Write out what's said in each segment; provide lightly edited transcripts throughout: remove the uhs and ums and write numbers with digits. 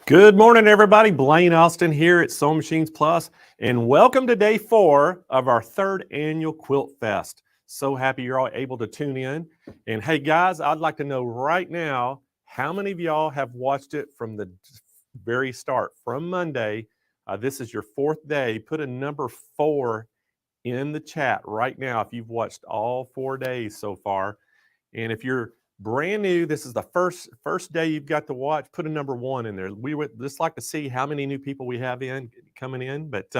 Good morning, everybody. Blaine Austin here at Sewing Machines Plus, and welcome to day 4 of our 3rd annual Quilt Fest. So happy you're all able to tune in. And hey, guys, I'd like to know right now, how many of y'all have watched it from the very start, from Monday? This is your 4th day. Put a number 4 in the chat right now if you've watched all 4 days so far. And if you're brand new, this is the first day you've got to watch, put a number 1 in there. We would just like to see how many new people we have coming in. But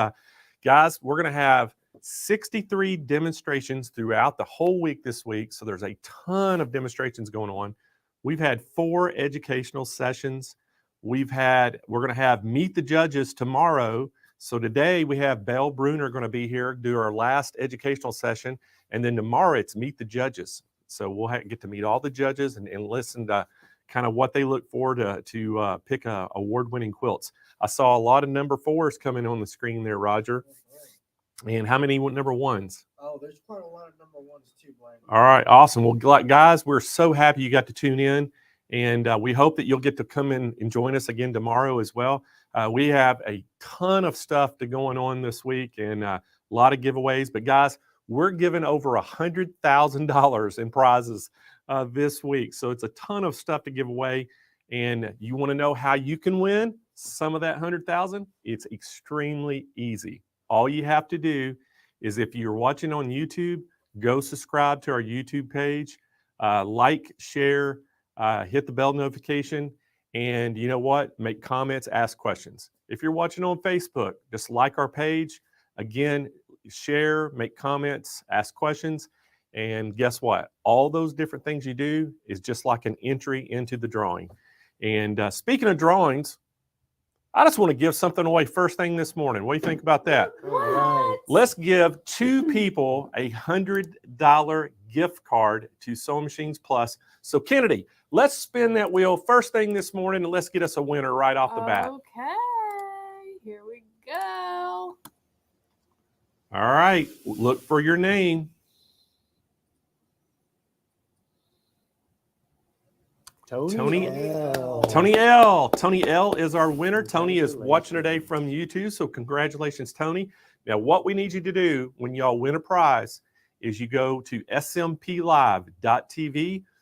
guys, we're going to have 63 demonstrations throughout the whole week this week. So there's a ton of demonstrations going on. We've had 4 educational sessions. We're going to have Meet the Judges tomorrow. So today we have Belle Bruner going to be here, do our last educational session. And then tomorrow it's Meet the Judges. So we'll get to meet all the judges and listen to kind of what they look for to pick award-winning quilts. I saw a lot of number 4s coming on the screen there, Roger. And how many number 1s? Oh, there's quite a lot of number 1s too, Blaine. All right, awesome. Well, guys, we're so happy you got to tune in. And we hope that you'll get to come in and join us again tomorrow as well. We have a ton of stuff going on this week and a lot of giveaways. But guys, we're giving over $100,000 in prizes this week. So it's a ton of stuff to give away. And you want to know how you can win some of that $100,000? It's extremely easy. All you have to do is, if you're watching on YouTube, go subscribe to our YouTube page, like, share, hit the bell notification, and you know what? Make comments, ask questions. If you're watching on Facebook, just like our page. Again, share, make comments, ask questions, and guess what? All those different things you do is just like an entry into the drawing. And speaking of drawings, I just want to give something away first thing this morning. What do you think about that? What? Let's give 2 people a $100 gift card to Sewing Machines Plus. So Kennedy, let's spin that wheel first thing this morning and let's get us a winner right off the bat. Okay, here we go. All right, look for your name. Tony L. Tony L is our winner. Tony is watching today from YouTube, so congratulations, Tony. Now, what we need you to do when y'all win a prize is you go to smplive.tv,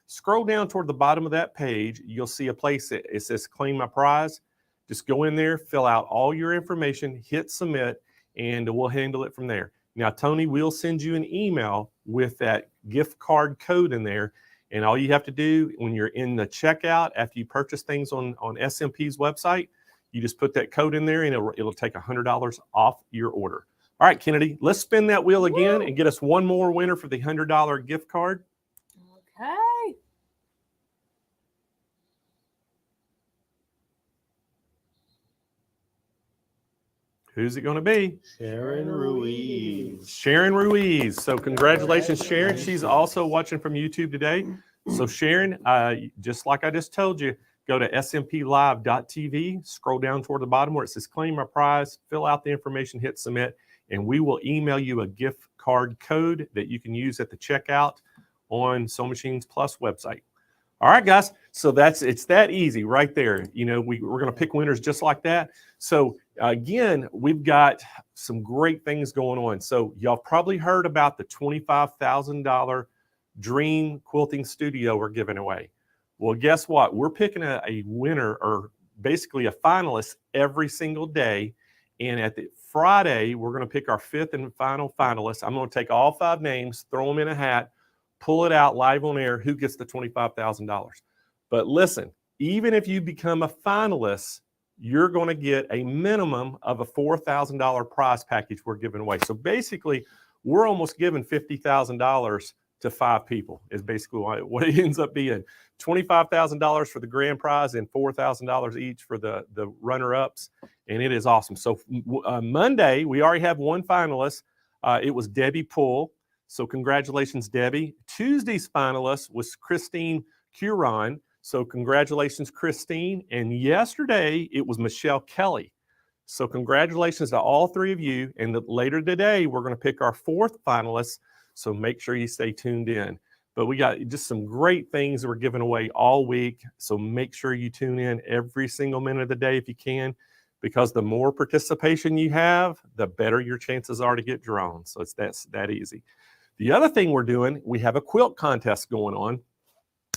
scroll down toward the bottom of that page. You'll see a place that it says Claim My Prize. Just go in there, fill out all your information, hit submit, and we'll handle it from there. Now, Tony will send you an email with that gift card code in there. And all you have to do when you're in the checkout, after you purchase things on SMP's website, you just put that code in there and it'll take $100 off your order. All right, Kennedy, let's spin that wheel again and get us one more winner for the $100 gift card. Okay. Who's it going to be? Sharon Ruiz. Sharon Ruiz. So congratulations, Sharon. She's also watching from YouTube today. So Sharon, just like I just told you, go to smplive.tv, scroll down toward the bottom where it says Claim My Prize, fill out the information, hit submit, and we will email you a gift card code that you can use at the checkout on Sewing Machines Plus website. All right, guys. So it's that easy right there. You know, we're going to pick winners just like that. So again, we've got some great things going on. So y'all probably heard about the $25,000 dream quilting studio we're giving away. Well, guess what? We're picking a winner, or basically a finalist, every single day. And at the Friday, we're going to pick our 5th and final finalist. I'm going to take all 5 names, throw them in a hat, pull it out live on air, who gets the $25,000. But listen, even if you become a finalist, you're going to get a minimum of a $4,000 prize package we're giving away. So basically, we're almost giving $50,000 to 5 people is basically what it ends up being. $25,000 for the grand prize and $4,000 each for the runner-ups, and it is awesome. So Monday, we already have 1 finalist. It was Debbie Poole. So congratulations, Debbie. Tuesday's finalist was Christine Curon. So congratulations, Christine. And yesterday, it was Michelle Kelly. So congratulations to all 3 of you. And later today, we're going to pick our 4th finalist. So make sure you stay tuned in. but we got just some great things that we're giving away all week. So make sure you tune in every single minute of the day if you can, because the more participation you have, the better your chances are to get drawn. So that's that easy. The other thing we're doing, we have a quilt contest going on.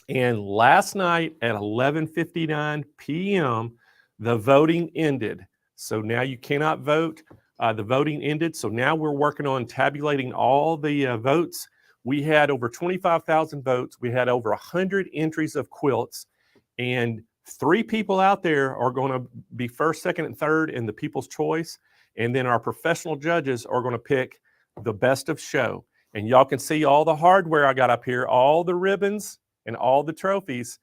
And last night at 11:59 p.m., the voting ended. So now you cannot vote. The voting ended. So now we're working on tabulating all the votes. We had over 25,000 votes. We had over 100 entries of quilts. And 3 people out there are going to be first, second, and third in the People's Choice. And then our professional judges are going to pick the best of show. And y'all can see all the hardware I got up here, all the ribbons and all the trophies.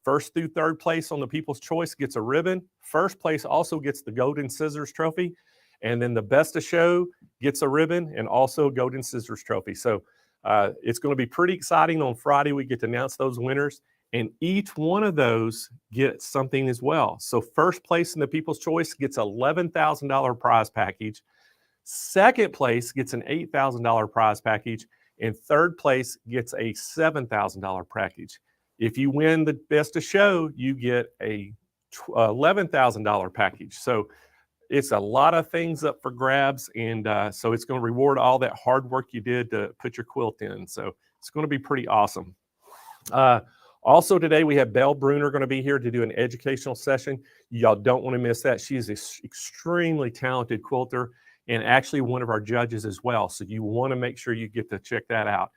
First through third place on the People's Choice gets a ribbon. First place also gets the Golden Scissors Trophy. And then the best of show gets a ribbon and also a Golden Scissors Trophy. So it's going to be pretty exciting. On Friday, we get to announce those winners. And each one of those gets something as well. So first place in the People's Choice gets $11,000 prize package. Second place gets an $8,000 prize package. And third place gets a $7,000 package. If you win the best of show, you get a $11,000 package. So it's a lot of things up for grabs. And so it's going to reward all that hard work you did to put your quilt in. So it's going to be pretty awesome. Also today we have Belle Bruner going to be here to do an educational session. Y'all don't want to miss that. She is an extremely talented quilter and actually one of our judges as well. So you want to make sure you get to check that out.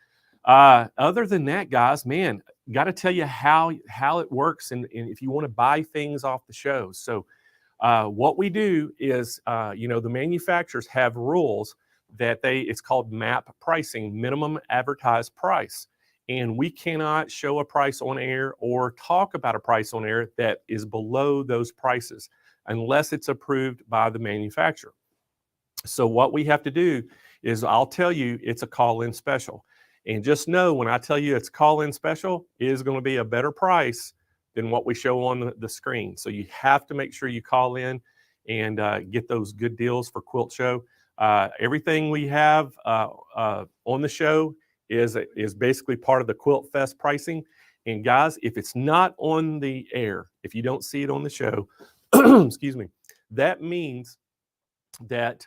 Other than that, guys, man, got to tell you how it works and if you want to buy things off the show. So what we do is, the manufacturers have rules that it's called MAP pricing, minimum advertised price. And we cannot show a price on air or talk about a price on air that is below those prices unless it's approved by the manufacturer. So what we have to do is I'll tell you it's a call-in special. And just know when I tell you it's call-in special, it is going to be a better price than what we show on the screen. So you have to make sure you call in and get those good deals for Quilt Show. Everything we have on the show is basically part of the Quilt Fest pricing. And guys, if it's not on the air, if you don't see it on the show, excuse me, that means that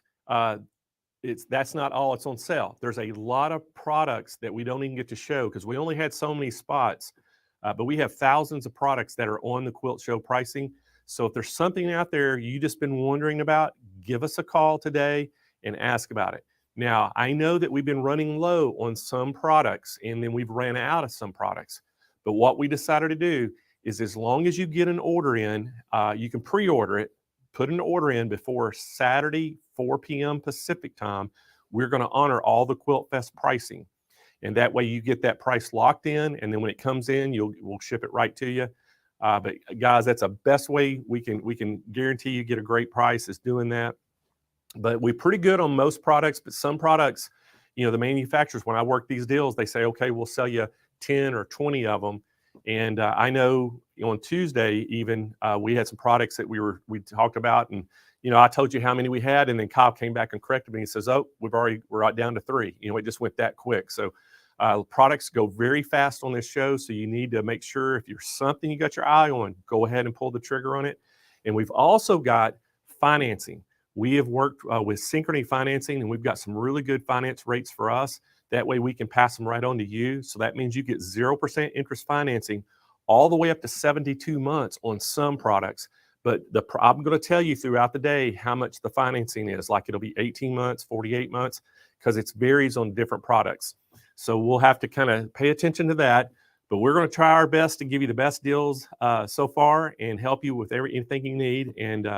that's not all it's on sale. There's a lot of products that we don't even get to show because we only had so many spots, but we have thousands of products that are on the Quilt Show pricing. So if there's something out there you just been wondering about, give us a call today and ask about it. Now, I know that we've been running low on some products and then we've ran out of some products. But what we decided to do is as long as you get an order in, you can pre-order it, put an order in before Saturday, 4 p.m. Pacific time. We're going to honor all the Quilt Fest pricing. And that way you get that price locked in. And then when it comes in, we'll ship it right to you. But guys, that's the best way we can guarantee you get a great price is doing that. But we're pretty good on most products, but some products, the manufacturers, when I work these deals, they say, okay, we'll sell you 10 or 20 of them. And I know on Tuesday, even we had some products that we talked about, and I told you how many we had, and then Kyle came back and corrected me and says, "Oh, we're right down to 3." It just went that quick. So products go very fast on this show, so you need to make sure if you're something you got your eye on, go ahead and pull the trigger on it. And we've also got financing. We have worked with Synchrony Financing, and we've got some really good finance rates for us. That way we can pass them right on to you. So that means you get 0% interest financing all the way up to 72 months on some products. But I'm going to tell you throughout the day how much the financing is. Like it'll be 18 months, 48 months, because it varies on different products. So we'll have to kind of pay attention to that. But we're going to try our best to give you the best deals so far and help you with anything you need. And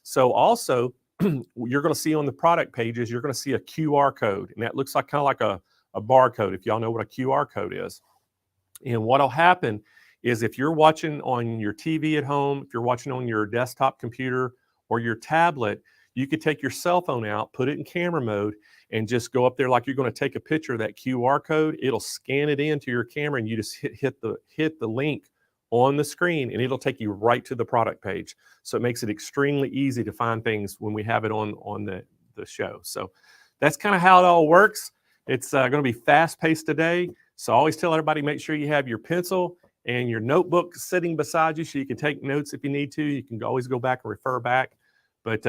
so also, you're going to see on the product pages, you're going to see a QR code. And that looks like kind of like a barcode, if y'all know what a QR code is. And what'll happen is if you're watching on your TV at home, if you're watching on your desktop computer or your tablet, you could take your cell phone out, put it in camera mode, and just go up there like you're going to take a picture of that QR code. It'll scan it into your camera, and you just hit the link on the screen, and it'll take you right to the product page. So it makes it extremely easy to find things when we have it on the show. So that's kind of how it all works. It's going to be fast-paced today. So I always tell everybody, make sure you have your pencil and your notebook sitting beside you so you can take notes if you need to. You can always go back and refer back. But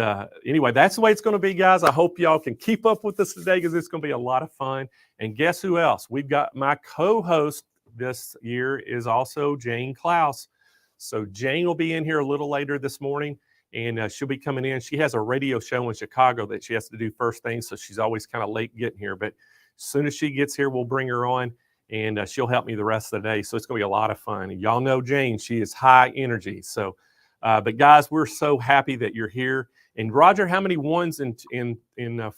anyway, that's the way it's going to be, guys. I hope y'all can keep up with us today because it's going to be a lot of fun. And guess who else? We've got my co-host this year is also Jane Klaus. So Jane will be in here a little later this morning, and she'll be coming in. She has a radio show in Chicago that she has to do first thing, so she's always kind of late getting here. But as soon as she gets here, we'll bring her on, and she'll help me the rest of the day. So it's going to be a lot of fun. And y'all know Jane, she is high energy. So, but guys, we're so happy that you're here. And Roger, how many ones and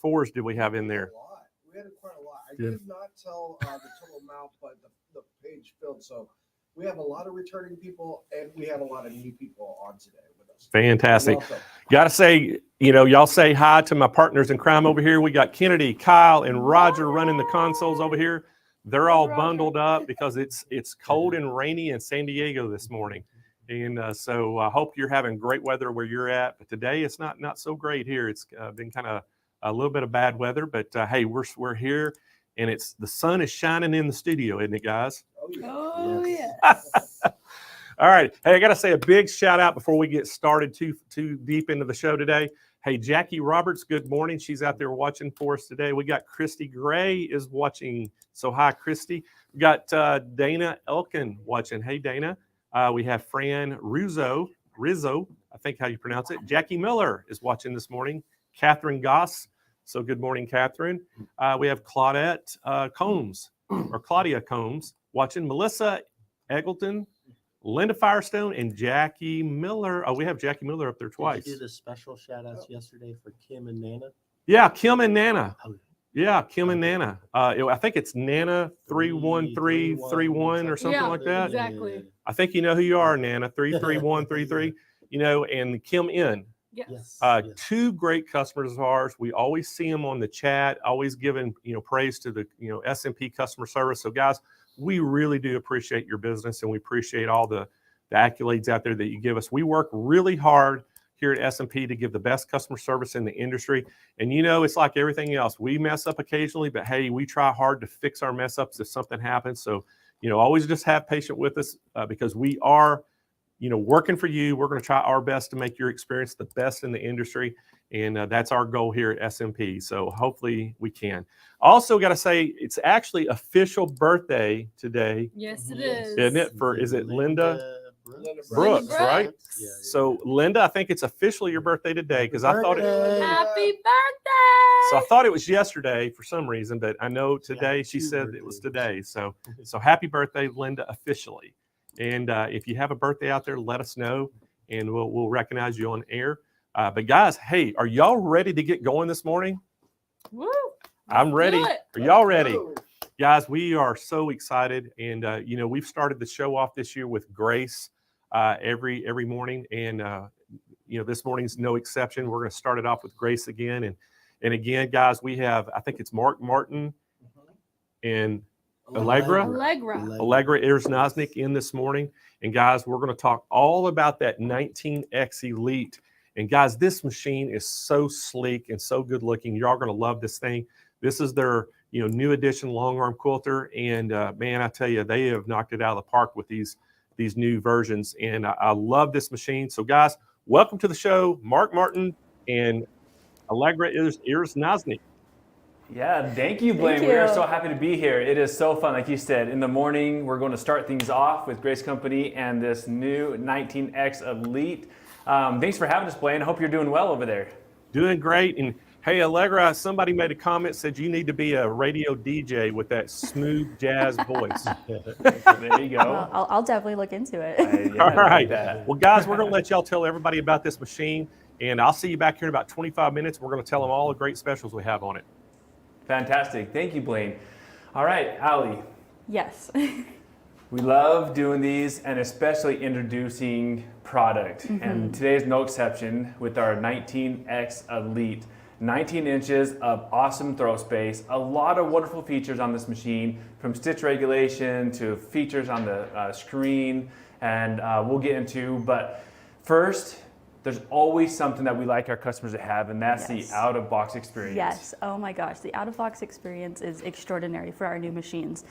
fours did we have in there? A lot. We had quite a lot. I Yeah. did not tell the total amount, but the page filled. So we have a lot of returning people, and we have a lot of new people on today with us. Fantastic. Welcome. Got to say, y'all say hi to my partners in crime over here. We got Kennedy, Kyle, and Roger running the consoles over here. They're all bundled up because it's cold and rainy in San Diego this morning. And so I hope you're having great weather where you're at. But today it's not so great here. It's been kind of a little bit of bad weather. But hey, we're here, and the sun is shining in the studio, isn't it, guys? Oh, yeah. Oh, Yes. yeah. All right. Hey, I got to say a big shout out before we get started too deep into the show today. Hey, Jackie Roberts, good morning. She's out there watching for us today. We got Christy Gray is watching. So hi, Christy. We got Dana Elkin watching. Hey, Dana. We have Fran Rizzo, I think how you pronounce it. Jackie Miller is watching this morning. Catherine Goss. So good morning, Catherine. We have Claudette Combs, or Claudia Combs, watching. Melissa Eggleton, Linda Firestone, and Jackie Miller. Oh, we have Jackie Miller up there twice. Did you do the special shout outs yesterday for Kim and Nana? Yeah, Kim and Nana. Oh. Yeah, Kim and Nana. I think it's Nana 31331 or something Yeah, like that. exactly. I think you know who you are, Nana 33133. And Kim N. Yes. Yes. Two great customers of ours. We always see them on the chat, always giving praise to the S&P customer service. So guys, we really do appreciate your business, and we appreciate all the accolades out there that you give us. We work really hard here at S&P to give the best customer service in the industry. And it's like everything else. We mess up occasionally, but hey, we try hard to fix our mess ups if something happens. So, always just have patience with us because we are, working for you. We're going to try our best to make your experience the best in the industry. And that's our goal here at S&P. So hopefully we can. Also got to say, it's actually official birthday today, Yes, it Yes. is. isn't it? Is it Linda Brooks. Brooks, Brooks. right? Yeah. So Linda, I think it's officially your birthday today because I thought it. Happy birthday! So I thought it was yesterday for some reason, but I know today she two said it was birthdays. today. So happy birthday, Linda, officially. And if you have a birthday out there, let us know, and we'll recognize you on air. But guys, hey, are y'all ready to get going this morning? Woo! I'm ready. Do it. Are y'all ready? Oh, Guys, we are so excited, and we've started the show off this year with Grace every morning, and this morning's no exception. We're going to start it off with Grace again, and again, guys, we have, I think it's Mark Martin and Allegra Erznosnik in this morning, and guys, we're going to talk all about that 19X Elite. And guys, this machine is so sleek and so good looking. You're all going to love this thing. This is their new edition long arm quilter, and man, I tell you, they have knocked it out of the park with these new versions, and I love this machine. So guys, welcome to the show, Mark Martin and Allegra Erznosnik. Yeah, thank you, Blaine. Thank We are you. so happy to be here. It is so fun. Like you said, in the morning, we're going to start things off with Grace Company and this new 19X Elite. Thanks for having us, Blaine. I hope you're doing well over there. Doing great. And hey, Allegra, somebody made a comment, said you need to be a radio DJ with that smooth jazz voice. There you go. Well, I'll definitely look into it. All I like right. that. Well, guys, we're going to let y'all tell everybody about this machine, and I'll see you back here in about 25 minutes. We're going to tell them all the great specials we have on it. Fantastic. Thank you, Blaine. All right, Allie. Yes. We love doing these and especially introducing product. And today is no exception with our 19X Elite. 19 inches of awesome throw space, a lot of wonderful features on this machine, from stitch regulation to features on the screen, and we'll get into. But first, there's always something that we like our customers to have, and that's Yes. the out-of-box experience. Yes. Oh my gosh. The out-of-box experience is extraordinary for our new machines.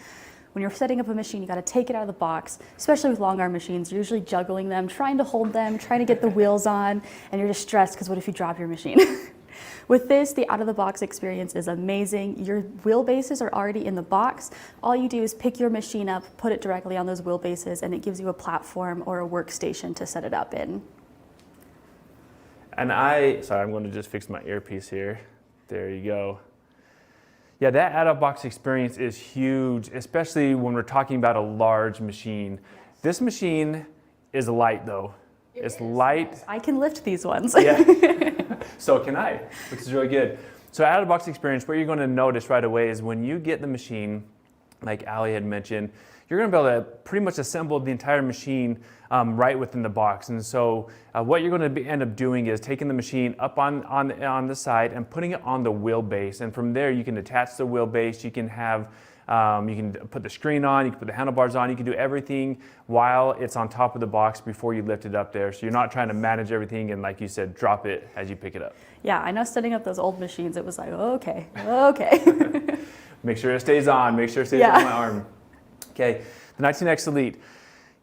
when you're setting up a machine, you got to take it out of the box, especially with long arm machines. You're usually juggling them, trying to hold them, trying to get the wheels on, and you're just stressed because what if you drop your machine? With this, the out-of-the-box experience is amazing. Your wheelbases are already in the box. All you do is pick your machine up, put it directly on those wheelbases, and it gives you a platform or a workstation to set it up in. And sorry, I'm going to just fix my earpiece here. There you go. Yeah, that out-of-box experience is huge, especially when we're talking about a large machine. This machine is light though. It's light. I can lift these ones. Yeah. So can I, which is really good. So out-of-the-box experience, what you're going to notice right away is when you get the machine, like Ali had mentioned, you're going to be able to pretty much assemble the entire machine right within the box. And so what you're going to end up doing is taking the machine up on the side and putting it on the wheelbase. And from there, you can attach the wheelbase. You can have you can put the screen on, you can put the handlebars on, you can do everything while it's on top of the box before you lift it up there. So you're not trying to manage everything and, like you said, drop it as you pick it up. Yeah, I know setting up those old machines, it was like, okay. Make sure it stays on, make sure it stays on my arm. Okay, the 19X Elite.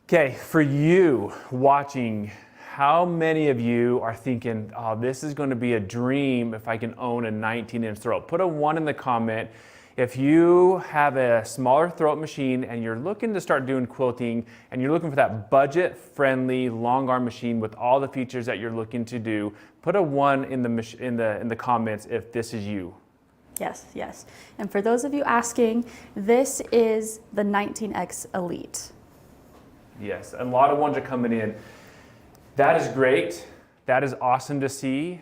Okay, for you watching, how many of you are thinking, oh, this is going to be a dream if I can own a 19-inch throat? Put a 1 in the comment. If you have a smaller throat machine and you're looking to start doing quilting and you're looking for that budget-friendly long arm machine with all the features that you're looking to do, put a 1 in the comments if this is you. Yes, yes. And for those of you asking, this is the 19X Elite. Yes, a lot of ones are coming in. That is great. That is awesome to see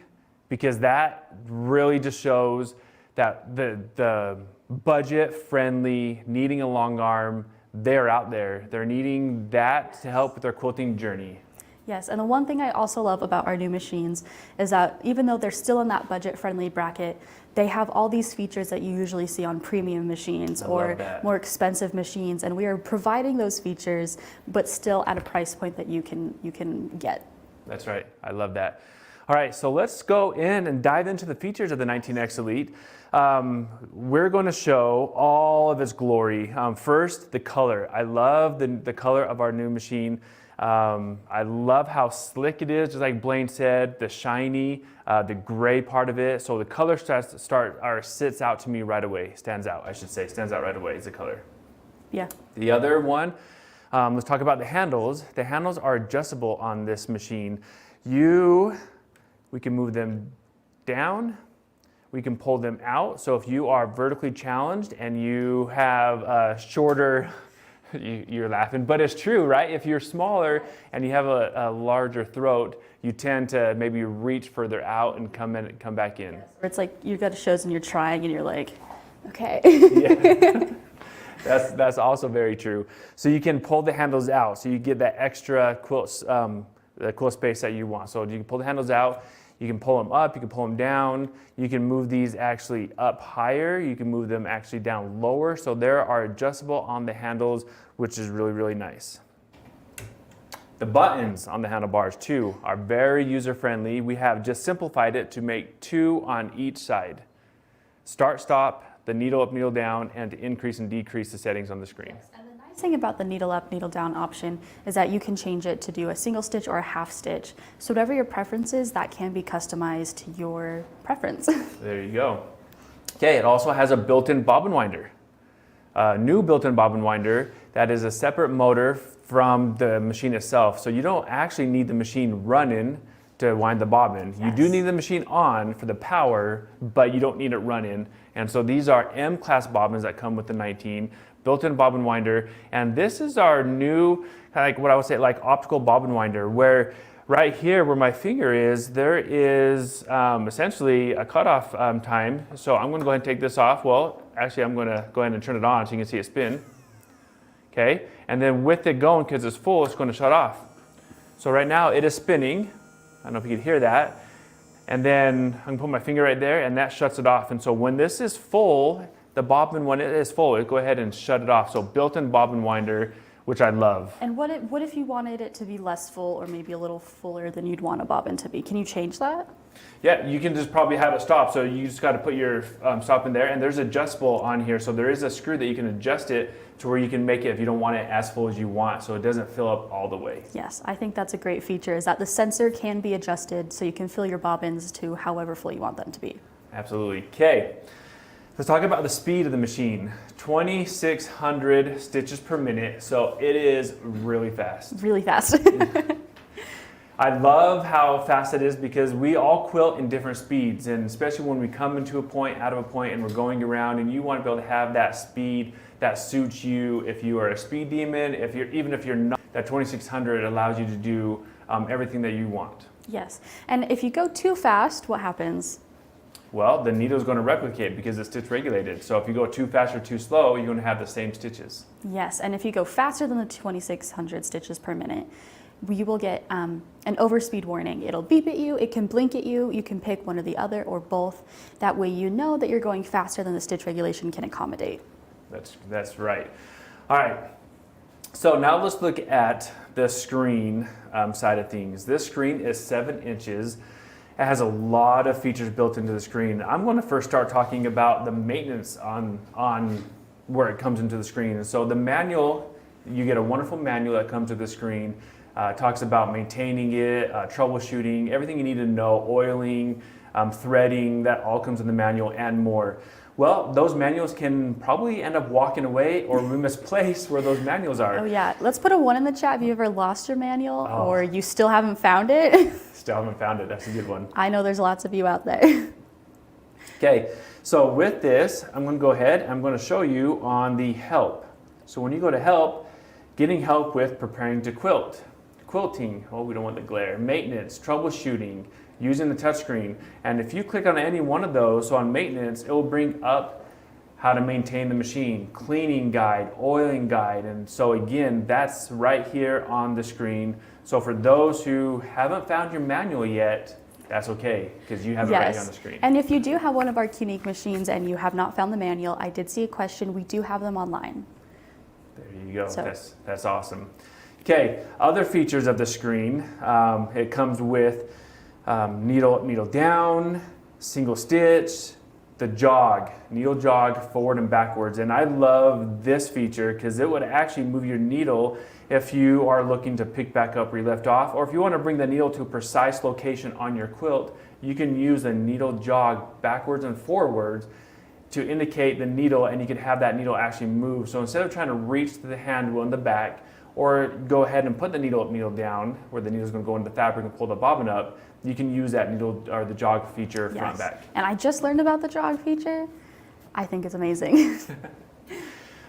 because that really just shows that the budget-friendly, needing a long arm, they're out there. They're needing that to help with their quilting journey. Yes, and the one thing I also love about our new machines is that even though they're still in that budget-friendly bracket, they have all these features that you usually see on premium machines or more expensive machines, and we are providing those features, but still at a price point that you can get. That's right. I love that. All right, so let's go in and dive into the features of the 19X Elite. We're going to show all of its glory. First, the color. I love the color of our new machine. I love how slick it is, just like Blaine said, the shiny, the gray part of it. So the color sits out to me right away. Stands out, I should say. Stands out right away is the color. Yeah. The other one, let's talk about the handles. The handles are adjustable on this machine. We can move them down. We can pull them out. So if you are vertically challenged and you have a shorter, you're laughing, but it's true, right? If you're smaller and you have a larger throat, you tend to maybe reach further out and come back in. Or it's like you've got shows and you're trying and you're like, okay. Yeah. That's also very true. So you can pull the handles out, so you get that extra the quilt space that you want. So you can pull the handles out. You can pull them up, you can pull them down, you can move these actually up higher, you can move them actually down lower. So there are adjustable on the handles, which is really, really nice. The buttons on the handlebars too are very user-friendly. We have just simplified it to make 2 on each side. Start, stop, the needle up, needle down, and to increase and decrease the settings on the screen. The thing about the needle up, needle down option is that you can change it to do a single stitch or a half stitch. So whatever your preference is, that can be customized to your preference. There you go. Okay, it also has a built-in bobbin winder. New built-in bobbin winder that is a separate motor from the machine itself. So you don't actually need the machine running to wind the bobbin. Yes. You do need the machine on for the power, but you don't need it running. And so these are M-class bobbins that come with the 19. Built-in bobbin winder, and this is our new, like what I would say, like optical bobbin winder, where right here where my finger is, there is essentially a cutoff time. So I'm going to go ahead and take this off. Well, actually, I'm going to go ahead and turn it on so you can see it spin. Okay, and then with it going, because it's full, it's going to shut off. So right now it is spinning. I don't know if you can hear that. And then I'm going to put my finger right there, and that shuts it off. And so when this is full, the bobbin, when it is full, it go ahead and shut it off. So built-in bobbin winder which I love. And what if you wanted it to be less full or maybe a little fuller than you'd want a bobbin to be? Can you change that? Yeah, you can just probably have it stop. So you just got to put your stop in there, and there's adjustable on here. So there is a screw that you can adjust it to where you can make it if you don't want it as full as you want, so it doesn't fill up all the way. Yes, I think that's a great feature, is that the sensor can be adjusted so you can fill your bobbins to however full you want them to be. Absolutely. Okay, let's talk about the speed of the machine. 2,600 stitches per minute, so it is really fast. Really fast. I love how fast it is because we all quilt in different speeds, and especially when we come into a point, out of a point, and we're going around, and you want to be able to have that speed that suits you. If you are a speed demon, even if you're not, that 2,600 allows you to do everything that you want. Yes, and if you go too fast, what happens? Well, the needle is going to replicate because it's stitch regulated. So if you go too fast or too slow, you're going to have the same stitches. Yes, and if you go faster than the 2,600 stitches per minute, you will get an overspeed warning. It'll beep at you, it can blink at you, you can pick one or the other or both. That way you know that you're going faster than the stitch regulation can accommodate. That's right. All right, so now let's look at the screen side of things. This screen is 7 inches. It has a lot of features built into the screen. I'm going to first start talking about the maintenance on where it comes into the screen. And so the manual, you get a wonderful manual that comes to the screen. Talks about maintaining it, troubleshooting, everything you need to know, oiling, threading, that all comes in the manual and more. Well, those manuals can probably end up walking away or misplaced where those manuals are. Oh yeah, let's put a 1 in the chat if you ever lost your manual or you still haven't found it. Still haven't found it, that's a good one. I know there's lots of you out there. Okay, so with this, I'm going to go ahead, I'm going to show you on the help. So when you go to help, getting help with preparing to quilt. Quilting, oh, we don't want the glare, maintenance, troubleshooting, using the touchscreen. And if you click on any one of those, so on maintenance, it will bring up how to maintain the machine, cleaning guide, oiling guide. And so again, that's right here on the screen. So for those who haven't found your manual yet, that's okay, because you have it right here on the screen. And if you do have one of our Qnique machines and you have not found the manual, I did see a question, we do have them online. There you go, So- that's awesome. Okay, other features of the screen, it comes with needle down, single stitch, the jog, needle jog forward and backwards. And I love this feature because it would actually move your needle if you are looking to pick back up where you left off, or if you want to bring the needle to a precise location on your quilt, you can use a needle jog backwards and forwards to indicate the needle, and you can have that needle actually move. So instead of trying to reach to the handle in the back, or go ahead and put the needle down where the needle is going to go into the fabric and pull the bobbin up, you can use that needle or the jog feature front and back. And I just learned about the jog feature. I think it's amazing.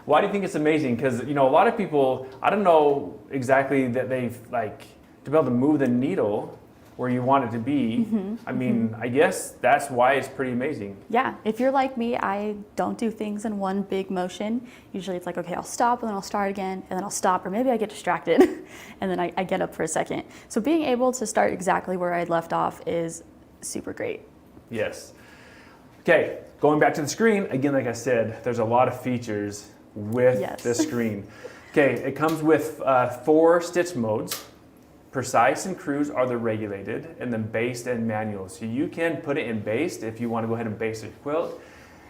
Why do you think it's amazing? Because a lot of people, I don't know exactly that they've to be able to move the needle where you want it to be. I mean, I guess that's why it's pretty amazing. Yeah, if you're like me, I don't do things in one big motion. Usually it's like, okay, I'll stop and then I'll start again and then I'll stop, or maybe I get distracted and then I get up for a second. So being able to start exactly where I'd left off is super great. Yes. Okay, going back to the screen, again, like I said, there's a lot of features with this screen. Okay, it comes with 4 stitch modes. Precise and cruise are the regulated, and then based and manual. So you can put it in based if you want to go ahead and base your quilt.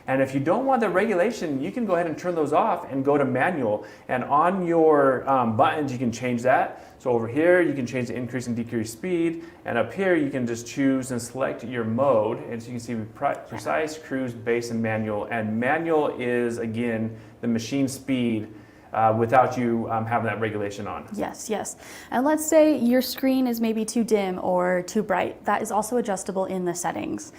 And if you don't want the regulation, you can go ahead and turn those off and go to manual. And on your buttons, you can change that. So over here, you can change the increase and decrease speed. And up here, you can just choose and select your mode. And so you can see precise, cruise, base, and manual. And manual is, again, the machine speed without you having that regulation on. Yes. And let's say your screen is maybe too dim or too bright. That is also adjustable in the settings.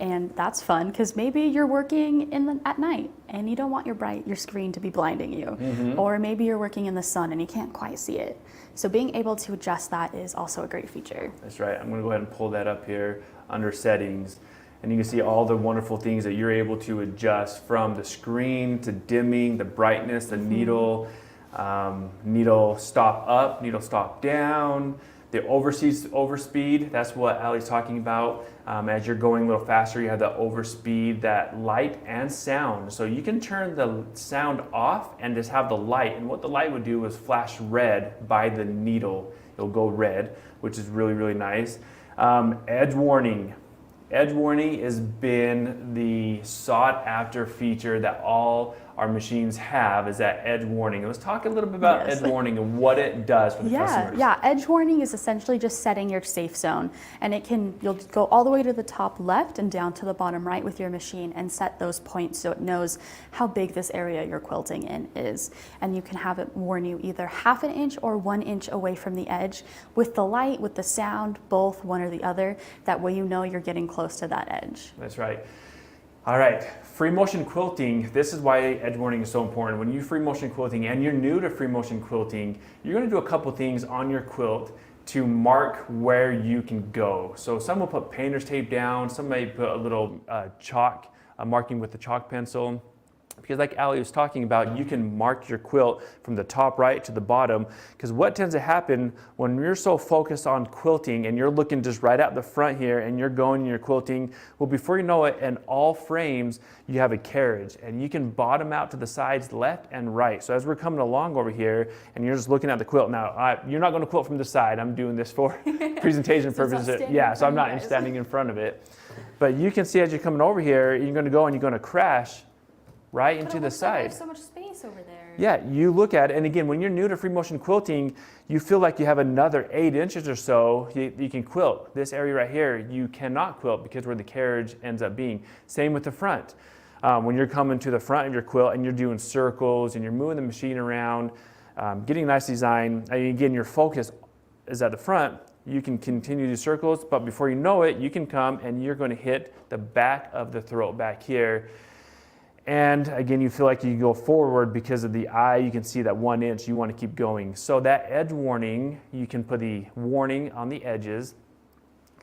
And that's fun because maybe you're working at night and you don't want your screen to be blinding you. Or maybe you're working in the sun and you can't quite see it. So being able to adjust that is also a great feature. That's right. I'm going to go ahead and pull that up here under settings. And you can see all the wonderful things that you're able to adjust, from the screen to dimming, the brightness, the needle, needle stop up, needle stop down, The overspeed, that's what Allie's talking about. As you're going a little faster, you have the overspeed, that light and sound. So you can turn the sound off and just have the light. And what the light would do is flash red by the needle. It'll go red, which is really, really nice. Edge warning. Edge warning has been the sought after feature that all our machines have, is that edge warning. Let's talk a little bit about edge warning and what it does for the customers. Yeah, edge warning is essentially just setting your safe zone, and you'll go all the way to the top left and down to the bottom right with your machine and set those points so it knows how big this area you're quilting in is. And you can have it warn you either 1/2 inch or 1 inch away from the edge with the light, with the sound, both, one or the other. That way you know you're getting close to that edge. That's right. All right, free motion quilting, this is why edge warning is so important. When you free motion quilting and you're new to free motion quilting, you're gonna do a couple things on your quilt to mark where you can go. So some will put painter's tape down, some may put a little chalk, marking with the chalk pencil. Because like Allie was talking about, you can mark your quilt from the top right to the bottom. Because what tends to happen when you're so focused on quilting and you're looking just right out the front here and you're going and you're quilting, well, before you know it, in all frames, you have a carriage and you can bottom out to the sides left and right. So as we're coming along over here and you're just looking at the quilt, now you're not going to quilt from the side. I'm doing this for presentation purposes. Yeah, so I'm not standing in front of it. But you can see as you're coming over here, you're going to go and you're going to crash right into the side. There's so much space over there. Yeah, you look at it, and again, when you're new to free motion quilting, you feel like you have another 8 inches or so you can quilt. This area right here, you cannot quilt because where the carriage ends up being. Same with the front. When you're coming to the front of your quilt and you're doing circles and you're moving the machine around, getting a nice design, and again, your focus is at the front, you can continue to do circles, but before you know it, you can come and you're going to hit the back of the throat back here. And again, you feel like you go forward because of the eye. You can see that 1 inch, you want to keep going. So that edge warning, you can put the warning on the edges,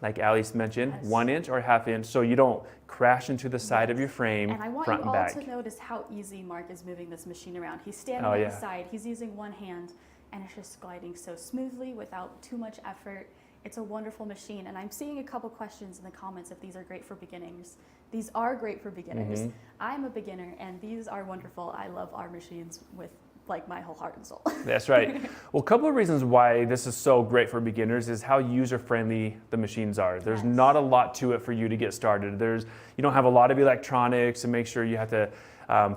like Alice mentioned, 1 inch or 1/2 inch, so you don't crash into the side of your frame, And I want front you and all back. to notice how easy Mark is moving this machine around. He's standing Oh, on yeah. the side, he's using one hand, and it's just gliding so smoothly without too much effort. It's a wonderful machine, and I'm seeing a couple questions in the comments if these are great for beginners. These are great for beginners. I'm a beginner, and these are wonderful. I love our machines with like my whole heart and soul. That's right. Well, a couple of reasons why this is so great for beginners is how user-friendly the machines are. There's not a lot to it for you to get started. You don't have a lot of electronics and make sure you have to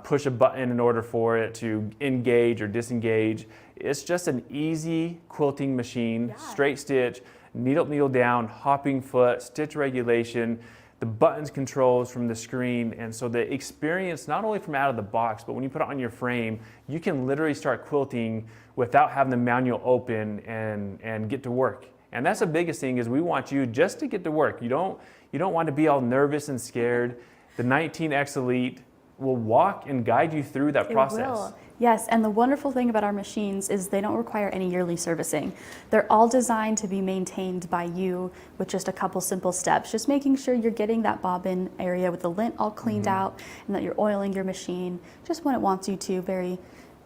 push a button in order for it to engage or disengage. It's just an easy quilting machine, straight stitch, needle up, needle down, hopping foot, stitch regulation, the buttons controls from the screen. And so the experience, not only from out of the box, but when you put it on your frame, you can literally start quilting without having the manual open and get to work. And that's the biggest thing, is we want you just to get to work. You don't want to be all nervous and scared. The 19X Elite will walk and guide you through that process. It will. Yes, and the wonderful thing about our machines is they don't require any yearly servicing. They're all designed to be maintained by you with just a couple simple steps, just making sure you're getting that bobbin area with the lint all cleaned out and that you're oiling your machine just when it wants you to, very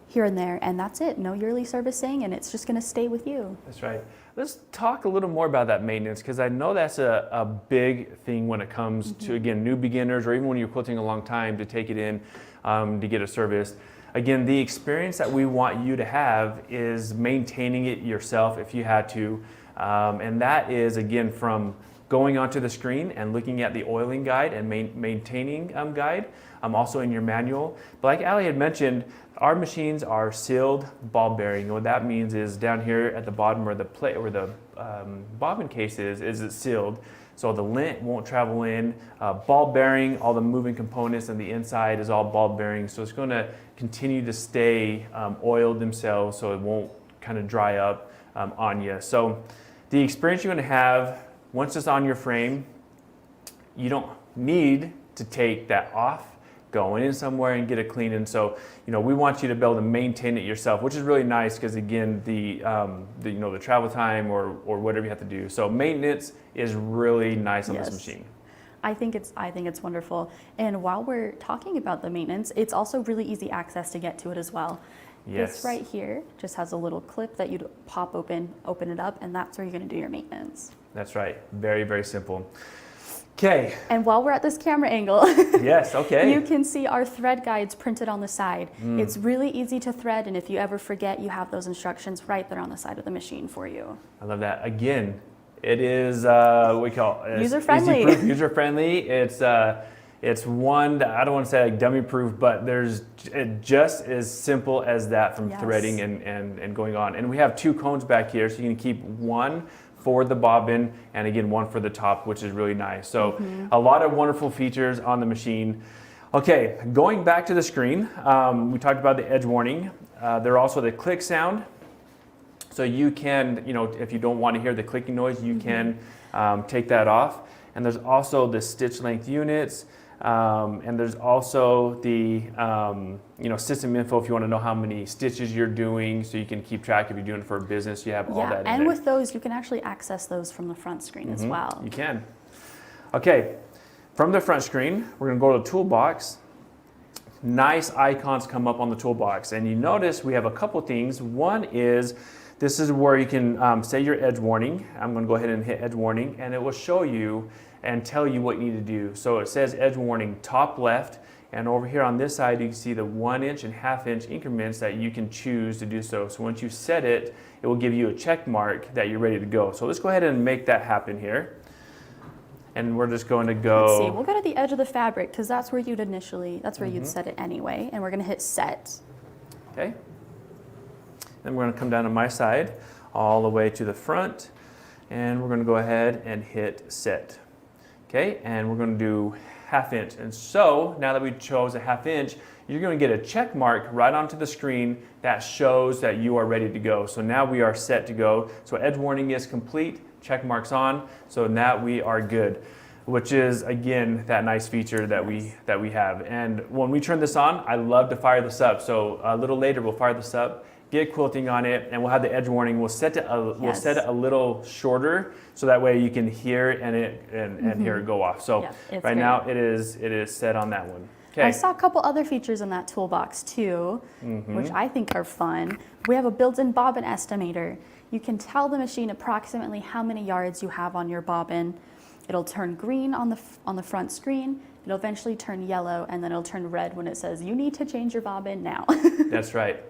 here and there, and that's it. No yearly servicing, and it's just going to stay with you. That's right. Let's talk a little more about that maintenance, because I know that's a big thing when it comes to, again, new beginners, or even when you're quilting a long time, to take it in to get it serviced. Again, the experience that we want you to have is maintaining it yourself if you had to. And that is, again, from going onto the screen and looking at the oiling guide and maintaining guide, also in your manual. But like Ali had mentioned, our machines are sealed ball bearing. And what that means is down here at the bottom where the plate, where the bobbin case is it's sealed. So the lint won't travel in. Ball bearing, all the moving components on the inside is all ball bearing. So it's going to continue to stay oiled themselves, so it won't kind of dry up on you. So the experience you're going to have once it's on your frame, you don't need to take that off, going in somewhere and get it cleaned. And so, we want you to be able to maintain it yourself, which is really nice, because again, the travel time or whatever you have to do. So maintenance is really nice on this machine. I think it's wonderful. And while we're talking about the maintenance, it's also really easy access to get to it as well. Yes. This right here just has a little clip that you'd pop open it up, and that's where you're going to do your maintenance. That's right. Very, very simple. Okay. And while we're at this camera angle, Yes, okay. you can see our thread guides printed on the side. It's really easy to thread, and if you ever forget, you have those instructions right there on the side of the machine for you. I love that. Again, it is what we call User-friendly. User-friendly. It's one that I don't want to say like dummy-proof, but it just as simple as that from Yes. threading and going on. And we have 2 cones back here, so you can keep one for the bobbin and again one for the top, which is really nice. So a lot of wonderful features on the machine. Okay, going back to the screen, we talked about the edge warning. There are also the click sound. So you can, if you don't want to hear the clicking noise, you can take that off. And there's also the stitch length units. And there's also the system info if you want to know how many stitches you're doing, so you can keep track if you're doing it for a business. You have all that in and there. with those, you can actually access those from the front screen as well. You can. Okay, from the front screen, we're going to go to the toolbox. Nice icons come up on the toolbox, and you notice we have a couple things. One is this is where you can say your edge warning. I'm going to go ahead and hit edge warning, and it will show you and tell you what you need to do. So it says edge warning top left, and over here on this side you can see the 1 inch and 1/2 inch increments that you can choose to do so. So once you set it, it will give you a check mark that you're ready to go. So let's go ahead and make that happen here. And we're just going to go. Let's see, we'll go to the edge of the fabric because that's where you'd set it anyway, and we're going to hit set. Okay. Then we're going to come down to my side all the way to the front, and we're going to go ahead and hit set. Okay, and we're going to do 1/2 inch. And so now that we chose a 1/2 inch, you're going to get a check mark right onto the screen that shows that you are ready to go. So now we are set to go. So edge warning is complete, check marks on. So now we are good, which is again that nice feature that we have. And when we turn this on, I love to fire this up. So a little later we'll fire this up, get quilting on it, and we'll have the edge warning. We'll set it a little shorter so that way you can hear and hear it go off. So right now it is set on that one. Okay. I saw a couple other features in that toolbox too, which I think are fun. We have a built-in bobbin estimator. You can tell the machine approximately how many yards you have on your bobbin. It'll turn green on the front screen. It'll eventually turn yellow, and then it'll turn red when it says you need to change your bobbin now. That's right.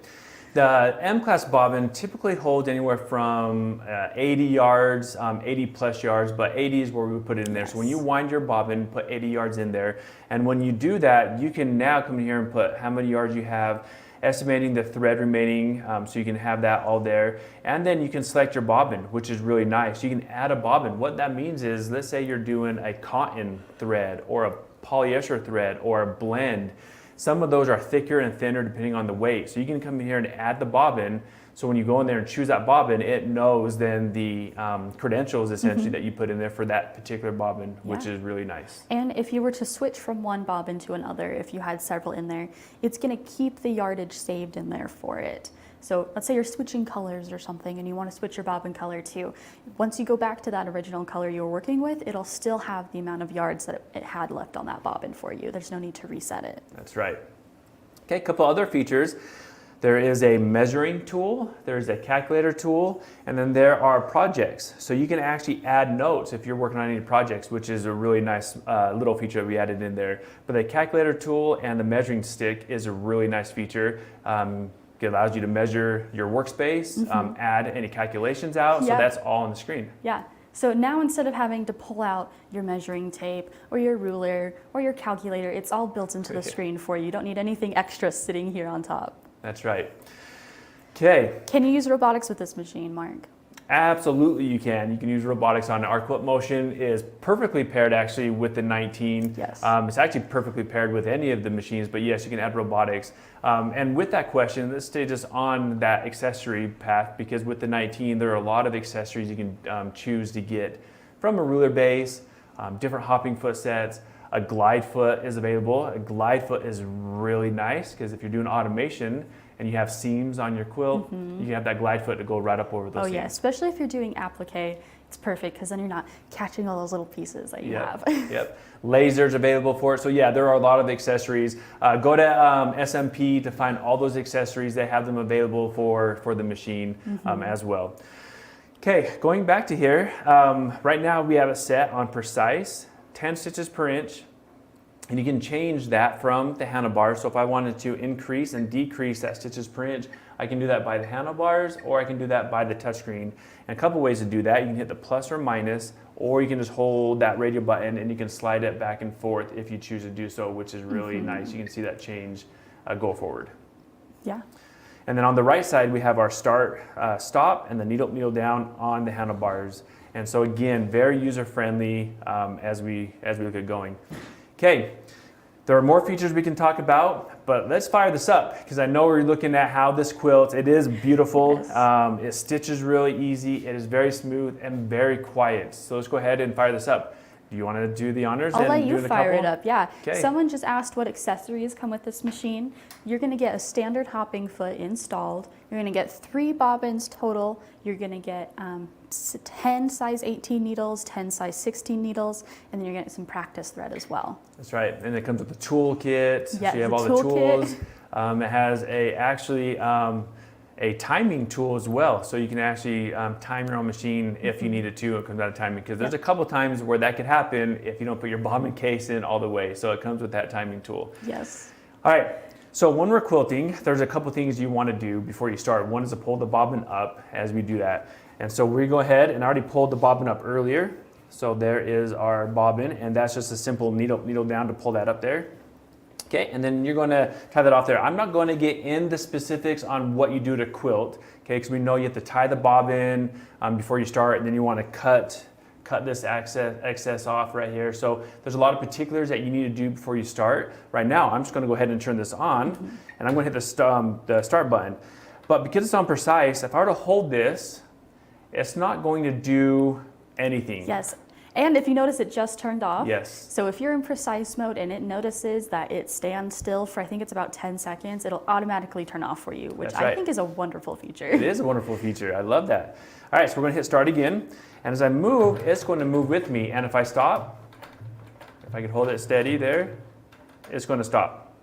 The M-class bobbin typically holds anywhere from 80 yards, 80 plus yards, but 80 is where we put it in there. So when you wind your bobbin, put 80 yards in there. And when you do that, you can now come in here and put how many yards you have, estimating the thread remaining, so you can have that all there. And then you can select your bobbin, which is really nice. You can add a bobbin. What that means is, let's say you're doing a cotton thread or a polyester thread or a blend. Some of those are thicker and thinner depending on the weight. So you can come in here and add the bobbin. So when you go in there and choose that bobbin, it knows then the credentials essentially that you put in there for that particular bobbin, which is really nice. And if you were to switch from one bobbin to another, if you had several in there, it's going to keep the yardage saved in there for it. So let's say you're switching colors or something and you want to switch your bobbin color too. Once you go back to that original color you were working with, it'll still have the amount of yards that it had left on that bobbin for you. There's no need to reset it. That's right. Okay, a couple other features. There is a measuring tool, there's a calculator tool, and then there are projects. So you can actually add notes if you're working on any projects, which is a really nice little feature that we added in there. But the calculator tool and the measuring stick is a really nice feature. It allows you to measure your workspace, add any calculations out, so that's all on the screen. Yeah. So now instead of having to pull out your measuring tape or your ruler or your calculator, it's all built into the screen for you. You don't need anything extra sitting here on top. That's right. Okay. Can you use robotics with this machine, Mark? Absolutely you can. You can use robotics on it. Our Quilt Motion is perfectly paired actually with the 19. Yes. It's actually perfectly paired with any of the machines, but yes, you can add robotics. And with that question, let's stay just on that accessory path, because with the 19, there are a lot of accessories you can choose to get from a ruler base, different hopping foot sets, A glide foot is available. A glide foot is really nice because if you're doing automation and you have seams on your quilt, you can have that glide foot to go right up over those Oh seams. yeah, especially if you're doing applique, it's perfect because then you're not catching all those little pieces that you have. Yep. Lasers available for it. So yeah, there are a lot of accessories. Go to SMP to find all those accessories. They have them available for the machine as well. Okay, going back to here. Right now we have it set on precise, 10 stitches per inch. And you can change that from the handlebar. So if I wanted to increase and decrease that stitches per inch, I can do that by the handlebars or I can do that by the touchscreen. And a couple ways to do that. You can hit the plus or minus, or you can just hold that radio button and you can slide it back and forth if you choose to do so, which is really nice. You can see that change go forward. Yeah. And then on the right side, we have our start, stop, and the needle down on the handlebars. And so again, very user-friendly as we look at going. Okay, there are more features we can talk about, but let's fire this up because I know we're looking at how this quilt, it is beautiful. Yes. It stitches really easy. It is very smooth and very quiet. So let's go ahead and fire this up. Do you want to do the honors? I'll and let do you the fire couple? it up, yeah. Okay. Someone just asked what accessories come with this machine. You're gonna get a standard hopping foot installed. You're gonna get 3 bobbins total. You're gonna get 10 size 18 needles, 10 size 16 needles, and then you're gonna get some practice thread as well. That's right. And it comes with the toolkit. Yeah, so you have the all the toolkit. tools. It has a timing tool as well. So you can actually time your own machine if you needed to. It comes out of timing because there's a couple times where that could happen if you don't put your bobbin case in all the way. So it comes with that timing tool. Yes. All right. So when we're quilting, there's a couple things you want to do before you start. One is to pull the bobbin up as we do that. And so we go ahead and I already pulled the bobbin up earlier. So there is our bobbin, and that's just a simple needle down to pull that up there. Okay, and then you're going to tie that off there. I'm not going to get into specifics on what you do to quilt, okay, because we know you have to tie the bobbin before you start, and then you want to cut this excess off right here. So there's a lot of particulars that you need to do before you start. Right now, I'm just going to go ahead and turn this on, and I'm going to hit the start button. But because it's on precise, if I were to hold this, it's not going to do anything. Yes. And if you notice, it just turned off. Yes. So if you're in precise mode and it notices that it stands still for, I think it's about 10 seconds, it'll automatically turn off for you, which That's right. I think is a wonderful feature. It is a wonderful feature. I love that. All right, so we're going to hit start again. And as I move, it's going to move with me. And if I stop, if I can hold it steady there, it's going to stop.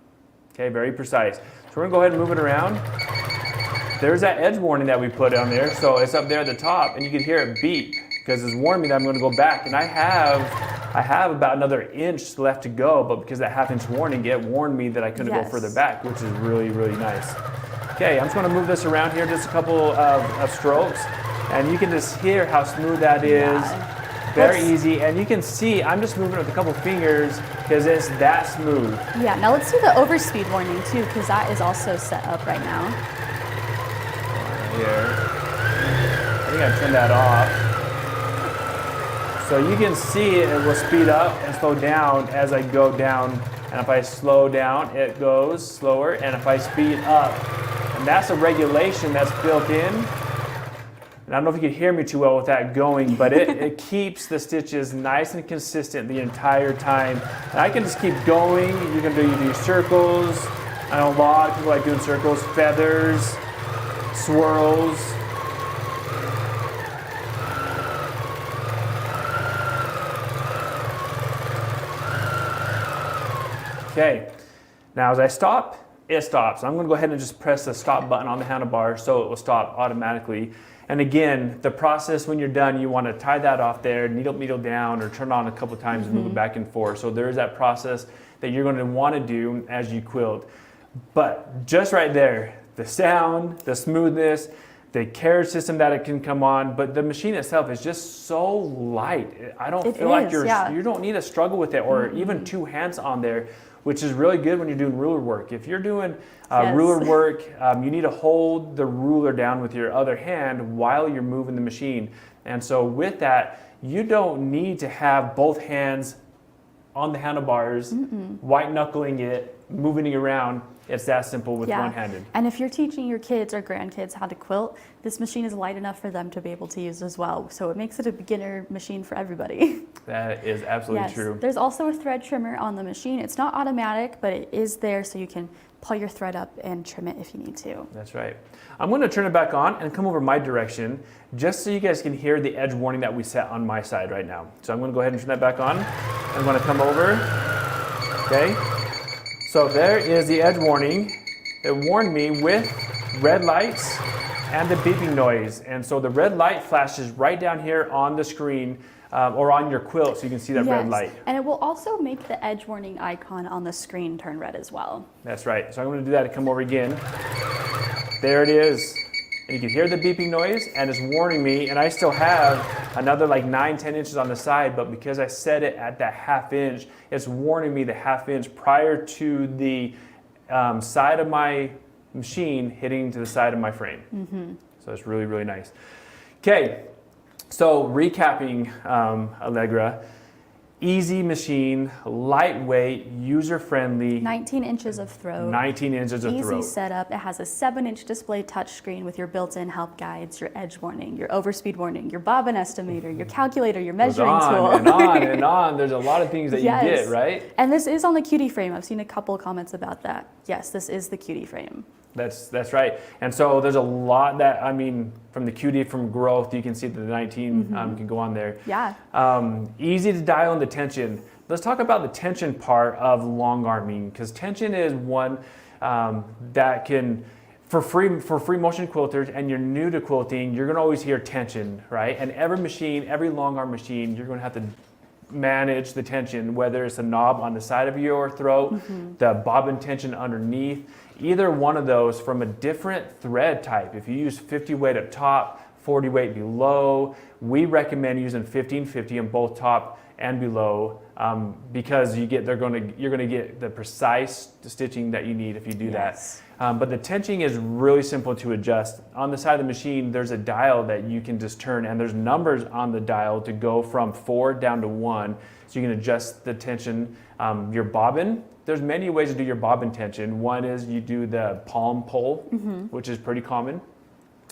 Okay, very precise. So we're going to go ahead and move it around. There's that edge warning that we put on there. So it's up there at the top, and you can hear it beep because it's warning me that I'm going to go back. And I have about another inch left to go, but because that half-inch warning, it warned me that I couldn't go further back, which is really, really nice. Okay, I'm just going to move this around here, just a couple of strokes, and you can just hear how smooth that is. Yeah. Very easy, and you can see I'm just moving it with a couple fingers because it's that smooth. Yeah, now let's do the overspeed warning too, because that is also set up right now. Here, I think I turned that off. So you can see it will speed up and slow down as I go down. And if I slow down, it goes slower. And if I speed up, and that's a regulation that's built in. And I don't know if you can hear me too well with that going, but it keeps the stitches nice and consistent the entire time. And I can just keep going. You can do circles. I know a lot of people like doing circles, feathers, swirls. Okay, now as I stop, it stops. I'm going to go ahead and just press the stop button on the handlebar so it will stop automatically. And again, the process when you're done, you want to tie that off there, needle down, or turn it on a couple times and move it back and forth. So there is that process that you're going to want to do as you quilt. But just right there, the sound, the smoothness, the carriage system that it can come on, but the machine itself is just so light. I don't feel like you don't need to struggle with it or even 2 hands on there, which is really good when you're doing ruler work. If you're doing ruler work, you need to hold the ruler down with your other hand while you're moving the machine. And so with that, you don't need to have both hands on the handlebars, white knuckling it, moving it around. It's that simple with Yeah. one-handed. And if you're teaching your kids or grandkids how to quilt, this machine is light enough for them to be able to use as well. So it makes it a beginner machine for everybody. That is absolutely Yes. true. There's also a thread trimmer on the machine. It's not automatic, but it is there so you can pull your thread up and trim it if you need to. That's right. I'm going to turn it back on and come over my direction just so you guys can hear the edge warning that we set on my side right now. So I'm going to go ahead and turn that back on. I'm going to come over. Okay. So there is the edge warning. It warned me with red lights and the beeping noise. And so the red light flashes right down here on the screen or on your quilt so you can see that red light. And it will also make the edge warning icon on the screen turn red as well. That's right. So I'm going to do that and come over again. There it is. And you can hear the beeping noise and it's warning me. And I still have another like 9-10 inches on the side, but because I set it at that 1/2 inch, it's warning me the 1/2 inch prior to the side of my machine hitting to the side of my frame. So it's really, really nice. Okay, so recapping Allegra. Easy machine, lightweight, user-friendly, 19 inches of throat. 19 inches of Easy throat. setup. It has a 7-inch display touchscreen with your built-in help guides, your edge warning, your overspeed warning, your bobbin estimator, your calculator, your Goes measuring on tool. and on and on. There's a lot of things that Yes. you get, right? And this is on the cutie frame. I've seen a couple of comments about that. Yes, this is the cutie frame. That's right. And so there's a lot that, I mean, from the QD, from growth, you can see that the 19 can go on there. Yeah. Easy to dial in the tension. Let's talk about the tension part of long arming, because tension is one that can, for free motion quilters, and you're new to quilting, you're gonna always hear tension, right? And every machine, every long arm machine, you're gonna have to manage the tension, whether it's a knob on the side of your throat, the bobbin tension underneath, either one of those from a different thread type. If you use 50 weight up top, 40 weight below, we recommend using 1550 in both top and below because you're going to get the precise stitching that you need if you do Yes. that. But the tensioning is really simple to adjust. On the side of the machine, there's a dial that you can just turn, and there's numbers on the dial to go from 4 down to 1, so you can adjust the tension. Your bobbin, there's many ways to do your bobbin tension. One is you do the palm pull, which is pretty common.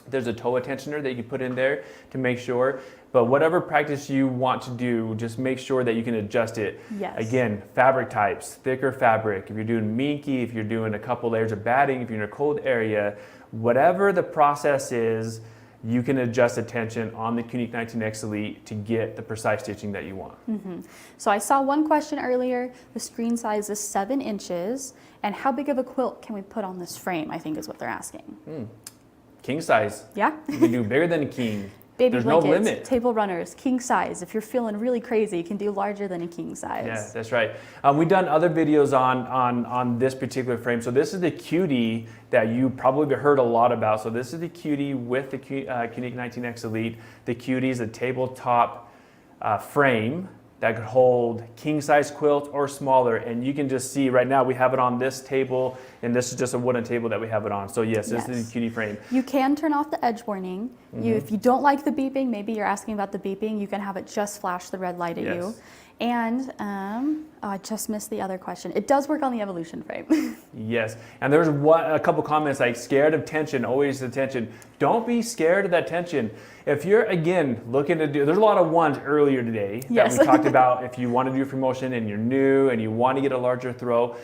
There's a toe tensioner that you can put in there to make sure. But whatever practice you want to do, just make sure that you can adjust it. Yes. Again, fabric types, thicker fabric. If you're doing minky, if you're doing a couple layers of batting, if you're in a cold area, whatever the process is, you can adjust the tension on the Qnique 19X Elite to get the precise stitching that you want. So I saw one question earlier. The screen size is 7 inches. And how big of a quilt can we put on this frame, I think is what they're asking. King size. Yeah? You can do bigger than a king. Baby There's no blankets, limit. table runners, king size. If you're feeling really crazy, you can do larger than a king size. Yeah, that's right. We've done other videos on this particular frame. So this is the Cutie that you probably heard a lot about. So this is the Cutie with the Qnique 19X Elite. The Cutie is a tabletop frame that could hold king size quilt or smaller. And you can just see right now we have it on this table, and this is just a wooden table that we have it on. So yes, this is the Cutie frame. You can turn off the edge warning. If you don't like the beeping, maybe you're asking about the beeping, you can have it just flash the red light at you. And I just missed the other question. It does work on the Evolution frame. Yes, and there's a couple comments like scared of tension, always the tension. Don't be scared of that tension. If you're, again, looking to do, there's a lot of ones earlier today that Yes. we talked about. If you want to do free motion and you're new and you want to get a larger throw,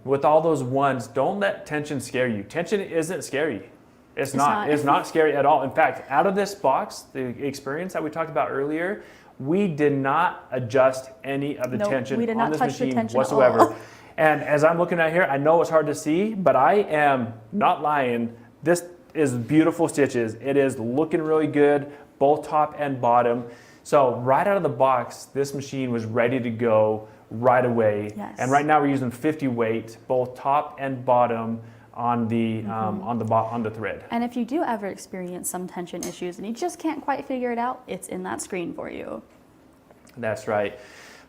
with all those ones, don't let tension scare you. Tension isn't scary. It's not. It's not scary at all. In fact, out of this box, the experience that we talked about earlier, we did not adjust any of the tension we did on not this touch the machine tension at whatsoever. all. And as I'm looking at here, I know it's hard to see, but I am not lying. This is beautiful stitches. It is looking really good, both top and bottom. So right out of the box, this machine was ready to go right away. Yes. And right now we're using 50 weight, both top and bottom on the on the thread. And if you do ever experience some tension issues and you just can't quite figure it out, it's in that screen for you. That's right.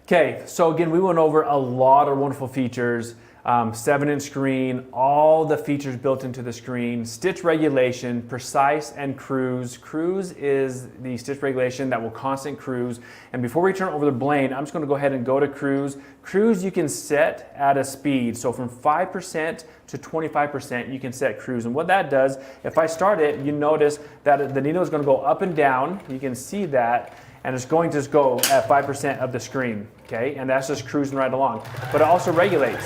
Okay, so again, we went over a lot of wonderful features. 7-inch screen, all the features built into the screen, stitch regulation, precise and cruise. Cruise is the stitch regulation that will constant cruise. And before we turn over the Blaine, I'm just going to go ahead and go to cruise. Cruise you can set at a speed. So from 5% to 25% you can set cruise. And what that does, if I start it, you notice that the needle is going to go up and down. You can see that. And it's going to just go at 5% of the screen, okay? And that's just cruising right along. But it also regulates.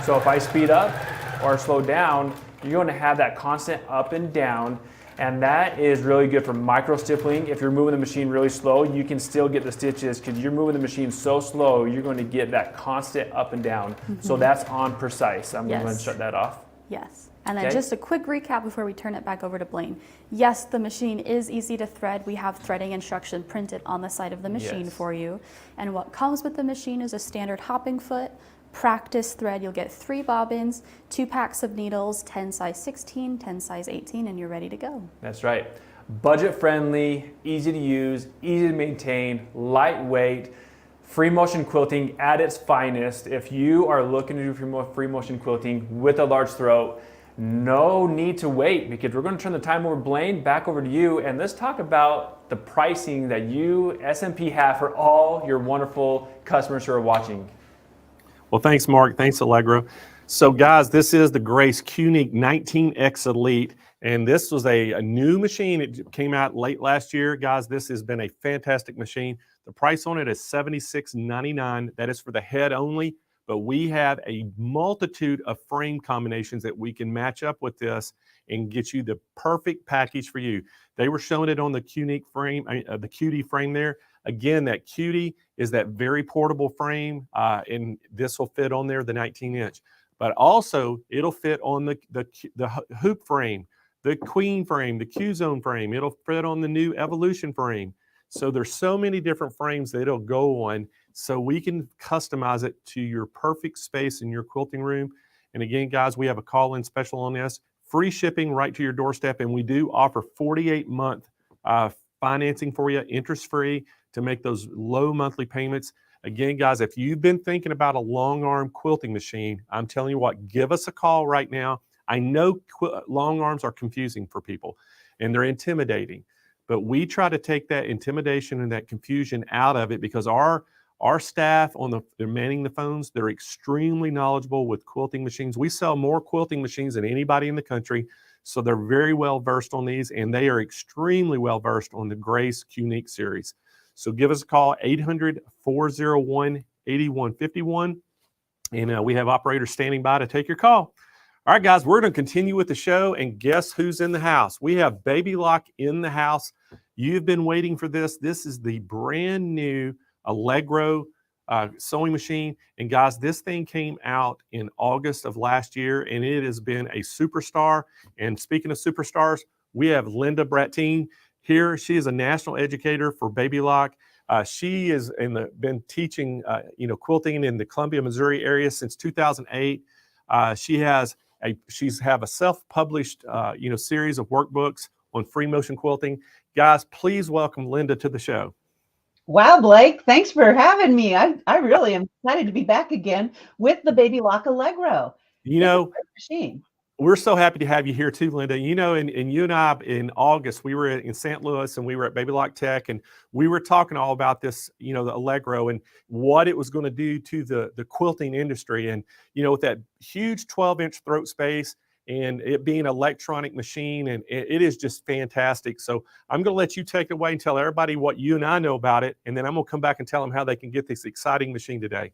So if I speed up or slow down, you're going to have that constant up and down, and that is really good for micro stippling. If you're moving the machine really slow, you can still get the stitches because you're moving the machine so slow, you're going to get that constant up and down. So that's on precise. I'm going to shut that off. Yes. And then Okay. just a quick recap before we turn it back over to Blaine. Yes, the machine is easy to thread. We have threading instruction printed on the side of the machine for you. And what comes with the machine is a standard hopping foot, practice thread. You'll get 3 bobbins, 2 packs of needles, 10 size 16, 10 size 18, and you're ready to go. That's right. Budget friendly, easy to use, easy to maintain, lightweight. Free motion quilting at its finest. If you are looking to do free motion quilting with a large throat, no need to wait because we're going to turn the time over, Blaine, back over to you, and let's talk about the pricing that you, SMP, have for all your wonderful customers who are watching. Well, thanks, Mark. Thanks, Allegro. So, guys, this is the Grace QNeek 19X Elite, and this was a new machine. It came out late last year. Guys, this has been a fantastic machine. The price on it is $76.99. That is for the head only, but we have a multitude of frame combinations that we can match up with this and get you the perfect package for you. They were showing it on the QNeek frame, the Cutie frame there. Again, that Cutie is that very portable frame, and this will fit on there, the 19-inch. But also, it'll fit on the hoop frame, the Queen frame, the Q-Zone frame. It'll fit on the new Evolution frame. So there's so many different frames that it'll go on, so we can customize it to your perfect space in your quilting room. And again, guys, we have a call-in special on this. Free shipping right to your doorstep, and we do offer 48-month financing for you, interest-free, to make those low monthly payments. Again, guys, if you've been thinking about a long arm quilting machine, I'm telling you what, give us a call right now. I know long arms are confusing for people and they're intimidating, but we try to take that intimidation and that confusion out of it because our staff they're manning the phones, they're extremely knowledgeable with quilting machines. We sell more quilting machines than anybody in the country. So they're very well versed on these, and they are extremely well versed on the Grace QNeek series. So give us a call, 800-401-8151, and we have operators standing by to take your call. All right, guys, we're going to continue with the show, and guess who's in the house? We have Baby Lock in the house. You've been waiting for this. This is the brand new Allegro sewing machine. And guys, this thing came out in August of last year, and it has been a superstar. And speaking of superstars, we have Linda Brattine here. She is a national educator for Baby Lock. She is been teaching quilting in the Columbia, Missouri area since 2008. She's have a self-published series of workbooks on free motion quilting. Guys, please welcome Linda to the show. Wow, Blake, thanks for having me. I really am excited to be back again with the Baby Lock Allegro. You know, machine. We're so happy to have you here too, Linda. You know, and you and I in August, we were in St. Louis and we were at Baby Lock Tech, and we were talking all about this, the Allegro and what it was going to do to the quilting industry. And, with that huge 12-inch throat space and it being an electronic machine, and it is just fantastic. So I'm going to let you take it away and tell everybody what you and I know about it. And then I'm going to come back and tell them how they can get this exciting machine today.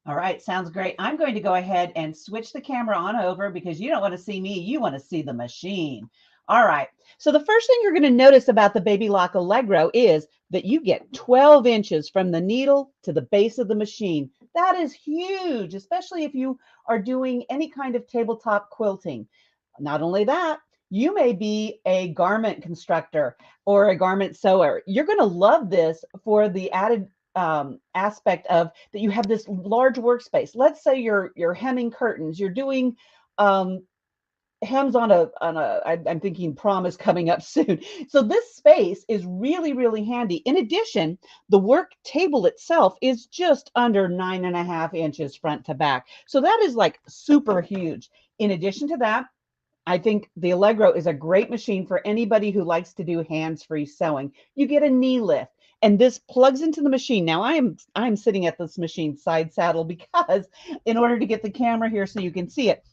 All right, sounds great. I'm going to go ahead and switch the camera on over because you don't want to see me, you want to see the machine. All right, so the first thing you're going to notice about the Baby Lock Allegro is that you get 12 inches from the needle to the base of the machine. That is huge, especially if you are doing any kind of tabletop quilting. Not only that, you may be a garment constructor or a garment sewer. You're going to love this for the added aspect of that you have this large workspace. Let's say you're hemming curtains, you're doing hems on I'm thinking prom is coming up soon. So this space is really, really handy. In addition, the work table itself is just under 9.5 inches front to back. So that is like super huge. In addition to that, I think the Allegro is a great machine for anybody who likes to do hands-free sewing. You get a knee lift, and this plugs into the machine. Now I'm sitting at this machine side saddle because in order to get the camera here so you can see it.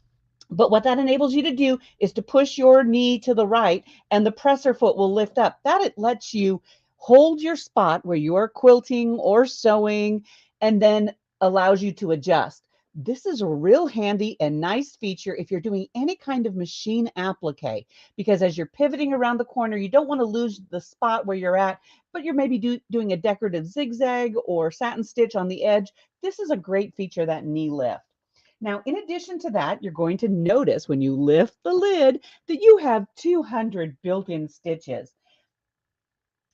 But what that enables you to do is to push your knee to the right and the presser foot will lift up. That it lets you hold your spot where you're quilting or sewing and then allows you to adjust. This is a real handy and nice feature if you're doing any kind of machine applique, because as you're pivoting around the corner, you don't want to lose the spot where you're at, but you're maybe doing a decorative zigzag or satin stitch on the edge. This is a great feature, that knee lift. Now, in addition to that, you're going to notice when you lift the lid that you have 200 built-in stitches.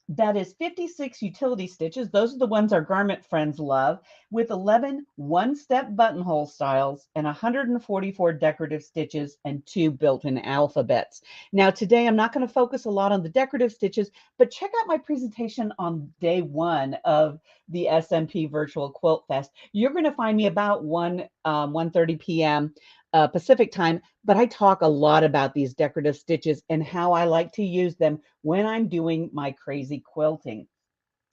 That is 56 utility stitches. Those are the ones our garment friends love, with 11 one-step buttonhole styles and 144 decorative stitches and 2 built-in alphabets. Now, today I'm not going to focus a lot on the decorative stitches, but check out my presentation on day 1 of the SMP Virtual Quilt Fest. You're going to find me about 1:30 p.m. Pacific time, but I talk a lot about these decorative stitches and how I like to use them when I'm doing my crazy quilting.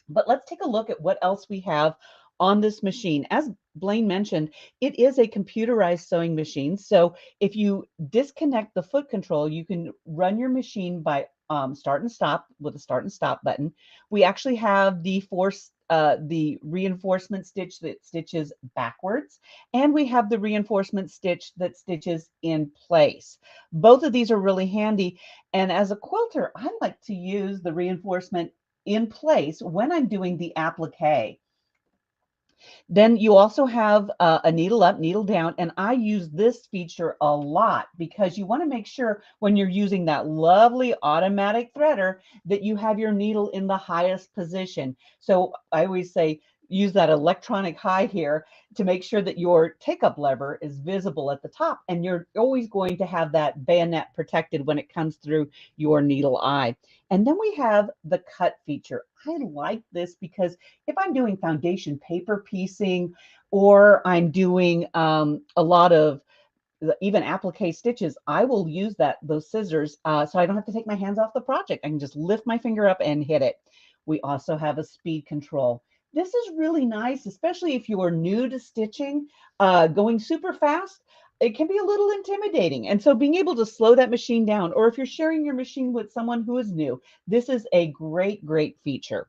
But let's take a look at what else we have on this machine. As Blaine mentioned, it is a computerized sewing machine. So if you disconnect the foot control, you can run your machine by start and stop with a start and stop button. We actually have the reinforcement stitch that stitches backwards, and we have the reinforcement stitch that stitches in place. Both of these are really handy. And as a quilter, I like to use the reinforcement in place when I'm doing the applique. Then you also have a needle up, needle down, and I use this feature a lot because you want to make sure when you're using that lovely automatic threader that you have your needle in the highest position. So I always say use that electronic high here to make sure that your take-up lever is visible at the top, and you're always going to have that bayonet protected when it comes through your needle eye. And then we have the cut feature. I like this because if I'm doing foundation paper piecing, or I'm doing a lot of even applique stitches, I will use those scissors so I don't have to take my hands off the project. I can just lift my finger up and hit it. We also have a speed control. This is really nice, especially if you are new to stitching. Going super fast, it can be a little intimidating. And so being able to slow that machine down, or if you're sharing your machine with someone who is new, this is a great, great feature.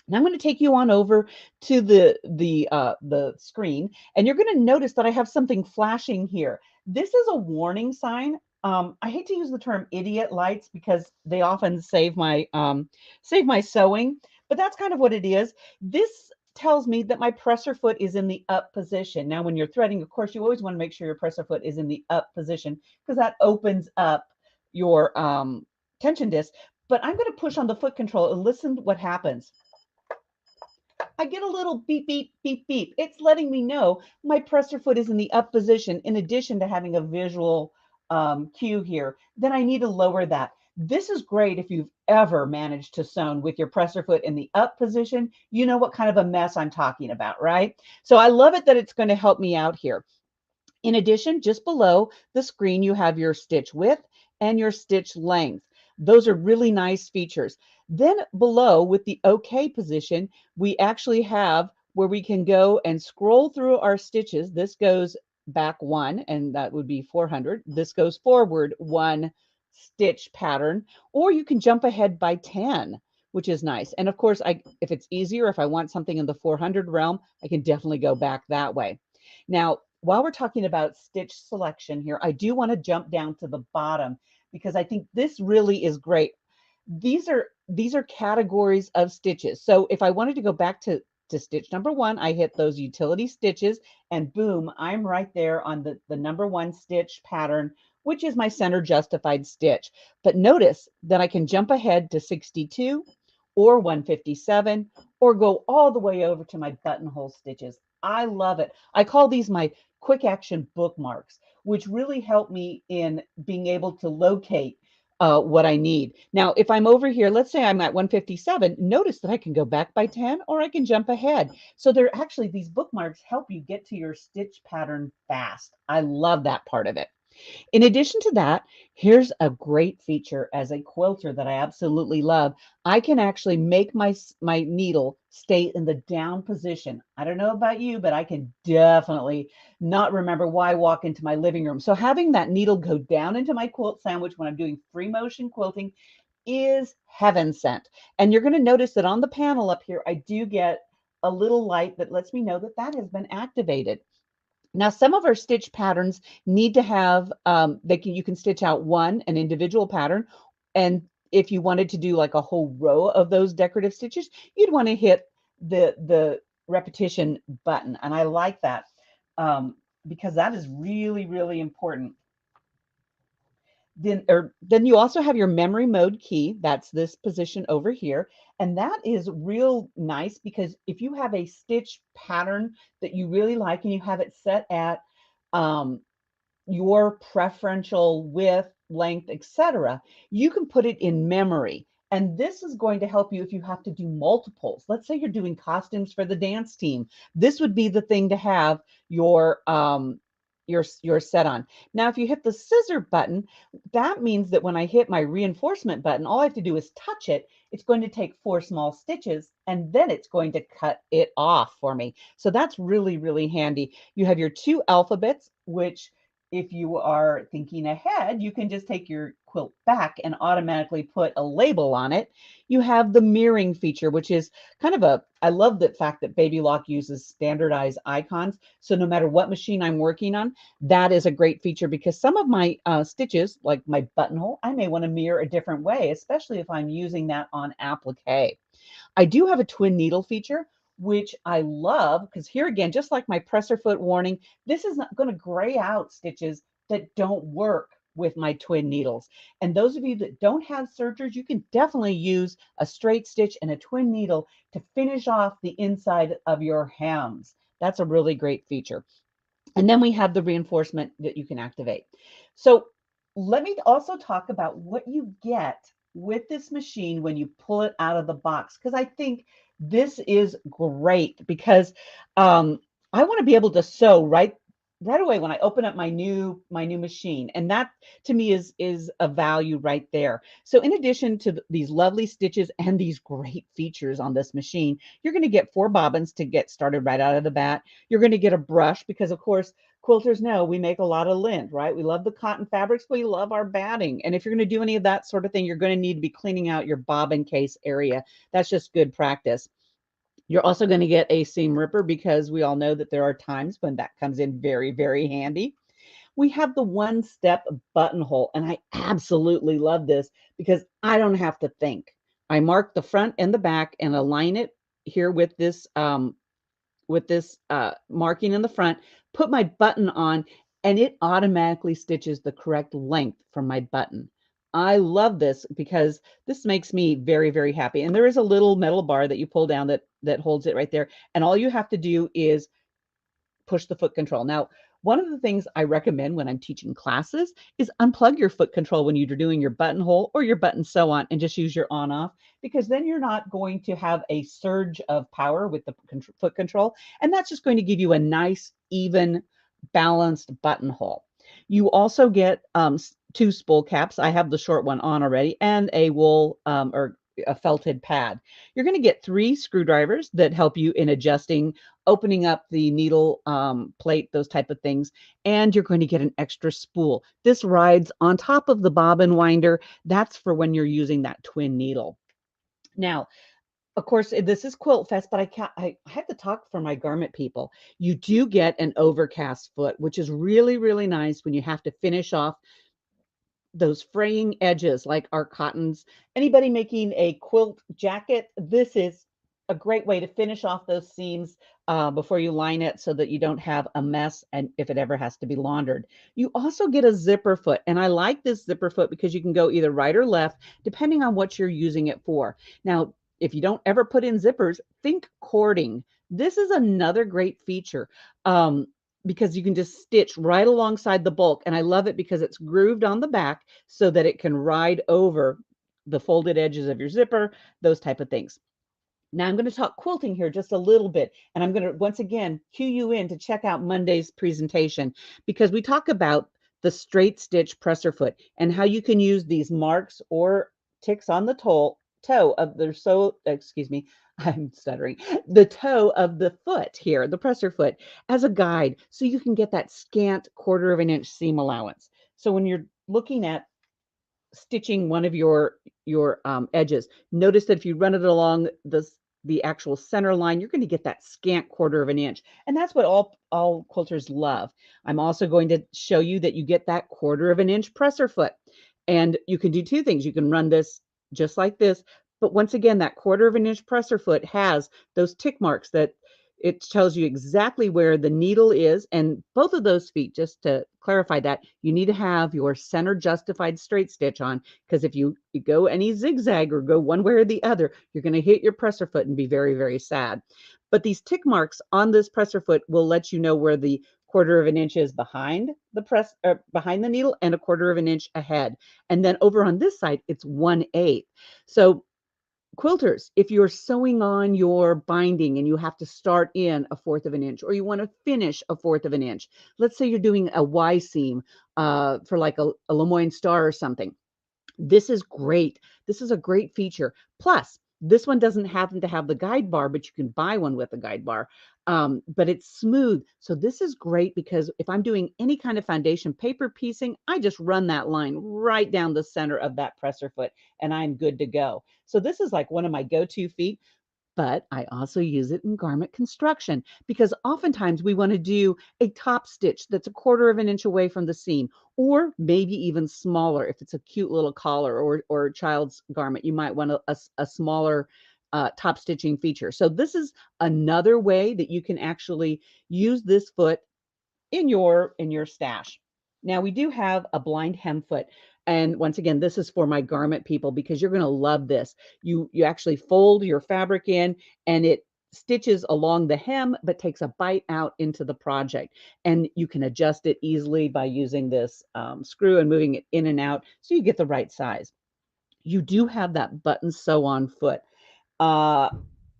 Now I'm going to take you on over to the screen, and you're going to notice that I have something flashing here. This is a warning sign. I hate to use the term idiot lights because they often save my sewing, but that's kind of what it is. This tells me that my presser foot is in the up position. Now, when you're threading, of course, you always want to make sure your presser foot is in the up position because that opens up your tension disc. But I'm going to push on the foot control and listen to what happens. I get a little beep, beep, beep, beep. It's letting me know my presser foot is in the up position in addition to having a visual cue here. Then I need to lower that. This is great if you've ever managed to sew with your presser foot in the up position. You know what kind of a mess I'm talking about, right? So I love it that it's going to help me out here. In addition, just below the screen, you have your stitch width and your stitch length. Those are really nice features. Then below with the OK position, we actually have where we can go and scroll through our stitches. This goes back 1, and that would be 400. This goes forward 1 stitch pattern, or you can jump ahead by 10, which is nice. And of course, if it's easier, if I want something in the 400 realm, I can definitely go back that way. Now, while we're talking about stitch selection here, I do want to jump down to the bottom because I think this really is great. These are categories of stitches. So if I wanted to go back to stitch number 1, I hit those utility stitches and boom, I'm right there on the number 1 stitch pattern, which is my center justified stitch. But notice that I can jump ahead to 62 or 157 or go all the way over to my buttonhole stitches. I love it. I call these my quick action bookmarks, which really help me in being able to locate what I need. Now, if I'm over here, let's say I'm at 157, notice that I can go back by 10 or I can jump ahead. So they're actually, these bookmarks help you get to your stitch pattern fast. I love that part of it. In addition to that, here's a great feature as a quilter that I absolutely love. I can actually make my needle stay in the down position. I don't know about you, but I can definitely not remember why I walk into my living room. So having that needle go down into my quilt sandwich when I'm doing free motion quilting is heaven sent. And you're going to notice that on the panel up here, I do get a little light that lets me know that that has been activated. Now, some of our stitch patterns need to have, you can stitch out an individual pattern. And if you wanted to do like a whole row of those decorative stitches, you'd want to hit the repetition button. And I like that because that is really, really important. Then you also have your memory mode key. That's this position over here. And that is real nice because if you have a stitch pattern that you really like and you have it set at your preferential width, length, etc., you can put it in memory. And this is going to help you if you have to do multiples. Let's say you're doing costumes for the dance team. This would be the thing to have your set on. Now, if you hit the scissor button, that means that when I hit my reinforcement button, all I have to do is touch it. It's going to take 4 small stitches and then it's going to cut it off for me. So that's really, really handy. You have your 2 alphabets, which if you are thinking ahead, you can just take your quilt back and automatically put a label on it. You have the mirroring feature, which is kind of I love the fact that Baby Lock uses standardized icons. So no matter what machine I'm working on, that is a great feature because some of my stitches, like my buttonhole, I may want to mirror a different way, especially if I'm using that on applique. I do have a twin needle feature, which I love because here again, just like my presser foot warning, this is not going to gray out stitches that don't work with my twin needles. And those of you that don't have sergers, you can definitely use a straight stitch and a twin needle to finish off the inside of your hems. That's a really great feature. And then we have the reinforcement that you can activate. So let me also talk about what you get with this machine when you pull it out of the box, because I think this is great because I want to be able to sew right away when I open up my new machine, and that to me is a value right there. So in addition to these lovely stitches and these great features on this machine, you're going to get 4 bobbins to get started right out of the bat. You're going to get a brush because of course quilters know we make a lot of lint, right? We love the cotton fabrics, we love our batting. And if you're going to do any of that sort of thing, you're going to need to be cleaning out your bobbin case area. That's just good practice. You're also going to get a seam ripper because we all know that there are times when that comes in very, very handy. We have the one-step buttonhole, and I absolutely love this because I don't have to think. I mark the front and the back and align it here with this marking in the front, put my button on, and it automatically stitches the correct length from my button. I love this because this makes me very, very happy. And there is a little metal bar that you pull down that holds it right there. And all you have to do is push the foot control. Now, one of the things I recommend when I'm teaching classes is unplug your foot control when you're doing your buttonhole or your button sew on and just use your on off, because then you're not going to have a surge of power with the foot control. And that's just going to give you a nice, even, balanced buttonhole. You also get 2 spool caps. I have the short one on already, and a wool or a felted pad. You're going to get 3 screwdrivers that help you in adjusting, opening up the needle plate, those type of things. And you're going to get an extra spool. This rides on top of the bobbin winder. That's for when you're using that twin needle. Now, of course, this is Quilt Fest, but I have to talk for my garment people. You do get an overcast foot, which is really, really nice when you have to finish off those fraying edges like our cottons. Anybody making a quilt jacket, this is a great way to finish off those seams before you line it so that you don't have a mess and if it ever has to be laundered. You also get a zipper foot, and I like this zipper foot because you can go either right or left depending on what you're using it for. Now, if you don't ever put in zippers, think cording. This is another great feature because you can just stitch right alongside the bulk. And I love it because it's grooved on the back so that it can ride over the folded edges of your zipper, those type of things. Now I'm going to talk quilting here just a little bit, and I'm going to once again cue you in to check out Monday's presentation because we talk about the straight stitch presser foot and how you can use these marks or ticks on the toe of excuse me, I'm stuttering, the toe of the foot here, the presser foot, as a guide so you can get that scant 1/4 of an inch seam allowance. So when you're looking at stitching one of your edges, notice that if you run it along the actual center line, you're going to get that scant 1/4 of an inch, and that's what all quilters love. I'm also going to show you that you get that 1/4 of an inch presser foot, and you can do two things. You can run this just like this, but once again, that 1/4 of an inch presser foot has those tick marks that it tells you exactly where the needle is. And both of those feet, just to clarify that, you need to have your center justified straight stitch on, because if you go any zigzag or go one way or the other, you're going to hit your presser foot and be very, very sad. But these tick marks on this presser foot will let you know where the 1/4 of an inch is behind behind the needle and a 1/4 of an inch ahead. And then over on this side, it's 1/8. So quilters, if you're sewing on your binding and you have to start in a 1/4 of an inch, or you want to finish a 1/4 of an inch, let's say you're doing a Y seam for like a Lemoyne star or something. This is great. This is a great feature. Plus, this one doesn't happen to have the guide bar, but you can buy one with a guide bar. But it's smooth. So this is great because if I'm doing any kind of foundation paper piecing, I just run that line right down the center of that presser foot and I'm good to go. So this is like one of my go-to feet. But I also use it in garment construction because oftentimes we want to do a top stitch that's a 1/4 of an inch away from the seam, or maybe even smaller if it's a cute little collar or a child's garment. You might want a smaller top stitching feature. So this is another way that you can actually use this foot in your stash. Now we do have a blind hem foot. And once again, this is for my garment people because you're going to love this. You actually fold your fabric in and it stitches along the hem, but takes a bite out into the project. And you can adjust it easily by using this screw and moving it in and out so you get the right size. You do have that button sew on foot. Uh,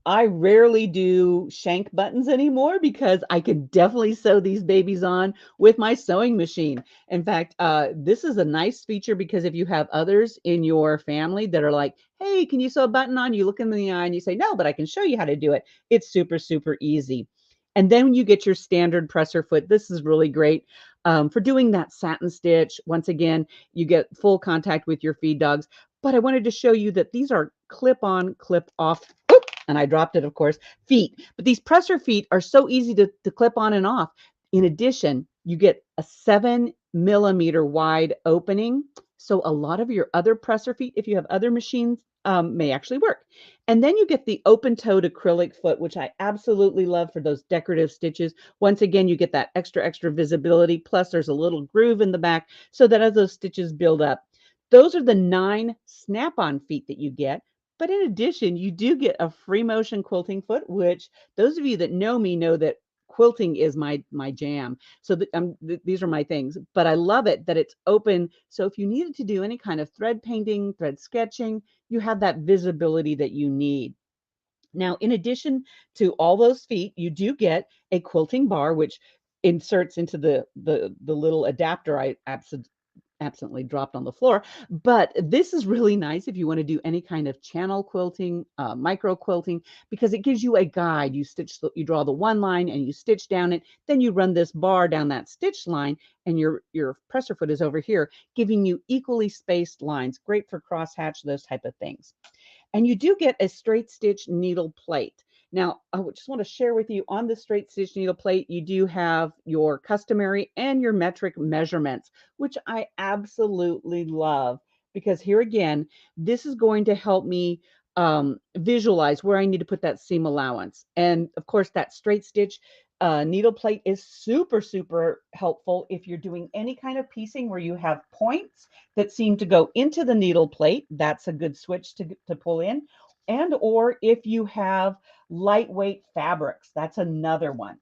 I rarely do shank buttons anymore because I can definitely sew these babies on with my sewing machine. In fact, this is a nice feature because if you have others in your family that are like, hey, can you sew a button on? You look them in the eye and you say, no, but I can show you how to do it. It's super, super easy. And then when you get your standard presser foot, this is really great for doing that satin stitch. Once again, you get full contact with your feed dogs. But I wanted to show you that these are clip-on, clip-off, and I dropped it, of course, feet. But these presser feet are so easy to clip on and off. In addition, you get a 7 millimeter wide opening. So a lot of your other presser feet, if you have other machines, may actually work. And then you get the open-toed acrylic foot, which I absolutely love for those decorative stitches. Once again, you get that extra visibility. Plus, there's a little groove in the back so that as those stitches build up, those are the 9 snap-on feet that you get. But in addition, you do get a free motion quilting foot, which those of you that know me know that quilting is my jam. So these are my things, but I love it that it's open. So if you needed to do any kind of thread painting, thread sketching, you have that visibility that you need. Now, in addition to all those feet, you do get a quilting bar, which inserts into the little adapter I absently dropped on the floor. But this is really nice if you want to do any kind of channel quilting, micro quilting, because it gives you a guide. You draw the one line and you stitch down it. Then you run this bar down that stitch line and your presser foot is over here, giving you equally spaced lines. Great for crosshatch, those type of things. And you do get a straight stitch needle plate. Now, I just want to share with you on the straight stitch needle plate, you do have your customary and your metric measurements, which I absolutely love because here again, this is going to help me visualize where I need to put that seam allowance. And of course, that straight stitch needle plate is super, super helpful if you're doing any kind of piecing where you have points that seem to go into the needle plate. That's a good switch to pull in. And or if you have Lightweight fabrics, that's another one.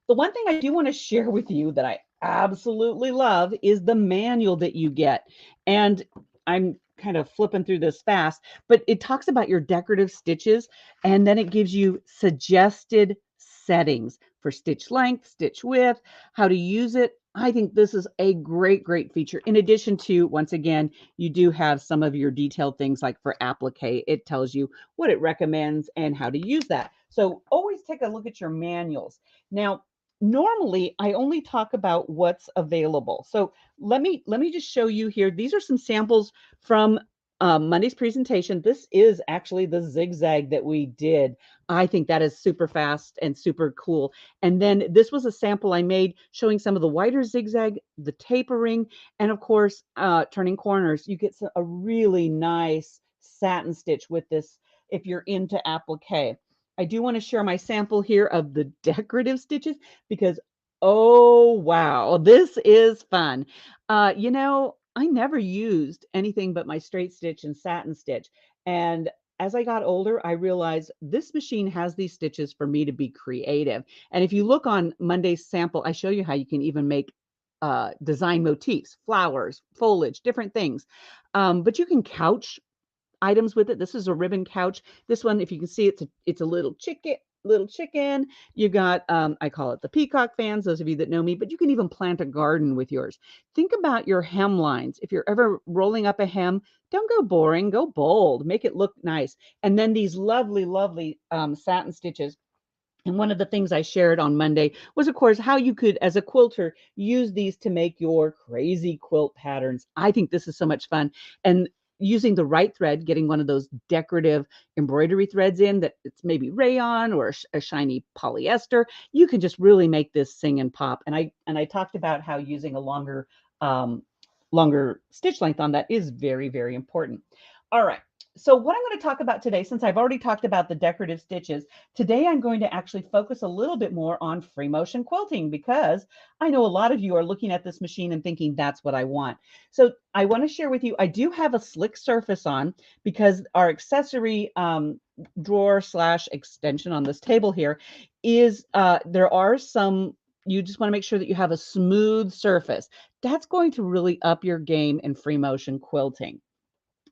The one thing I do want to share with you that I absolutely love is the manual that you get. And I'm kind of flipping through this fast, but it talks about your decorative stitches, and then it gives you suggested settings for stitch length, stitch width, how to use it. I think this is a great, great feature. In addition to, once again, you do have some of your detailed things like for applique. It tells you what it recommends and how to use that. So always take a look at your manuals. Now, normally I only talk about what's available. So let me just show you here. These are some samples from Monday's presentation. This is actually the zigzag that we did. I think that is super fast and super cool. And then this was a sample I made showing some of the wider zigzag, the tapering, and of course, turning corners. You get a really nice satin stitch with this if you're into applique. I do want to share my sample here of the decorative stitches because, oh, wow, this is fun. You know, I never used anything but my straight stitch and satin stitch. And as I got older, I realized this machine has these stitches for me to be creative. And if you look on Monday's sample, I show you how you can even make design motifs, flowers, foliage, different things. But you can couch items with it. This is a ribbon couch. This one, if you can see, it's a little chicken. You've got, I call it the peacock fans, those of you that know me, but you can even plant a garden with yours. Think about your hem lines. If you're ever rolling up a hem, don't go boring, go bold, make it look nice. And then these lovely, lovely satin stitches. And one of the things I shared on Monday was, of course, how you could, as a quilter, use these to make your crazy quilt patterns. I think this is so much fun. And using the right thread, getting one of those decorative embroidery threads in that it's maybe rayon or a shiny polyester, you can just really make this sing and pop. And I talked about how using a longer stitch length on that is very, very important. All right. So what I'm going to talk about today, since I've already talked about the decorative stitches, today I'm going to actually focus a little bit more on free motion quilting because I know a lot of you are looking at this machine and thinking that's what I want. So I want to share with you, I do have a slick surface on because our accessory drawer / extension on this table here is, there are some, you just want to make sure that you have a smooth surface. That's going to really up your game in free motion quilting.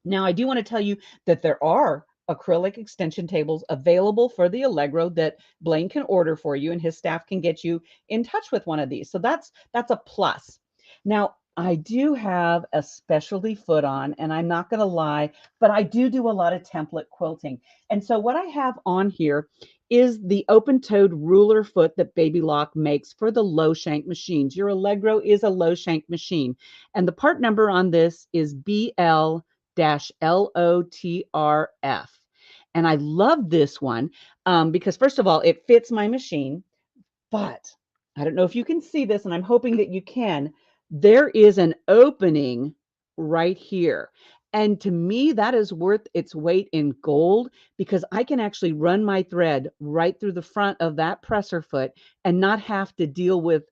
Now, I do want to tell you that there are acrylic extension tables available for the Allegro that Blaine can order for you, and his staff can get you in touch with one of these. So that's a plus. Now, I do have a specialty foot on, and I'm not going to lie, but I do a lot of template quilting. And so what I have on here is the open-toed ruler foot that Baby Lock makes for the low shank machines. Your Allegro is a low shank machine, and the part number on this is BL-LOTRF. And I love this one because, first of all, it fits my machine, but I don't know if you can see this, and I'm hoping that you can. There is an opening right here. And to me, that is worth its weight in gold because I can actually run my thread right through the front of that presser foot and not have to deal with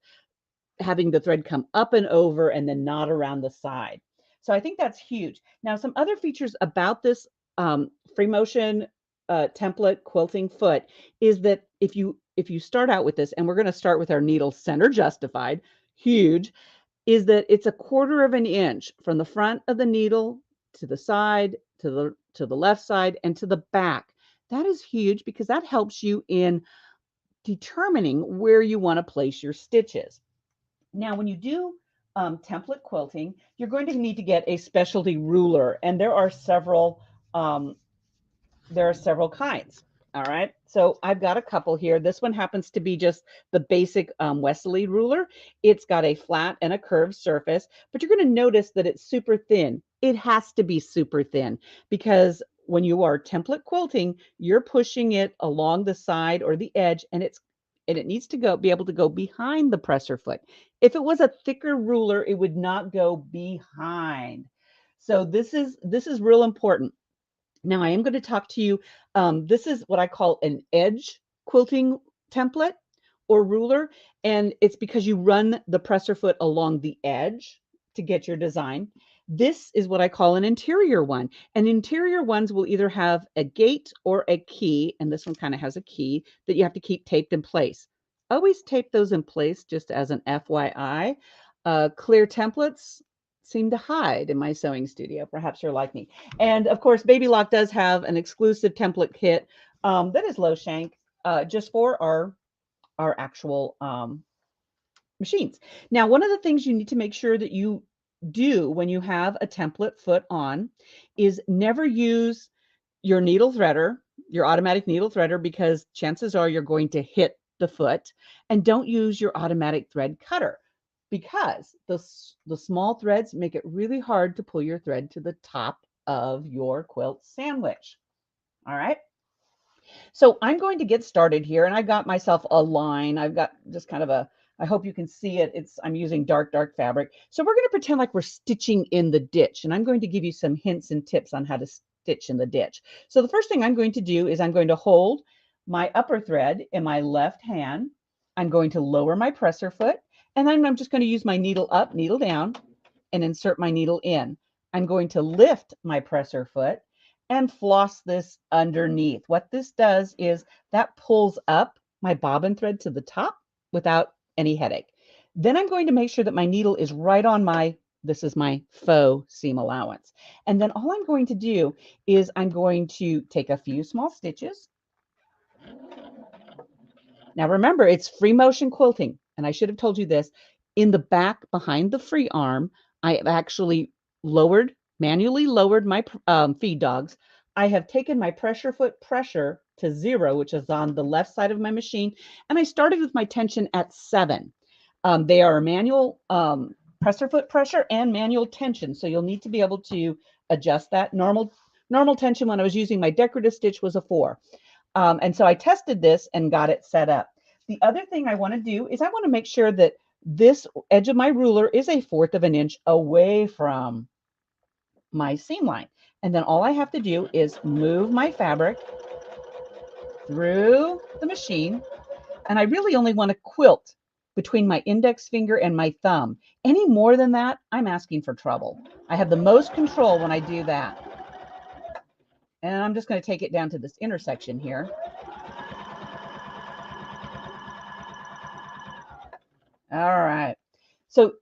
having the thread come up and over and then knot around the side. So I think that's huge. Now, some other features about this free motion template quilting foot is that if you start out with this, and we're going to start with our needle center justified, huge, is that it's 1/4 of an inch from the front of the needle to the side, to the left side, and to the back. That is huge because that helps you in determining where you want to place your stitches. Now, when you do template quilting, you're going to need to get a specialty ruler, and there are several kinds. All right, so I've got a couple here. This one happens to be just the basic Wesley ruler. It's got a flat and a curved surface, but you're going to notice that it's super thin. It has to be super thin because when you are template quilting, you're pushing it along the side or the edge, and it needs to be able to go behind the presser foot. If it was a thicker ruler, it would not go behind. So this is real important. Now I am going to talk to you. This is what I call an edge quilting template or ruler. And it's because you run the presser foot along the edge to get your design. This is what I call an interior one. And interior ones will either have a gate or a key. And this one kind of has a key that you have to keep taped in place. Always tape those in place just as an FYI. Clear templates seem to hide in my sewing studio. Perhaps you're like me. And of course, Baby Lock does have an exclusive template kit that is low shank just for our actual machines. Now, one of the things you need to make sure that you do when you have a template foot on is never use your needle threader, your automatic needle threader, because chances are you're going to hit the foot, and don't use your automatic thread cutter because the small threads make it really hard to pull your thread to the top of your quilt sandwich. All right. So I'm going to get started here, and I got myself a line. I've got just kind of a, I hope you can see it. I'm using dark fabric. So we're going to pretend like we're stitching in the ditch, and I'm going to give you some hints and tips on how to stitch in the ditch. So the first thing I'm going to do is I'm going to hold my upper thread in my left hand. I'm going to lower my presser foot, and then I'm just going to use my needle up, needle down, and insert my needle in. I'm going to lift my presser foot and floss this underneath. What this does is that pulls up my bobbin thread to the top without any headache. Then I'm going to make sure that my needle is right on this is my faux seam allowance. And then all I'm going to do is I'm going to take a few small stitches. Now remember, it's free motion quilting. And I should have told you this. In the back behind the free arm, I have actually manually lowered my feed dogs. I have taken my pressure foot pressure to 0, which is on the left side of my machine. And I started with my tension at 7. They are manual presser foot pressure and manual tension. So you'll need to be able to adjust that. Normal tension when I was using my decorative stitch was a 4. And so I tested this and got it set up. The other thing I want to do is I want to make sure that this edge of my ruler is 1/4 of an inch away from my seam line. And then all I have to do is move my fabric through the machine. And I really only want to quilt between my index finger and my thumb. Any more than that, I'm asking for trouble. I have the most control when I do that. And I'm just going to take it down to this intersection here. All right. So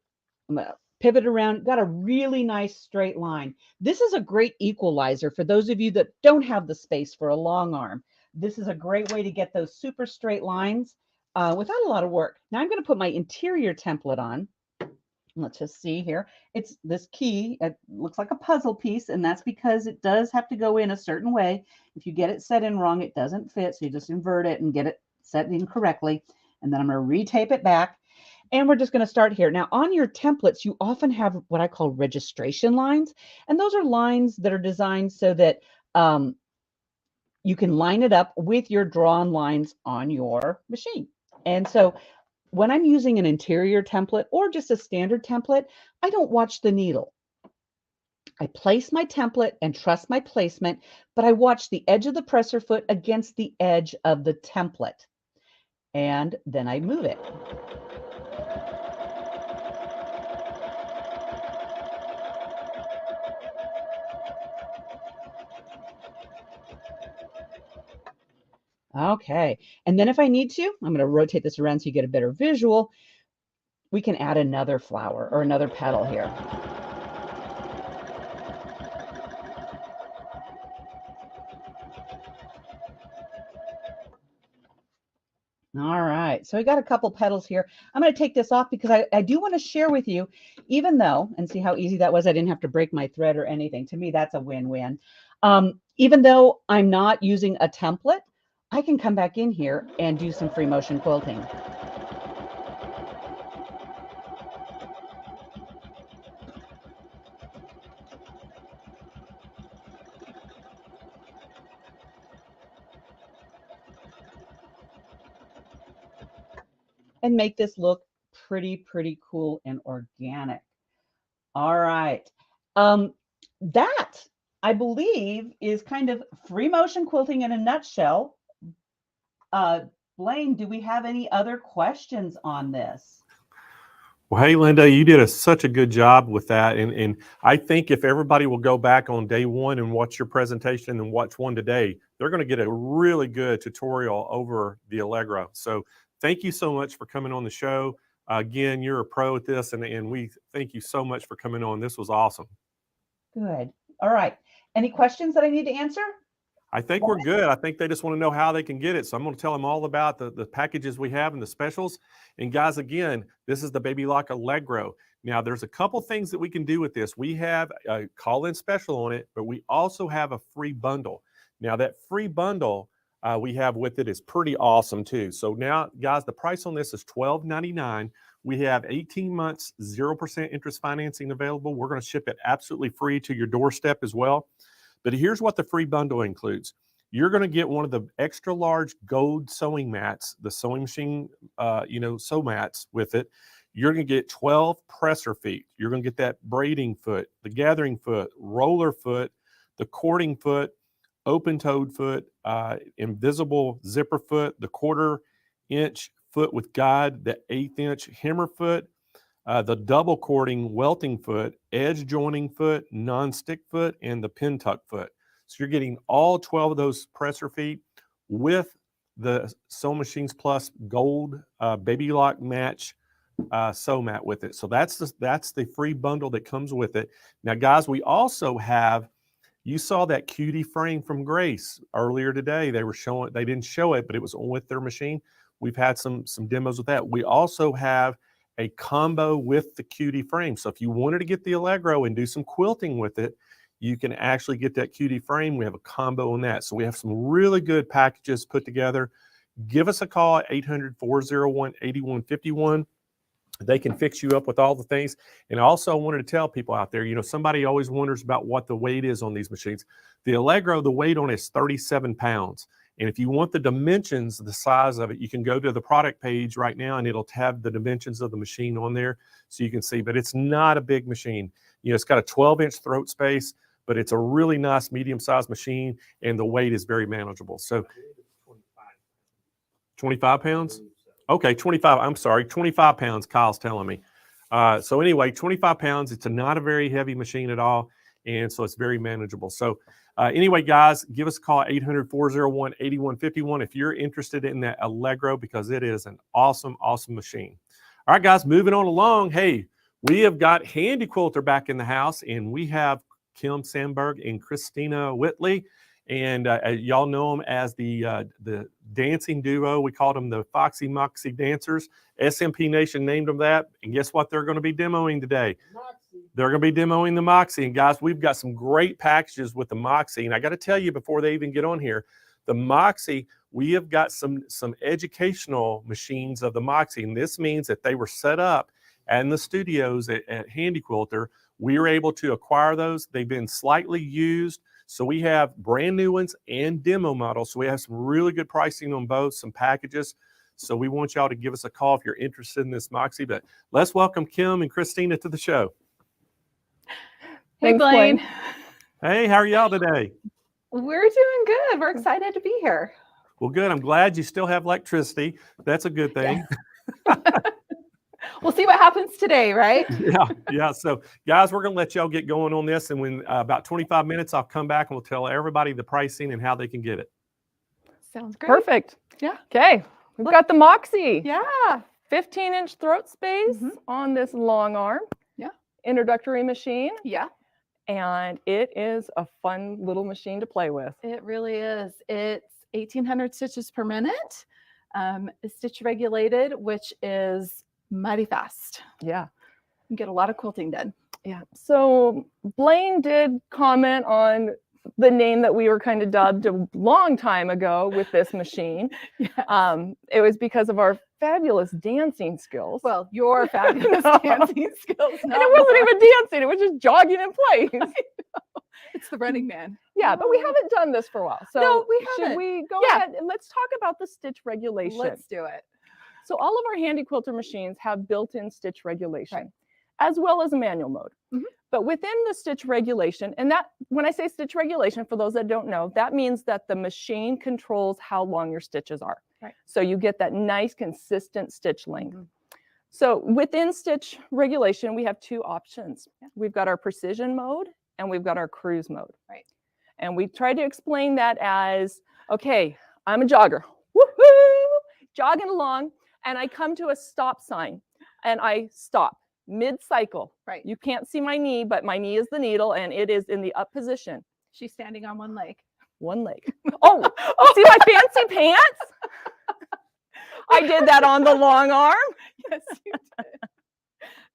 I'm going to pivot around, got a really nice straight line. This is a great equalizer for those of you that don't have the space for a long arm. This is a great way to get those super straight lines without a lot of work. Now I'm going to put my interior template on. Let's just see here. It's this key. It looks like a puzzle piece, and that's because it does have to go in a certain way. If you get it set in wrong, it doesn't fit. So you just invert it and get it set in correctly. And then I'm going to retape it back. And we're just going to start here. Now, on your templates, you often have what I call registration lines. And those are lines that are designed so that you can line it up with your drawn lines on your machine. And so when I'm using an interior template or just a standard template, I don't watch the needle. I place my template and trust my placement, but I watch the edge of the presser foot against the edge of the template. And then I move it. Okay, and then if I need to, I'm going to rotate this around so you get a better visual. We can add another flower or another petal here. All right, so I got a couple petals here. I'm going to take this off because I do want to share with you, even though, and see how easy that was, I didn't have to break my thread or anything. To me, that's a win-win. Even though I'm not using a template, I can come back in here and do some free motion quilting. And make this look pretty cool and organic. All right. That, I believe, is kind of free motion quilting in a nutshell. Blaine, do we have any other questions on this? Well, hey, Linda, you did such a good job with that. And I think if everybody will go back on day one and watch your presentation and watch one today, they're going to get a really good tutorial over the Allegro. So thank you so much for coming on the show. Again, you're a pro at this, and we thank you so much for coming on. This was awesome. Good. All right. Any questions that I need to answer? I think we're good. I think they just want to know how they can get it. So I'm going to tell them all about the packages we have and the specials. And guys, again, this is the Baby Lock Allegro. Now, there's a couple things that we can do with this. We have a call-in special on it, but we also have a free bundle. Now, that free bundle we have with it is pretty awesome too. So now, guys, the price on this is $12.99. We have 18 months, 0% interest financing available. We're going to ship it absolutely free to your doorstep as well. But here's what the free bundle includes. You're going to get one of the extra large gold sewing mats, the sewing machine, sew mats with it. You're going to get 12 presser feet. You're going to get that braiding foot, the gathering foot, roller foot, the cording foot, open-toed foot, invisible zipper foot, the 1/4-inch foot with guide, the 1/8-inch hammer foot, the double cording welting foot, edge joining foot, non-stick foot, and the pin tuck foot. So you're getting all 12 of those presser feet with the SewingMachines Plus Gold Baby Lock Match sew mat with it. So that's the free bundle that comes with it. Now, guys, we also have, you saw that cutie frame from Grace earlier today. They didn't show it, but it was on with their machine. We've had some demos with that. We also have a combo with the cutie frame. So if you wanted to get the Allegro and do some quilting with it, you can actually get that cutie frame. We have a combo on that. So we have some really good packages put together. Give us a call at 800-401-8151. They can fix you up with all the things. And also I wanted to tell people out there, somebody always wonders about what the weight is on these machines. The Allegro, the weight on it is 37 pounds. And if you want the dimensions, the size of it, you can go to the product page right now and it'll have the dimensions of the machine on there so you can see. But it's not a big machine. It's got a 12-inch throat space, but it's a really nice medium-sized machine, and the weight is very manageable. So 25 pounds? Okay, 25. I'm sorry, 25 pounds, Kyle's telling me. So anyway, 25 pounds. It's not a very heavy machine at all, and so it's very manageable. So anyway, guys, give us a call at 800-401-8151 if you're interested in that Allegro, because it is an awesome, awesome machine. All right, guys, moving on along. Hey, we have got Handy Quilter back in the house, and we have Kim Sandberg and Christina Whitley. And y'all know them as the dancing duo. We called them the Foxy Moxie Dancers. SMP Nation named them that. And guess what they're going to be demoing today? Moxie. They're going to be demoing the Moxie. And guys, we've got some great packages with the Moxie. And I got to tell you before they even get on here, the Moxie, we have got some educational machines of the Moxie. And this means that they were set up in the studios at Handy Quilter. We were able to acquire those. They've been slightly used. So we have brand new ones and demo models. So we have some really good pricing on both, some packages. So we want y'all to give us a call if you're interested in this Moxie. But let's welcome Kim and Christina to the show. Hey, Blaine. Hey, how are y'all today? We're doing good. We're excited to be here. Well, good. I'm glad you still have electricity. That's a good thing. We'll see what happens today, right? Yeah. So, guys, we're going to let y'all get going on this. And when about 25 minutes, I'll come back and we'll tell everybody the pricing and how they can get it. Sounds great. Perfect. Yeah. Okay. We've got the Moxie. Yeah. 15-inch throat space on this long arm. Yeah. Introductory machine. Yeah. And it is a fun little machine to play with. It really is. It's 1,800 stitches per minute. It's stitch regulated, which is mighty fast. Yeah. You get a lot of quilting done. Yeah. So Blaine did comment on the name that we were kind of dubbed a long time ago with this machine. Yeah. It was because of our fabulous dancing skills. Well, your fabulous No. dancing skills. And it wasn't even dancing, it was just jogging in place. It's the running man. Yeah, but we haven't done this for a while. So No, we should haven't. we go Yeah. ahead and let's talk about the stitch regulation. Let's do it. So all of our Handy Quilter machines have built-in stitch regulation, Right. as well as a manual mode. Mhm. But within the stitch regulation, and that when I say stitch regulation, for those that don't know, that means that the machine controls how long your stitches are. Right. So you get that nice consistent stitch length. So within stitch regulation, we have two options. We've got our precision mode and we've got our cruise mode. Right. And we tried to explain that as, okay, I'm a jogger, woohoo, jogging along, and I come to a stop sign and I stop mid-cycle. Right. You can't see my knee, but my knee is the needle and it is in the up position. She's standing on one leg. One leg. Oh, see my fancy pants? I did that on the long arm. Yes, you did.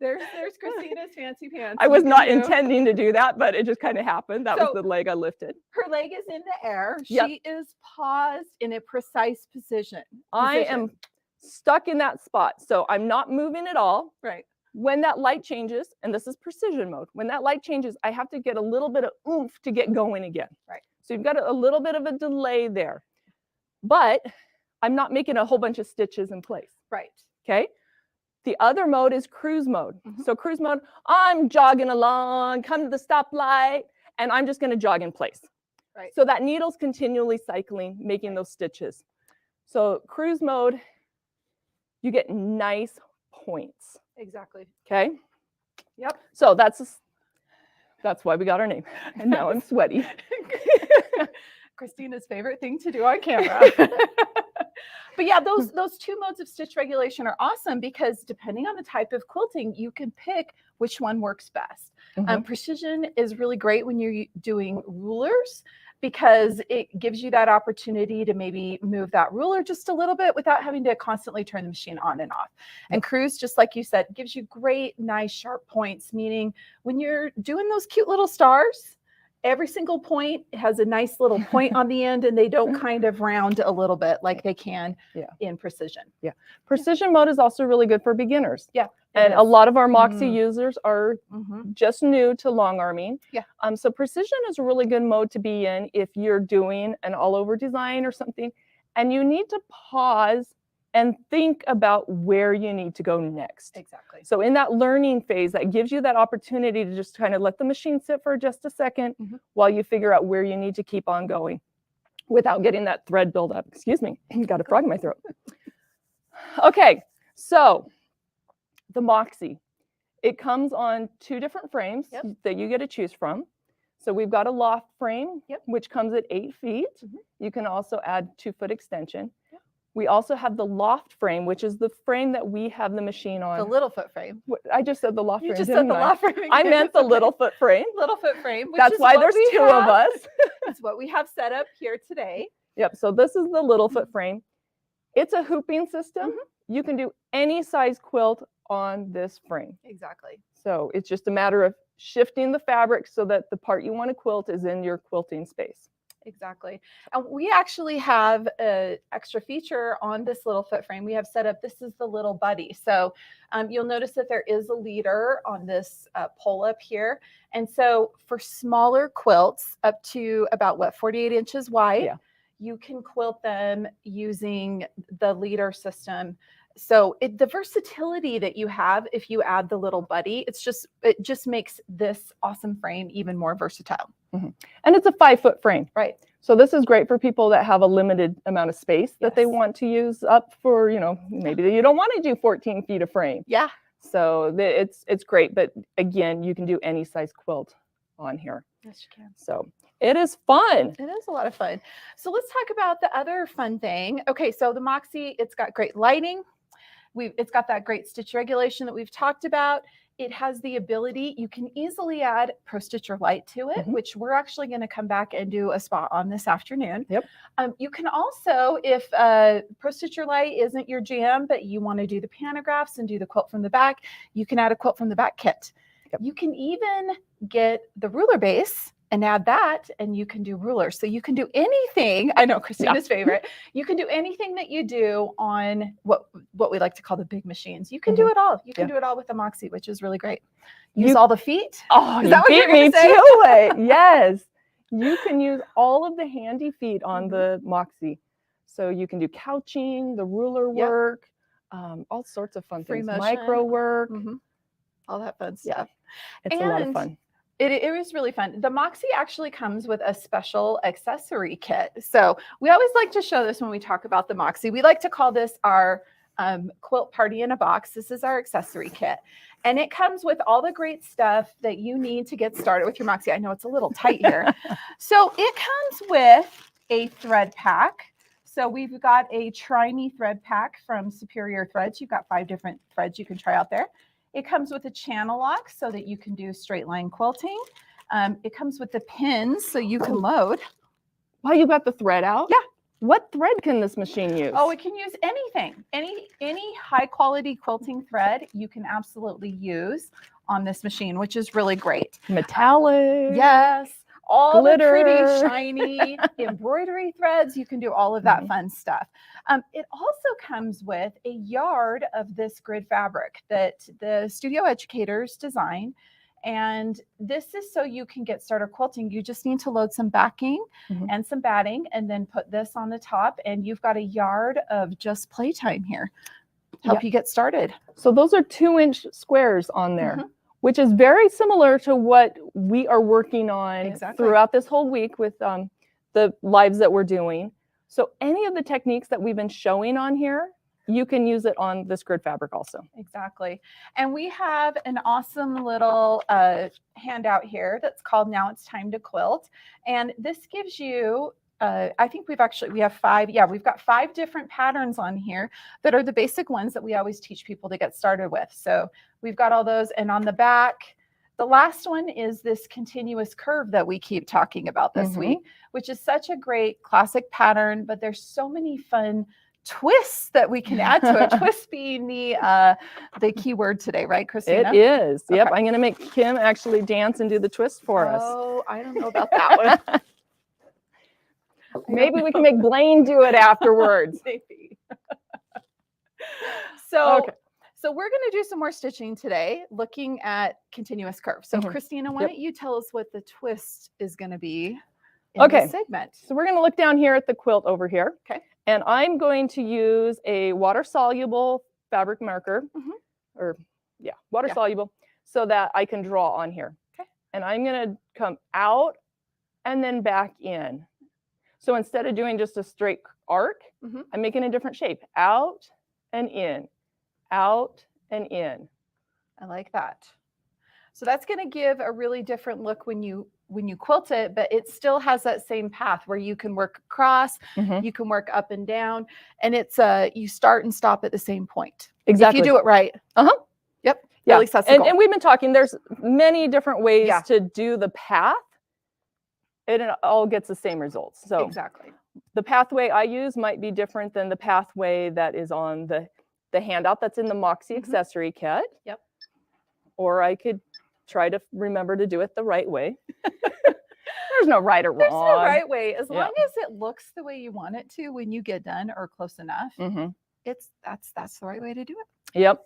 There's Christina's fancy pants. I was You not can do- intending to do that, but it just kind of happened. That So- was the leg I lifted. Her leg is in the air. Yep. She is paused in a precise position. I am stuck in that spot. So I'm not moving at all. Right. When that light changes, and this is precision mode, when that light changes, I have to get a little bit of oomph to get going again. Right. So you've got a little bit of a delay there. But I'm not making a whole bunch of stitches in place. Right. Okay. The other mode is cruise mode. Mhm. So cruise mode, I'm jogging along, come to the stoplight, and I'm just going to jog in place. Right. So that needle's continually cycling, making those stitches. So cruise mode, you get nice points. Exactly. Okay. Yep. So that's why we got our name. And now I'm sweaty. Christina's favorite thing to do on camera. But yeah, those two modes of stitch regulation are awesome because depending on the type of quilting, you can pick which one works best. Precision is really great when you're doing rulers because it gives you that opportunity to maybe move that ruler just a little bit without having to constantly turn the machine on and off. And cruise, just like you said, gives you great, nice, sharp points, meaning when you're doing those cute little stars, every single point has a nice little point on the end and they don't kind of round a little bit like they can in precision. Precision mode is also really good for beginners. Yeah. And a lot of our Moxie Mm. users are Mm-hmm. just new to long arming. Yeah. So precision is a really good mode to be in if you're doing an all over design or something, and you need to pause and think about where you need to go next. Exactly. So in that learning phase, that gives you that opportunity to just kind of let the machine sit for just a second Mhm. while you figure out where you need to keep on going without getting that thread buildup. Excuse me, got a frog in my throat. Okay, so the Moxie, it comes on two different frames Yep. that you get to choose from. So we've got a loft frame, Yep. which comes at 8 feet. Mhm. You can also add 2-foot extension. Yep. We also have the loft frame, which is the frame that we have the machine on. The little foot frame. I just said the loft You frame. just said didn't the I? loft frame. I meant the little foot frame. little foot frame. Which That's is why what there's we 2 of have. us. That's what we have set up here today. Yep. So this is the little foot frame. It's a hooping system. You can do any size quilt on this frame. Exactly. So it's just a matter of shifting the fabric so that the part you want to quilt is in your quilting space. Exactly. And we actually have an extra feature on this little foot frame. We have set up, this is the little buddy. So you'll notice that there is a leader on this pole up here. And so for smaller quilts up to about 48 inches wide, Yeah. you can quilt them using the leader system. So the versatility that you have if you add the little buddy, it just makes this awesome frame even more versatile. And it's a 5-foot frame. Right. So this is great for people that have a limited amount of space that they Yes. want to use up for, maybe you don't want to do 14 feet of frame. Yeah. So it's great. But again, you can do any size quilt on here. Yes, you can. So it is fun. It is a lot of fun. So let's talk about the other fun thing. Okay, so the Moxie, it's got great lighting. It's got that great stitch regulation that we've talked about. It has the ability, you can easily add Pro Stitcher Light to it, Mhm. which we're actually going to come back and do a spot on this afternoon. Yep. You can also, if Pro Stitcher Light isn't your jam, but you want to do the panographs and do the quilt from the back, you can add a quilt from the back kit. Yep. You can even get the ruler base and add that, and you can do rulers. So you can do anything. I know Christina's favorite. You can do anything that you do on what we like to call the big machines. You can do it all. You can do it all with the Moxie, which is really great. Use all the feet. Oh, Is you that what you're beat me gonna say? to it. Yes. You can use all of the handy feet on the Moxie. So you can do couching, the ruler Yep. work, all sorts of fun Free things, motion. micro work. All that fun Yeah. stuff. It's a lot of And fun. It is really fun. The Moxie actually comes with a special accessory kit. So we always like to show this when we talk about the Moxie. We like to call this our quilt party in a box. This is our accessory kit. And it comes with all the great stuff that you need to get started with your Moxie. I know it's a little tight here. So it comes with a thread pack. So we've got a Try Me thread pack from Superior Threads. You've got 5 different threads you can try out there. It comes with a channel lock so that you can do straight line quilting. It comes with the pins so you can load. Wow, you got the thread out? Yeah. What thread can this machine use? Oh, it can use anything. Any high quality quilting thread you can absolutely use on this machine, which is really great. Metallic. Yes. All Glitter. the pretty shiny embroidery threads. You can do all of that fun stuff. It also comes with a yard of this grid fabric that the studio educators design. And this is so you can get started quilting. You just need to load some backing and some batting and then put this on the top. And you've got a yard of just playtime here. Help you get started. So those are 2-inch squares on there, which is very similar to what we are working on throughout this whole week with the lives that we're doing. So any of the techniques that we've been showing on here, you can use it on this grid fabric also. Exactly. And we have an awesome little handout here that's called Now It's Time to Quilt. And this gives you, I think we have 5. Yeah, we've got 5 different patterns on here that are the basic ones that we always teach people to get started with. So we've got all those. And on the back, the last one is this continuous curve that we keep talking about this week, which is such a great classic pattern, but there's so many fun twists that we can add to it. Twist being the key word today, right, Christina? It is. Yep. Okay. I'm going to make Kim actually dance and do the twist for us. Oh, I don't know about that one. Maybe we can make Blaine do it afterwards. Maybe. So, Okay. so we're going to do some more stitching today, looking at continuous curves. So, Christina, why don't you tell us what the twist is going to be in this segment? So we're going to look down here at the quilt over here. Okay. And I'm going to use a water-soluble fabric marker, water-soluble, so that I can draw on here. Okay. And I'm going to come out and then back in. So instead of doing just a straight arc, I'm making a different shape. Out and in, out and in. I like that. So that's going to give a really different look when you quilt it, but it still has that same path where you can work across, you can work up and down, and it's you start and stop at the same point. Exactly. If you do it right. Yep. Yeah. At least that's the goal. And we've been talking, there's many different ways to do the path, and it all gets the same results. So exactly. The pathway I use might be different than the pathway that is on the handout that's in the Moxie accessory kit. Yep. Or I could try to remember to do it the right way. There's no right or wrong. There's no right way. As long as it looks the way you want it to when you get done or close enough, that's the right way to do it. Yep.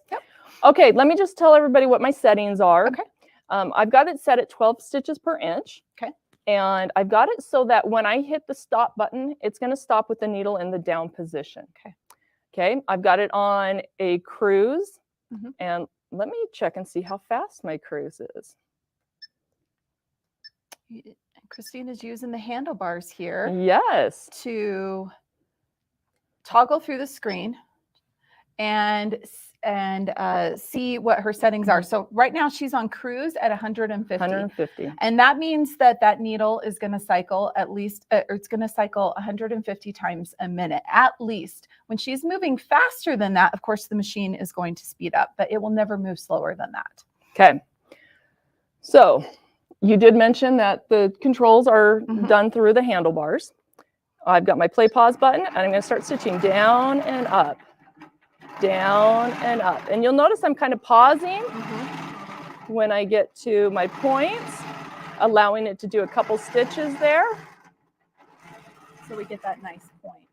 Okay, let me just tell everybody what my settings are. Okay. I've got it set at 12 stitches per inch. Okay. And I've got it so that when I hit the stop button, it's going to stop with the needle in the down position. Okay. Okay. I've got it on a cruise. And let me check and see how fast my cruise is. Christina's using the handlebars here. Yes. To toggle through the screen and see what her settings are. So right now she's on cruise at 150. 150. And that means that needle is going to cycle at least, or it's going to cycle 150 times a minute, at least. When she's moving faster than that, of course, the machine is going to speed up, but it will never move slower than that. Okay. So you did mention that the controls are done through the handlebars. I've got my play pause button, and I'm going to start stitching down and up. Down and up. And you'll notice I'm kind of pausing when I get to my points, allowing it to do a couple stitches there. So we get that nice point.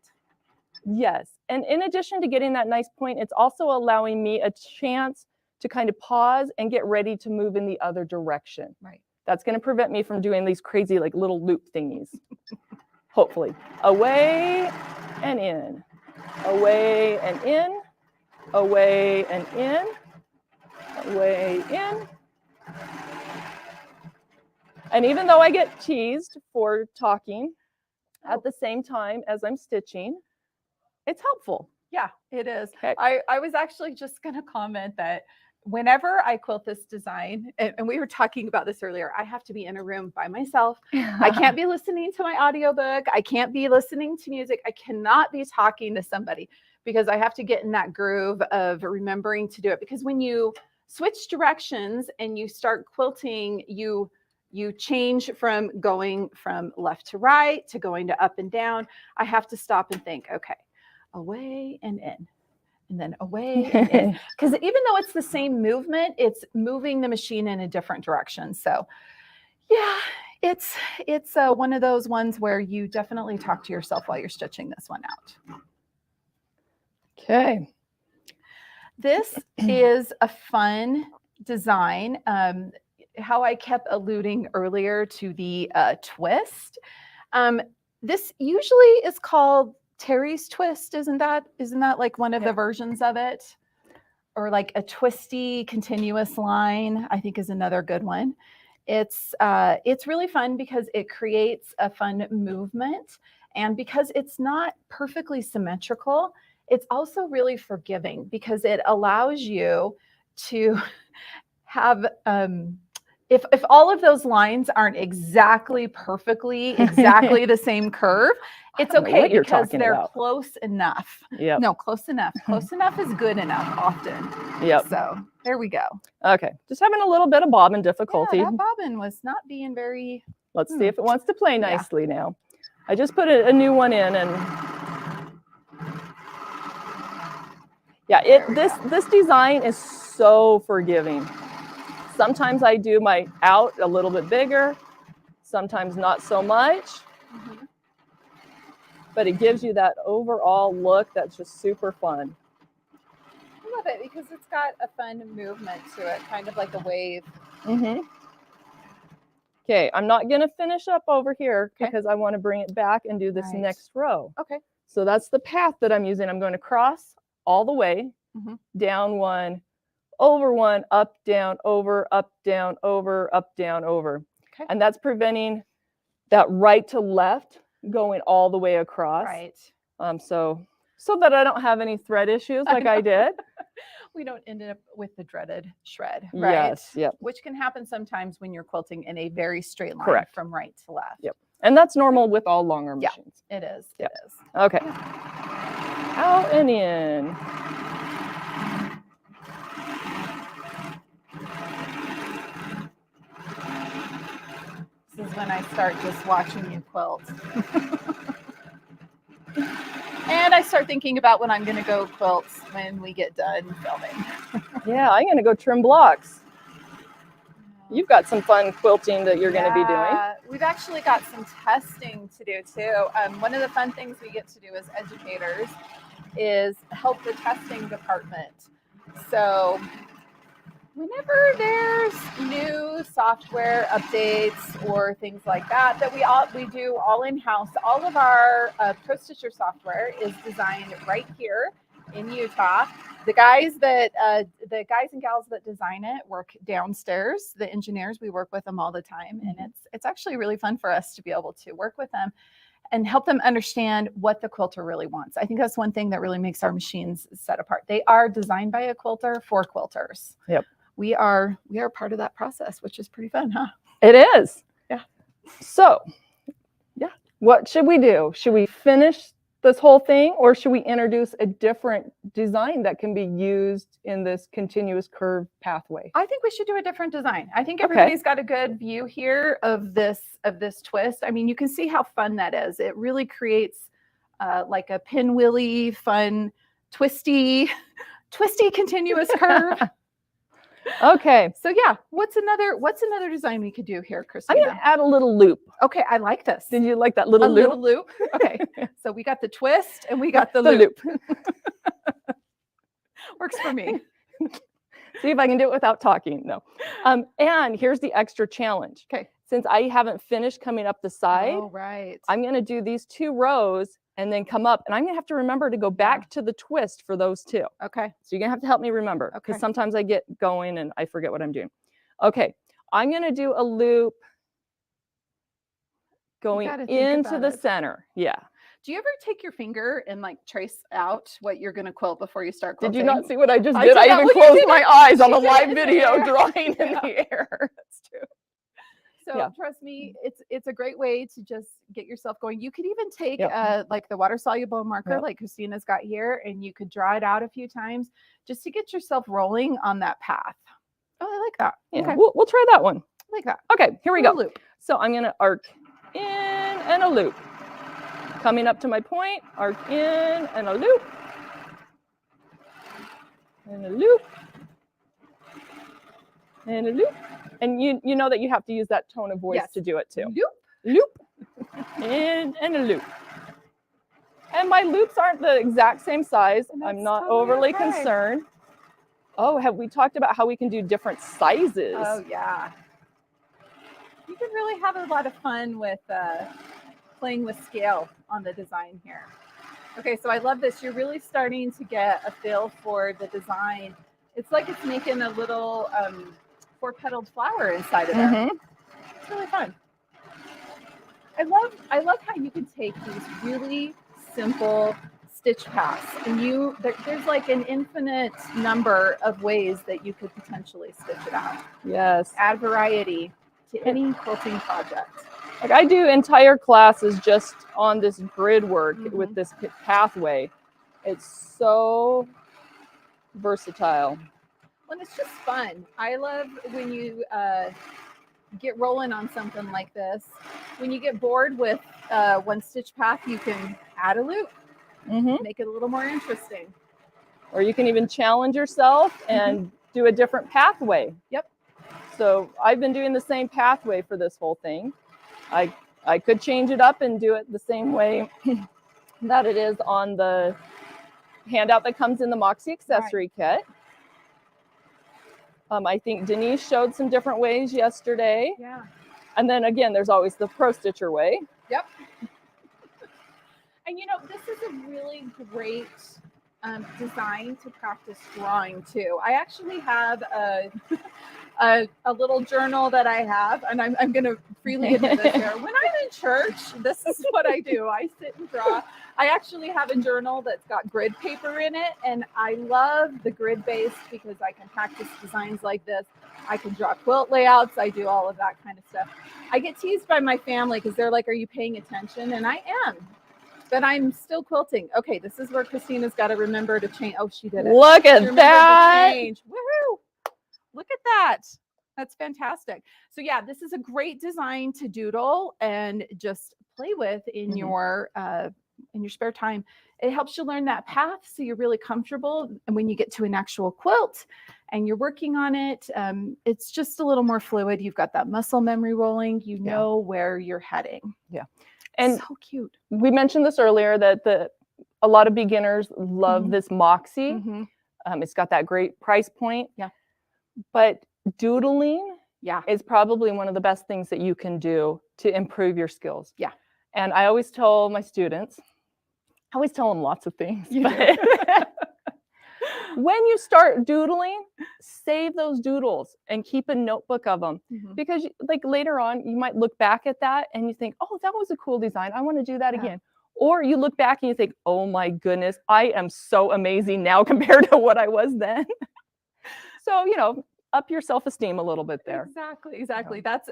Yes. And in addition to getting that nice point, it's also allowing me a chance to kind of pause and get ready to move in the other direction. Right. That's going to prevent me from doing these crazy like little loop thingies. Hopefully. Away and in. Away and in. Away and in, away in. And even though I get teased for talking at the same time as I'm stitching, it's helpful. Yeah, it is. Okay. I was actually just going to comment that whenever I quilt this design, and we were talking about this earlier, I have to be in a room by myself. I can't be listening to my audiobook. I can't be listening to music. I cannot be talking to somebody because I have to get in that groove of remembering to do it. Because when you switch directions and you start quilting, you change from going from left to right to going to up and down. I have to stop and think, okay, away and in. And then away and in. Because even though it's the same movement, it's moving the machine in a different direction. So yeah, it's one of those ones where you definitely talk to yourself while you're stitching this one out. Okay. This is a fun design. How I kept alluding earlier to the twist. This usually is called Terry's twist, isn't that like one of the versions of it? Or like a twisty continuous line, I think is another good one. It's really fun because it creates a fun movement, and because it's not perfectly symmetrical, it's also really forgiving because it allows you to have if all of those lines aren't exactly the same curve, it's okay because they're close enough. Yeah. No, close enough. Close enough is good enough often. Yep. So there we go. Okay. Just having a little bit of bobbin difficulty. Yeah, that bobbin was not being very. Let's see if it wants to play nicely now. I just put a new one in, and yeah, this design is so forgiving. Sometimes I do my out a little bit bigger, sometimes not so much, but it gives you that overall look that's just super fun. I love it because it's got a fun movement to it, kind of like a wave. Okay, I'm not going to finish up over here because I want to bring it back and do this next row. Okay. So that's the path that I'm using. I'm going to cross all the way, down one, over one, up, down, over, up, down, over, up, down, over. Okay. And that's preventing that right to left going all the way across. Right. So that I don't have any thread issues like I did. We don't end up with the dreaded shred, right? Yes, yep. Which can happen sometimes when you're quilting in a very straight line from right to left. Yep. And that's normal with all long arm machines. It is. Yep. It is. Okay. Out and in. This is when I start just watching you quilt. And I start thinking about when I'm going to go quilt when we get done filming. Yeah, I'm going to go trim blocks. You've got some fun quilting that you're going to be doing. We've actually got some testing to do too. One of the fun things we get to do as educators is help the testing department. So whenever there's new software updates or things like that, we do all in-house. All of our Pro Stitcher software is designed right here in Utah. The guys and gals that design it work downstairs. The engineers, we work with them all the time, and it's actually really fun for us to be able to work with them and help them understand what the quilter really wants. I think that's one thing that really makes our machines set apart. They are designed by a quilter for quilters. Yep. We are part of that process, which is pretty fun, huh? It is. Yeah. So, what should we do? Should we finish this whole thing, or should we introduce a different design that can be used in this continuous curve pathway? I think we should do a different design. I think everybody's got a good view here of this twist. I mean, you can see how fun that is. It really creates like a pinwheely, fun, twisty continuous curve. Okay. So yeah, what's another design we could do here, I'm Christina? going to add a little loop. Okay, I like this. Did you like that little loop? Little loop. Okay. So we got the twist and we got the loop. Works for me. See if I can do it without talking. No. And here's the extra challenge. Okay. Since I haven't finished coming up the side, I'm going to do these 2 rows and then come up, and I'm going to have to remember to go back to the twist for those 2. Okay. So you're going to have to help me remember, because sometimes I get going and I forget what I'm doing. Okay. I'm going to do a loop going into the center. Yeah. Do you ever take your finger and like trace out what you're going to quilt before you start Did quilting? you not see what I just I did? did I not. even Well, you closed did my it. eyes on You a did it live in the video air. drawing in Yeah. the air. That's true. So Yeah. trust me, it's a great way to just get yourself going. You could even take Yep. like the water soluble marker Yep. like Christina's got here, and you could draw it out a few times just to get yourself rolling on that path. Oh, I like that. Yeah, Okay, we'll try that one. I like that. Okay, here we Little go. loop. So I'm going to arc in and a loop. Coming up to my point, arc in and a loop. And a loop. And a loop. And you know that you have to use that tone of voice Yes. to do it too. Loop. Loop. In and a loop. And my loops aren't the exact same size. And I'm that's not totally overly okay. concerned. Oh, have we talked about how we can do different sizes? Oh yeah. You can really have a lot of fun with playing with scale on the design here. Okay, so I love this. You're really starting to get a feel for the design. It's like it's making a little 4-petaled flower inside of there. Mhm. It's really fun. I love how you can take these really simple stitch paths and there's like an infinite number of ways that you could potentially stitch it out. Yes. Add variety to any quilting project. Like I do entire classes just on this grid work with this pathway. It's so versatile. Well, it's just fun. I love when you get rolling on something like this. When you get bored with one stitch path, you can add a loop, make it a little more interesting. Or you can even challenge yourself and do a different pathway. Yep. So I've been doing the same pathway for this whole thing. I could change it up and do it the same way that it is on the handout that comes in the Moxie accessory kit. I think Denise showed some different ways yesterday. Yeah. And then again, there's always the Pro Stitcher way. Yep. And you know, this is a really great design to practice drawing too. I actually have a little journal that I have, and I'm going to freely admit this here. When I'm in church, this is what I do. I sit and draw. I actually have a journal that's got grid paper in it, and I love the grid base because I can practice designs like this. I can draw quilt layouts. I do all of that kind of stuff. I get teased by my family because they're like, "Are you paying attention?" And I am. But I'm still quilting. Okay, this is where Christina's got to remember to change. Oh, she did it. Look at She remembered to that. change. Woohoo! Look at that. That's fantastic. So yeah, this is a great design to doodle and just play with in your spare time. It helps you learn that path so you're really comfortable. And when you get to an actual quilt and you're working on it, it's just a little more fluid. You've got that muscle memory rolling. You know where you're heading. Yeah. And so cute. We mentioned this earlier that a lot of beginners love this Moxie. It's got that great price point. Yeah. But doodling is probably one of the best things that you can do to improve your skills. Yeah. And I always tell my students, I always tell them lots of things. When you start doodling, save those doodles and keep a notebook of them. Because like later on, you might look back at that and you think, oh, that was a cool design. I want to do that again. Or you look back and you think, oh my goodness, I am so amazing now compared to what I was then. So, you know, up your self-esteem a little bit there. Exactly. That's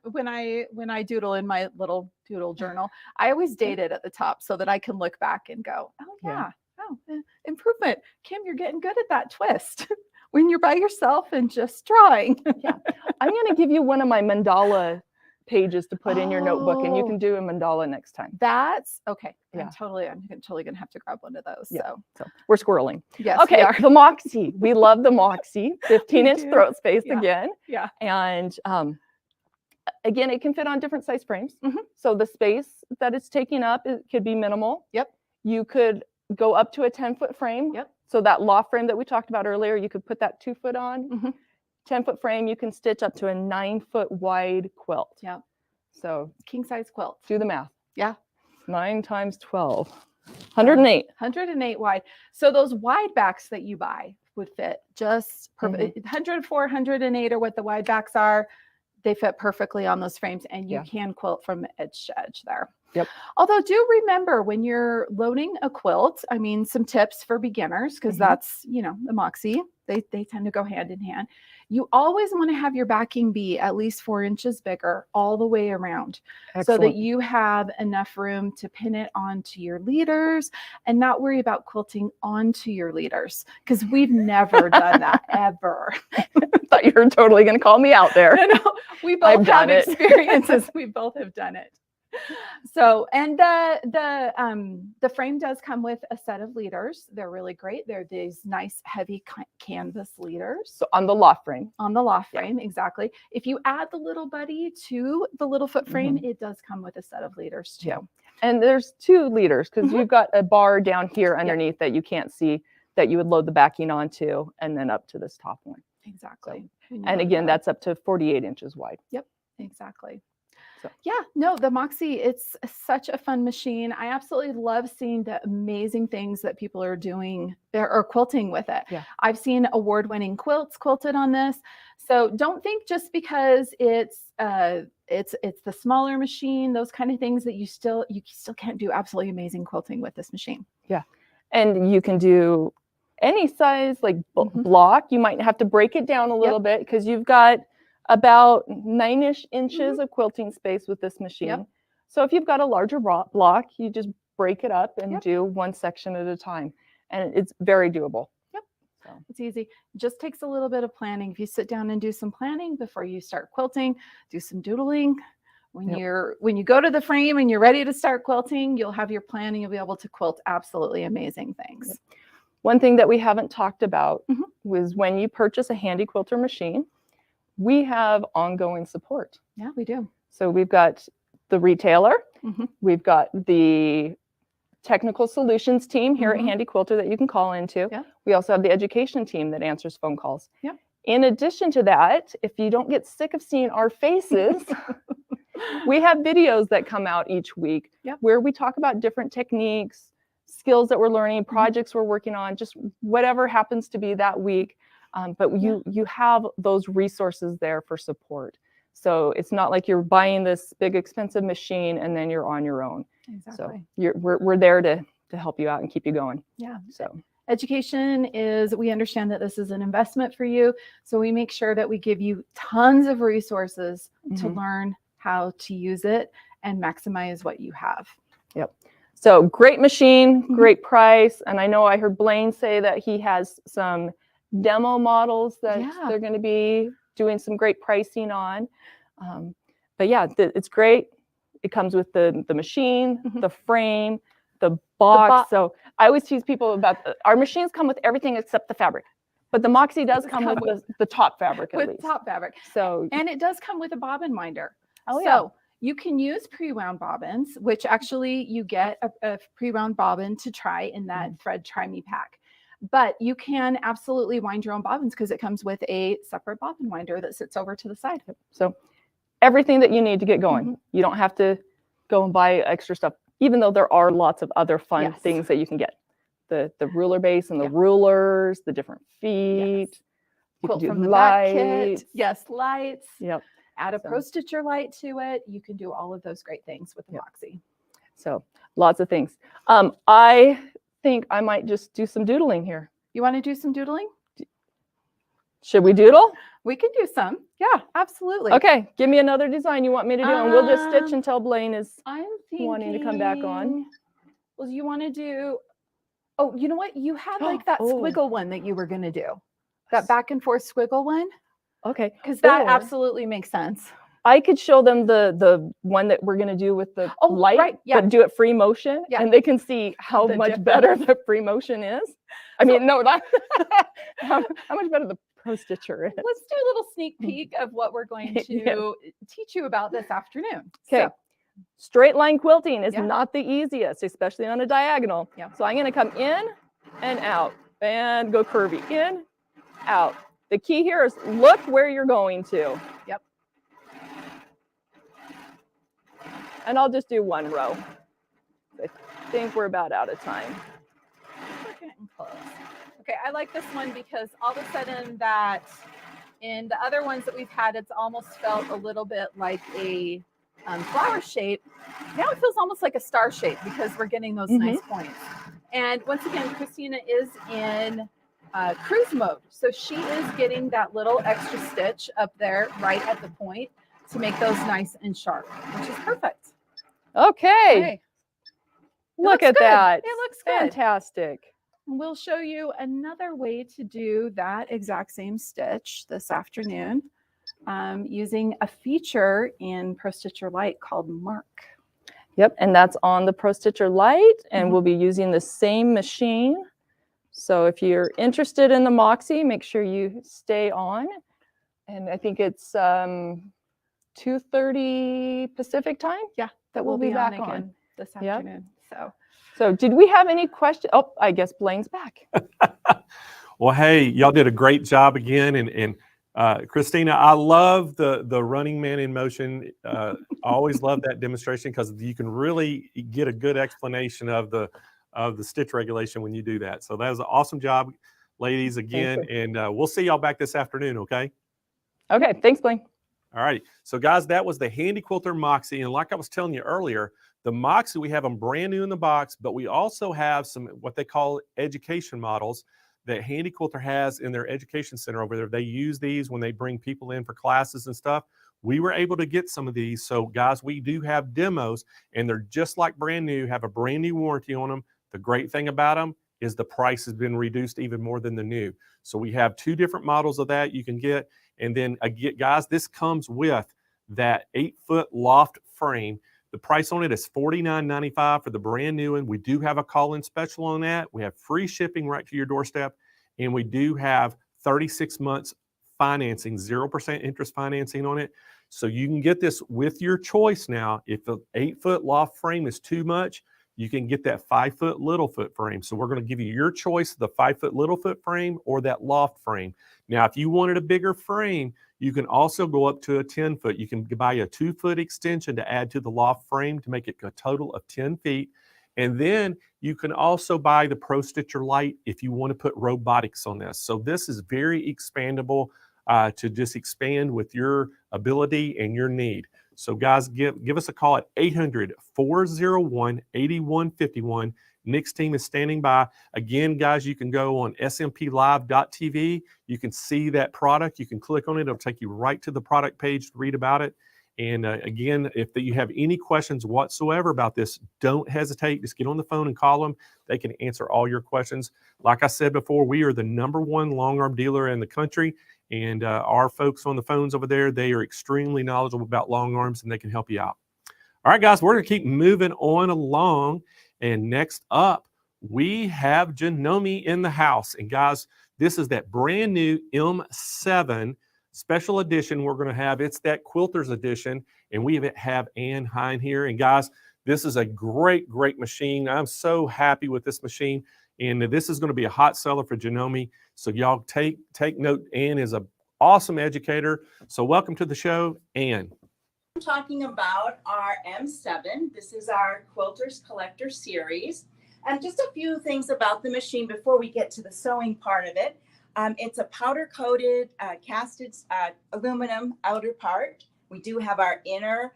when I doodle in my little doodle journal, I always date it at the top so that I can look back and go, oh yeah. Oh, improvement. Kim, you're getting good at that twist when you're by yourself and just drawing. I'm going to give you one of my mandala pages to put in your notebook, and you can do a mandala next time. That's okay. Yeah. I'm totally going to have to grab one of those. So we're squirreling. Yes. Okay. The Moxie. We love the Moxie. 15-inch throat space again. Yeah. And again, it can fit on different size frames. So the space that it's taking up, it could be minimal. Yep. You could go up to a 10-foot frame. Yep. So that loft frame that we talked about earlier, you could put that 2-foot on. 10-foot frame, you can stitch up to a 9-foot wide quilt. Yeah. So king size quilt. do the math. Yeah. 9 times 12. 108. 108 wide. So those wide backs that you buy would fit just perfect. 104, 108 are what the wide backs are. They fit perfectly on those frames, and you Yeah. can quilt from edge to edge there. Yep. Although do remember when you're loading a quilt, I mean, some tips for beginners, because that's, you know, the Moxie, they tend to go hand in hand. You always want to have your backing be at least 4 inches bigger all the way around so that Excellent. you have enough room to pin it onto your leaders and not worry about quilting onto your leaders, because we've never done that ever. Thought you were totally going to call me out there. No, we both I've have done it. experiences. We both have done it. So, and the frame does come with a set of leaders. They're really great. They're these nice heavy canvas leaders So on the loft frame. on the loft Yeah. frame. Exactly. If you add the little buddy to the little foot frame, it does come with a set of leaders too. Yeah. And there's 2 leaders because Mhm. you've got a bar down here underneath that you can't see that you would load the backing onto, and then up to this top one. Exactly. When you And load again, it up. that's up to 48 inches wide. Exactly. So- Yeah, no, the Moxie, it's such a fun machine. I absolutely love seeing the amazing things that people are doing or quilting with it. Yeah. I've seen award-winning quilts quilted on this. So don't think just because it's the smaller machine, those kind of things, that you still can't do absolutely amazing quilting with this machine. And you can do any size like Mhm. block. You might have to break it down a little bit because you've got about 9-ish inches of quilting space with this machine. Yep. So if you've got a larger block, you just break it up and Yep. do one section at a time. And it's very doable. Yep. So, It's easy. Just takes a little bit of planning. If you sit down and do some planning before you start quilting, do some doodling. When Yep. when you go to the frame and you're ready to start quilting, you'll have your plan and you'll be able to quilt absolutely amazing things. one thing that we haven't talked about Mhm. was when you purchase a handy quilter machine, we have ongoing support. Yeah, we do. So we've got the retailer, Mhm. we've got the technical solutions team here Mhm. at Handy Quilter that you can call into. Yeah. We also have the education team that answers phone calls. Yep. In addition to that, if you don't get sick of seeing our faces, we have videos that come out each week Yep. where we talk about different techniques, skills that we're learning, projects we're working on, just whatever happens to be that week. But you have those resources there for support. So it's not like you're buying this big expensive machine and then you're on your own. Exactly. So we're there to help you out and keep you going. Yeah. So Education is, we understand that this is an investment for you. So we make sure that we give you tons of resources to Mhm. learn how to use it and maximize what you have. So great machine, Mhm. great price. And I know I heard Blaine say that he has some demo models that Yeah. they're going to be doing some great pricing on. But yeah, it's great. It comes with the machine, Mhm. the frame, the box. bo- So I always tease people about our machines come with everything except the fabric. But the Moxie does Does come come with the top fabric at With least. top fabric. So And it does come with a bobbin winder. Oh, yeah. So you can use pre-wound bobbins, which actually you get a pre-wound bobbin to try in that thread try me pack. But you can absolutely wind your own bobbins because it comes with a separate bobbin winder that sits over to the side. So everything that you need to get going. Mhm. You don't have to go and buy extra stuff, even though there are lots of other fun Yes. things that you can get. The ruler base and the Yep. rulers, the different feet. You can Quilt do from the back kit. lights. Yes, lights. Yep. Add a So- pro stitcher light to it. You can do all of those great things with the Yep. Moxie. So lots of things. I think I might just do some doodling here. You want to do some doodling? Should we doodle? We can do some. Yeah. Absolutely. Okay. Give me another design you want me to do, and we'll just stitch Um, until Blaine is. I'm thinking. Wanting to come back on. Well, you want to do? Oh, you know what? You had like that Oh. squiggle one that you were going to do. That back and forth squiggle one, Okay. because that Or- absolutely makes sense. I could show them the one that we're gonna do with the Oh, light, right, yeah. but do it free motion, Yeah. and they can see how The much better difference. the free motion is. I mean, no, not how much better the pro stitcher is. Let's do a little sneak peek of what we're going to Yes. teach you about this afternoon. Okay. So, Straight line quilting is Yeah. not the easiest, especially on a diagonal. Yeah. So I'm gonna come in and out and go curvy, in, out. The key here is look where you're going to. Yep. And I'll just do one row. I think we're about out of time. we're getting close. Okay, I like this one because all of a sudden that In the other ones that we've had, it's almost felt a little bit like a flower shape. Now it feels almost like a star shape because we're getting those nice points. And once again, Christina is in cruise mode. So she is getting that little extra stitch up there right at the point to make those nice and sharp, which is perfect. Okay. Okay. Look looks at good. that. It looks good. Fantastic. We'll show you another way to do that exact same stitch this afternoon using a feature in Pro Stitcher Lite called Mark. Yep, and that's on the Pro Stitcher Lite, and we'll be using the same machine. So if you're interested in the Moxie, make sure you stay on. And I think it's 2:30 Pacific time. Yeah, that we'll be back on again this afternoon. So did we have any questions? Oh, I guess Blaine's back. Well, hey, y'all did a great job again. And Christina, I love the running man in motion. I always love that demonstration because you can really get a good explanation of the stitch regulation when you do that. So that was an awesome job, ladies, again. And we'll see y'all back this afternoon, okay? Okay, thanks, Blaine. All right. So, guys, that was the Handy Quilter Moxie. And like I was telling you earlier, the Moxie, we have them brand new in the box, but we also have some what they call education models that Handy Quilter has in their education center over there. They use these when they bring people in for classes and stuff. We were able to get some of these. So, guys, we do have demos, and they're just like brand new, have a brand new warranty on them. The great thing about them is the price has been reduced even more than the new. So we have 2 different models of that you can get. And then, again, guys, this comes with that 8-foot loft frame. The price on it is $49.95 for the brand new one. We do have a call-in special on that. We have free shipping right to your doorstep. And we do have 36 months financing, 0% interest financing on it. So you can get this with your choice now. If the 8-foot loft frame is too much, you can get that 5-foot little foot frame. So we're going to give you your choice, the 5-foot little foot frame or that loft frame. Now, if you wanted a bigger frame, you can also go up to a 10-foot. You can buy a 2-foot extension to add to the loft frame to make it a total of 10 feet. And then you can also buy the Pro Stitcher Lite if you want to put robotics on this. So this is very expandable to just expand with your ability and your need. So guys, give us a call at 800-401-8151. Nick's team is standing by. Again, guys, you can go on SMPLive.tv. You can see that product. You can click on it. It'll take you right to the product page to read about it. And again, if you have any questions whatsoever about this, don't hesitate. Just get on the phone and call them. They can answer all your questions. Like I said before, we are the #1 long arm dealer in the country. And our folks on the phones over there, they are extremely knowledgeable about long arms, and they can help you out. All right, guys, we're going to keep moving on along. And next up, we have Janome in the house. And guys, this is that brand new M7 special edition we're going to have. It's that Quilters edition. And we have Ann Hine here. And guys, this is a great, great machine. I'm so happy with this machine. And this is going to be a hot seller for Janome. So y'all take note. Ann is an awesome educator. So welcome to the show, Ann. I'm talking about our M7. This is our Quilters Collector Series. And just a few things about the machine before we get to the sewing part of it. It's a powder-coated, casted aluminum outer part. We do have our inner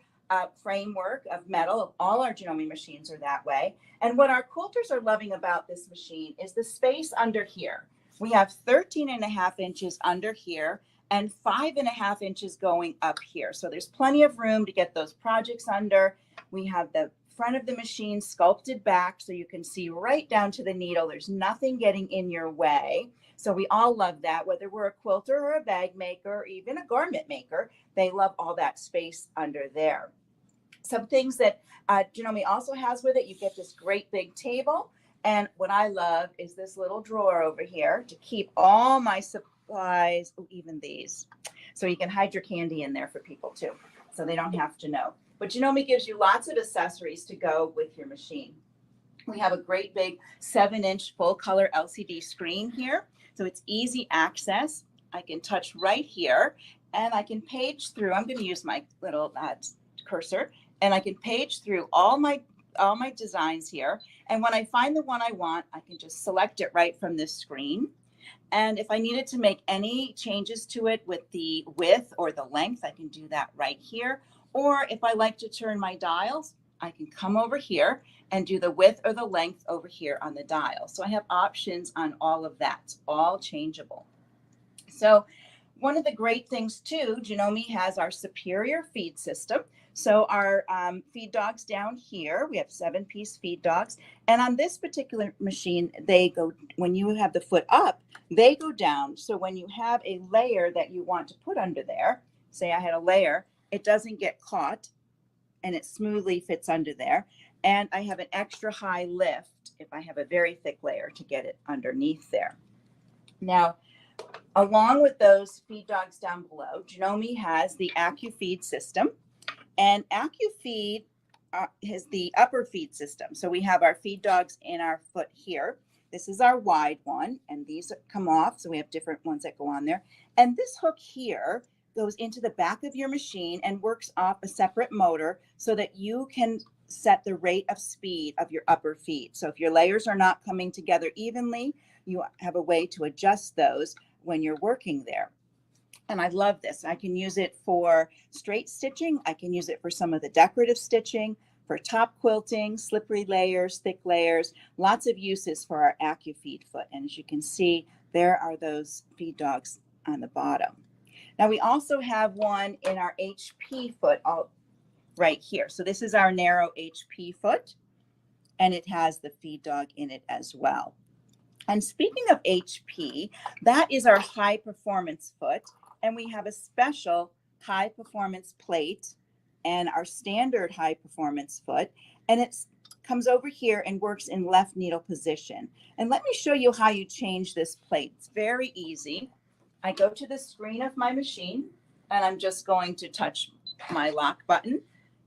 framework of metal. All our Janome machines are that way. And what our quilters are loving about this machine is the space under here. We have 13.5 inches under here and 5.5 inches going up here. So there's plenty of room to get those projects under. We have the front of the machine sculpted back so you can see right down to the needle. There's nothing getting in your way. So we all love that, whether we're a quilter or a bag maker or even a garment maker, they love all that space under there. Some things that Janome also has with it, you get this great big table. And what I love is this little drawer over here to keep all my supplies, even these. So you can hide your candy in there for people too, so they don't have to know. But Janome gives you lots of accessories to go with your machine. We have a great big 7-inch full color LCD screen here. So it's easy access. I can touch right here and I can page through. I'm going to use my little cursor and I can page through all my designs here. And when I find the one I want, I can just select it right from this screen. And if I needed to make any changes to it with the width or the length, I can do that right here. Or if I like to turn my dials, I can come over here and do the width or the length over here on the dial. So I have options on all of that, all changeable. So one of the great things too, Janome has our superior feed system. So our feed dogs down here, we have 7-piece feed dogs. And on this particular machine, they go, when you have the foot up, they go down. So when you have a layer that you want to put under there, say I had a layer, it doesn't get caught and it smoothly fits under there. And I have an extra high lift if I have a very thick layer to get it underneath there. Now, along with those feed dogs down below, Janome has the AccuFeed system. And AccuFeed is the upper feed system. So we have our feed dogs in our foot here. This is our wide one, and these come off. So we have different ones that go on there. And this hook here goes into the back of your machine and works off a separate motor so that you can set the rate of speed of your upper feed. So if your layers are not coming together evenly, you have a way to adjust those when you're working there. And I love this. I can use it for straight stitching. I can use it for some of the decorative stitching, for top quilting, slippery layers, thick layers, lots of uses for our AccuFeed foot. And as you can see, there are those feed dogs on the bottom. Now we also have one in our HP foot right here. So this is our narrow HP foot, and it has the feed dog in it as well. And speaking of HP, that is our high performance foot. And we have a special high performance plate and our standard high performance foot. And it comes over here and works in left needle position. And let me show you how you change this plate. It's very easy. I go to the screen of my machine and I'm just going to touch my lock button.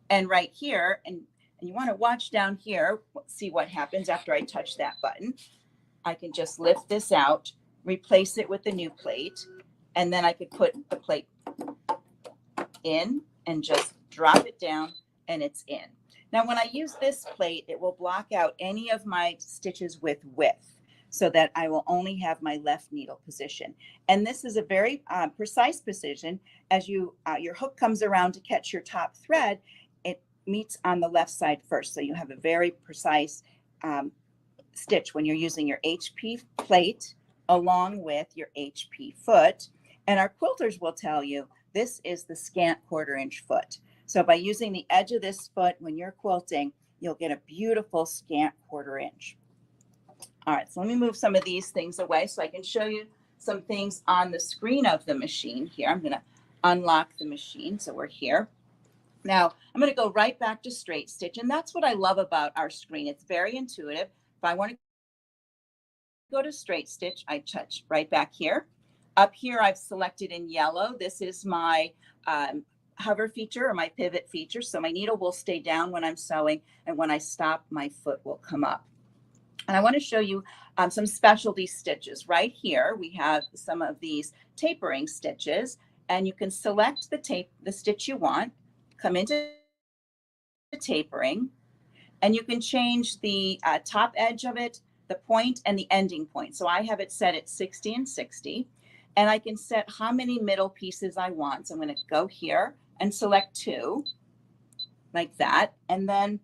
And right here, and you want to watch down here, see what happens after I touch that button. I can just lift this out, replace it with the new plate, and then I could put the plate in and just drop it down and it's in. Now, when I use this plate, it will block out any of my stitches with width so that I will only have my left needle position. And this is a very precise precision. As your hook comes around to catch your top thread, it meets on the left side first. So you have a very precise stitch when you're using your HP plate along with your HP foot. And our quilters will tell you this is the scant 1/4 inch foot. So by using the edge of this foot when you're quilting, you'll get a beautiful scant 1/4 inch. All right, so let me move some of these things away so I can show you some things on the screen of the machine here. I'm going to unlock the machine. So we're here. Now I'm going to go right back to straight stitch. And that's what I love about our screen. It's very intuitive. If I want to go to straight stitch, I touch right back here. Up here, I've selected in yellow. This is my hover feature or my pivot feature. So my needle will stay down when I'm sewing, and when I stop, my foot will come up. And I want to show you some specialty stitches. Right here, we have some of these tapering stitches, and you can select the stitch you want, come into the tapering, and you can change the top edge of it, the point, and the ending point. So I have it set at 60 and 60. And I can set how many middle pieces I want. So I'm going to go here and select 2 like that. And then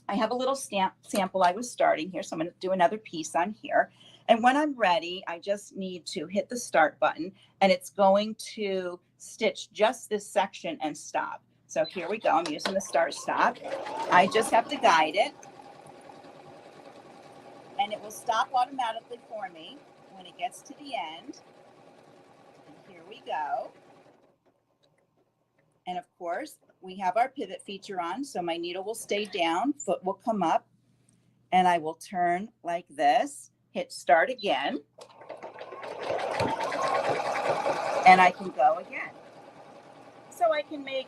I have a little sample I was starting here. So I'm going to do another piece on here. And when I'm ready, I just need to hit the start button and it's going to stitch just this section and stop. So here we go. I'm using the start stop. I just have to guide it and it will stop automatically for me when it gets to the end. Here we go. And of course, we have our pivot feature on, so my needle will stay down, foot will come up, and I will turn like this, hit start again, and I can go again. So I can make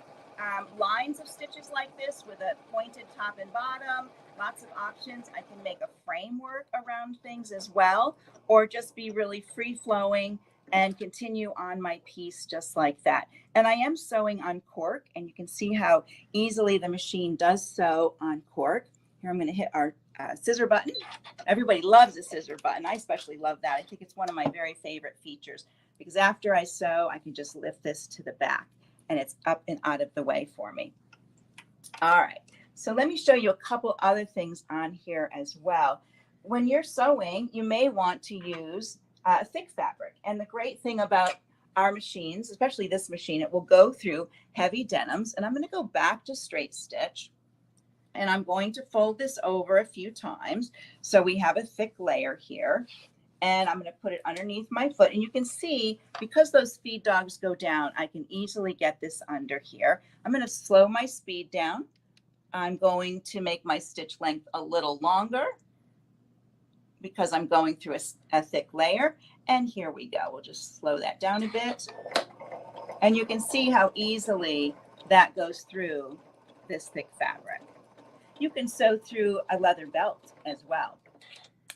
lines of stitches like this with a pointed top and bottom, lots of options. I can make a framework around things as well, or just be really free-flowing and continue on my piece just like that. And I am sewing on cork, and you can see how easily the machine does sew on cork. Here I'm going to hit our scissor button. Everybody loves a scissor button. I especially love that. I think it's one of my very favorite features because after I sew, I can just lift this to the back and it's up and out of the way for me. All right, so let me show you a couple other things on here as well. When you're sewing, you may want to use thick fabric. And the great thing about our machines, especially this machine, it will go through heavy denims. And I'm going to go back to straight stitch. And I'm going to fold this over a few times. So we have a thick layer here. And I'm going to put it underneath my foot. And you can see, because those feed dogs go down, I can easily get this under here. I'm going to slow my speed down. I'm going to make my stitch length a little longer because I'm going through a thick layer. And here we go. We'll just slow that down a bit. And you can see how easily that goes through this thick fabric. You can sew through a leather belt as well.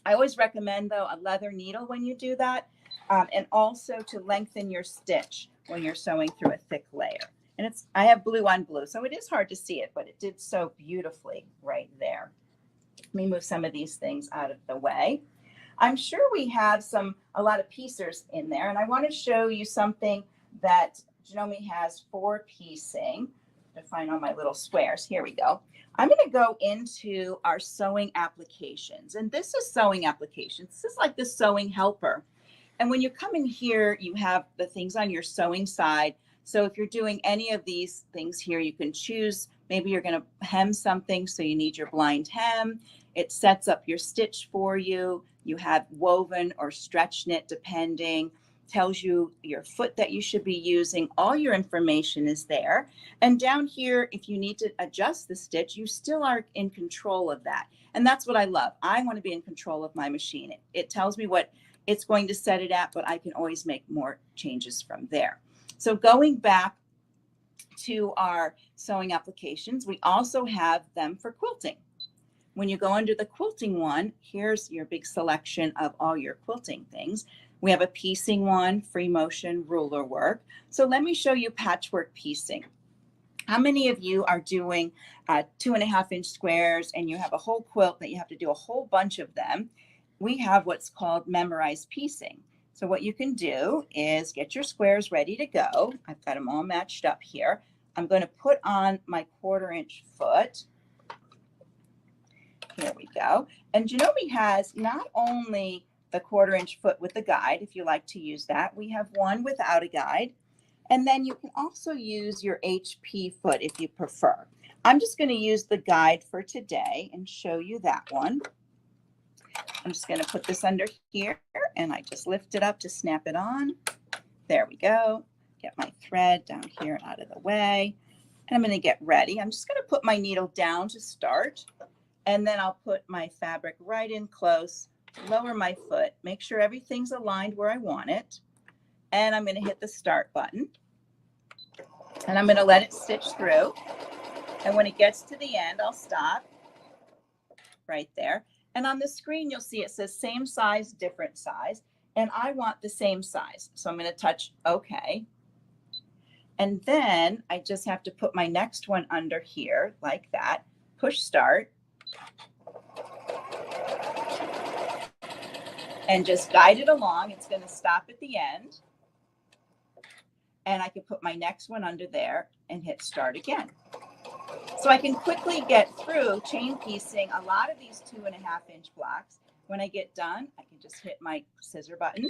I always recommend, though, a leather needle when you do that, and also to lengthen your stitch when you're sewing through a thick layer. And I have blue on blue, so it is hard to see it, but it did sew beautifully right there. Let me move some of these things out of the way. I'm sure we have a lot of piecers in there, and I want to show you something that Janome has for piecing. To find all my little squares. Here we go. I'm going to go into our sewing applications, and this is sewing applications. This is like the sewing helper. And when you come in here, you have the things on your sewing side. So if you're doing any of these things here, you can choose. Maybe you're going to hem something, so you need your blind hem. It sets up your stitch for you. You have woven or stretch knit depending. Tells you your foot that you should be using. All your information is there. And down here, if you need to adjust the stitch, you still are in control of that. And that's what I love. I want to be in control of my machine. It tells me what it's going to set it at, but I can always make more changes from there. So going back to our sewing applications, we also have them for quilting. When you go under the quilting one, here's your big selection of all your quilting things. We have a piecing one, free motion, ruler work. So let me show you patchwork piecing. How many of you are doing 2.5-inch squares and you have a whole quilt that you have to do a whole bunch of them? We have what's called memorized piecing. So what you can do is get your squares ready to go. I've got them all matched up here. I'm going to put on my 1/4-inch foot. Here we go. And Janome has not only the 1/4-inch foot with the guide, if you like to use that. We have one without a guide. And then you can also use your HP foot if you prefer. I'm just going to use the guide for today and show you that one. I'm just going to put this under here and I just lift it up to snap it on. There we go. Get my thread down here and out of the way. And I'm going to get ready. I'm just going to put my needle down to start. And then I'll put my fabric right in close. Lower my foot, make sure everything's aligned where I want it. And I'm going to hit the start button. And I'm going to let it stitch through. And when it gets to the end, I'll stop right there. And on the screen, you'll see it says same size, different size. And I want the same size. So I'm going to touch OK. And then I just have to put my next one under here like that. Push start. And just guide it along. It's going to stop at the end. And I can put my next one under there and hit start again. So I can quickly get through chain piecing a lot of these 2.5-inch blocks. When I get done, I can just hit my scissor button.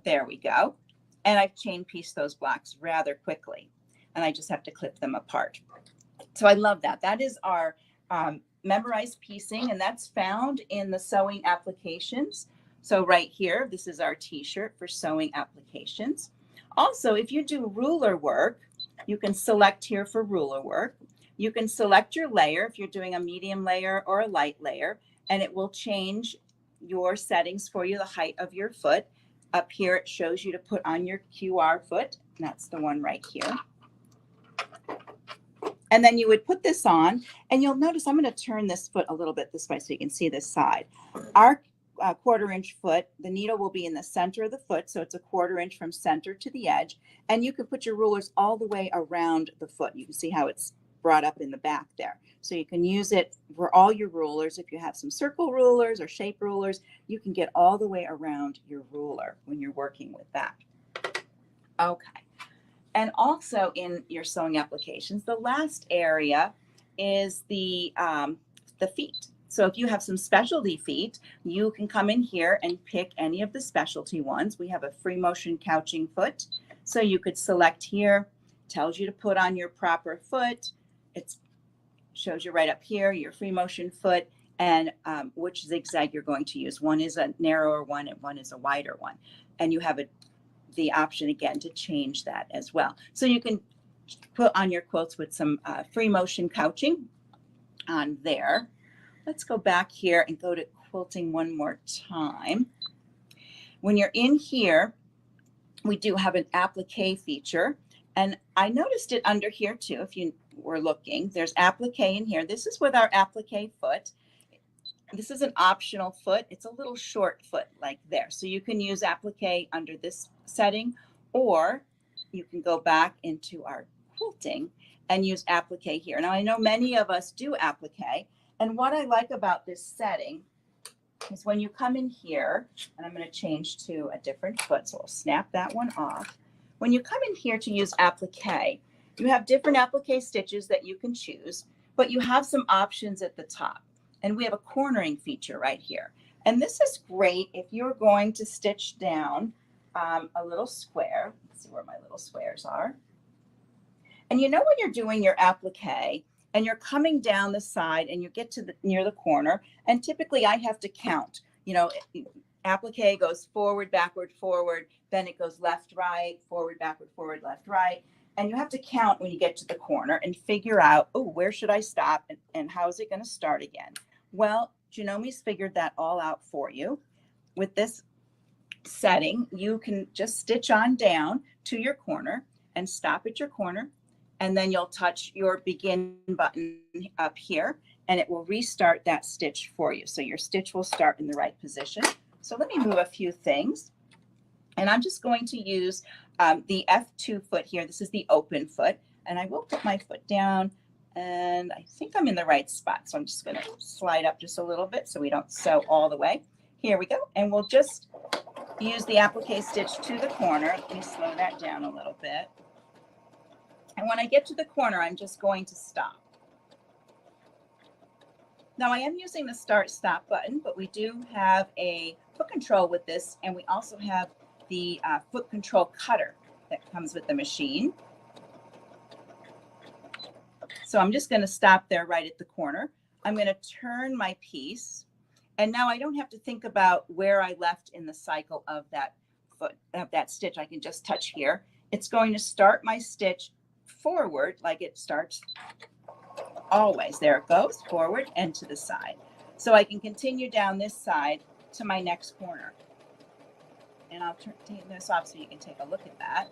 There we go. And I've chain pieced those blocks rather quickly. And I just have to clip them apart. So I love that. That is our memorized piecing, and that's found in the sewing applications. So right here, this is our t-shirt for sewing applications. Also, if you do ruler work, you can select here for ruler work. You can select your layer if you're doing a medium layer or a light layer, and it will change your settings for you, the height of your foot. Up here, it shows you to put on your QR foot. And that's the one right here. And then you would put this on, and you'll notice I'm going to turn this foot a little bit this way so you can see this side. Our 1/4-inch foot, the needle will be in the center of the foot, so it's a 1/4 inch from center to the edge. And you can put your rulers all the way around the foot. You can see how it's brought up in the back there. So you can use it for all your rulers. If you have some circle rulers or shape rulers, you can get all the way around your ruler when you're working with that. Okay. And also in your sewing applications, the last area is the feet. So if you have some specialty feet, you can come in here and pick any of the specialty ones. We have a free motion couching foot. So you could select here, tells you to put on your proper foot. It shows you right up here, your free motion foot, and which zigzag you're going to use. One is a narrower one and one is a wider one. And you have the option again to change that as well. So you can put on your quilts with some free motion couching on there. Let's go back here and go to quilting one more time. When you're in here, we do have an applique feature. And I noticed it under here too, if you were looking. There's applique in here. This is with our applique foot. This is an optional foot. It's a little short foot like there. So you can use applique under this setting, or you can go back into our quilting and use applique here. Now I know many of us do applique. And what I like about this setting is when you come in here, and I'm going to change to a different foot, so we'll snap that one off. When you come in here to use applique, you have different applique stitches that you can choose, but you have some options at the top. And we have a cornering feature right here. And this is great if you're going to stitch down a little square. Let's see where my little squares are. And you know when you're doing your applique, and you're coming down the side and you get to near the corner, and typically I have to count, you know, applique goes forward, backward, forward, then it goes left, right, forward, backward, forward, left, right. And you have to count when you get to the corner and figure out, oh, where should I stop and how is it going to start again? Well, Janome's figured that all out for you. With this setting, you can just stitch on down to your corner and stop at your corner. And then you'll touch your begin button up here and it will restart that stitch for you. So your stitch will start in the right position. So let me move a few things. And I'm just going to use the F2 foot here. This is the open foot. And I will put my foot down and I think I'm in the right spot. So I'm just going to slide up just a little bit so we don't sew all the way. Here we go. And we'll just use the applique stitch to the corner. Let me slow that down a little bit. And when I get to the corner, I'm just going to stop. Now I am using the start stop button, but we do have a foot control with this. And we also have the foot control cutter that comes with the machine. So I'm just going to stop there right at the corner. I'm going to turn my piece. And now I don't have to think about where I left in the cycle of that foot, of that stitch. I can just touch here. It's going to start my stitch forward like it starts always. There it goes, forward and to the side. So I can continue down this side to my next corner. And I'll take this off so you can take a look at that.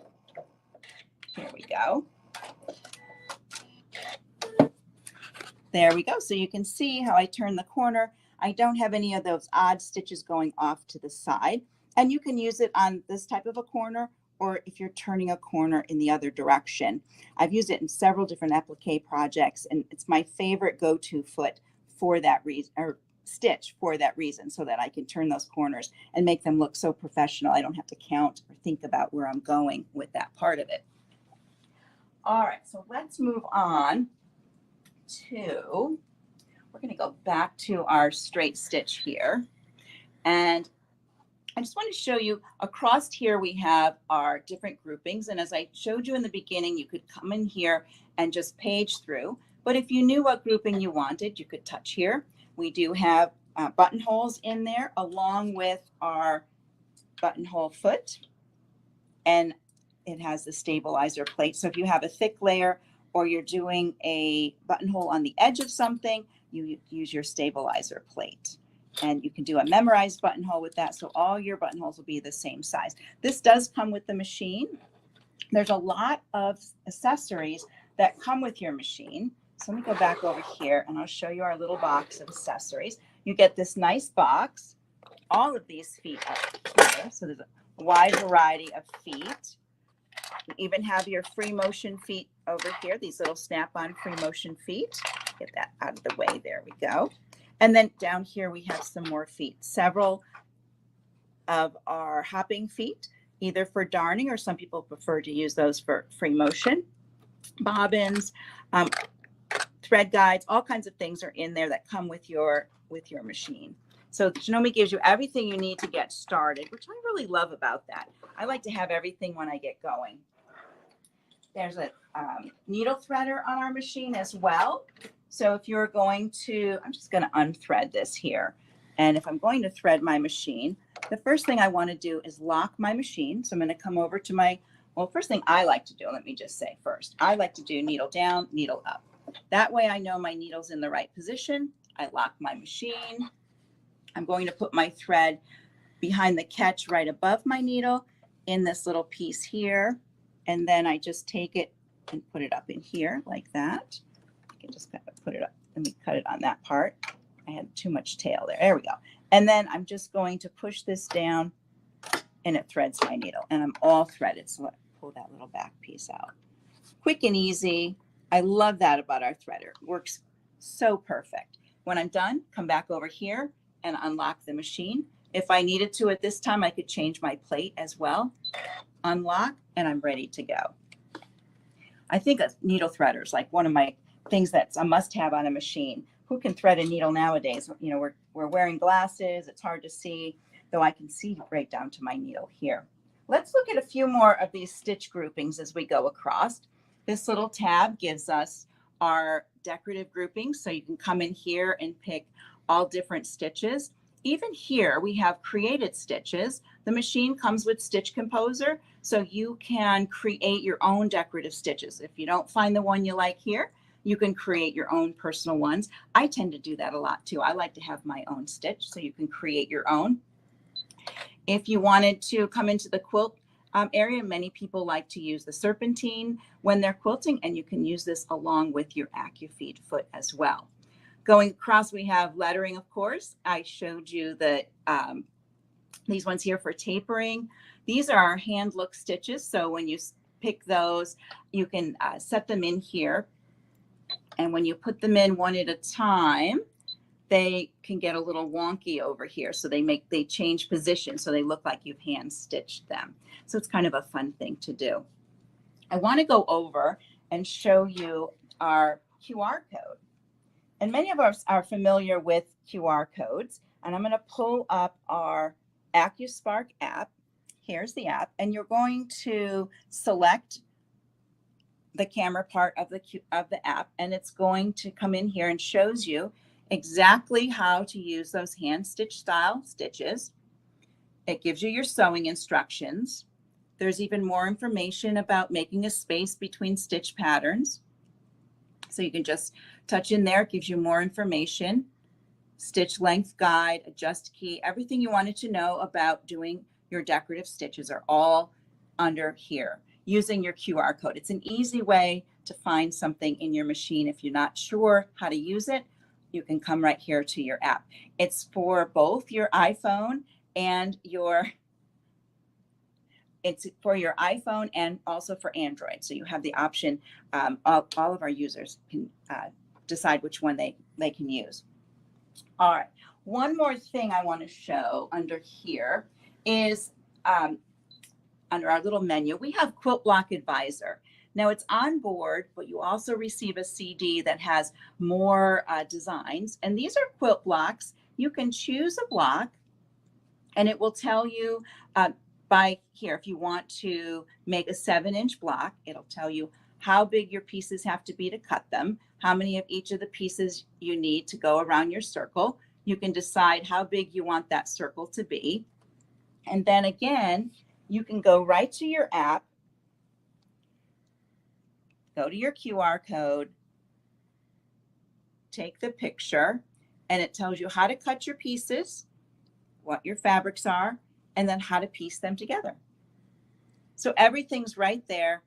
Here we go. There we go. So you can see how I turn the corner. I don't have any of those odd stitches going off to the side. And you can use it on this type of a corner, or if you're turning a corner in the other direction. I've used it in several different applique projects, and it's my favorite go-to foot for that reason, or stitch for that reason, so that I can turn those corners and make them look so professional. I don't have to count or think about where I'm going with that part of it. All right, so let's move on to, we're going to go back to our straight stitch here. And I just want to show you across here, we have our different groupings. And as I showed you in the beginning, you could come in here and just page through. But if you knew what grouping you wanted, you could touch here. We do have buttonholes in there along with our buttonhole foot. And it has the stabilizer plate. So if you have a thick layer or you're doing a buttonhole on the edge of something, you use your stabilizer plate. And you can do a memorized buttonhole with that. So all your buttonholes will be the same size. This does come with the machine. There's a lot of accessories that come with your machine. So let me go back over here and I'll show you our little box of accessories. You get this nice box, all of these feet up here. So there's a wide variety of feet. You even have your free motion feet over here, these little snap-on free motion feet. Get that out of the way. There we go. And then down here we have some more feet. Several of our hopping feet, either for darning or some people prefer to use those for free motion. Bobbins, thread guides, all kinds of things are in there that come with your machine. So Janome gives you everything you need to get started, which I really love about that. I like to have everything when I get going. There's a needle threader on our machine as well. So if you're going to, I'm just going to unthread this here. And if I'm going to thread my machine, the first thing I want to do is lock my machine. So I'm going to come over to my, well, first thing I like to do, let me just say first, I like to do needle down, needle up. That way I know my needle's in the right position. I lock my machine. I'm going to put my thread behind the catch right above my needle in this little piece here. And then I just take it and put it up in here like that. I can just kind of put it up. Let me cut it on that part. I had too much tail there. There we go. And then I'm just going to push this down and it threads my needle. And I'm all threaded. So let me pull that little back piece out. Quick and easy. I love that about our threader. It works so perfect. When I'm done, come back over here and unlock the machine. If I needed to at this time, I could change my plate as well. Unlock, and I'm ready to go. I think a needle threader is like one of my things that's a must-have on a machine. Who can thread a needle nowadays? You know, we're wearing glasses. It's hard to see, though I can see right down to my needle here. Let's look at a few more of these stitch groupings as we go across. This little tab gives us our decorative groupings, so you can come in here and pick all different stitches. Even here, we have created stitches. The machine comes with Stitch Composer, so you can create your own decorative stitches. If you don't find the one you like here, you can create your own personal ones. I tend to do that a lot too. I like to have my own stitch, so you can create your own. If you wanted to come into the quilt area, many people like to use the serpentine when they're quilting, and you can use this along with your AccuFeed foot as well. Going across, we have lettering, of course. I showed you the these ones here for tapering. These are our hand look stitches. So when you pick those, you can set them in here. And when you put them in one at a time, they can get a little wonky over here. So they change position. So they look like you've hand stitched them. So it's kind of a fun thing to do. I want to go over and show you our QR code. And many of us are familiar with QR codes. And I'm going to pull up our AccuSpark app. Here's the app. And you're going to select the camera part of the app. And it's going to come in here and shows you exactly how to use those hand stitch style stitches. It gives you your sewing instructions. There's even more information about making a space between stitch patterns. So you can just touch in there. It gives you more information. Stitch length guide, adjust key, everything you wanted to know about doing your decorative stitches are all under here using your QR code. It's an easy way to find something in your machine. If you're not sure how to use it, you can come right here to your app. It's for both your iPhone and it's for your iPhone and also for Android. So you have the option, all of our users can decide which one they can use. All right, one more thing I want to show under here is under our little menu, we have Quilt Block Advisor. Now it's on board, but you also receive a CD that has more designs. And these are quilt blocks. You can choose a block and it will tell you by here, if you want to make a 7-inch block, it'll tell you how big your pieces have to be to cut them, how many of each of the pieces you need to go around your circle. You can decide how big you want that circle to be. And then again, you can go right to your app, go to your QR code, take the picture, and it tells you how to cut your pieces, what your fabrics are, and then how to piece them together. So everything's right there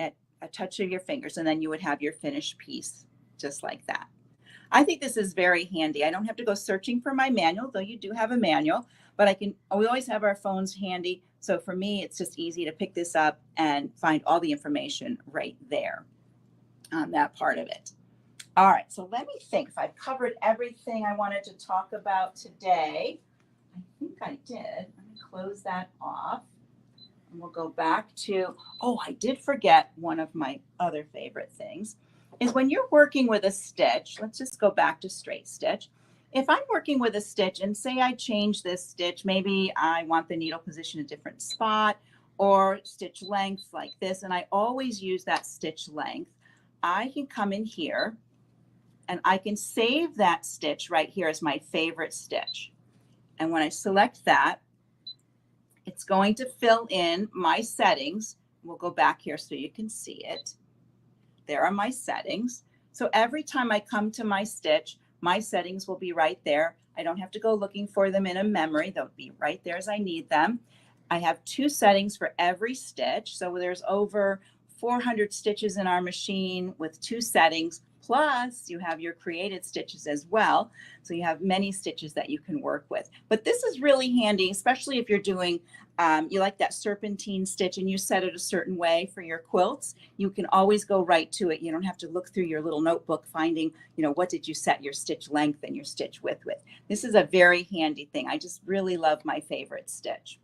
at a touch of your fingers, and then you would have your finished piece just like that. I think this is very handy. I don't have to go searching for my manual, though you do have a manual, but we always have our phones handy So for me, it's just easy to pick this up and find all the information right there on that part of it. All right, so let me think if I've covered everything I wanted to talk about today. I think I did. Let me close that off. And we'll go back to, oh, I did forget one of my other favorite things is when you're working with a stitch, let's just go back to straight stitch. If I'm working with a stitch and say I change this stitch, maybe I want the needle position a different spot or stitch length like this, and I always use that stitch length, I can come in here and I can save that stitch right here as my favorite stitch. And when I select that, it's going to fill in my settings. We'll go back here so you can see it. There are my settings. So every time I come to my stitch, my settings will be right there. I don't have to go looking for them in a memory. They'll be right there as I need them. I have 2 settings for every stitch. So there's over 400 stitches in our machine with 2 settings. Plus you have your created stitches as well. So you have many stitches that you can work with. But this is really handy, especially if you're doing, you like that serpentine stitch and you set it a certain way for your quilts. You can always go right to it. You don't have to look through your little notebook finding, what did you set your stitch length and your stitch width with. This is a very handy thing. I just really love my favorite stitch.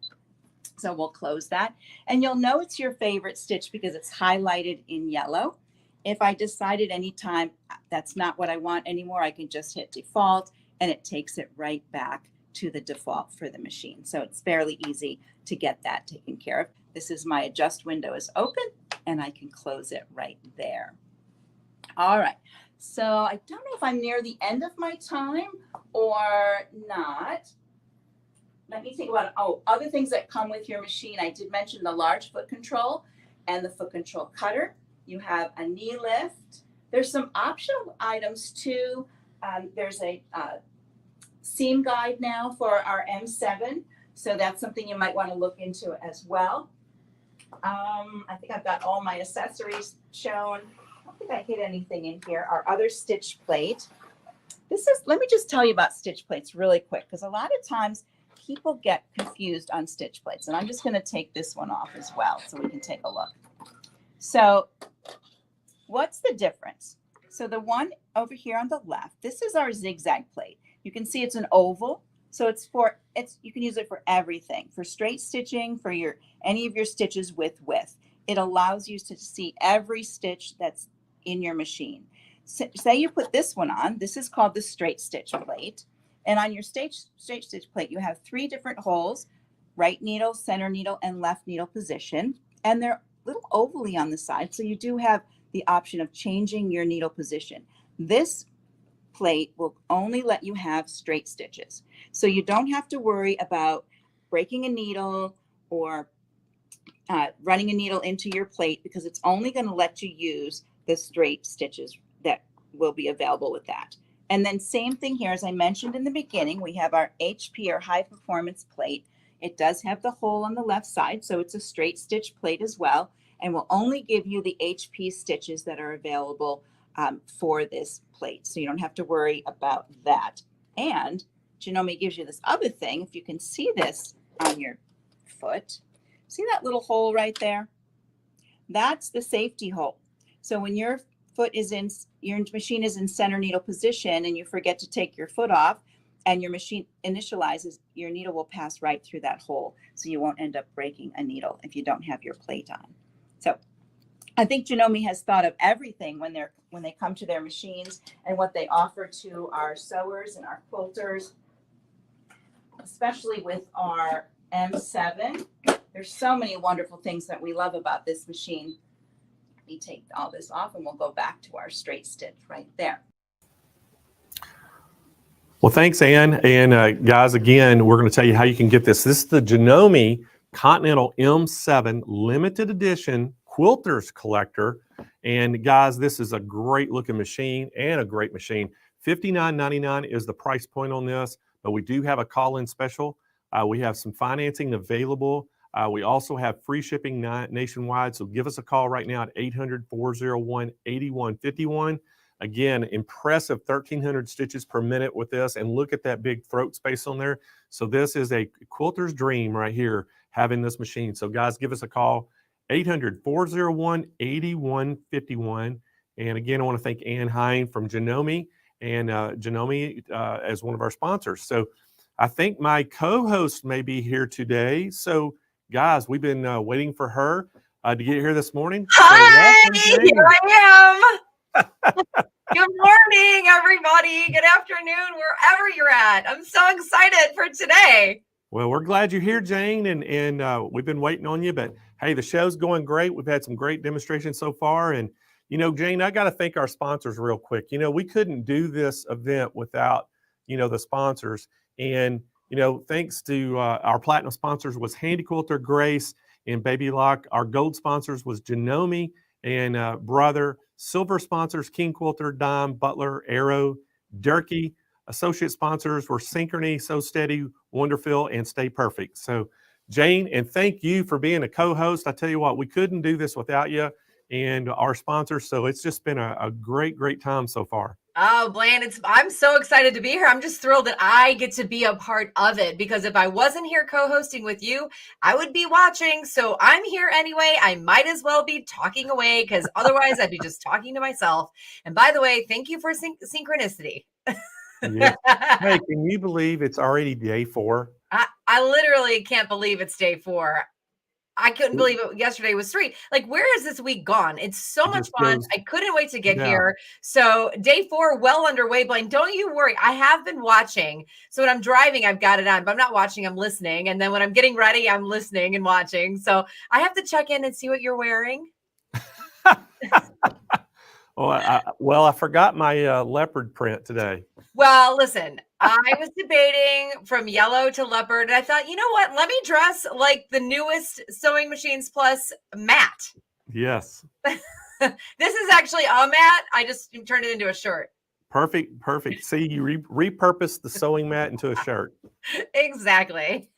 So we'll close that. And you'll know it's your favorite stitch because it's highlighted in yellow. If I decided anytime that's not what I want anymore, I can just hit default and it takes it right back to the default for the machine. So it's fairly easy to get that taken care of. This is my adjust window is open and I can close it right there. All right. So I don't know if I'm near the end of my time or not. Let me think about, other things that come with your machine. I did mention the large foot control and the foot control cutter. You have a knee lift. There's some optional items too. There's a seam guide now for our M7. So that's something you might want to look into as well. I think I've got all my accessories shown. I don't think I hit anything in here. Our other stitch plate. Let me just tell you about stitch plates really quick, because a lot of times people get confused on stitch plates. And I'm just going to take this one off as well so we can take a look. So what's the difference? So the one over here on the left, this is our zigzag plate. You can see it's an oval. So you can use it for everything, for straight stitching, for any of your stitches with width. It allows you to see every stitch that's in your machine. Say you put this one on, this is called the straight stitch plate. And on your straight stitch plate, you have 3 different holes, right needle, center needle, and left needle position. And they're little ovally on the side. So you do have the option of changing your needle position. This plate will only let you have straight stitches. So you don't have to worry about breaking a needle or running a needle into your plate, because it's only going to let you use the straight stitches that will be available with that. And then same thing here, as I mentioned in the beginning, we have our HP or high performance plate. It does have the hole on the left side, so it's a straight stitch plate as well, and will only give you the HP stitches that are available for this plate. So you don't have to worry about that. And Janome gives you this other thing. If you can see this on your foot, see that little hole right there? That's the safety hole. So when your machine is in center needle position and you forget to take your foot off and your machine initializes, your needle will pass right through that hole. So you won't end up breaking a needle if you don't have your plate on. So I think Janome has thought of everything when they come to their machines and what they offer to our sewers and our quilters, especially with our M7. There's so many wonderful things that we love about this machine. Let me take all this off and we'll go back to our straight stitch right there. Well, thanks, Ann. And guys, again, we're going to tell you how you can get this. This is the Janome Continental M7 limited edition quilters collector. And guys, this is a great looking machine and a great machine. $59.99 is the price point on this, but we do have a call-in special. We have some financing available. We also have free shipping nationwide. So give us a call right now at 800-401-8151. Again, impressive 1,300 stitches per minute with this. And look at that big throat space on there. So this is a quilter's dream right here, having this machine. So guys, give us a call, 800-401-8151. And again, I want to thank Ann Hine from Janome and Janome as one of our sponsors. So I think my co-host may be here today. So guys, we've been waiting for her to get here this morning. Hi, so welcome, here I am. Good morning, everybody. Good afternoon, wherever you're at. I'm so excited for today. Well, we're glad you're here, Jane, and we've been waiting on you. But hey, the show's going great. We've had some great demonstrations so far. And, Jane, I got to thank our sponsors real quick. We couldn't do this event without, the sponsors. And, thanks to our platinum sponsors was Handy Quilter, Grace, and Baby Lock. Our gold sponsors was Janome and Brother. Silver sponsors, King Quilter, Dime, Butler, Arrow, Durkee. Associate sponsors were Synchrony, So Steady, Wonderful, and Stay Perfect. So, Jane, and thank you for being a co-host. I tell you what, we couldn't do this without you and our sponsors. So it's just been a great, great time so far. Oh, Blaine, I'm so excited to be here. I'm just thrilled that I get to be a part of it, because if I wasn't here co-hosting with you, I would be watching. So I'm here anyway. I might as well be talking away, because otherwise I'd be just talking to myself. And by the way, thank you for synchronicity. Yeah. Hey, can you believe it's already day 4? I literally can't believe it's day 4. I couldn't believe it. Yesterday was 3. Like, where is this week gone? It's so much fun. I couldn't wait to get here. So day 4, well underway. Blaine, don't you worry. I have been watching. So when I'm driving, I've got it on, but I'm not watching. I'm listening. And then when I'm getting ready, I'm listening and watching. So I have to check in and see what you're wearing. I forgot my leopard print today. Well, listen, I was debating from yellow to leopard, and I thought, you know what? Let me dress like the newest Sewing Machines Plus mat. Yes. This is actually a mat. I just turned it into a shirt. Perfect. See, you repurposed the sewing mat into a shirt. Exactly.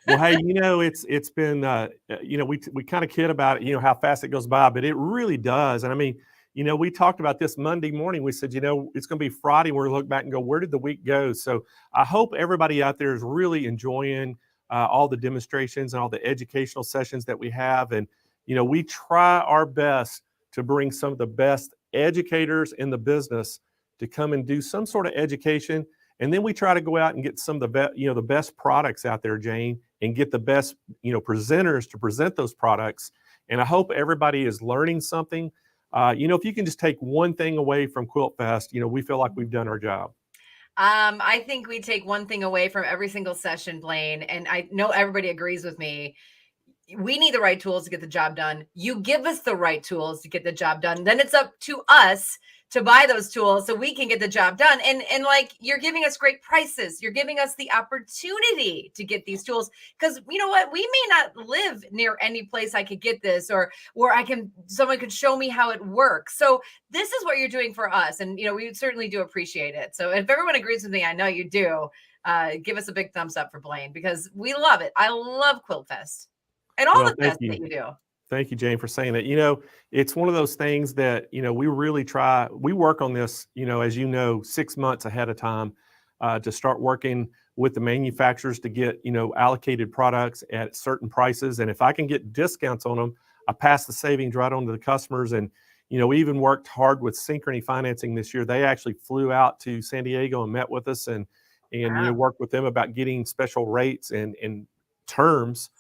Well, hey, it's been, we kind of kid about it, how fast it goes by, but it really does. And I mean, we talked about this Monday morning. We said, it's going to be Friday. We're going to look back and go, where did the week go? So I hope everybody out there is really enjoying all the demonstrations and all the educational sessions that we have. And, we try our best to bring some of the best educators in the business to come and do some sort of education. And then we try to go out and get some of the best products out there, Jane, and get the best, presenters to present those products. And I hope everybody is learning something. If you can just take one thing away from Quilt Fest, we feel like we've done our job. I think we take one thing away from every single session, Blaine, and I know everybody agrees with me. We need the right tools to get the job done. You give us the right tools to get the job done. Then it's up to us to buy those tools so we can get the job done. And like, you're giving us great prices. You're giving us the opportunity to get these tools, because you know what? We may not live near any place I could get this, or where someone could show me how it works. So this is what you're doing for us. And, we certainly do appreciate it. So if everyone agrees with me, I know you do, give us a big thumbs up for Blaine, because we love it. I love Quilt Fest and all the best that you do. Thank you, Jane, for saying that. It's one of those things that, we really try. We work on this, as 6 months ahead of time to start working with the manufacturers to get, allocated products at certain prices. And if I can get discounts on them, I pass the savings right on to the customers. And, we even worked hard with Synchrony Financing this year. They actually flew out to San Diego and met with us and worked with them about getting special rates and terms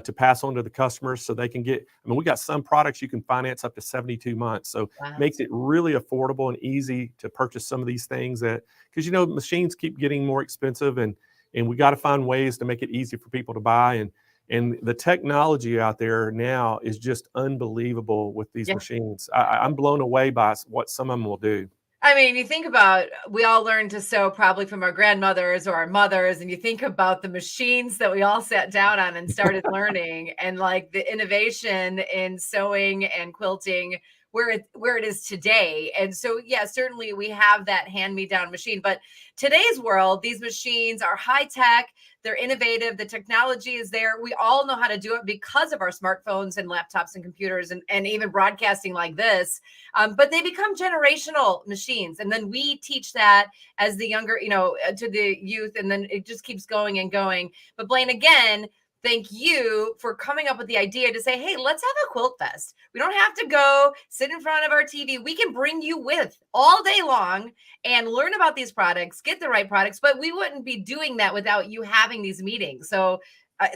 to pass on to the customers so they can get, we got some products you can finance up to 72 months. So it makes it really affordable and easy to purchase some of these things because, machines keep getting more expensive and we got to find ways to make it easy for people to buy. And the technology out there now is just unbelievable with these machines. I'm blown away by what some of them will do. You think about, we all learned to sew probably from our grandmothers or our mothers, and you think about the machines that we all sat down on and started learning, and like the innovation in sewing and quilting where it is today. And so, yeah, certainly we have that hand-me-down machine. But today's world, these machines are high tech. They're innovative. The technology is there. We all know how to do it because of our smartphones and laptops and computers and even broadcasting like this. But they become generational machines. And then we teach that as the younger, to the youth. And then it just keeps going and going. But Blaine, again, thank you for coming up with the idea to say, hey, let's have a quilt fest. We don't have to go sit in front of our TV. We can bring you with all day long and learn about these products, get the right products, but we wouldn't be doing that without you having these meetings. So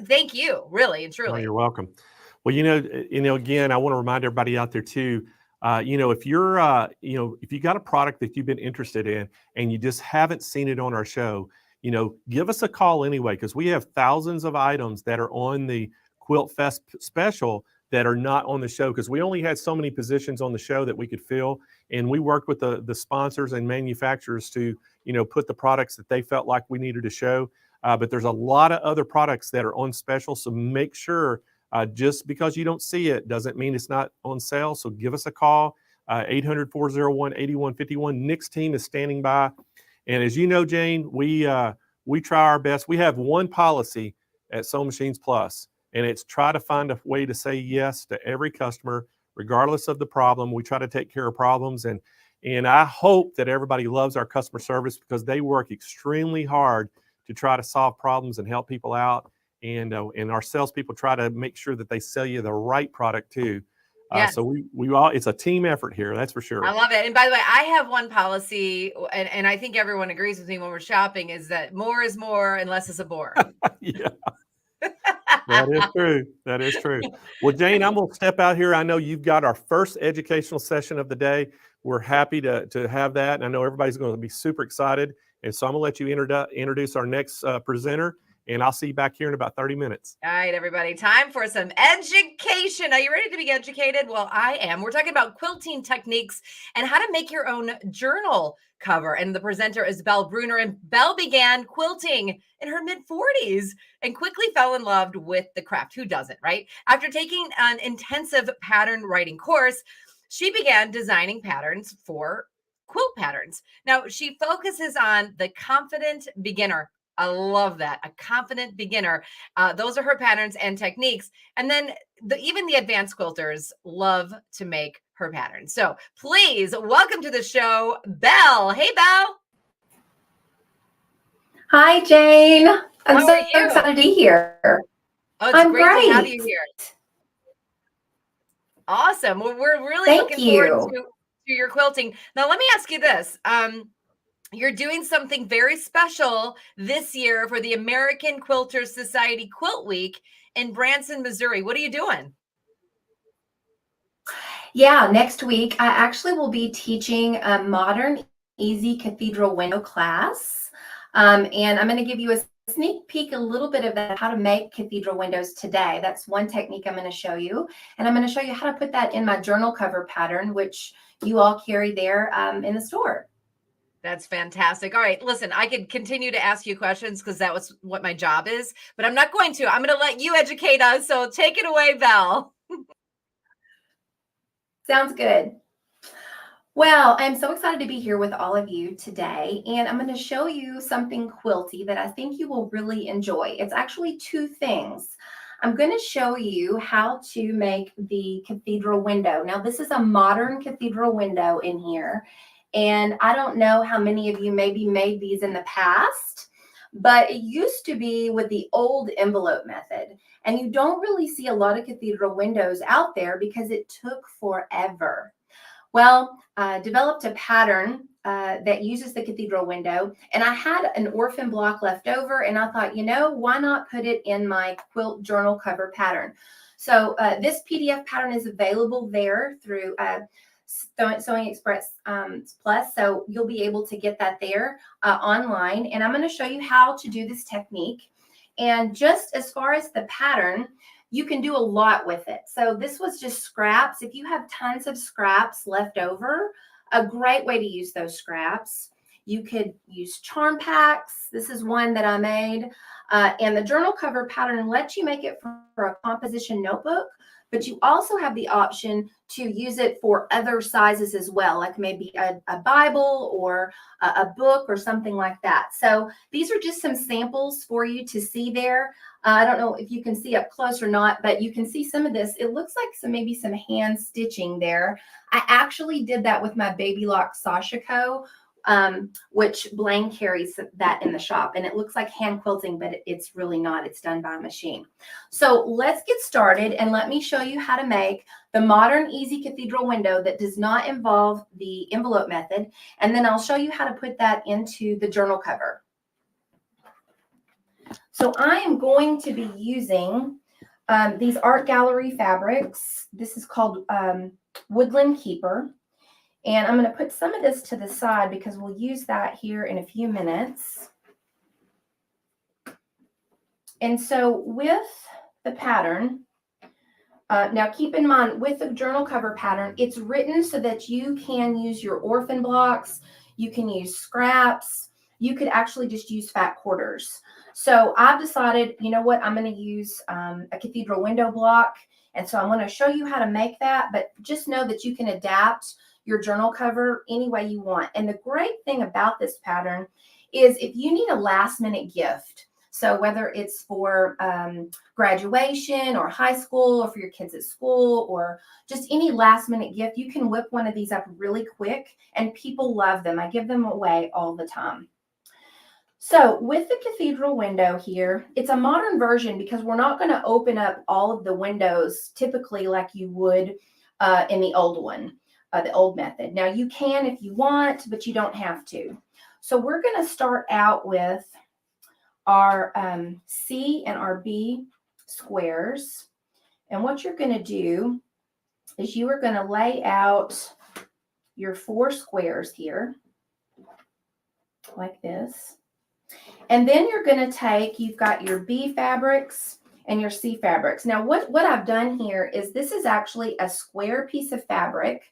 thank you, really and truly. Oh, you're welcome. Well, again, I want to remind everybody out there too, if you're, if you got a product that you've been interested in and you just haven't seen it on our show, give us a call anyway, because we have thousands of items that are on the Quilt Fest special that are not on the show, because we only had so many positions on the show that we could fill. And we worked with the sponsors and manufacturers to, put the products that they felt like we needed to show. But there's a lot of other products that are on special. So make sure, just because you don't see it doesn't mean it's not on sale. So give us a call, 800-401-8151. Nick's team is standing by. And as you know, Jane, we try our best. We have one policy at Sewing Machines Plus, and it's try to find a way to say yes to every customer, regardless of the problem. We try to take care of problems, and I hope that everybody loves our customer service, because they work extremely hard to try to solve problems and help people out. And our salespeople try to make sure that they sell you the right product too. Yes. So we all, it's a team effort here, that's for sure. I love it. And by the way, I have one policy, and I think everyone agrees with me when we're shopping, is that more is more and less is a bore. Yeah. That is true. That is true. Well, Jane, I'm going to step out here. I know you've got our first educational session of the day. We're happy to have that. And I know everybody's going to be super excited. And so I'm going to let you introduce our next presenter. And I'll see you back here in about 30 minutes. All right, everybody, time for some education. Are you ready to be educated? Well, I am. We're talking about quilting techniques and how to make your own journal cover. And the presenter is Belle Bruner. And Belle began quilting in her mid-40s and quickly fell in love with the craft. Who doesn't, right? After taking an intensive pattern writing course, she began designing patterns for quilt patterns. Now, she focuses on the confident beginner. I love that. A confident beginner. Those are her patterns and techniques. And then even the advanced quilters love to make her patterns. So please welcome to the show, Belle. Hey, Belle. Hi, Jane. I'm How so are you? excited to be here. Oh, it's I'm great to have great. you here. Awesome. Well, we're really Thank looking forward you. to your quilting. Now, let me ask you this. You're doing something very special this year for the American Quilters Society Quilt Week in Branson, Missouri. What are you doing? Yeah, next week I actually will be teaching a modern easy cathedral window class. And I'm going to give you a sneak peek, a little bit of how to make cathedral windows today. That's one technique I'm going to show you. And I'm going to show you how to put that in my journal cover pattern, which you all carry there in the store. That's fantastic. All right, listen, I could continue to ask you questions because that was what my job is, but I'm not going to. I'm going to let you educate us. So take it away, Belle. Sounds good. Well, I'm so excited to be here with all of you today, and I'm going to show you something quilty that I think you will really enjoy. It's actually two things. I'm going to show you how to make the cathedral window. Now, this is a modern cathedral window in here. And I don't know how many of you maybe made these in the past, but it used to be with the old envelope method. And you don't really see a lot of cathedral windows out there because it took forever. Well, I developed a pattern that uses the cathedral window, and I had an orphan block left over, and I thought, why not put it in my quilt journal cover pattern? So this PDF pattern is available there through Sewing Express Plus, so you'll be able to get that there online. And I'm going to show you how to do this technique. And just as far as the pattern, you can do a lot with it. So this was just scraps. If you have tons of scraps left over, a great way to use those scraps. You could use charm packs. This is one that I made. And the journal cover pattern lets you make it for a composition notebook. but you also have the option to use it for other sizes as well, like maybe a Bible or a book or something like that. So these are just some samples for you to see there. I don't know if you can see up close or not, but you can see some of this. It looks like maybe some hand stitching there. I actually did that with my Baby Lock Sashiko, which Blaine carries that in the shop, and it looks like hand quilting, but it's really not. It's done by a machine. So let's get started, and let me show you how to make the modern easy cathedral window that does not involve the envelope method, and then I'll show you how to put that into the journal cover. So I am going to be using these art gallery fabrics. This is called Woodland Keeper. And I'm going to put some of this to the side because we'll use that here in a few minutes. And so with the pattern, now keep in mind with the journal cover pattern, it's written so that you can use your orphan blocks, you can use scraps, you could actually just use fat quarters. So I've decided, you know what, I'm going to use a cathedral window block. And so I'm going to show you how to make that, but just know that you can adapt your journal cover any way you want. And the great thing about this pattern is if you need a last minute gift, so whether it's for graduation or high school or for your kids at school or just any last minute gift, you can whip one of these up really quick and people love them. I give them away all the time. So with the cathedral window here, it's a modern version because we're not going to open up all of the windows typically like you would in the old one. The old method. Now you can if you want, but you don't have to. So we're going to start out with our C and our B squares. And what you're going to do is you are going to lay out your 4 squares here like this. And then you're going to take, you've got your B fabrics and your C fabrics. Now what I've done here is this is actually a square piece of fabric.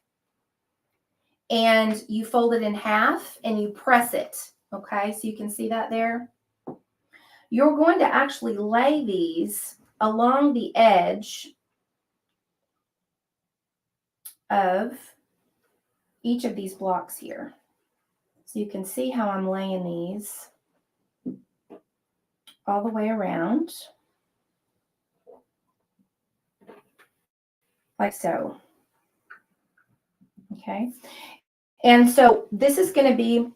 And you fold it in half and you press it. Okay, so you can see that there. You're going to actually lay these along the edge of each of these blocks here. So you can see how I'm laying these all the way around, like so. Okay. And so this is going to be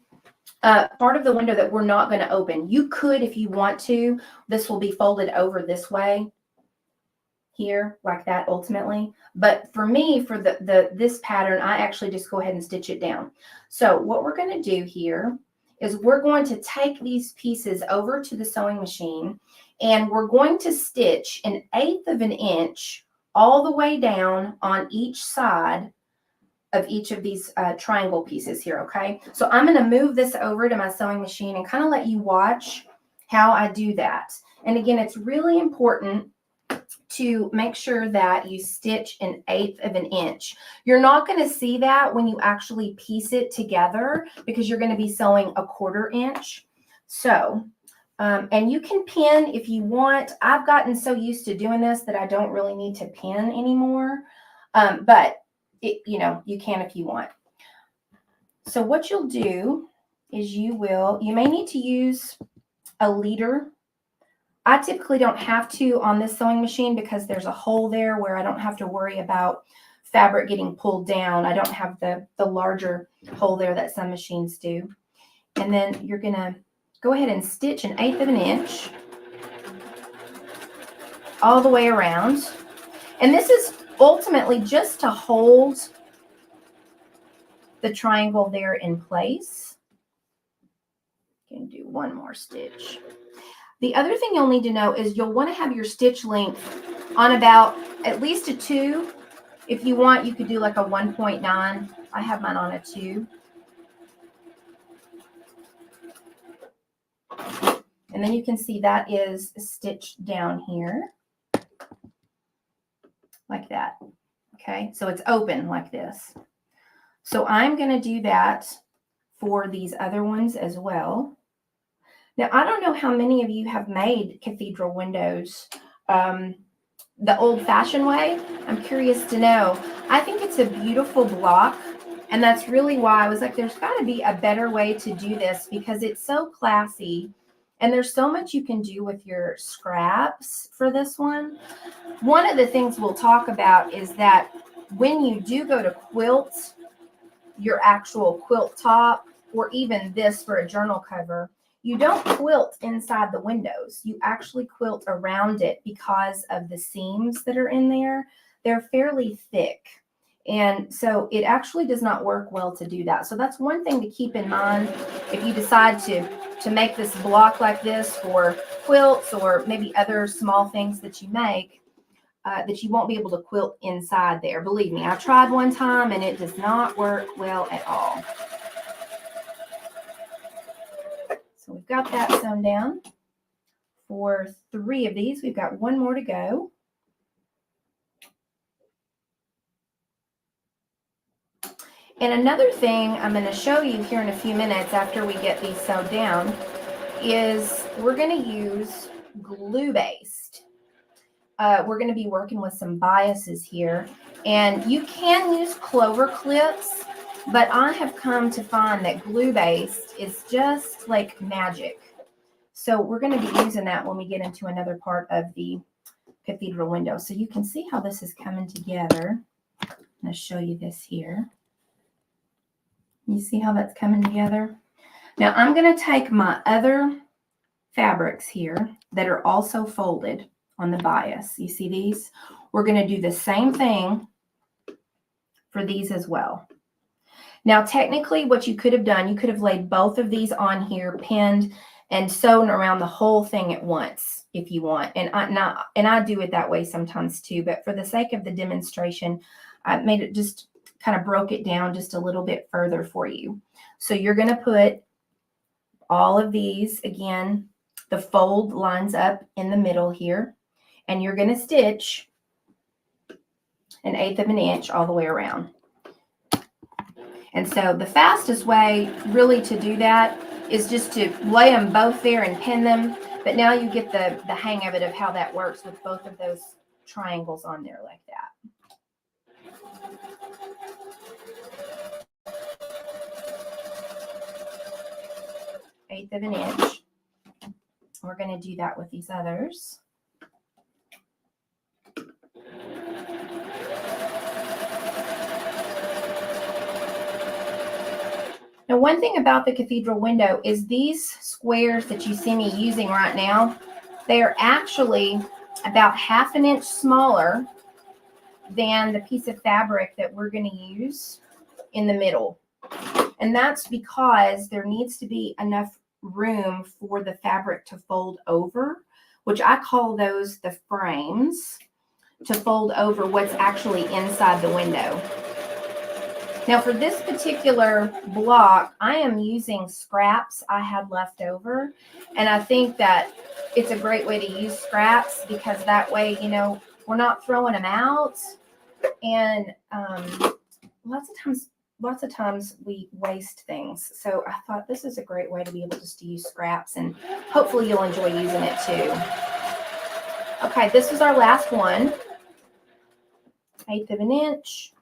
part of the window that we're not going to open. You could, if you want to, this will be folded over this way here like that ultimately. But for me, for this pattern, I actually just go ahead and stitch it down. So what we're going to do here is we're going to take these pieces over to the sewing machine and we're going to stitch 1/8 of an inch all the way down on each side of each of these triangle pieces here, okay? So I'm going to move this over to my sewing machine and kind of let you watch how I do that. And again, it's really important to make sure that you stitch 1/8 of an inch. You're not going to see that when you actually piece it together because you're going to be sewing 1/4 inch. So, and you can pin if you want. I've gotten so used to doing this that I don't really need to pin anymore. But you know, you can if you want. So what you'll do is you may need to use a leader. I typically don't have to on this sewing machine because there's a hole there where I don't have to worry about fabric getting pulled down. I don't have the larger hole there that some machines do. And then you're going to go ahead and stitch 1/8 of an inch all the way around. And this is ultimately just to hold the triangle there in place. You can do one more stitch. The other thing you'll need to know is you'll want to have your stitch length on about at least a 2. If you want, you could do like a 1.9. I have mine on a 2. And then you can see that is stitched down here like that. Okay, so it's open like this. So I'm going to do that for these other ones as well. Now, I don't know how many of you have made cathedral windows. the old-fashioned way? I'm curious to know. I think it's a beautiful block, and that's really why I was like, there's got to be a better way to do this because it's so classy, and there's so much you can do with your scraps for this one. One of the things we'll talk about is that when you do go to quilt your actual quilt top, or even this for a journal cover, you don't quilt inside the windows. You actually quilt around it because of the seams that are in there. They're fairly thick. And so it actually does not work well to do that. So that's one thing to keep in mind if you decide to make this block like this for quilts or maybe other small things that you make, that you won't be able to quilt inside there. Believe me, I tried one time and it does not work well at all. So we've got that sewn down for 3 of these. We've got 1 more to go. And another thing I'm going to show you here in a few minutes after we get these sewed down is we're going to use glue-based. We're going to be working with some biases here. And you can use clover clips, but I have come to find that glue-based is just like magic. So we're going to be using that when we get into another part of the cathedral window. So you can see how this is coming together. I'm going to show you this here. You see how that's coming together? Now I'm going to take my other fabrics here that are also folded on the bias. You see these? We're going to do the same thing for these as well. Now, technically, what you could have done, you could have laid both of these on here, pinned, and sewn around the whole thing at once if you want. And I do it that way sometimes too. But for the sake of the demonstration, I made it just kind of broke it down just a little bit further for you. So you're going to put all of these, again, the fold lines up in the middle here, and you're going to stitch 1/8 of an inch all the way around. And so the fastest way really to do that is just to lay them both there and pin them. But now you get the hang of it of how that works with both of those triangles on there like that. Eighth of an inch. We're going to do that with these others. Now, one thing about the cathedral window is these squares that you see me using right now, they are actually about 1/2 inch smaller than the piece of fabric that we're going to use in the middle. And that's because there needs to be enough room for the fabric to fold over, which I call those the frames, to fold over what's actually inside the window. Now for this particular block, I am using scraps I had left over. And I think that it's a great way to use scraps because that way, you know, we're not throwing them out. And lots of times we waste things. So I thought this is a great way to be able just to use scraps, and hopefully you'll enjoy using it too. Okay, this is our last one. 1/8 of an inch.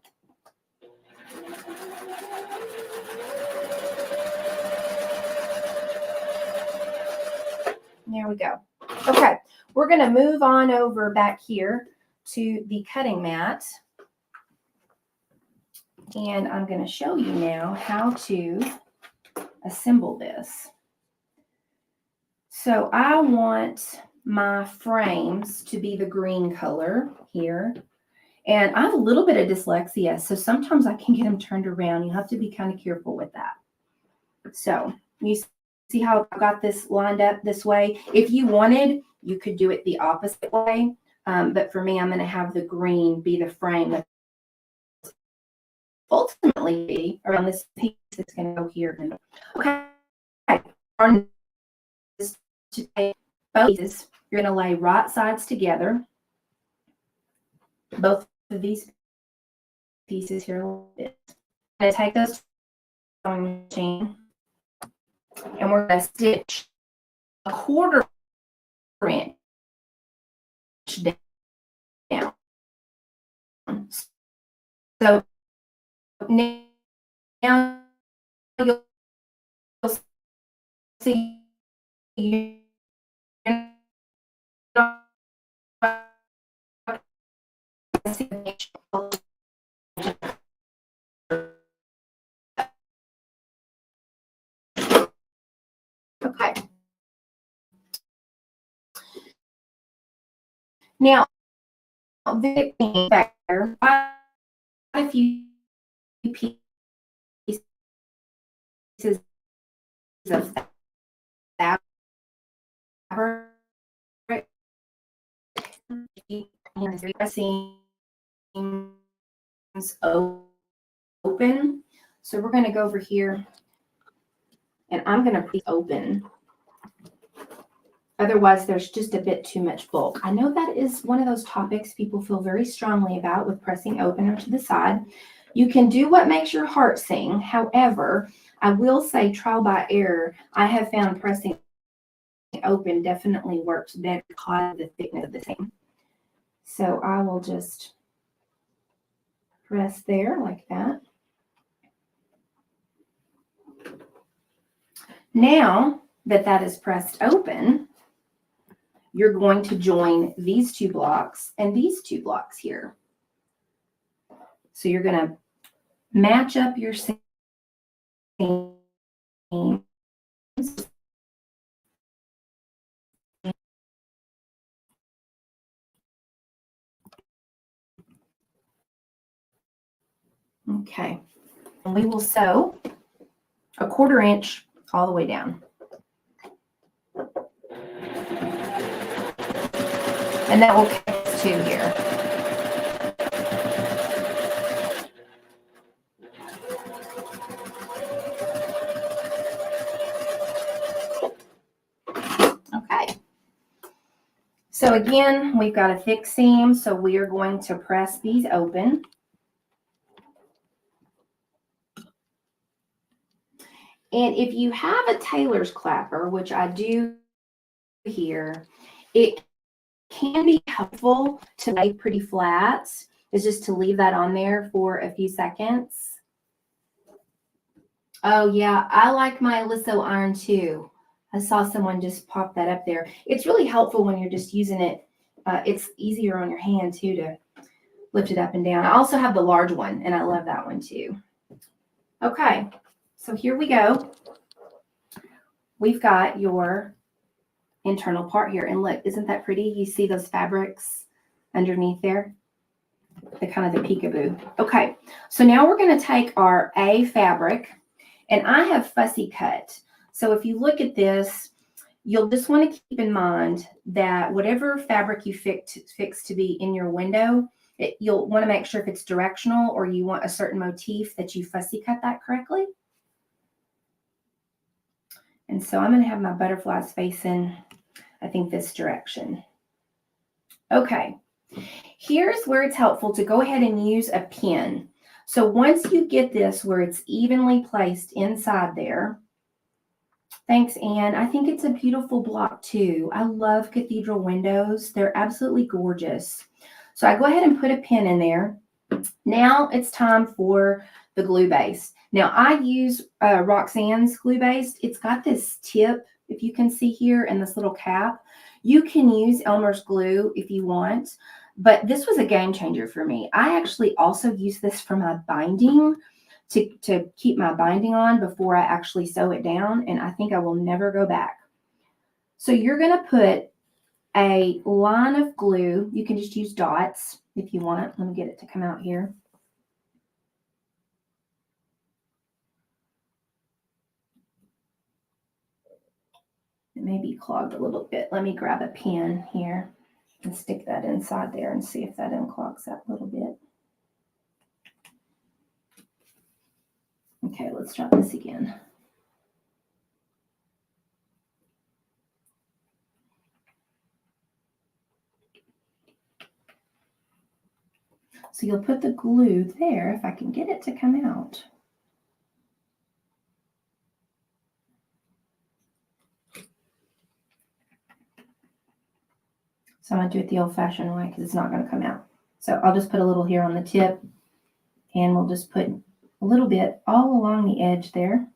There we go. Okay, we're going to move on over back here to the cutting mat. And I'm going to show you now how to assemble this. So I want my frames to be the green color here. And I have a little bit of dyslexia, so sometimes I can get them turned around. You have to be kind of careful with that. So you see how I got this lined up this way? If you wanted, you could do it the opposite way. But for me, I'm going to have the green be the frame that ultimately be around this piece that's going to go here. Okay. To take both pieces, you're going to lay right sides together. Both of these pieces here. I'm going to take those sewing machine and we're going to stitch 1/4 inch down. So now you'll see you're not okay. Now, the factor, a few pieces of fabric seams open. So we're going to go over here and I'm going to please open. Otherwise, there's just a bit too much bulk. I know that is one of those topics people feel very strongly about with pressing open or to the side. You can do what makes your heart sing. However, I will say trial by error, I have found pressing open definitely works better because of the thickness of the seam. So I will just press there like that. Now that that is pressed open, you're going to join these two blocks and these two blocks here. So you're going to match up your seams. Okay, and we will sew a 1/4 inch all the way down. And that will connect us to here. Okay. So again, we've got a thick seam, so we are going to press these open. And if you have a tailor's clapper, which I do here, it can be helpful to lay pretty flat, is just to leave that on there for a few seconds. Oh yeah, I like my Aliso iron too. I saw someone just pop that up there. It's really helpful when you're just using it. It's easier on your hand too to lift it up and down. I also have the large one and I love that one too. Okay, so here we go. We've got your internal part here. And look, isn't that pretty? You see those fabrics underneath there? The kind of the peekaboo. Okay, so now we're going to take our A fabric, and I have fussy cut. So if you look at this, you'll just want to keep in mind that whatever fabric you fix to be in your window, you'll want to make sure if it's directional or you want a certain motif that you fussy cut that correctly. And so I'm going to have my butterflies facing, I think, this direction. Okay, here's where it's helpful to go ahead and use a pin. So once you get this where it's evenly placed inside there, thanks, Anne. I think it's a beautiful block too. I love cathedral windows. They're absolutely gorgeous. So I go ahead and put a pin in there. Now it's time for the glue base. Now I use Roxanne's glue base. It's got this tip, if you can see here, and this little cap. You can use Elmer's glue if you want, but this was a game changer for me. I actually also use this for my binding to keep my binding on before I actually sew it down, and I think I will never go back. So you're going to put a line of glue. You can just use dots if you want. Let me get it to come out here. It may be clogged a little bit. Let me grab a pin here and stick that inside there and see if that unclogs that a little bit. Okay, let's try this again. So you'll put the glue there, if I can get it to come out. So I'm going to do it the old-fashioned way because it's not going to come out. So I'll just put a little here on the tip, and we'll just put a little bit all along the edge there.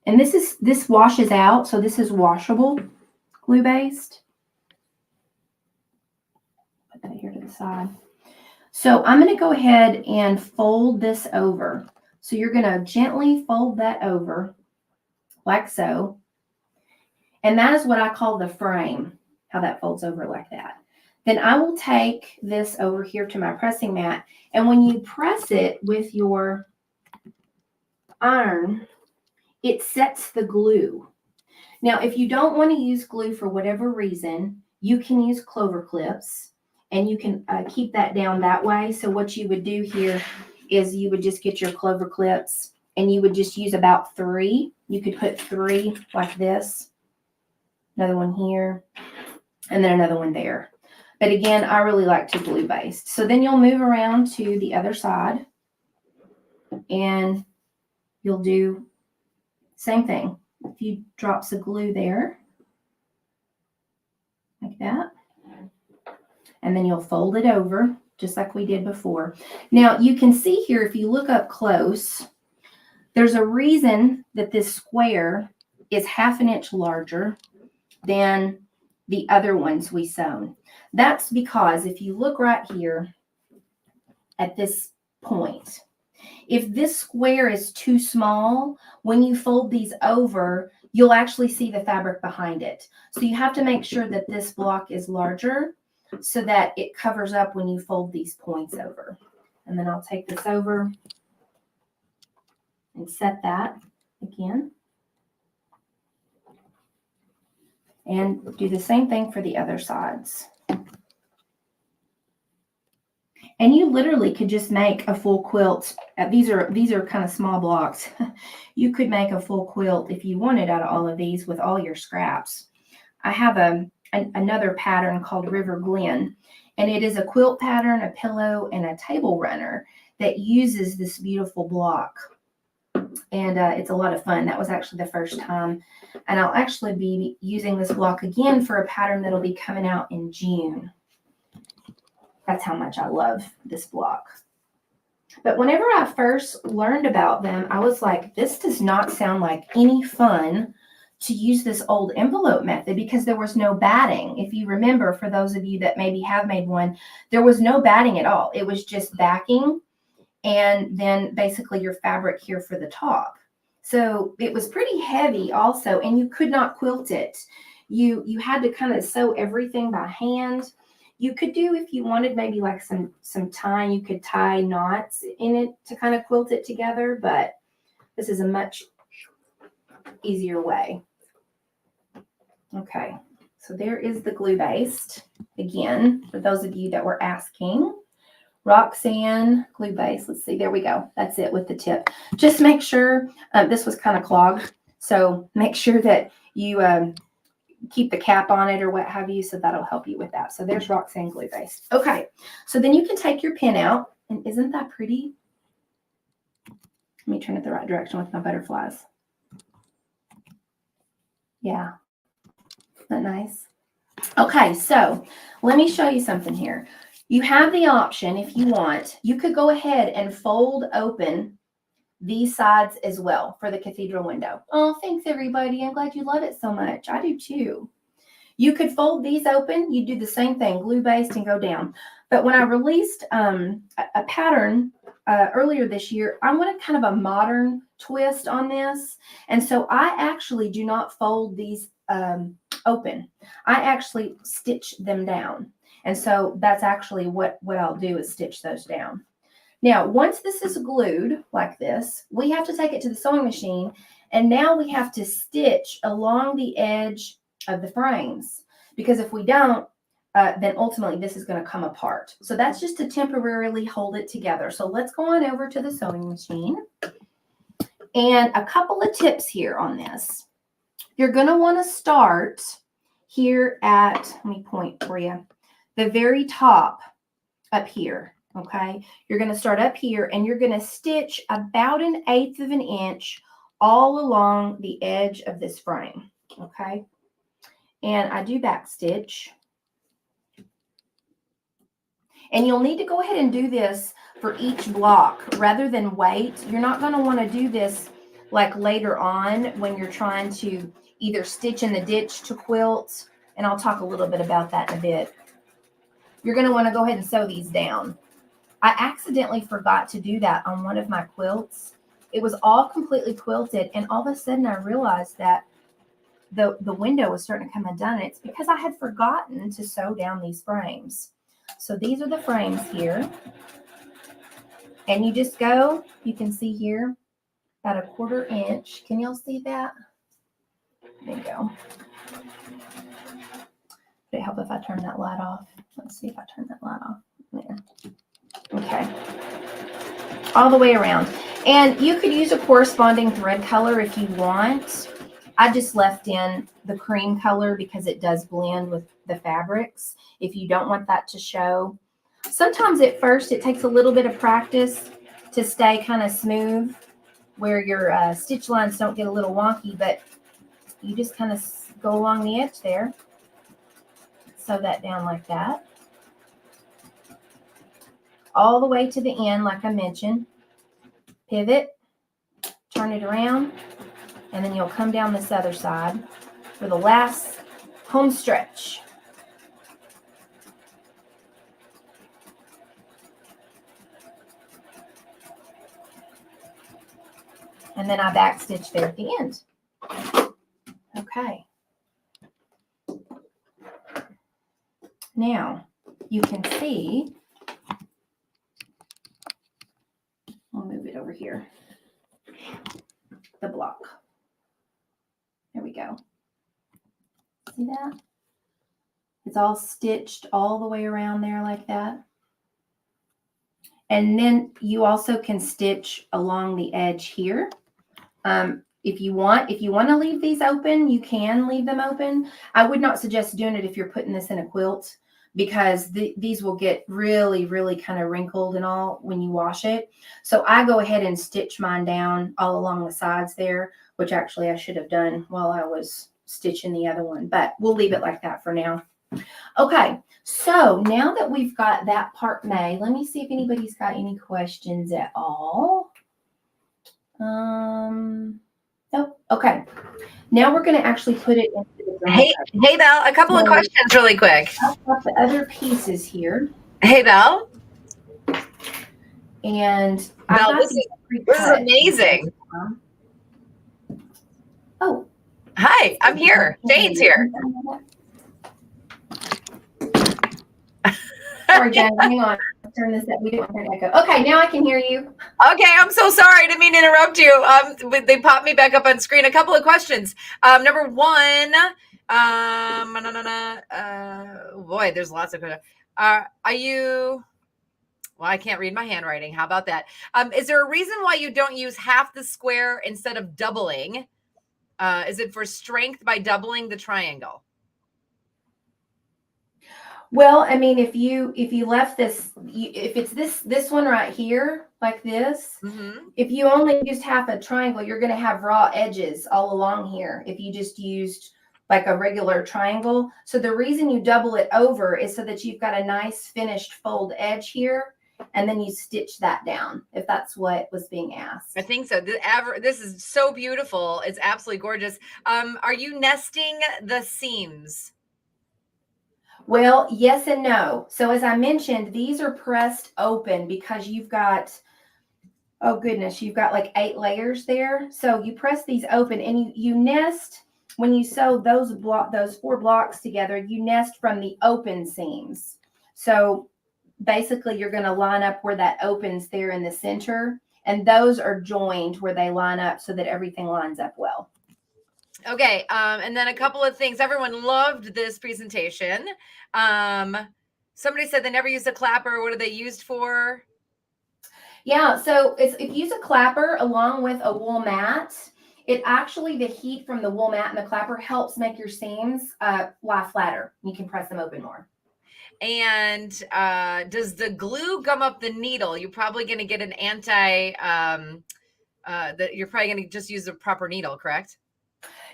And this washes out, so this is washable glue based. Put that here to the side. So I'm going to go ahead and fold this over. So you're going to gently fold that over like so. And that is what I call the frame, how that folds over like that. Then I will take this over here to my pressing mat. And when you press it with your iron, it sets the glue. Now, if you don't want to use glue for whatever reason, you can use clover clips, and you can keep that down that way. So what you would do here is you would just get your clover clips, and you would just use about 3. You could put 3 like this, another one here, and then another one there. But again, I really like to glue based. So then you'll move around to the other side, and you'll do same thing. A few drops of glue there, like that. And then you'll fold it over, just like we did before. Now, you can see here, if you look up close, there's a reason that this square is 1/2 inch larger than the other ones we sewn. That's because if you look right here at this point, if this square is too small, when you fold these over, you'll actually see the fabric behind it. So you have to make sure that this block is larger so that it covers up when you fold these points over. And then I'll take this over and set that again. And do the same thing for the other sides. And you literally could just make a full quilt. These are kind of small blocks. You could make a full quilt if you wanted out of all of these with all your scraps. I have another pattern called River Glen, and it is a quilt pattern, a pillow, and a table runner that uses this beautiful block. And it's a lot of fun. That was actually the first time. And I'll actually be using this block again for a pattern that'll be coming out in June. That's how much I love this block. But whenever I first learned about them, I was like, this does not sound like any fun to use this old envelope method, because there was no batting. If you remember, for those of you that maybe have made one, there was no batting at all. It was just backing and then basically your fabric here for the top. So it was pretty heavy also, and you could not quilt it. You had to kind of sew everything by hand. You could do, if you wanted, maybe like some tying, you could tie knots in it to kind of quilt it together, but this is a much easier way. Okay, so there is the glue based. Again, for those of you that were asking, Roxanne glue base. Let's see, there we go. That's it with the tip. Just make sure, this was kind of clogged, so make sure that you keep the cap on it or what have you, so that'll help you with that. So there's Roxanne glue base. Okay, so then you can take your pin out, and isn't that pretty? Let me turn it the right direction with my butterflies. Yeah, isn't that nice? Okay, so let me show you something here. You have the option, if you want, you could go ahead and fold open these sides as well for the cathedral window. Oh, thanks everybody. I'm glad you love it so much. I do too. You could fold these open. You do the same thing, glue based and go down. But when I released a pattern earlier this year, I wanted kind of a modern twist on this. And so I actually do not fold these open. I actually stitch them down. And so that's actually what I'll do, is stitch those down. Now, once this is glued like this, we have to take it to the sewing machine, and now we have to stitch along the edge of the frames, because if we don't, then ultimately this is going to come apart. So that's just to temporarily hold it together. So let's go on over to the sewing machine. And a couple of tips here on this. You're going to want to start here at, let me point for you, the very top up here. Okay, you're going to start up here, and you're going to stitch about 1/8 of an inch all along the edge of this frame. Okay, and I do back stitch. And you'll need to go ahead and do this for each block rather than wait. You're not going to want to do this like later on when you're trying to either stitch in the ditch to quilt. And I'll talk a little bit about that in a bit. You're going to want to go ahead and sew these down. I accidentally forgot to do that on one of my quilts. It was all completely quilted, and all of a sudden I realized that the window was starting to come undone. And it's because I had forgotten to sew down these frames. So these are the frames here. And you just go, you can see here, about 1/4 inch. Can y'all see that? There you go. Would it help if I turn that light off? Let's see if I turn that light off. There. Okay. All the way around. And you could use a corresponding thread color if you want. I just left in the cream color because it does blend with the fabrics. If you don't want that to show. Sometimes at first it takes a little bit of practice to stay kind of smooth where your stitch lines don't get a little wonky, but you just kind of go along the edge there. Sew that down like that. All the way to the end, like I mentioned. Pivot, turn it around, and then you'll come down this other side for the last home stretch. And then I back stitch there at the end. Okay. Now you can see, I'll move it over here, the block. There we go. See that? It's all stitched all the way around there like that. And then you also can stitch along the edge here. If you want to leave these open, you can leave them open. I would not suggest doing it if you're putting this in a quilt, because these will get really, really kind of wrinkled and all when you wash it. So I go ahead and stitch mine down all along the sides there, which actually I should have done while I was stitching the other one, but we'll leave it like that for now. Okay, so now that we've got that part made, let me see if anybody's got any questions at all. Nope. Okay. Now we're going to actually put it into the drum. Hey, Belle, a couple of questions really quick. I've got the other pieces here. Hey, Belle. And Belle, this is amazing. Oh. Hi, I'm here. Jane's here. Sorry, Jane, hang on. Turn this up. We don't want to echo. Okay, now I can hear you. Okay, I'm so sorry. I didn't mean to interrupt you. They popped me back up on screen. A couple of questions. Number one, boy, there's lots of questions. Are you? Well, I can't read my handwriting. How about that? Is there a reason why you don't use half the square instead of doubling? Is it for strength by doubling the triangle? Well, I mean, if you left this, if it's this one right here, like this, if you only used half a triangle, you're going to have raw edges all along here. If you just used like a regular triangle. So the reason you double it over is so that you've got a nice finished fold edge here, and then you stitch that down, if that's what was being asked. I think so. This is so beautiful. It's absolutely gorgeous. Are you nesting the seams? Well, yes and no. So as I mentioned, these are pressed open because you've got, oh goodness, you've got like 8 layers there. So you press these open and you nest, when you sew those 4 blocks together, you nest from the open seams. So basically you're going to line up where that opens there in the center, and those are joined where they line up so that everything lines up well. Okay, and then a couple of things. Everyone loved this presentation. Somebody said they never used a clapper. What are they used for? Yeah, so if you use a clapper along with a wool mat, it actually, the heat from the wool mat and the clapper helps make your seams lie flatter. You can press them open more. And does the glue gum up the needle? You're probably going to get an you're probably going to just use a proper needle, correct?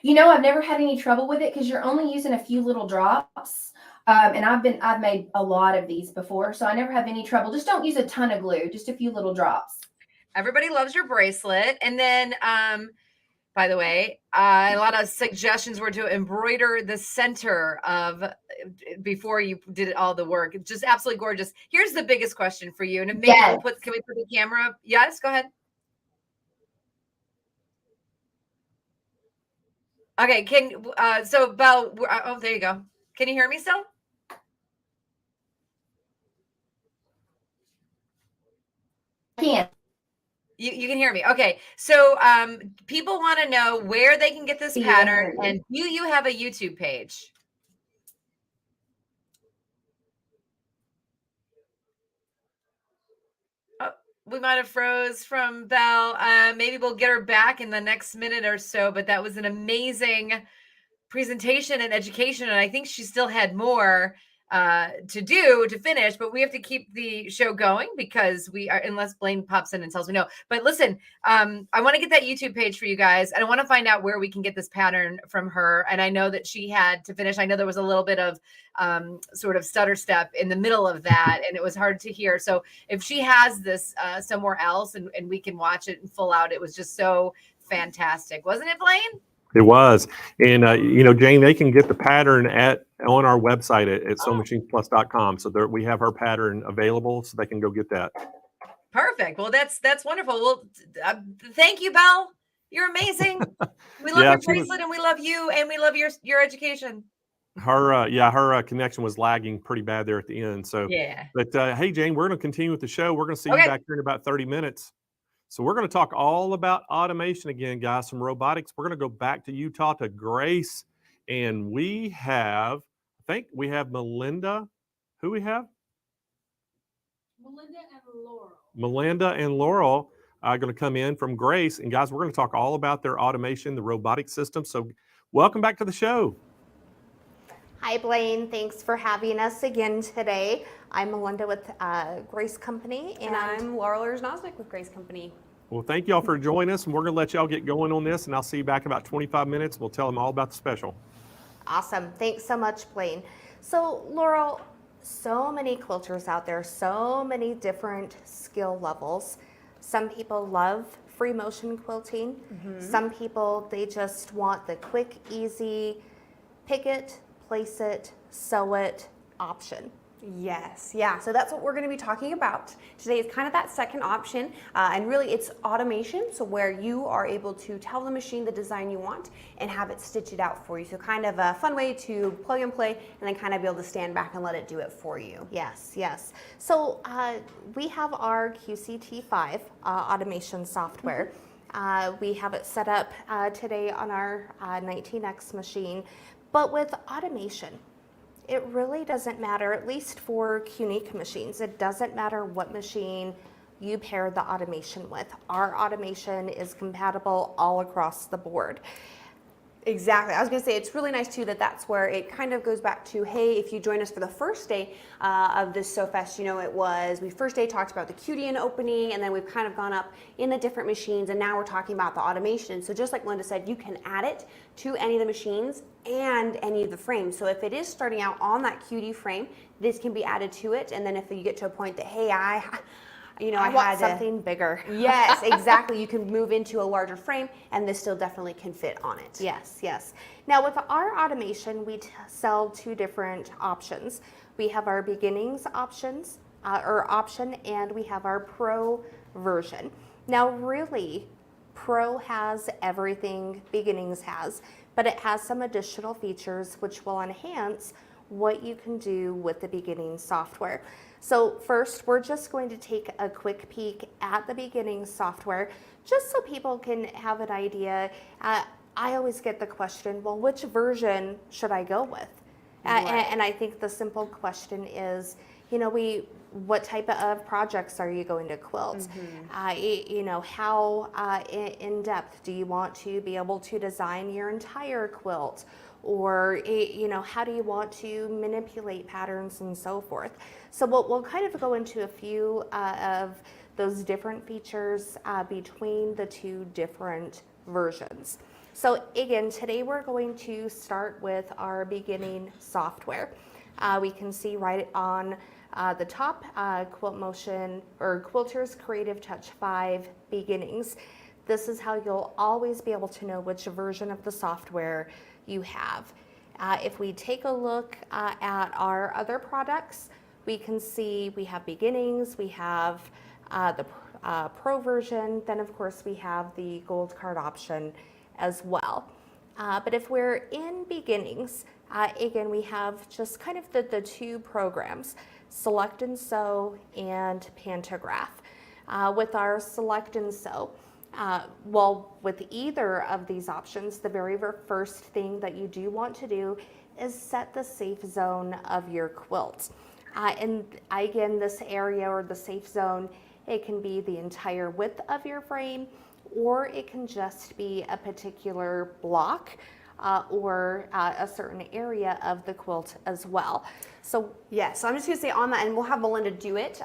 You know, I've never had any trouble with it because you're only using a few little drops. And I've made a lot of these before, so I never have any trouble. Just don't use a ton of glue, just a few little drops. Everybody loves your bracelet. And then, by the way, a lot of suggestions were to embroider the center of before you did all the work. It's just absolutely gorgeous. Here's the biggest question for you. And maybe Yes. can we put the camera up? Yes, go ahead. Okay, so Belle, oh, there you go. Can you hear me still? Can. You can hear me. Okay. So people want to know where they can get this pattern, and do you have a YouTube page? Oh, we might have froze from Belle. Maybe we'll get her back in the next minute or so, but that was an amazing presentation and education, and I think she still had more to do to finish, but we have to keep the show going because we are, unless Blaine pops in and tells me no. But listen, I want to get that YouTube page for you guys, and I want to find out where we can get this pattern from her. And I know that she had to finish. I know there was a little bit of sort of stutter step in the middle of that, and it was hard to hear. So if she has this somewhere else and we can watch it in full out, it was just so fantastic, wasn't it, Blaine? It was. And, Jane, they can get the pattern on our website at SewingMachinesPlus.com. So we have her pattern available, so they can go get that. Perfect. Well, that's wonderful. Well, thank you, Belle. You're amazing. We love your bracelet, and we love you, and we love your education. Her connection was lagging pretty bad there at the end. So, yeah. But hey, Jane, we're going to continue with the show. We're going to see you back here in about 30 minutes. So we're going to talk all about automation again, guys, some robotics. We're going to go back to Utah to Grace. And we have, I think we have Melinda. Who we have? Melinda and Laurel. Melinda and Laurel are going to come in from Grace. And guys, we're going to talk all about their automation, the robotic system. So welcome back to the show. Hi, Blaine. Thanks for having us again today. I'm Melinda with Grace Company. And I'm Laurel Erznosnik with Grace Company. Well, thank y'all for joining us, and we're going to let y'all get going on this, and I'll see you back in about 25 minutes. We'll tell them all about the special. Awesome. Thanks so much, Blaine. So, Laurel, so many quilters out there, so many different skill levels. Some people love free motion quilting. Mm-hmm. Some people, they just want the quick, easy, pick it, place it, sew it option. Yes, yeah, so that's what we're going to be talking about today. Is kind of that second option, and really it's automation, so where you are able to tell the machine the design you want and have it stitch it out for you. So kind of a fun way to plug and play and then kind of be able to stand back and let it do it for you. Yes, yes. So we have our QCT5 automation software. We have it set up today on our 19X machine, but with automation, it really doesn't matter, at least for Qnique machines. It doesn't matter what machine you pair the automation with. Our automation is compatible all across the board. Exactly. I was going to say, it's really nice too that that's where it kind of goes back to, hey, if you join us for the first day of this Sew Fest, we first day talked about the QDN opening, and then we've kind of gone up in the different machines, and now we're talking about the automation. So just like Linda said, you can add it to any of the machines and any of the frames. So if it is starting out on that QD frame, this can be added to it. And then if you get to a point that, hey, I want something bigger. Yes, exactly. You can move into a larger frame, and this still definitely can fit on it. Yes, yes. Now with our automation, we sell two different options. We have our beginnings option, and we have our pro version. Now really, pro has everything beginnings has, but it has some additional features which will enhance what you can do with the beginning software. So first, we're just going to take a quick peek at the beginning software, just so people can have an idea. I always get the question, well, which version should I go with? Right. And I think the simple question is, what type of projects are you going to quilt? Mm-hmm. How in depth do you want to be able to design your entire quilt? Or, how do you want to manipulate patterns and so forth? So we'll kind of go into a few of those different features between the two different versions. So again, today we're going to start with our beginning software. We can see right on the top, Quilt Motion or Quilters Creative Touch 5 Beginnings. This is how you'll always be able to know which version of the software you have. If we take a look at our other products, we can see we have Beginnings, we have the Pro version, then of course we have the Gold Card option as well. But if we're in Beginnings, again, we have just kind of the two programs, Select and Sew and Pantograph. With our Select and Sew, well, with either of these options, the very first thing that you do want to do is set the safe zone of your quilt. And again, this area or the safe zone, it can be the entire width of your frame, or it can just be a particular block or a certain area of the quilt as well. So yeah, so I'm just gonna say on that, and we'll have Melinda do it.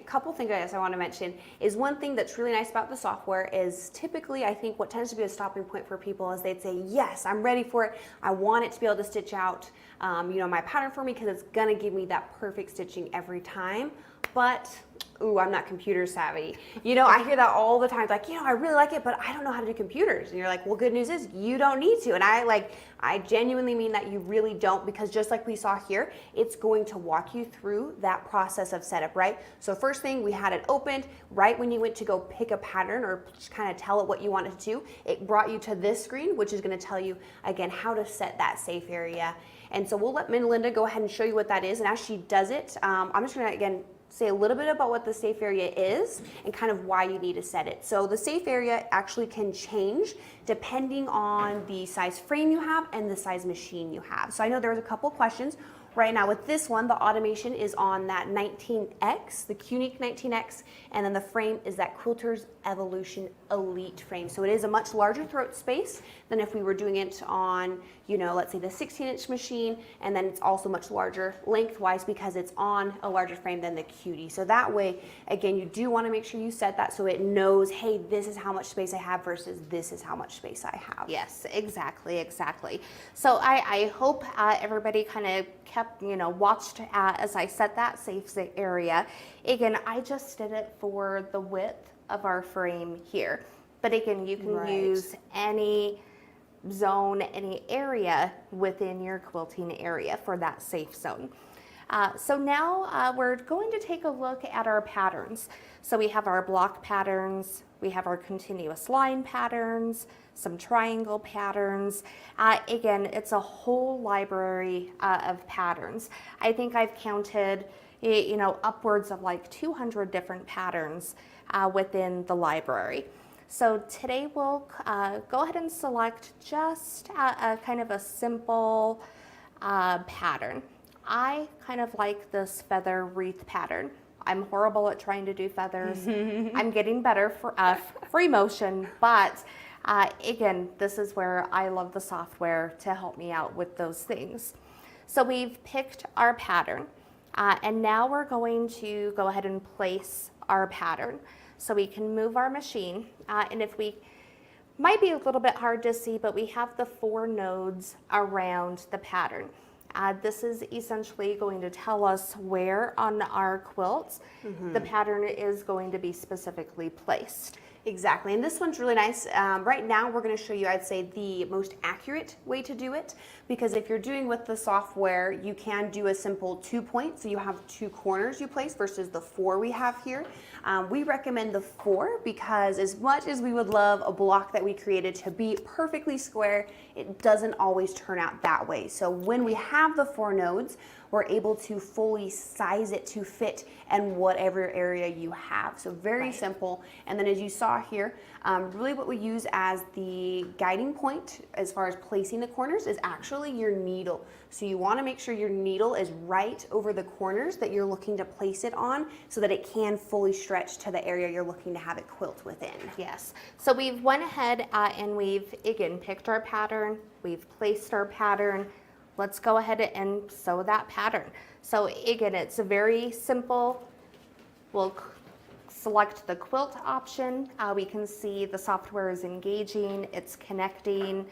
Couple things I guess I want to mention is one thing that's really nice about the software is typically I think what tends to be a stopping point for people is they'd say, yes, I'm ready for it. I want it to be able to stitch out, my pattern for me because it's gonna give me that perfect stitching every time. But ooh, I'm not computer savvy. I hear that all the time. Like, I really like it, but I don't know how to do computers. And you're like, well, good news is you don't need to. And I genuinely mean that you really don't, because just like we saw here, it's going to walk you through that process of setup, right? So first thing, we had it opened right when you went to go pick a pattern or just kind of tell it what you wanted to do. It brought you to this screen, which is going to tell you again how to set that safe area. And so we'll let Melinda go ahead and show you what that is. And as she does it, I'm just going to again say a little bit about what the safe area is and kind of why you need to set it. So the safe area actually can change depending on the size frame you have and the size machine you have. So I know there was a couple questions. Right now with this one, the automation is on that 19X, the Qnique 19X, and then the frame is that Quilters Evolution Elite frame. So it is a much larger throat space than if we were doing it on, let's say the 16-inch machine, and then it's also much larger lengthwise because it's on a larger frame than the Cutie. So that way, again, you do want to make sure you set that so it knows, hey, this is how much space I have versus this is how much space I have. Yes, exactly. So I hope everybody kind of kept, watched as I set that safe area. Again, I just did it for the width of our frame here. But again, you can use any zone, any area within your quilting area for that safe zone. So now we're going to take a look at our patterns. So we have our block patterns, we have our continuous line patterns, some triangle patterns. Again, it's a whole library of patterns. I think I've counted, upwards of like 200 different patterns within the library. So today we'll go ahead and select just a kind of a simple pattern. I kind of like this feather wreath pattern. I'm horrible at trying to do feathers. I'm getting better for free motion, but again, this is where I love the software to help me out with those things. So we've picked our pattern, and now we're going to go ahead and place our pattern. So we can move our machine, and if we, might be a little bit hard to see, but we have the 4 nodes around the pattern. This is essentially going to tell us where on our quilts the pattern is going to be specifically placed. Exactly, and this one's really nice. Right now we're going to show you, I'd say, the most accurate way to do it, because if you're doing with the software, you can do a simple 2 points, so you have 2 corners you place versus the 4 we have here. We recommend the 4 because as much as we would love a block that we created to be perfectly square, it doesn't always turn out that way. So when we have the 4 nodes, we're able to fully size it to fit in whatever area you have. So very simple. And then as you saw here, really what we use as the guiding point as far as placing the corners is actually your needle. So you want to make sure your needle is right over the corners that you're looking to place it on so that it can fully stretch to the area you're looking to have it quilt within. Yes, so we've went ahead and we've again picked our pattern, we've placed our pattern. Let's go ahead and sew that pattern. So again, it's a very simple. We'll select the quilt option. We can see the software is engaging, it's connecting.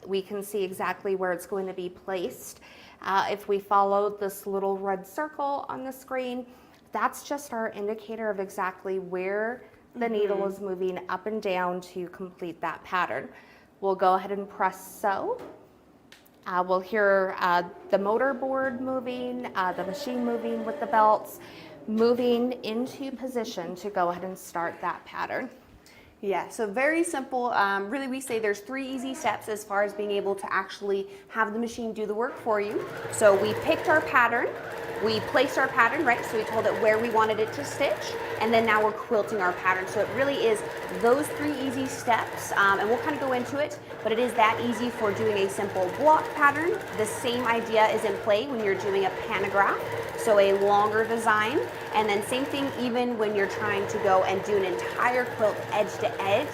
We can see exactly where it's going to be placed. If we follow this little red circle on the screen, that's just our indicator of exactly where the needle is moving up and down to complete that pattern. We'll go ahead and press sew. We'll hear the motor board moving, the machine moving with the belts, moving into position to go ahead and start that pattern. Yeah, so very simple. Really, we say there's 3 easy steps as far as being able to actually have the machine do the work for you. So we picked our pattern, we placed our pattern, right? So we told it where we wanted it to stitch, and then now we're quilting our pattern. So it really is those 3 easy steps, and we'll kind of go into it, but it is that easy for doing a simple block pattern. The same idea is in play when you're doing a pantograph, so a longer design, and then same thing even when you're trying to go and do an entire quilt edge to edge.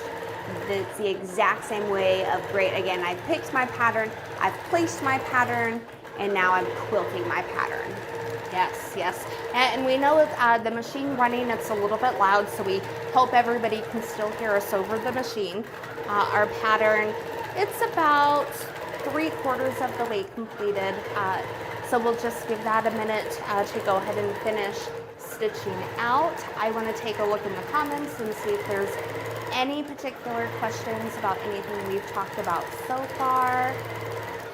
It's the exact same way of great. Again, I picked my pattern, I've placed my pattern, and now I'm quilting my pattern. Yes, yes. And we know with the machine running, it's a little bit loud, so we hope everybody can still hear us over the machine. Our pattern, it's about 3/4 of the way completed. So we'll just give that a minute to go ahead and finish stitching out. I want to take a look in the comments and see if there's any particular questions about anything we've talked about so far.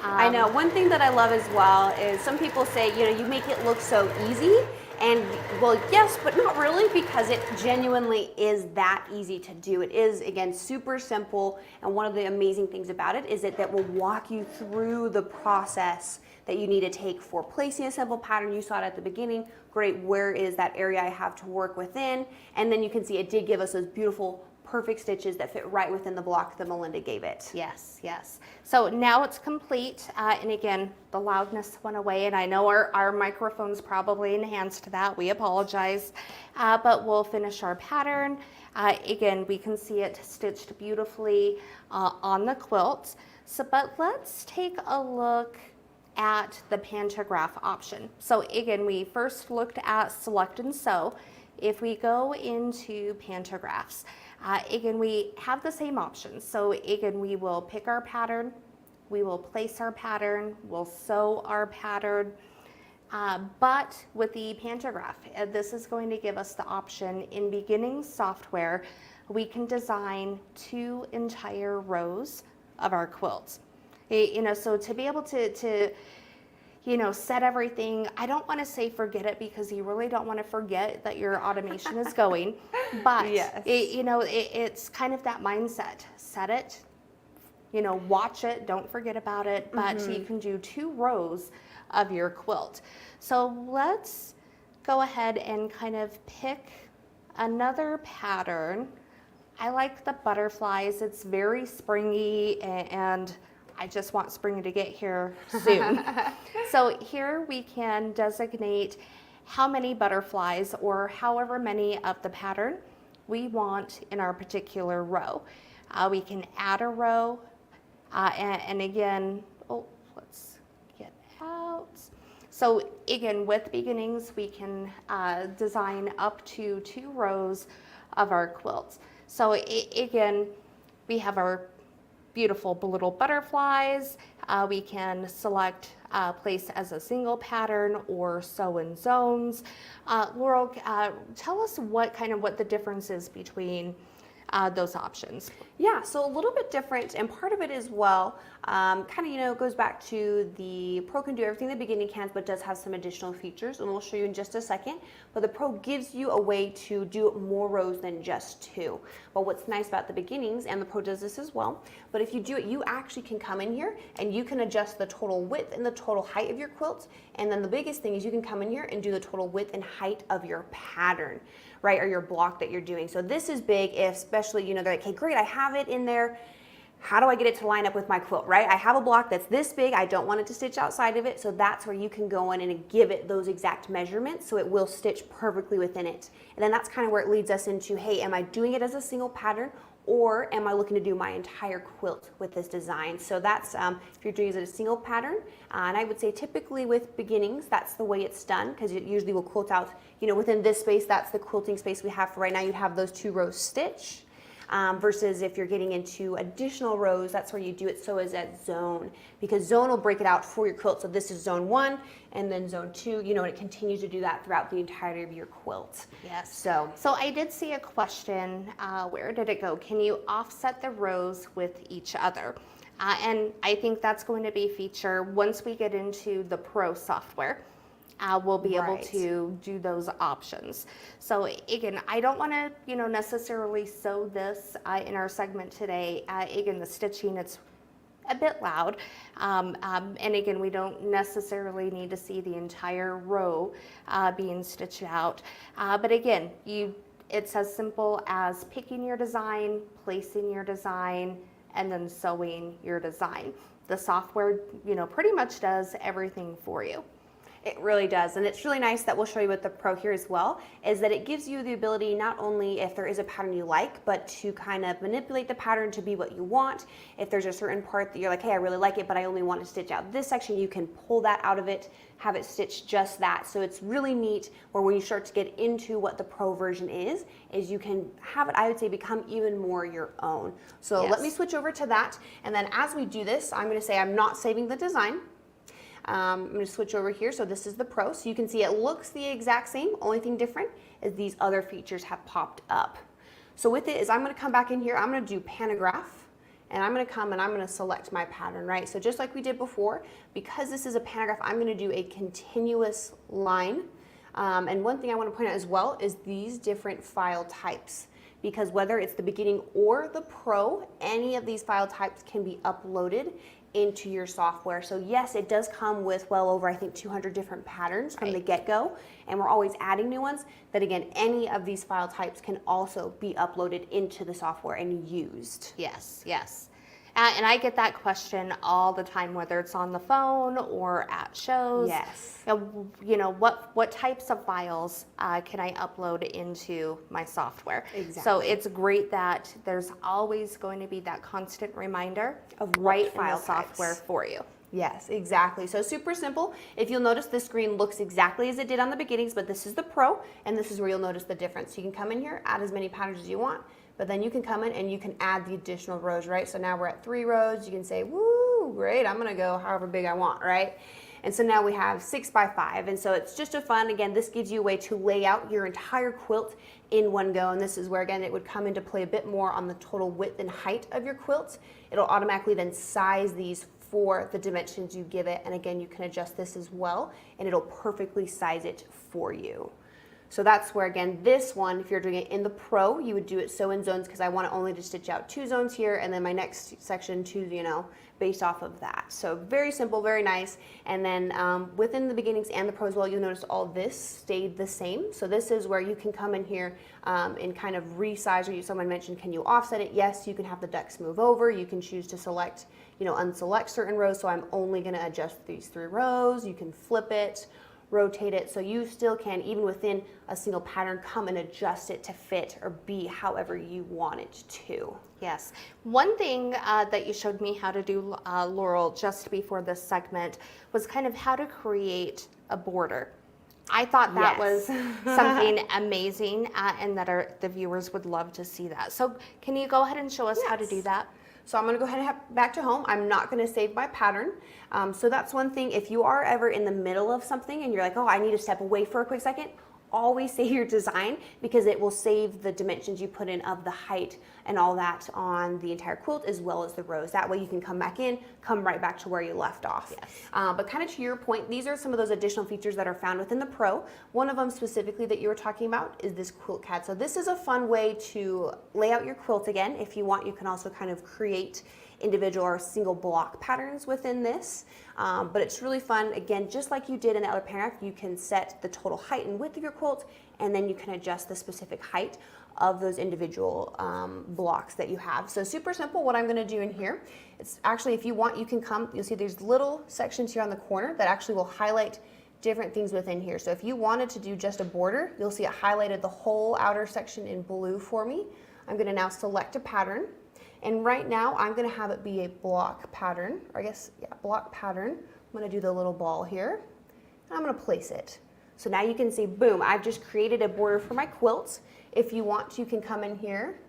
I know one thing that I love as well is some people say, you know, you make it look so easy, and well, yes, but not really, because it genuinely is that easy to do. It is, again, super simple, and one of the amazing things about it is that will walk you through the process that you need to take for placing a simple pattern. You saw it at the beginning. Great, where is that area I have to work within? And then you can see it did give us those beautiful perfect stitches that fit right within the block that Melinda gave it. Yes, yes. So now it's complete, and again, the loudness went away, and I know our microphones probably enhanced that. We apologize, but we'll finish our pattern. Again, we can see it stitched beautifully on the quilt. So, but let's take a look at the pantograph option. So again, we first looked at select and sew. If we go into pantographs, again, we have the same options. So again, we will pick our pattern, we will place our pattern, we'll sew our pattern, but with the pantograph, this is going to give us the option in beginning software, we can design 2 entire rows of our quilts. You know, so to be able to you know, set everything. I don't want to say forget it, because you really don't want to forget that your automation is going, but yes. You know, it's kind of that mindset. Set it, you know, watch it, don't forget about it, but you can do 2 rows of your quilt. So let's go ahead and kind of pick another pattern. I like the butterflies. It's very springy, and I just want spring to get here soon. So here we can designate how many butterflies or however many of the pattern we want in our particular row. We can add a row, and again, let's get out. So again, with beginnings, we can design up to 2 rows of our quilts. So again, we have our beautiful little butterflies. We can select place as a single pattern or sew in zones. Laurel, tell us what the difference is between those options. Yeah, so a little bit different, and part of it as well, you know, goes back to the Pro can do everything the beginning can, but does have some additional features, and we'll show you in just a second. But the Pro gives you a way to do more rows than just 2. But what's nice about the beginnings, and the Pro does this as well, but if you do it, you actually can come in here and you can adjust the total width and the total height of your quilt. And then the biggest thing is you can come in here and do the total width and height of your pattern, right, or your block that you're doing. So this is big, especially, you know, they're like, hey, great, I have it in there. How do I get it to line up with my quilt, right? I have a block that's this big. I don't want it to stitch outside of it. So that's where you can go in and give it those exact measurements so it will stitch perfectly within it. And then that's kind of where it leads us into, hey, am I doing it as a single pattern, or am I looking to do my entire quilt with this design? So that's if you're doing it as a single pattern, and I would say typically with beginnings, that's the way it's done, because it usually will quilt out, you know, within this space. That's the quilting space we have for right now. You have those 2 rows stitch. versus if you're getting into additional rows, that's where you do it so as at zone, because zone will break it out for your quilt. So this is zone 1 and then zone 2, you know, and it continues to do that throughout the entirety of your quilt. Yes. So So I did see a question, where did it go? Can you offset the rows with each other? And I think that's going to be a feature once we get into the Pro software. We'll be able Right. to do those options. So again, I don't want to, you know, necessarily sew this in our segment today. Again, the stitching, it's a bit loud. And again, we don't necessarily need to see the entire row being stitched out. But again, it's as simple as picking your design, placing your design, and then sewing your design. The software, you know, pretty much does everything for you. it really does, and it's really nice that we'll show you with the Pro here as well, is that it gives you the ability not only if there is a pattern you like, but to kind of manipulate the pattern to be what you want. If there's a certain part that you're like, hey, I really like it, but I only want to stitch out this section, you can pull that out of it, have it stitched just that. So it's really neat where when you start to get into what the Pro version is you can have it, I would say, become even more your own. So let me switch over to that, and then as we do this, I'm going to say I'm not saving the design. I'm going to switch over here. So this is the Pro. So you can see it looks the exact same. Only thing different is these other features have popped up. So with it is I'm going to come back in here. I'm going to do pantograph, and I'm going to come and I'm going to select my pattern, right? So just like we did before, because this is a pantograph, I'm going to do a continuous line. And one thing I want to point out as well is these different file types, because whether it's the beginning or the Pro, any of these file types can be uploaded into your software. So yes, it does come with well over, I think, 200 different patterns from the get-go, and we're always adding new ones. That again, any of these file types can also be uploaded into the software and used. Yes, yes. And I get that question all the time, whether it's on the phone or at shows. Yes. You know, what types of files can I upload into my software? Exactly. So it's great that there's always going to be that constant reminder of right file software for you. Yes, exactly. So super simple. If you'll notice, the screen looks exactly as it did on the beginnings, but this is the Pro, and this is where you'll notice the difference. So you can come in here, add as many patterns as you want, but then you can come in and you can add the additional rows, right? So now we're at 3 rows. You can say, woo, great, I'm gonna go however big I want, right? And so now we have 6 by 5. And so it's just a fun, again, this gives you a way to lay out your entire quilt in one go. And this is where, again, it would come into play a bit more on the total width and height of your quilt. It'll automatically then size these for the dimensions you give it. And again, you can adjust this as well, and it'll perfectly size it for you. So that's where, again, this one, if you're doing it in the Pro, you would do it sew in zones, because I want to only to stitch out 2 zones here, and then my next section 2, you know, based off of that. So very simple, very nice. And then within the beginnings and the Pro as well, you'll notice all this stayed the same. So this is where you can come in here and kind of resize, or someone mentioned, can you offset it? Yes, you can have the ducks move over. You can choose to select, you know, unselect certain rows. So I'm only going to adjust these 3 rows. You can flip it, rotate it, so you still can, even within a single pattern, come and adjust it to fit or be however you want it to. Yes. One thing that you showed me how to do, Laurel, just before this segment was kind of how to create a border. I thought that was something amazing, and that the viewers would love to see that. So can you go ahead and show us how to do that? So I'm going to go ahead and head back to home. I'm not going to save my pattern. So that's one thing. If you are ever in the middle of something and you're like, oh, I need to step away for a quick second, always save your design, because it will save the dimensions you put in of the height and all that on the entire quilt, as well as the rows. That way you can come back in, come right back to where you left off. Yes. But kind of to your point, these are some of those additional features that are found within the Pro. One of them specifically that you were talking about is this quilt CAD. So this is a fun way to lay out your quilt again. If you want, you can also kind of create individual or single block patterns within this, but it's really fun. Again, just like you did in the other paragraph, you can set the total height and width of your quilt, and then you can adjust the specific height of those individual blocks that you have. So super simple. What I'm going to do in here, it's actually, if you want, you can come, you'll see there's little sections here on the corner that actually will highlight different things within here. So if you wanted to do just a border, you'll see it highlighted the whole outer section in blue for me. I'm going to now select a pattern. And right now, I'm going to have it be a block pattern, or I guess, yeah, block pattern. I'm going to do the little ball here, and I'm going to place it. So now you can see, boom, I've just created a border for my quilt. If you want, you can come in here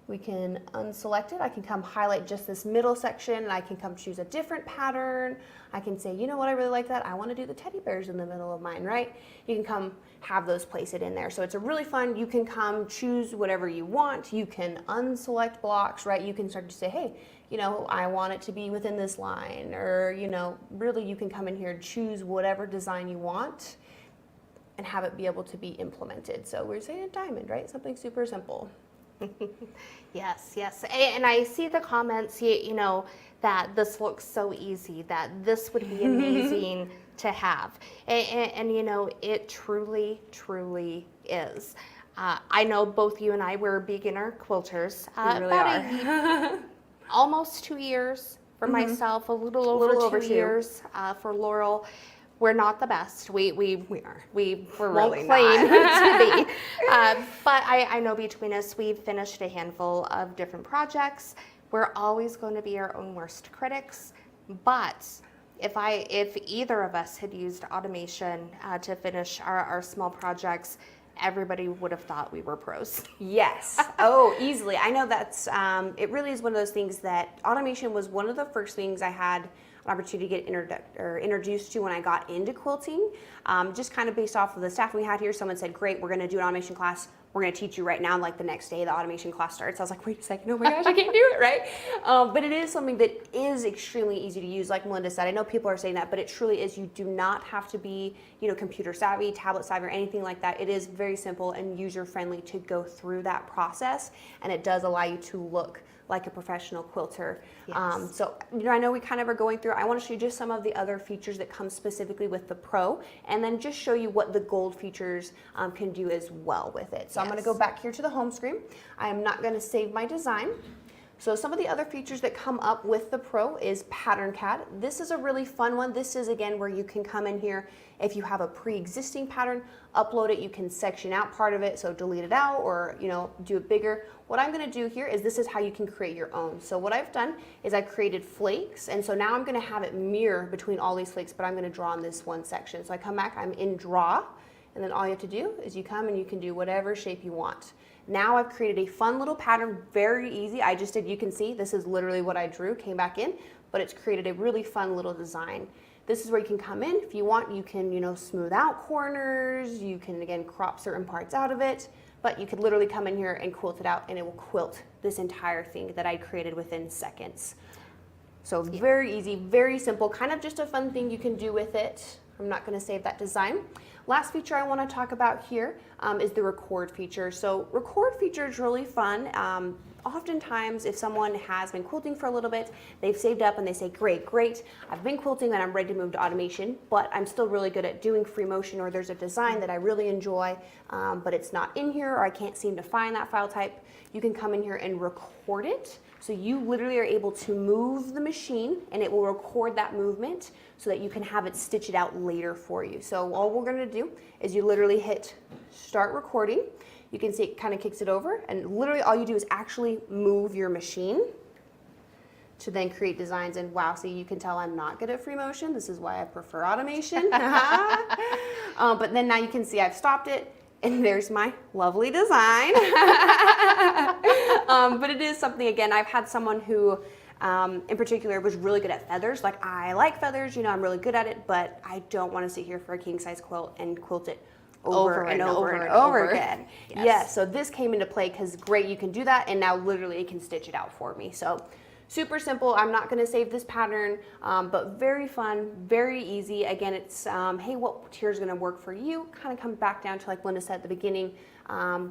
We can unselect it. I can come highlight just this middle section, and I can come choose a different pattern. I can say, you know what, I really like that. I want to do the teddy bears in the middle of mine, right? You can come have those place it in there. So it's a really fun, you can come choose whatever you want. You can unselect blocks, right? You can start to say, hey, you know, I want it to be within this line, or, you know, really you can come in here and choose whatever design you want and have it be able to be implemented. So we're saying a diamond, right? Something super simple. Yes, yes. And I see the comments, you know, that this looks so easy, that this would be amazing to have. And, you know, it truly, truly is. I know both you and I were beginner quilters. We really are. Almost 2 years for myself, a little over 2 years for Laurel. We're not the best. We are. We We're won't really claim not. to be. But I know between us, we've finished a handful of different projects. We're always going to be our own worst critics. But if either of us had used automation to finish our small projects, everybody would have thought we were pros. Yes. Oh, easily. I know that's, it really is one of those things that automation was one of the first things I had an opportunity to get introduced to when I got into quilting. Just kind of based off of the staff we had here, someone said, great, we're going to do an automation class. We're going to teach you right now. Like the next day, the automation class starts. I was like, wait a second, oh my gosh, I can't do it, right? But it is something that is extremely easy to use. Like Melinda said, I know people are saying that, but it truly is. You do not have to be, you know, computer savvy, tablet savvy, or anything like that. It is very simple and user friendly to go through that process, and it does allow you to look like a professional quilter. Yes. So, you know, I know we kind of are going through, I want to show you just some of the other features that come specifically with the Pro, and then just show you what the Gold features can do as well with it. So I'm going to go back here to the home screen. I am not going to save my design. So some of the other features that come up with the Pro is Pattern CAD. This is a really fun one. This is, again, where you can come in here. If you have a pre-existing pattern, upload it. You can section out part of it, so delete it out or, you know, do it bigger. What I'm going to do here is this is how you can create your own. So what I've done is I've created flakes, and so now I'm going to have it mirror between all these flakes, but I'm going to draw in this one section. So I come back, I'm in Draw, and then all you have to do is you come and you can do whatever shape you want. Now I've created a fun little pattern, very easy. I just did, you can see, this is literally what I drew, came back in, but it's created a really fun little design. This is where you can come in. If you want, you can, you know, smooth out corners. You can, again, crop certain parts out of it, but you could literally come in here and quilt it out, and it will quilt this entire thing that I created within seconds. So very easy, very simple, kind of just a fun thing you can do with it. I'm not going to save that design. Last feature I want to talk about here is the record feature. So record feature is really fun. Oftentimes, if someone has been quilting for a little bit, they've saved up and they say, great, I've been quilting and I'm ready to move to automation, but I'm still really good at doing free motion, or there's a design that I really enjoy, but it's not in here, or I can't seem to find that file type. You can come in here and record it. So you literally are able to move the machine and it will record that movement so that you can have it stitch it out later for you. So all we're going to do is you literally hit start recording. You can see it kind of kicks it over, and literally all you do is actually move your machine to then create designs. And wow, see, you can tell I'm not good at free motion. This is why I prefer automation. But then now you can see I've stopped it, and there's my lovely design. But it is something, again, I've had someone who in particular was really good at feathers. Like, I like feathers, you know, I'm really good at it, but I don't want to sit here for a king size quilt and quilt it over and over again. Yes. So this came into play because great, you can do that, and now literally it can stitch it out for me. So super simple. I'm not going to save this pattern, but very fun, very easy. Again, it's hey, what tier is going to work for you? Kind of comes back down to, like Linda said at the beginning,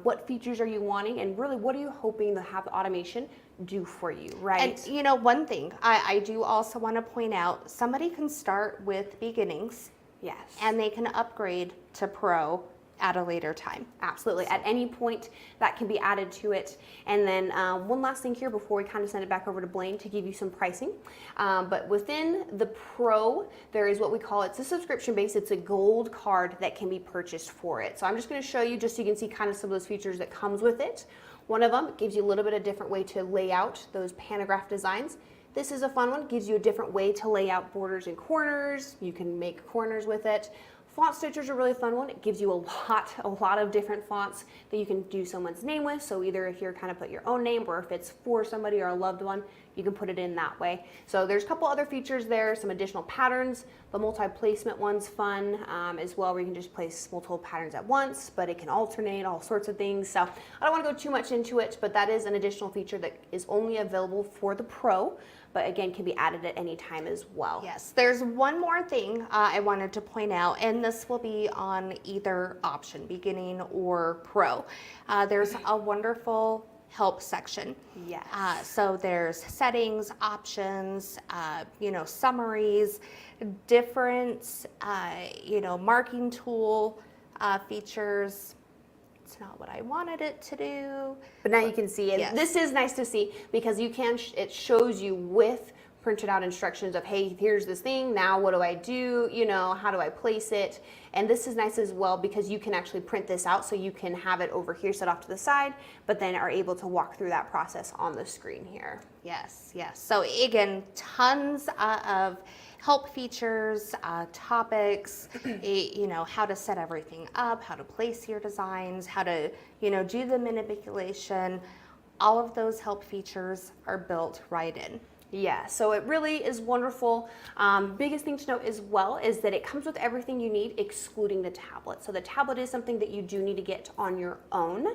what features are you wanting, and really what are you hoping to have the automation do for you, right? And you know, one thing I do also want to point out, somebody can start with beginnings. Yes. And they can upgrade to Pro at a later time. Absolutely. At any point that can be added to it. And then one last thing here before we kind of send it back over to Blaine to give you some pricing. But within the Pro, there is what we call, it's a subscription base. It's a gold card that can be purchased for it. So I'm just going to show you just so you can see kind of some of those features that comes with it. One of them gives you a little bit of different way to lay out those pantograph designs. This is a fun one, gives you a different way to lay out borders and corners. You can make corners with it. Font Stitcher is a really fun one. It gives you a lot of different fonts that you can do someone's name with. So either if you're kind of put your own name, or if it's for somebody or a loved one, you can put it in that way. So there's a couple other features there, some additional patterns. The multi-placement one's fun as well, where you can just place multiple patterns at once, but it can alternate all sorts of things. So I don't want to go too much into it, but that is an additional feature that is only available for the Pro, but again, can be added at any time as well. Yes, there's one more thing I wanted to point out, and this will be on either option, beginning or Pro. There's a wonderful help section. Yes. So there's settings, options, summaries, different, marking tool features. It's not what I wanted it to do. But now you can see it. Yes. This is nice to see because you can, it shows you with printed out instructions of, hey, here's this thing, now what do I do, how do I place it? And this is nice as well because you can actually print this out so you can have it over here set off to the side, but then are able to walk through that process on the screen here. Yes. So again, tons of help features, topics, how to set everything up, how to place your designs, how to, do the manipulation. All of those help features are built right in. Yeah, so it really is wonderful. Biggest thing to note as well is that it comes with everything you need, excluding the tablet. So the tablet is something that you do need to get on your own,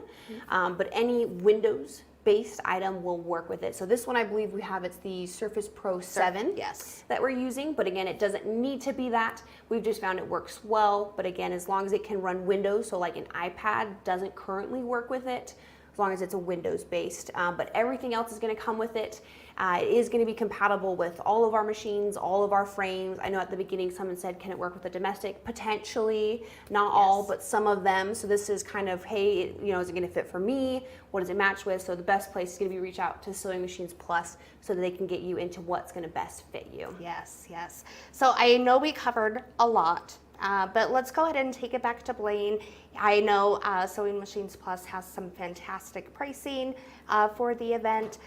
but any Windows-based item will work with it. So this one, I believe we have, it's the Surface Pro 7 that we're using, but again, it doesn't need to be that. We've just found it works well, but again, as long as it can run Windows, so like an iPad doesn't currently work with it, as long as it's a Windows-based, but everything else is going to come with it. It is going to be compatible with all of our machines, all of our frames. I know at the beginning someone said, can it work with a domestic? Potentially, not all, but some of them. So this is kind of, hey, is it going to fit for me? What does it match with? So the best place is going to be reach out to Sewing Machines Plus so that they can get you into what's going to best fit you. Yes. So I know we covered a lot. But let's go ahead and take it back to Blaine. I know Sewing Machines Plus has some fantastic pricing for the event.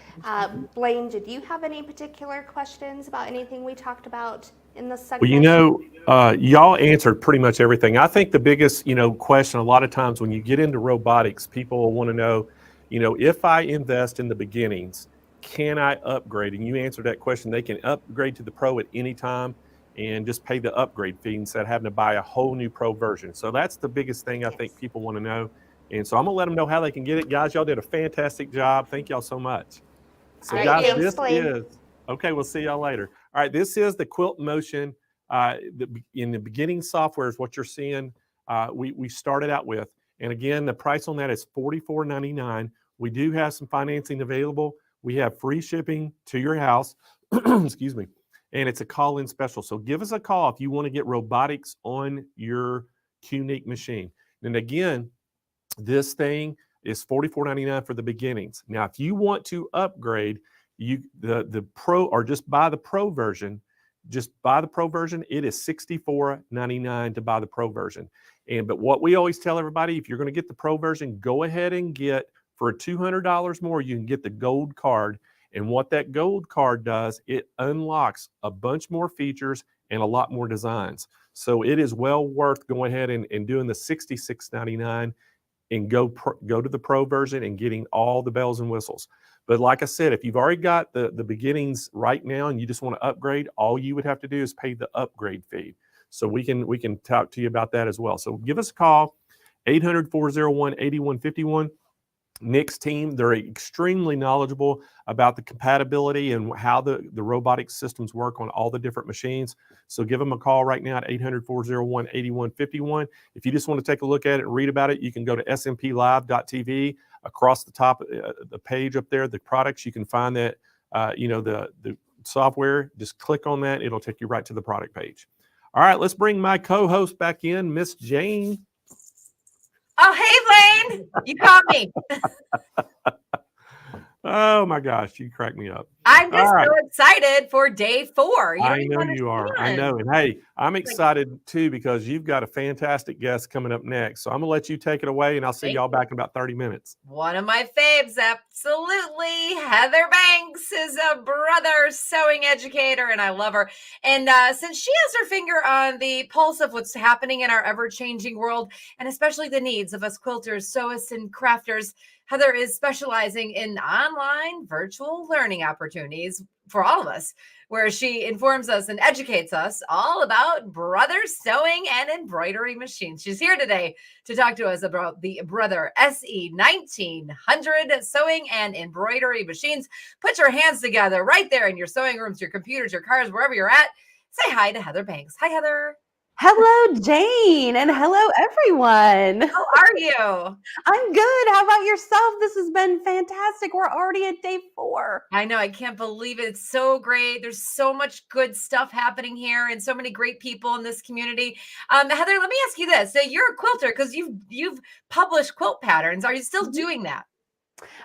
Blaine, did you have any particular questions about anything we talked about in this segment? Well, y'all answered pretty much everything. I think the biggest, question a lot of times when you get into robotics, people will want to know, if I invest in the beginnings, can I upgrade? And you answered that question. They can upgrade to the Pro at any time and just pay the upgrade fee instead of having to buy a whole new Pro version. So that's the biggest thing I think people want to know. And so I'm going to let them know how they can get it. Guys, y'all did a fantastic job. Thank y'all so much. So guys, this is, okay, we'll see y'all later. All right, this is the Quilt Motion. In the beginning software is what you're seeing we started out with. And again, the price on that is $44.99. We do have some financing available. We have free shipping to your house. Excuse me. And it's a call-in special. So give us a call if you want to get robotics on your Qnique machine. And again, this thing is $44.99 for the beginnings. Now, if you want to upgrade, the Pro, or just buy the Pro version, it is $64.99 to buy the Pro version. But what we always tell everybody, if you're going to get the Pro version, go ahead and get, for $200 more, you can get the gold card. And what that gold card does, it unlocks a bunch more features and a lot more designs. So it is well worth going ahead and doing the $66.99 and go to the Pro version and getting all the bells and whistles. But like I said, if you've already got the beginnings right now and you just want to upgrade, all you would have to do is pay the upgrade fee. So we can talk to you about that as well. So give us a call, 800-401-8151. Nick's team, they're extremely knowledgeable about the compatibility and how the robotic systems work on all the different machines. So give them a call right now at 800-401-8151. If you just want to take a look at it and read about it, you can go to SewingMachinesPlus.com. Across the top, the page up there, the products, you can find that, the software. Just click on that. It'll take you right to the product page. All right, let's bring my co-host back in, Miss Jane. Oh, hey, Blaine. You caught me. Oh, my gosh. You crack me up. I'm just so excited for day 4. I know you are. I know. And hey, I'm excited too because you've got a fantastic guest coming up next. So I'm gonna let you take it away, and I'll see y'all back in about 30 minutes. One of my faves, absolutely. Heather Banks is a brother sewing educator, and I love her. And since she has her finger on the pulse of what's happening in our ever-changing world, and especially the needs of us quilters, sewists, and crafters, Heather is specializing in online virtual learning opportunities for all of us, where she informs us and educates us all about Brother sewing and embroidery machines. She's here today to talk to us about the Brother SE 1900 sewing and embroidery machines. Put your hands together right there in your sewing rooms, your computers, your cars, wherever you're at. Say hi to Heather Banks. Hi, Heather. Hello, Jane, and hello, everyone. How are you? I'm good. How about yourself? This has been fantastic. We're already at day 4. I know. I can't believe it. It's so great. There's so much good stuff happening here and so many great people in this community. Heather, let me ask you this. So you're a quilter because you've published quilt patterns. Are you still doing that?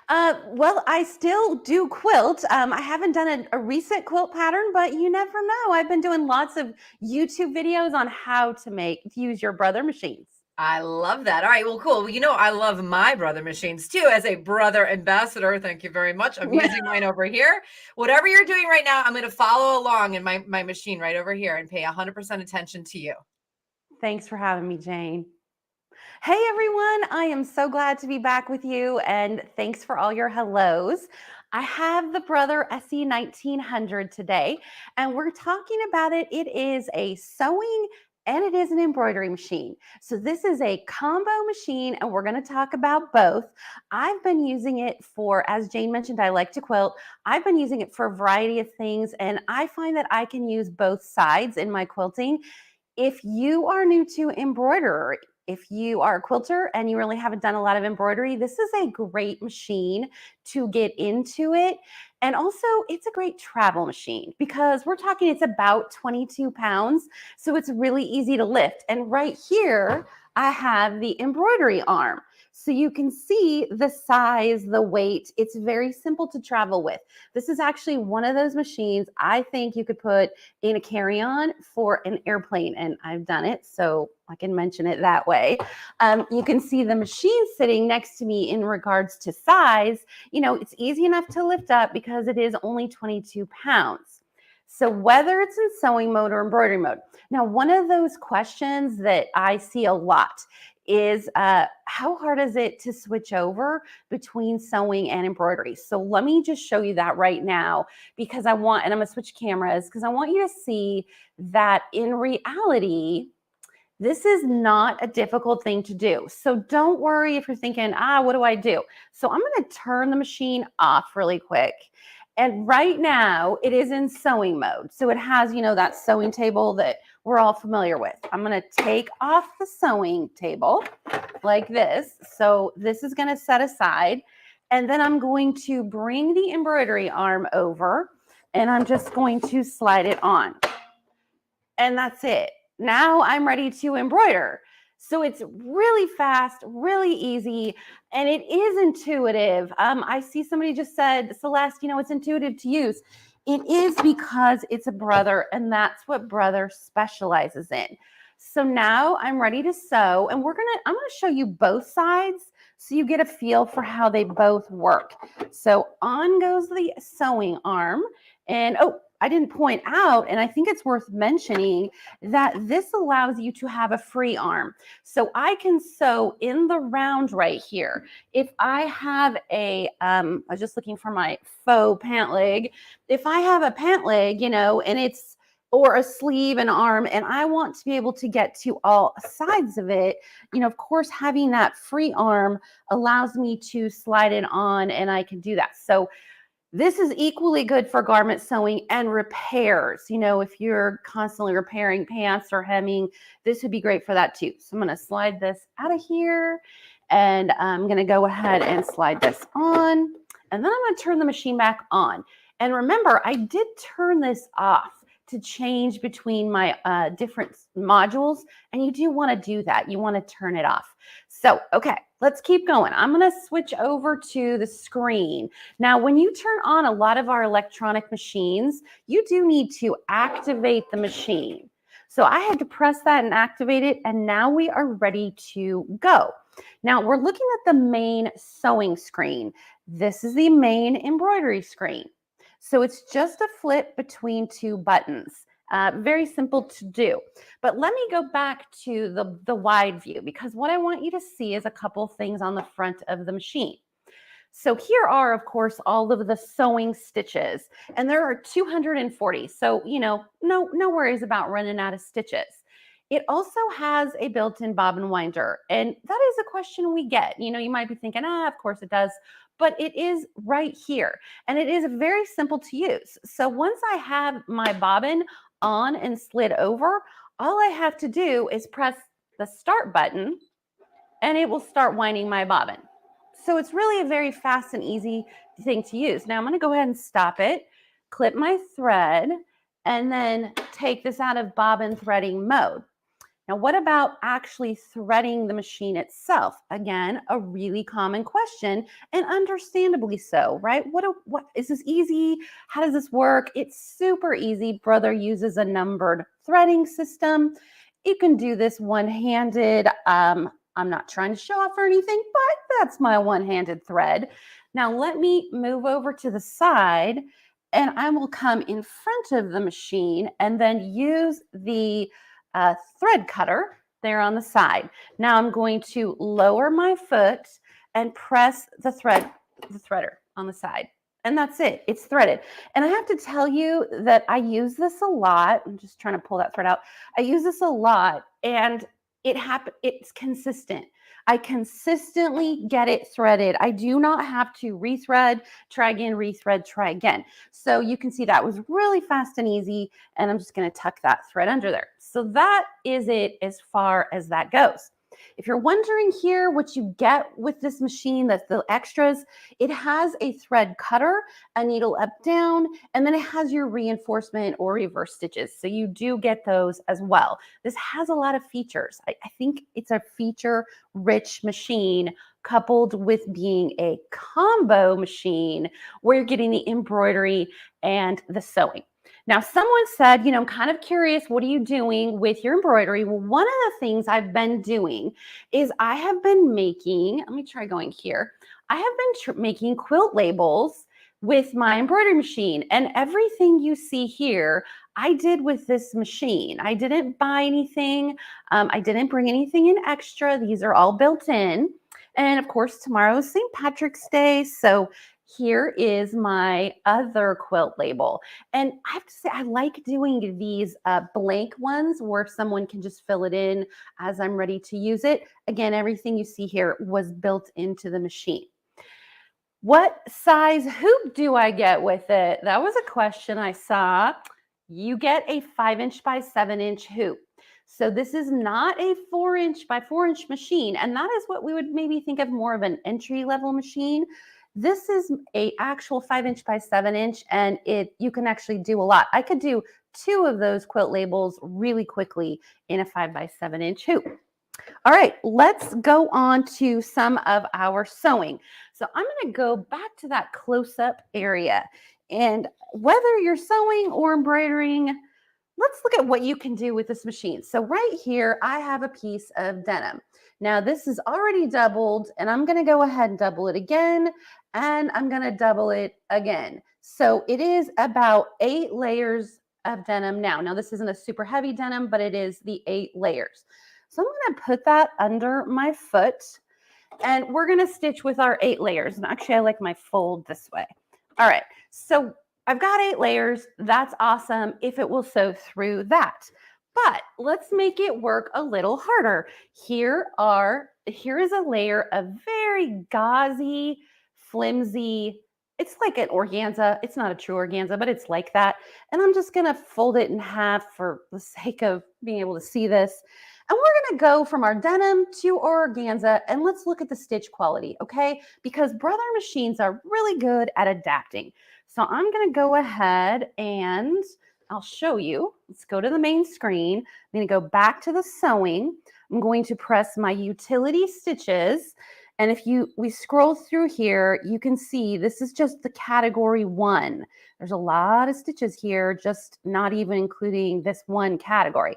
Well, I still do quilt. I haven't done a recent quilt pattern, but you never know. I've been doing lots of YouTube videos on how to use your Brother machines. I love that. All right. Well, cool. Well, you know, I love my Brother machines too. As a Brother ambassador, thank you very much. I'm using mine over here. Whatever you're doing right now, I'm going to follow along in my machine right over here and pay 100% attention to you. Thanks for having me, Jane. Hey everyone, I am so glad to be back with you, and thanks for all your hellos. I have the Brother SE 1900 today, and we're talking about it. It is a sewing and it is an embroidery machine. So this is a combo machine, and we're going to talk about both. I've been using it for, as Jane mentioned, I like to quilt. I've been using it for a variety of things, and I find that I can use both sides in my quilting. If you are new to embroidery, if you are a quilter and you really haven't done a lot of embroidery, this is a great machine to get into it. And also, it's a great travel machine because we're talking it's about 22 pounds. So it's really easy to lift. And right here, I have the embroidery arm. So you can see the size, the weight. It's very simple to travel with. This is actually one of those machines I think you could put in a carry-on for an airplane, and I've done it, so I can mention it that way. You can see the machine sitting next to me in regards to size. You know, it's easy enough to lift up because it is only 22 pounds. So whether it's in sewing mode or embroidery mode. Now, one of those questions that I see a lot is how hard is it to switch over between sewing and embroidery? So let me just show you that right now because and I'm gonna switch cameras because I want you to see that in reality, this is not a difficult thing to do. So don't worry if you're thinking, what do I do? So I'm gonna turn the machine off really quick. And right now it is in sewing mode. So it has, you know, that sewing table that we're all familiar with. I'm going to take off the sewing table like this. So this is going to set aside. And then I'm going to bring the embroidery arm over and I'm just going to slide it on. And that's it. Now I'm ready to embroider. So it's really fast, really easy, and it is intuitive. I see somebody just said, Celeste, you know, it's intuitive to use. It is because it's a Brother, and that's what Brother specializes in. So now I'm ready to sew, and I'm gonna show you both sides so you get a feel for how they both work. So on goes the sewing arm, and I didn't point out, and I think it's worth mentioning that this allows you to have a free arm. So I can sew in the round right here. If I have I was just looking for my faux pant leg. If I have a pant leg, you know, and or a sleeve and arm, and I want to be able to get to all sides of it, you know, of course, having that free arm allows me to slide it on, and I can do that. So this is equally good for garment sewing and repairs. You know, if you're constantly repairing pants or hemming, this would be great for that too. So I'm going to slide this out of here, and I'm going to go ahead and slide this on, and then I'm going to turn the machine back on. And remember, I did turn this off to change between my different modules, and you do want to do that. You want to turn it off. So, okay, let's keep going. I'm going to switch over to the screen. Now, when you turn on a lot of our electronic machines, you do need to activate the machine. So I had to press that and activate it, and now we are ready to go. Now we're looking at the main sewing screen. This is the main embroidery screen. So it's just a flip between two buttons. Very simple to do. But let me go back to the wide view, because what I want you to see is a couple things on the front of the machine. So here are, of course, all of the sewing stitches, and there are 240. So, you know, no worries about running out of stitches. It also has a built-in bobbin winder, and that is a question we get. You know, you might be thinking, of course it does, but it is right here, and it is very simple to use. So once I have my bobbin on and slid over, all I have to do is press the start button, and it will start winding my bobbin. So it's really a very fast and easy thing to use. Now I'm going to go ahead and stop it, clip my thread, and then take this out of bobbin threading mode. Now, what about actually threading the machine itself? Again, a really common question, and understandably so, right? What is this easy? How does this work? It's super easy. Brother uses a numbered threading system. You can do this one-handed. I'm not trying to show off or anything, but that's my one-handed thread. Now let me move over to the side, and I will come in front of the machine and then use the thread cutter there on the side. Now I'm going to lower my foot and press the threader on the side. And that's it. It's threaded. And I have to tell you that I use this a lot. I'm just trying to pull that thread out. I use this a lot, and it's consistent. I consistently get it threaded. I do not have to rethread, try again, rethread, try again. So you can see that was really fast and easy, and I'm just going to tuck that thread under there. So that is it as far as that goes. If you're wondering here what you get with this machine, that's the extras, it has a thread cutter, a needle up down, and then it has your reinforcement or reverse stitches. So you do get those as well. This has a lot of features. I think it's a feature-rich machine coupled with being a combo machine where you're getting the embroidery and the sewing. Now, someone said, you know, I'm kind of curious, what are you doing with your embroidery? Well, one of the things I've been doing is I have been making, let me try going here. I have been making quilt labels with my embroidery machine, and everything you see here, I did with this machine. I didn't buy anything. I didn't bring anything in extra. These are all built in. And of course, tomorrow is St. Patrick's Day. So here is my other quilt label. And I have to say, I like doing these blank ones where someone can just fill it in as I'm ready to use it. Again, everything you see here was built into the machine. What size hoop do I get with it? That was a question I saw. You get a 5" by 7" hoop. So this is not a 4" by 4" machine. And that is what we would maybe think of more of an entry-level machine. This is a actual 5" by 7", and you can actually do a lot. I could do 2 of those quilt labels really quickly in a 5" by 7" hoop. All right, let's go on to some of our sewing. So I'm going to go back to that close-up area, and whether you're sewing or embroidering, let's look at what you can do with this machine. So right here, I have a piece of denim. Now this is already doubled, and I'm going to go ahead and double it again, and I'm going to double it again. So it is about 8 layers of denim now. Now this isn't a super heavy denim, but it is the 8 layers. So I'm going to put that under my foot, and we're going to stitch with our 8 layers. And actually, I like my fold this way. All right, so I've got 8 layers. That's awesome if it will sew through that. But let's make it work a little harder. Here is a layer of very gauzy, flimsy, it's like an organza. It's not a true organza, but it's like that. And I'm just going to fold it in half for the sake of being able to see this. And we're going to go from our denim to our organza, and let's look at the stitch quality, okay? Because brother machines are really good at adapting. So I'm going to go ahead and I'll show you. Let's go to the main screen. I'm going to go back to the sewing. I'm going to press my utility stitches, And if we scroll through here, you can see this is just the category 1. There's a lot of stitches here, just not even including this one category.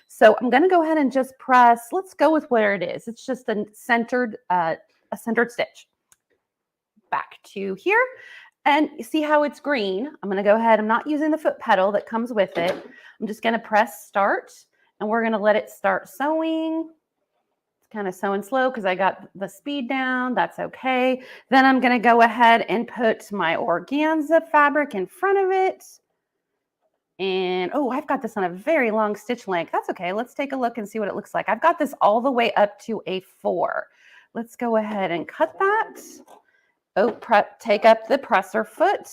So I'm going to go ahead and just press, let's go with where it is. It's just a centered stitch. Back to here. And you see how it's green. I'm going to go ahead. I'm not using the foot pedal that comes with it. I'm just going to press start, and we're going to let it start sewing. It's kind of sewing slow because I got the speed down. That's okay. Then I'm going to go ahead and put my organza fabric in front of it. And oh, I've got this on a very long stitch length. That's okay. Let's take a look and see what it looks like. I've got this all the way up to a 4. Let's go ahead and cut that. Oh, take up the presser foot.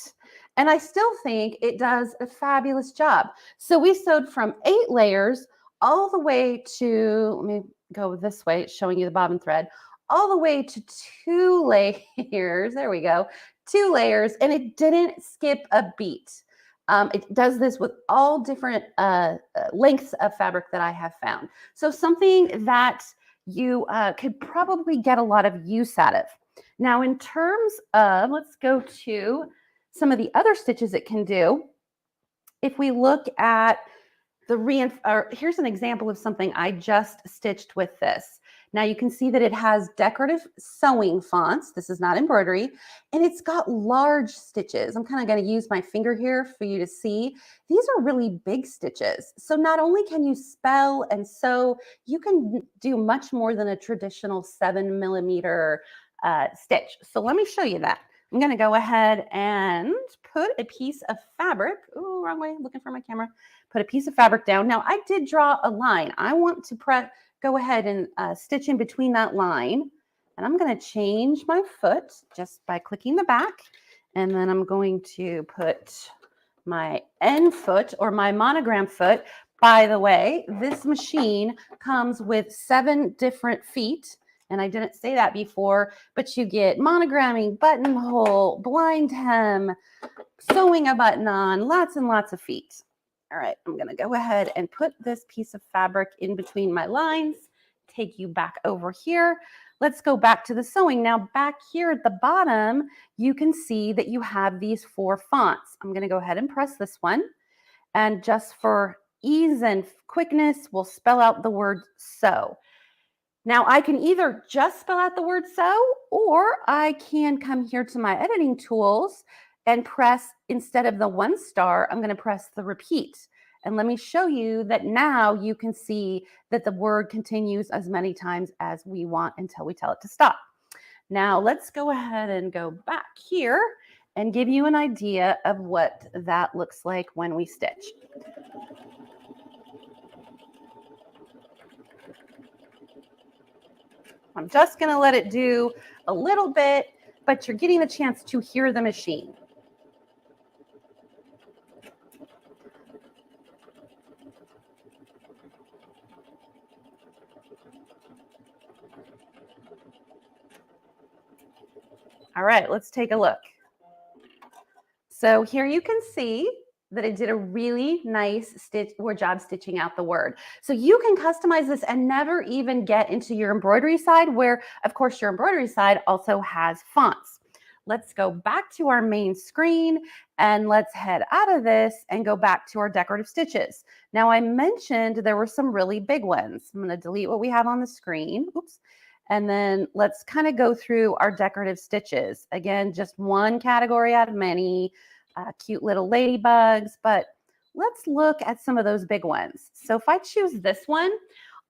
And I still think it does a fabulous job. So we sewed from 8 layers all the way to, let me go this way, it's showing you the bobbin thread, all the way to 2 layers. There we go. 2 layers, and it didn't skip a beat. It does this with all different lengths of fabric that I have found. So something that you could probably get a lot of use out of. Now, in terms of, let's go to some of the other stitches it can do. If we look at here's an example of something I just stitched with this. Now you can see that it has decorative sewing fonts. This is not embroidery, and it's got large stitches. I'm kind of going to use my finger here for you to see. These are really big stitches. So not only can you spell and sew, you can do much more than a traditional 7mm stitch. So let me show you that. I'm going to go ahead and put a piece of fabric. Oh, wrong way, looking for my camera. Put a piece of fabric down. Now I did draw a line. I want to go ahead and stitch in between that line. And I'm going to change my foot just by clicking the back. And then I'm going to put my end foot or my monogram foot. By the way, this machine comes with 7 different feet. And I didn't say that before, but you get monogramming, buttonhole, blind hem, sewing a button on, lots and lots of feet. All right, I'm going to go ahead and put this piece of fabric in between my lines, take you back over here. Let's go back to the sewing. Now back here at the bottom, you can see that you have these 4 fonts. I'm going to go ahead and press this one. And just for ease and quickness, we'll spell out the word sew. Now I can either just spell out the word sew, or I can come here to my editing tools and press, instead of the 1 star, I'm going to press the repeat. And let me show you that now you can see that the word continues as many times as we want until we tell it to stop. Now let's go ahead and go back here and give you an idea of what that looks like when we stitch. I'm just going to let it do a little bit, but you're getting a chance to hear the machine. All right, let's take a look. So here you can see that it did a really nice job stitching out the word. So you can customize this and never even get into your embroidery side, where of course your embroidery side also has fonts. Let's go back to our main screen and let's head out of this and go back to our decorative stitches. Now I mentioned there were some really big ones. I'm going to delete what we have on the screen. Oops. And then let's kind of go through our decorative stitches. Again, just one category out of many. Cute little ladybugs, but let's look at some of those big ones. So if I choose this one,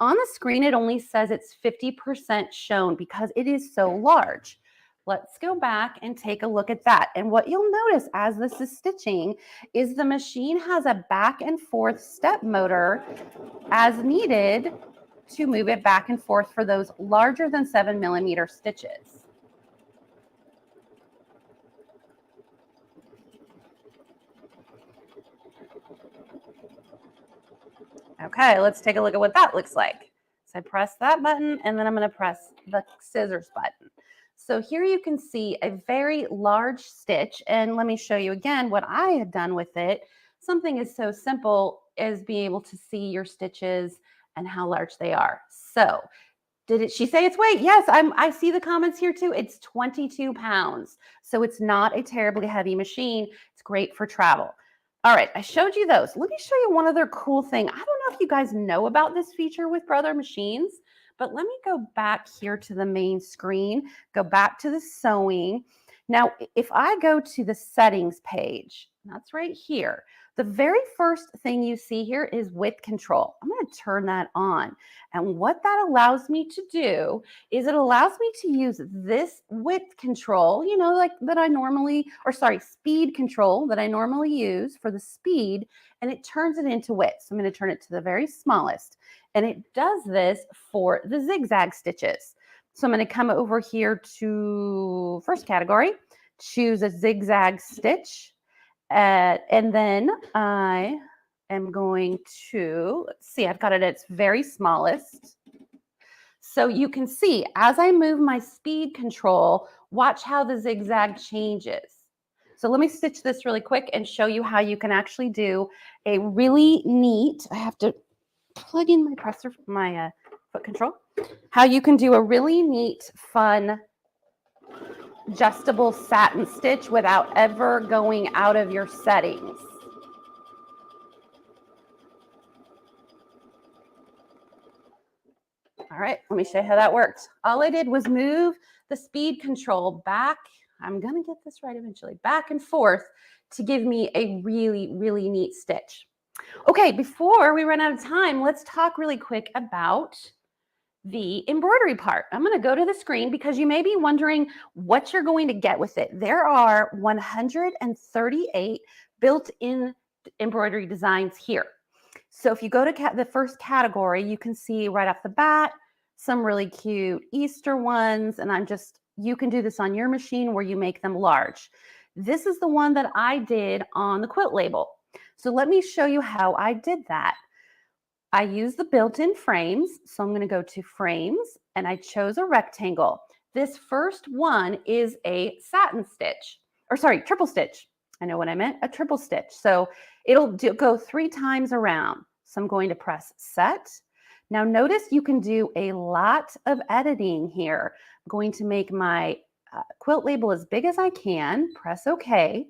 on the screen it only says it's 50% shown because it is so large. Let's go back and take a look at that. And what you'll notice as this is stitching is the machine has a back and forth step motor as needed to move it back and forth for those larger than 7mm stitches. Okay, let's take a look at what that looks like. So I press that button and then I'm going to press the scissors button. So here you can see a very large stitch, and let me show you again what I had done with it. Something is so simple as being able to see your stitches and how large they are. So Did she say its weight? Yes, I see the comments here too. It's 22 pounds. So it's not a terribly heavy machine. It's great for travel. All right, I showed you those. Let me show you one other cool thing. I don't know if you guys know about this feature with Brother Machines, but let me go back here to the main screen, go back to the sewing. Now, if I go to the settings page, that's right here, the very first thing you see here is width control. I'm going to turn that on. And what that allows me to do is it allows me to use this width control, you know, like that I normally, or sorry, speed control that I normally use for the speed, and it turns it into width. So I'm going to turn it to the very smallest. And it does this for the zigzag stitches. So I'm going to come over here to first category, choose a zigzag stitch. And then I am going to, let's see, I've got it at its very smallest. So you can see as I move my speed control, watch how the zigzag changes. So let me stitch this really quick and show you how you can actually do a really neat, I have to plug in my presser, my foot control, how you can do a really neat, fun, adjustable satin stitch without ever going out of your settings. All right, let me show you how that works. All I did was move the speed control back. I'm going to get this right eventually, back and forth to give me a really, really neat stitch. Okay, before we run out of time, let's talk really quick about the embroidery part. I'm going to go to the screen because you may be wondering what you're going to get with it. There are 138 built-in embroidery designs here. So if you go to the first category, you can see right off the bat some really cute Easter ones, and you can do this on your machine where you make them large. This is the one that I did on the quilt label. So let me show you how I did that. I use the built-in frames. So I'm going to go to frames and I chose a rectangle. This first one is a satin stitch, or sorry, triple stitch. I know what I meant, a triple stitch. So it'll go 3 times around. So I'm going to press set. Now notice you can do a lot of editing here. I'm going to make my quilt label as big as I can, press OK.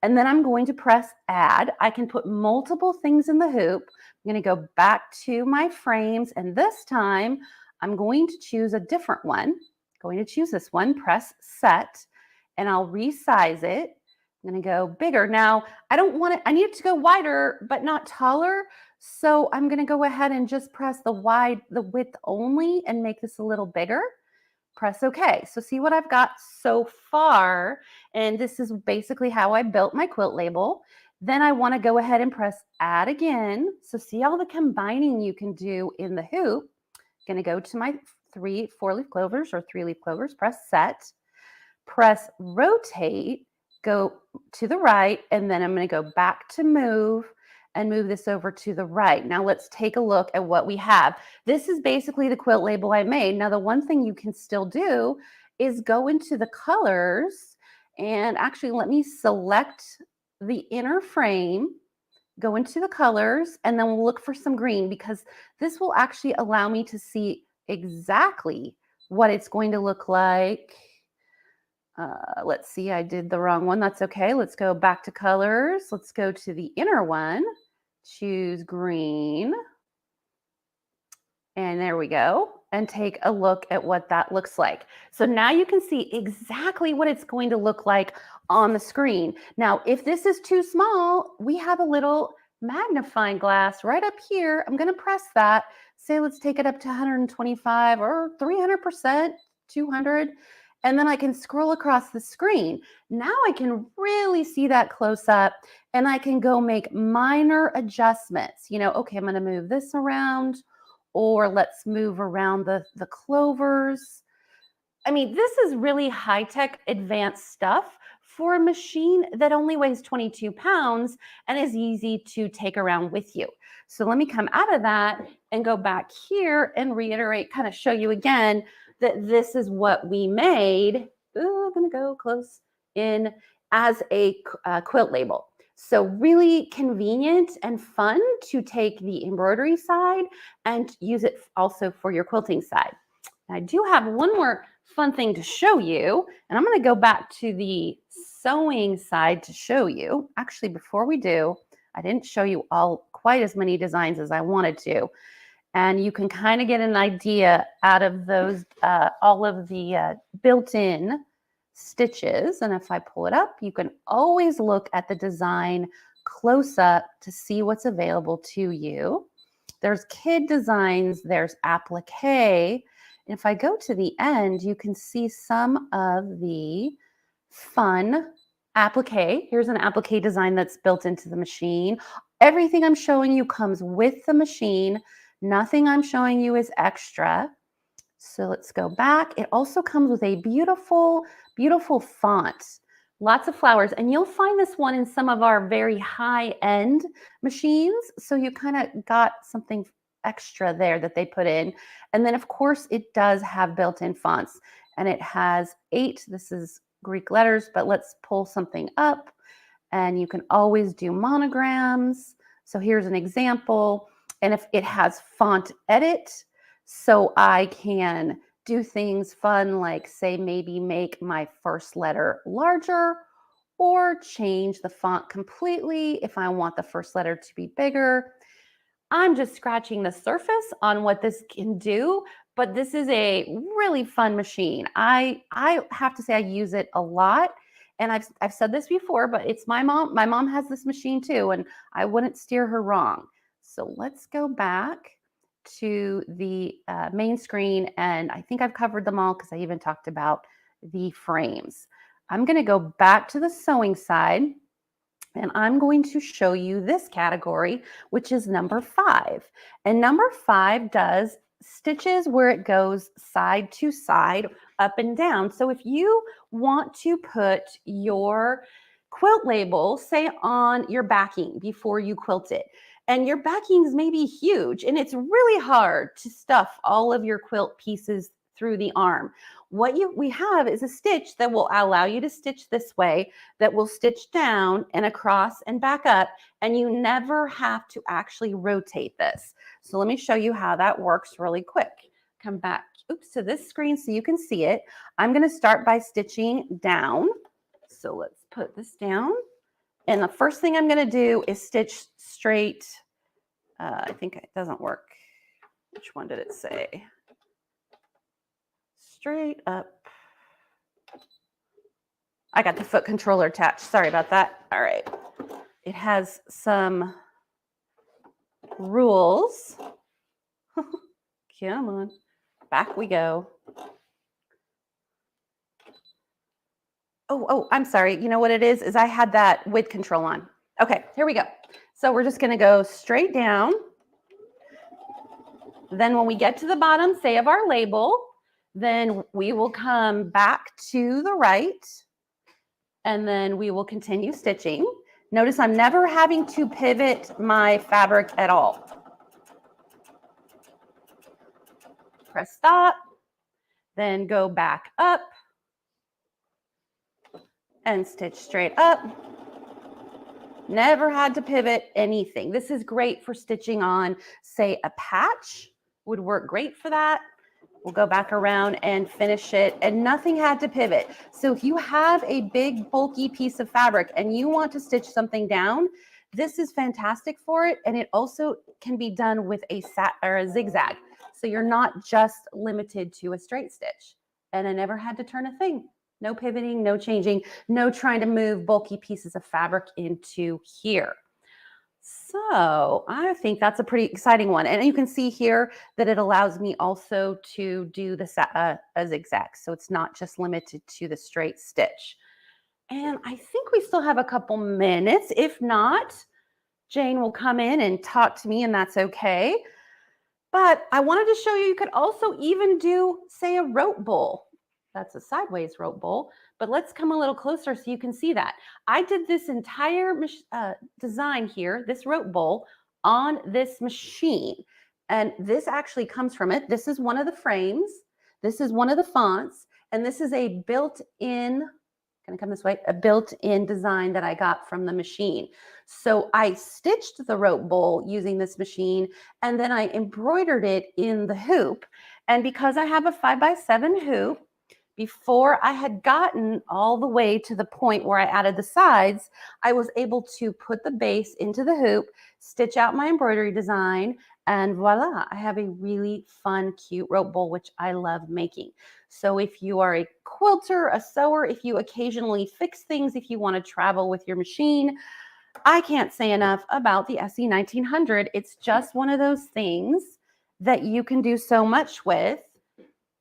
And then I'm going to press add. I can put multiple things in the hoop. I'm going to go back to my frames, and this time I'm going to choose a different one. I'm going to choose this one, press set, and I'll resize it. I'm going to go bigger. Now, I don't want it, I need it to go wider, but not taller. So I'm going to go ahead and just press the width only and make this a little bigger. Press OK. So see what I've got so far. And this is basically how I built my quilt label. Then I want to go ahead and press add again. So see all the combining you can do in the hoop. I'm going to go to my 4-leaf clovers or 3-leaf clovers, press set, press rotate, go to the right, and then I'm going to go back to move and move this over to the right. Now let's take a look at what we have. This is basically the quilt label I made. Now the one thing you can still do is go into the colors, and actually let me select the inner frame, go into the colors, and then we'll look for some green because this will actually allow me to see exactly what it's going to look like. Let's see, I did the wrong one. That's okay. Let's go back to colors. Let's go to the inner one, choose green. And there we go. And take a look at what that looks like. So now you can see exactly what it's going to look like on the screen. Now, if this is too small, we have a little magnifying glass right up here. I'm going to press that. Say, let's take it up to 125 or 300%, 200. And then I can scroll across the screen. Now I can really see that close up, and I can go make minor adjustments. You know, okay, I'm going to move this around, or let's move around the clovers. I mean, this is really high-tech, advanced stuff for a machine that only weighs 22 pounds and is easy to take around with you. So let me come out of that and go back here and reiterate, kind of show you again that this is what we made. Ooh, I'm going to go close in as a quilt label. So really convenient and fun to take the embroidery side and use it also for your quilting side. I do have one more fun thing to show you, and I'm going to go back to the sewing side to show you. Actually, before we do, I didn't show you all quite as many designs as I wanted to. And you can kind of get an idea out of those, all of the built-in stitches. And if I pull it up, you can always look at the design close up to see what's available to you. There's kid designs, there's applique. And if I go to the end, you can see some of the fun applique. Here's an applique design that's built into the machine. Everything I'm showing you comes with the machine. Nothing I'm showing you is extra. So let's go back. It also comes with a beautiful, beautiful font. Lots of flowers. And you'll find this one in some of our very high-end machines. So you kind of got something extra there that they put in. And then, of course, it does have built-in fonts. And it has 8. This is Greek letters, but let's pull something up. And you can always do monograms. So here's an example. And if it has font edit, so I can do things fun like, say, maybe make my first letter larger or change the font completely if I want the first letter to be bigger. I'm just scratching the surface on what this can do, but this is a really fun machine. I have to say I use it a lot. And I've said this before, but it's my mom. My mom has this machine too, and I wouldn't steer her wrong. So let's go back to the main screen, and I think I've covered them all because I even talked about the frames. I'm going to go back to the sewing side, and I'm going to show you this category, which is number 5. And number 5 does stitches where it goes side to side, up and down. So if you want to put your quilt label, say, on your backing before you quilt it, and your backings may be huge, and it's really hard to stuff all of your quilt pieces through the arm. What we have is a stitch that will allow you to stitch this way, that will stitch down and across and back up, and you never have to actually rotate this. So let me show you how that works really quick. Come back, to this screen so you can see it. I'm going to start by stitching down. So let's put this down. And the first thing I'm going to do is stitch straight. I think it doesn't work. Which one did it say? Straight up. I got the foot controller attached. Sorry about that. All right. It has some rules. Come on. Back we go. Oh, I'm sorry. You know what it is I had that width control on. Okay, here we go. So we're just going to go straight down. Then when we get to the bottom, say, of our label, then we will come back to the right, and then we will continue stitching. Notice I'm never having to pivot my fabric at all. Press stop, then go back up and stitch straight up. Never had to pivot anything. This is great for stitching on, say, a patch. Would work great for that. We'll go back around and finish it, and nothing had to pivot. So if you have a big bulky piece of fabric and you want to stitch something down, this is fantastic for it. And it also can be done with a zigzag. So you're not just limited to a straight stitch. And I never had to turn a thing. No pivoting, no changing, no trying to move bulky pieces of fabric into here. So I think that's a pretty exciting one. And you can see here that it allows me also to do the a zigzag. So it's not just limited to the straight stitch. And I think we still have a couple minutes. If not, Jane will come in and talk to me, and that's okay. But I wanted to show you could also even do, say, a rope bowl. That's a sideways rope bowl, but let's come a little closer so you can see that. I did this entire design here, this rope bowl, on this machine. And this actually comes from it. This is one of the frames. This is one of the fonts. And this is a built-in gonna come this way, a built-in design that I got from the machine. So I stitched the rope bowl using this machine, and then I embroidered it in the hoop. And because I have a 5x7 hoop, before I had gotten all the way to the point where I added the sides, I was able to put the base into the hoop, stitch out my embroidery design, and voila, I have a really fun, cute rope bowl, which I love making. So if you are a quilter, a sewer, if you occasionally fix things, if you want to travel with your machine, I can't say enough about the SE 1900. It's just one of those things that you can do so much with.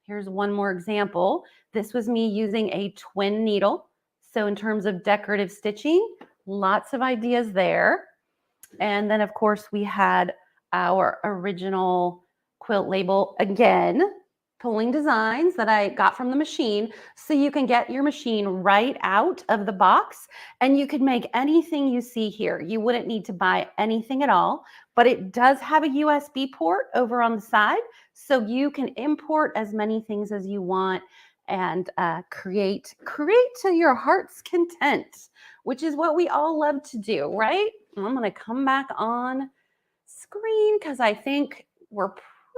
Here's one more example. This was me using a twin needle. So in terms of decorative stitching, lots of ideas there. And then of course we had our original quilt label, again, pulling designs that I got from the machine. So you can get your machine right out of the box and you can make anything you see here. You wouldn't need to buy anything at all, but it does have a USB port over on the side. So you can import as many things as you want and create to your heart's content, which is what we all love to do, right? I'm going to come back on screen because I think we're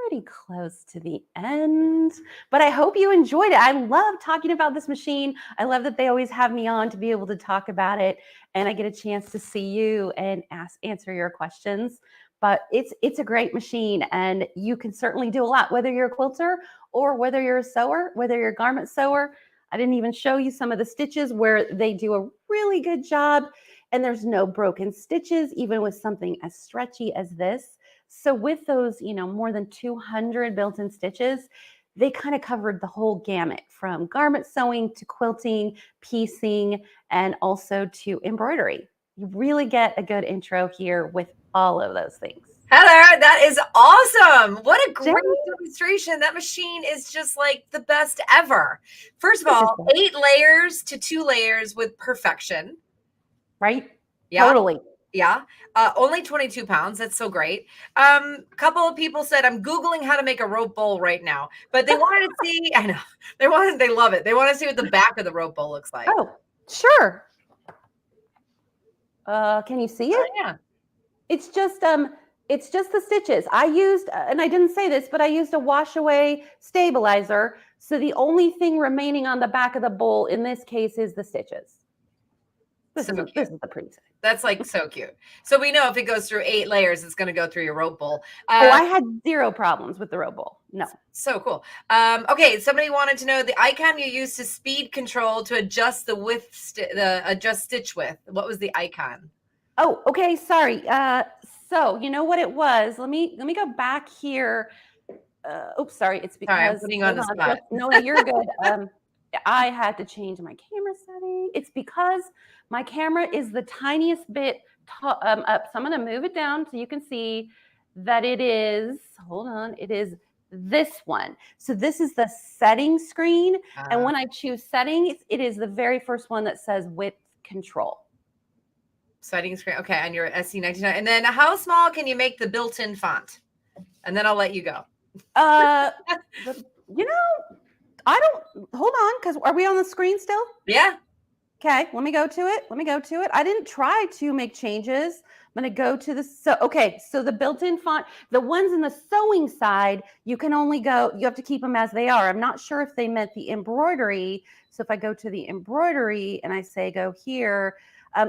pretty close to the end, but I hope you enjoyed it. I love talking about this machine. I love that they always have me on to be able to talk about it, and I get a chance to see you and answer your questions. But it's a great machine, and you can certainly do a lot, whether you're a quilter or whether you're a sewer, whether you're a garment sewer. I didn't even show you some of the stitches where they do a really good job, and there's no broken stitches, even with something as stretchy as this. So with those, more than 200 built-in stitches, they kind of covered the whole gamut from garment sewing to quilting, piecing, and also to embroidery. You really get a good intro here with all of those things. Heather, that is awesome. What a great demonstration. That machine is just like the best ever. First of all, 8 layers to 2 layers with perfection. Right? Yeah. Totally. Yeah. Only 22 pounds. That's so great. Couple of people said, I'm Googling how to make a rope bowl right now, but they wanted to see, I know, they love it. They want to see what the back of the rope bowl looks like. Oh, sure. Can you see it? Oh, yeah. It's just the stitches. I used, and I didn't say this, but I used a wash away stabilizer. So the only thing remaining on the back of the bowl in this case is the stitches. This is the pretty side. That's like so cute. So we know if it goes through 8 layers, it's going to go through your rope bowl. I had 0 problems with the rope bowl. No. So cool. Okay. Somebody wanted to know the icon you used to speed control to adjust the width, adjust stitch width. What was the icon? Oh, okay. Sorry. So you know what it was? Let me go back here. Oops, sorry. It's because I'm putting you on the spot. No, you're good. I had to change my camera setting. It's because my camera is the tiniest bit up. So I'm going to move it down so you can see that it is, hold on, it is this one. So this is the setting screen. And when I choose settings, it is the very first one that says width control. Setting screen. Okay. On your SE99. And then how small can you make the built-in font? And then I'll let you go. I don't, hold on, because are we on the screen still? Yeah. Okay, let me go to it. I didn't try to make changes. I'm going to go to the, so the built-in font, the ones in the sewing side, you can only go, you have to keep them as they are. I'm not sure if they meant the embroidery. So if I go to the embroidery and I say go here,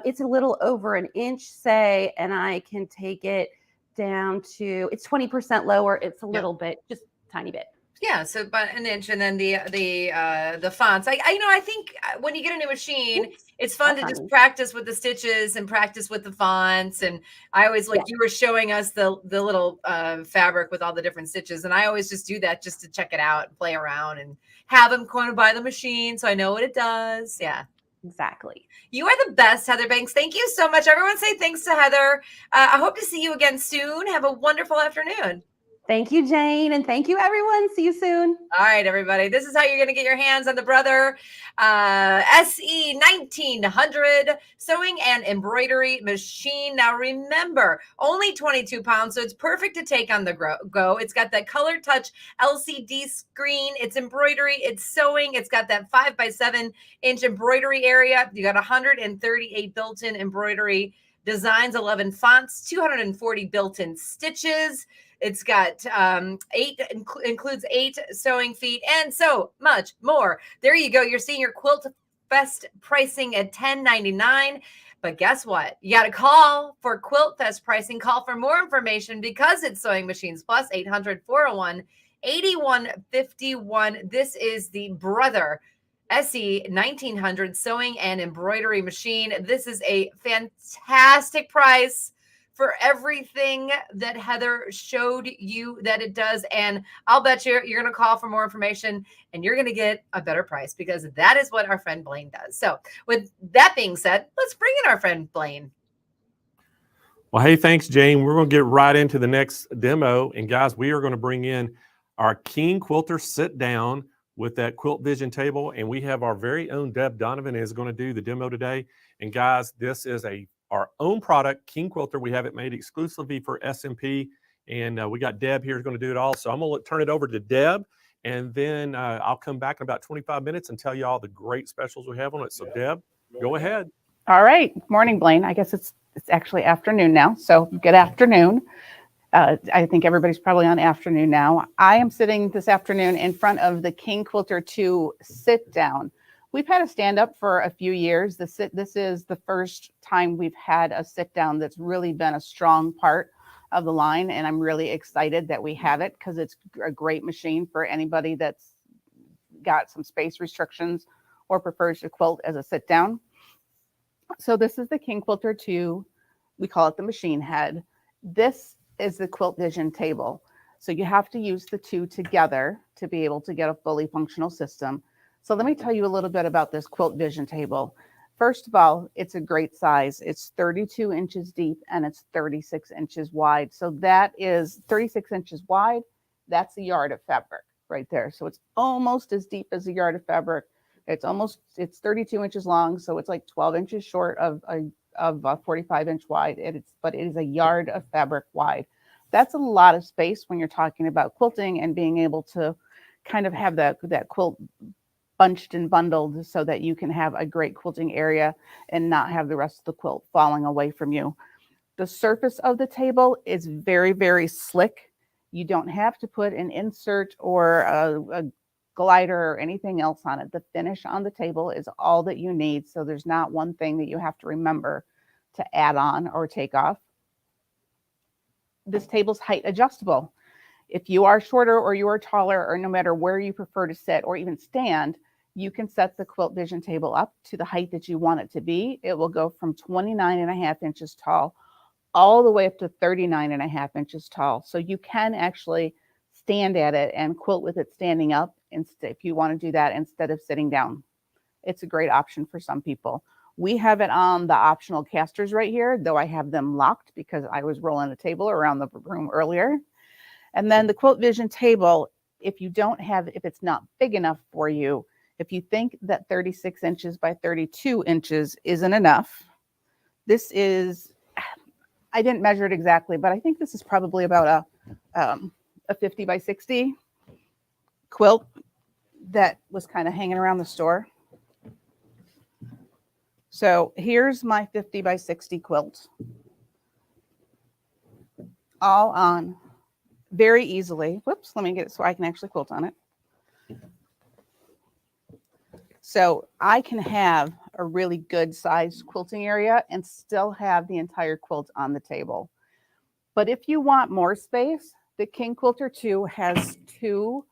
it's a little over an inch, say, and I can take it down to, it's 20% lower. It's a little bit, just tiny bit. Yeah, so about an inch, and then the fonts. I think when you get a new machine, it's fun to just practice with the stitches and practice with the fonts. And I always you were showing us the little fabric with all the different stitches, and I always just do that just to check it out and play around and have them kind of by the machine so I know what it does. Yeah. Exactly. You are the best, Heather Banks. Thank you so much. Everyone say thanks to Heather. I hope to see you again soon. Have a wonderful afternoon. Thank you, Jane. And thank you, everyone. See you soon. All right, everybody. This is how you're going to get your hands on the Brother SE 1900 sewing and embroidery machine. Now, remember, only 22 pounds, so it's perfect to take on the go. It's got that color touch LCD screen. It's embroidery. It's sewing. It's got that 5x7-inch embroidery area. You got 138 built-in embroidery designs, 11 fonts, 240 built-in stitches. It's got includes 8 sewing feet and so much more. There you go. You're seeing your Quilt Fest pricing at $10.99. But guess what? You got to call for Quilt Fest pricing. Call for more information because it's Sewing Machines Plus, 800-401-8151. This is the Brother SE 1900 sewing and embroidery machine. This is a fantastic price for everything that Heather showed you that it does. And I'll bet you're going to call for more information and you're going to get a better price because that is what our friend Blaine does. So with that being said, let's bring in our friend Blaine. Well, hey, thanks, Jane. We're going to get right into the next demo. And guys, we are going to bring in our King Quilter sit down with that Quilt Vision table. And we have our very own Deb Donovan is going to do the demo today. And guys, this is our own product, King Quilter. We have it made exclusively for SMP. And we got Deb here who's going to do it all. So I'm going to turn it over to Deb. And then I'll come back in about 25 minutes and tell you all the great specials we have on it. So Deb, go ahead. All right. Morning, Blaine. I guess it's actually afternoon now. So good afternoon. I think everybody's probably on afternoon now. I am sitting this afternoon in front of the King Quilter 2 sit down. We've had a stand up for a few years. This is the first time we've had a sit down that's really been a strong part of the line. And I'm really excited that we have it because it's a great machine for anybody that's got some space restrictions or prefers to quilt as a sit down. So this is the King Quilter 2. We call it the machine head. This is the Quilt Vision table. So you have to use the two together to be able to get a fully functional system. So let me tell you a little bit about this Quilt Vision table. First of all, it's a great size. It's 32 inches deep and it's 36 inches wide. So that is 36 inches wide. That's a yard of fabric right there. So it's almost as deep as a yard of fabric. It's 32 inches long. So it's like 12 inches short of a 45-inch wide. But it is a yard of fabric wide. That's a lot of space when you're talking about quilting and being able to kind of have that quilt bunched and bundled so that you can have a great quilting area and not have the rest of the quilt falling away from you. The surface of the table is very, very slick. You don't have to put an insert or a glider or anything else on it. The finish on the table is all that you need. So there's not one thing that you have to remember to add on or take off. This table's height adjustable. If you are shorter or you are taller, or no matter where you prefer to sit or even stand, you can set the Quilt Vision table up to the height that you want it to be. It will go from 29.5 inches tall all the way up to 39.5 inches tall. So you can actually stand at it and quilt with it standing up if you want to do that instead of sitting down. It's a great option for some people. We have it on the optional casters right here, though I have them locked because I was rolling a table around the room earlier. And then the Quilt Vision table, if it's not big enough for you, if you think that 36 inches by 32 inches isn't enough, this is, I didn't measure it exactly, but I think this is probably about a 50 by 60 quilt that was kind of hanging around the store. So here's my 50 by 60 quilt, all on very easily. Whoops, let me get it so I can actually quilt on it. So I can have a really good sized quilting area and still have the entire quilt on the table. But if you want more space, the King Quilter 2 has 2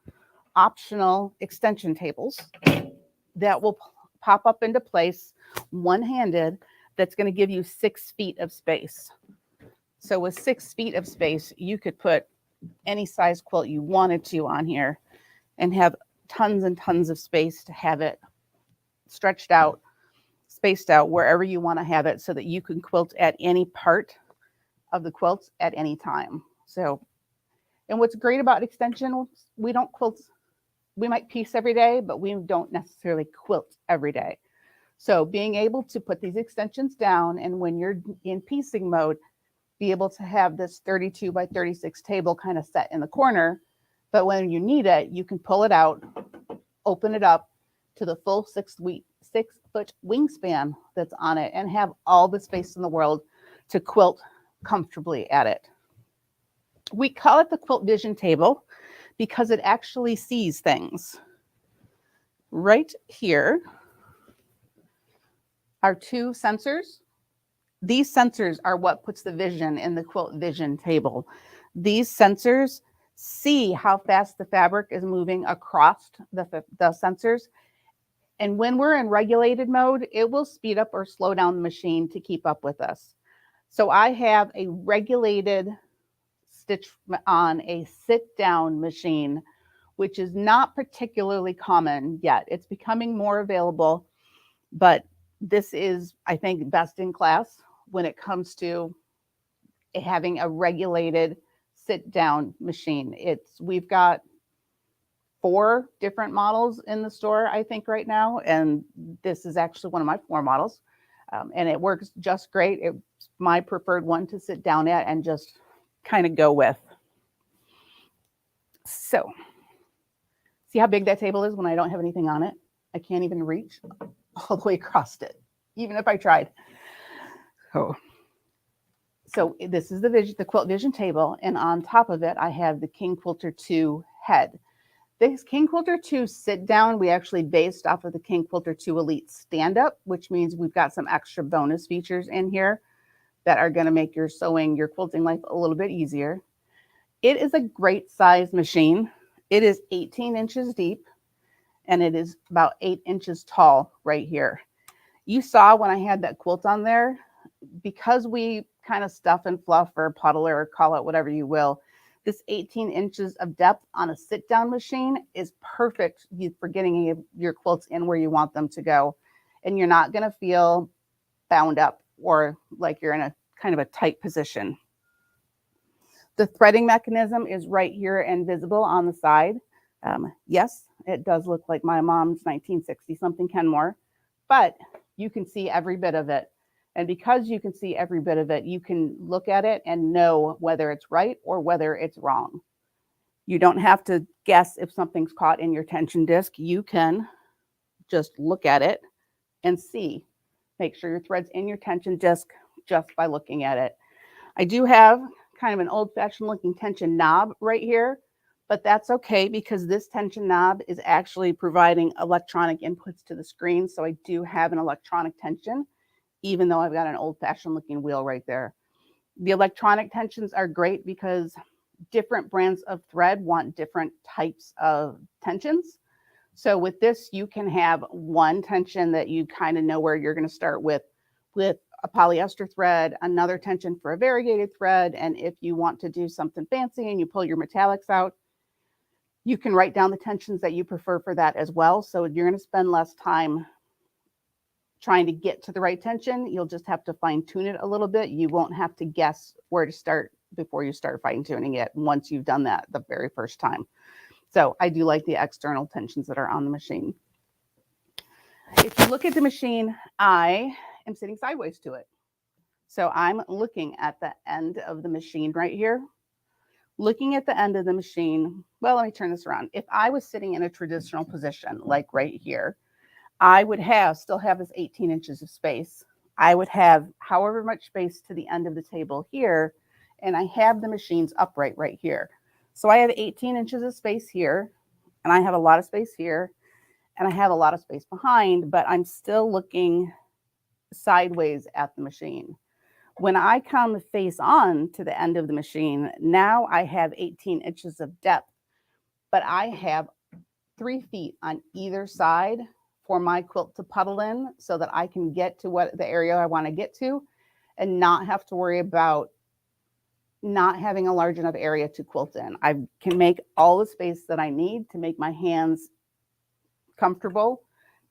optional extension tables that will pop up into place one-handed. That's going to give you 6 feet of space. So with 6 feet of space, you could put any size quilt you wanted to on here and have tons and tons of space to have it stretched out, spaced out wherever you want to have it so that you can quilt at any part of the quilt at any time. So And what's great about extension, we don't quilt, we might piece every day, but we don't necessarily quilt every day. So being able to put these extensions down, and when you're in piecing mode, be able to have this 32 by 36 table kind of set in the corner. But when you need it, you can pull it out, open it up to the full 6-foot wingspan that's on it, and have all the space in the world to quilt comfortably at it. We call it the Quilt Vision table because it actually sees things. Right here are 2 sensors. These sensors are what puts the vision in the Quilt Vision table. These sensors see how fast the fabric is moving across the sensors. And when we're in regulated mode, it will speed up or slow down the machine to keep up with us. So I have a regulated stitch on a sit-down machine, which is not particularly common yet. It's becoming more available, but this is, I think, best in class when it comes to having a regulated sit-down machine. We've got 4 different models in the store, I think, right now, and this is actually one of my 4 models, and it works just great. It's my preferred one to sit down at and just kind of go with. So, see how big that table is when I don't have anything on it? I can't even reach all the way across it, even if I tried. So this is the Quilt Vision table, and on top of it, I have the King Quilter 2 head. This King Quilter 2 sit down, we actually based off of the King Quilter 2 Elite stand up, which means we've got some extra bonus features in here that are going to make your sewing, your quilting life a little bit easier. It is a great size machine. It is 18 inches deep, and it is about 8 inches tall right here. You saw when I had that quilt on there, because we kind of stuff and fluff or puddle or call it whatever you will, this 18 inches of depth on a sit-down machine is perfect for getting your quilts in where you want them to go. And you're not going to feel bound up or like you're in a kind of a tight position. The threading mechanism is right here and visible on the side. Yes, it does look like my mom's 1960 something Kenmore, but you can see every bit of it. And because you can see every bit of it, you can look at it and know whether it's right or whether it's wrong. You don't have to guess if something's caught in your tension disc. You can just look at it and see. Make sure your thread's in your tension disc just by looking at it. I do have kind of an old-fashioned looking tension knob right here, but that's okay because this tension knob is actually providing electronic inputs to the screen. So I do have an electronic tension, even though I've got an old-fashioned looking wheel right there. The electronic tensions are great because different brands of thread want different types of tensions. So with this, you can have one tension that you kind of know where you're going to start with a polyester thread, another tension for a variegated thread, and if you want to do something fancy and you pull your metallics out, you can write down the tensions that you prefer for that as well. So you're going to spend less time trying to get to the right tension. You'll just have to fine tune it a little bit. You won't have to guess where to start before you start fine tuning it once you've done that the very first time. So I do like the external tensions that are on the machine. If you look at the machine, I am sitting sideways to it. So I'm looking at the end of the machine right here. Looking at the end of the machine, well, let me turn this around. If I was sitting in a traditional position, like right here, I would still have this 18 inches of space. I would have however much space to the end of the table here, and I have the machines upright right here. So I have 18 inches of space here, and I have a lot of space here, and I have a lot of space behind, but I'm still looking sideways at the machine. When I come face on to the end of the machine, now I have 18 inches of depth, but I have 3 feet on either side for my quilt to puddle in so that I can get to the area I want to get to and not have to worry about not having a large enough area to quilt in. I can make all the space that I need to make my hands comfortable.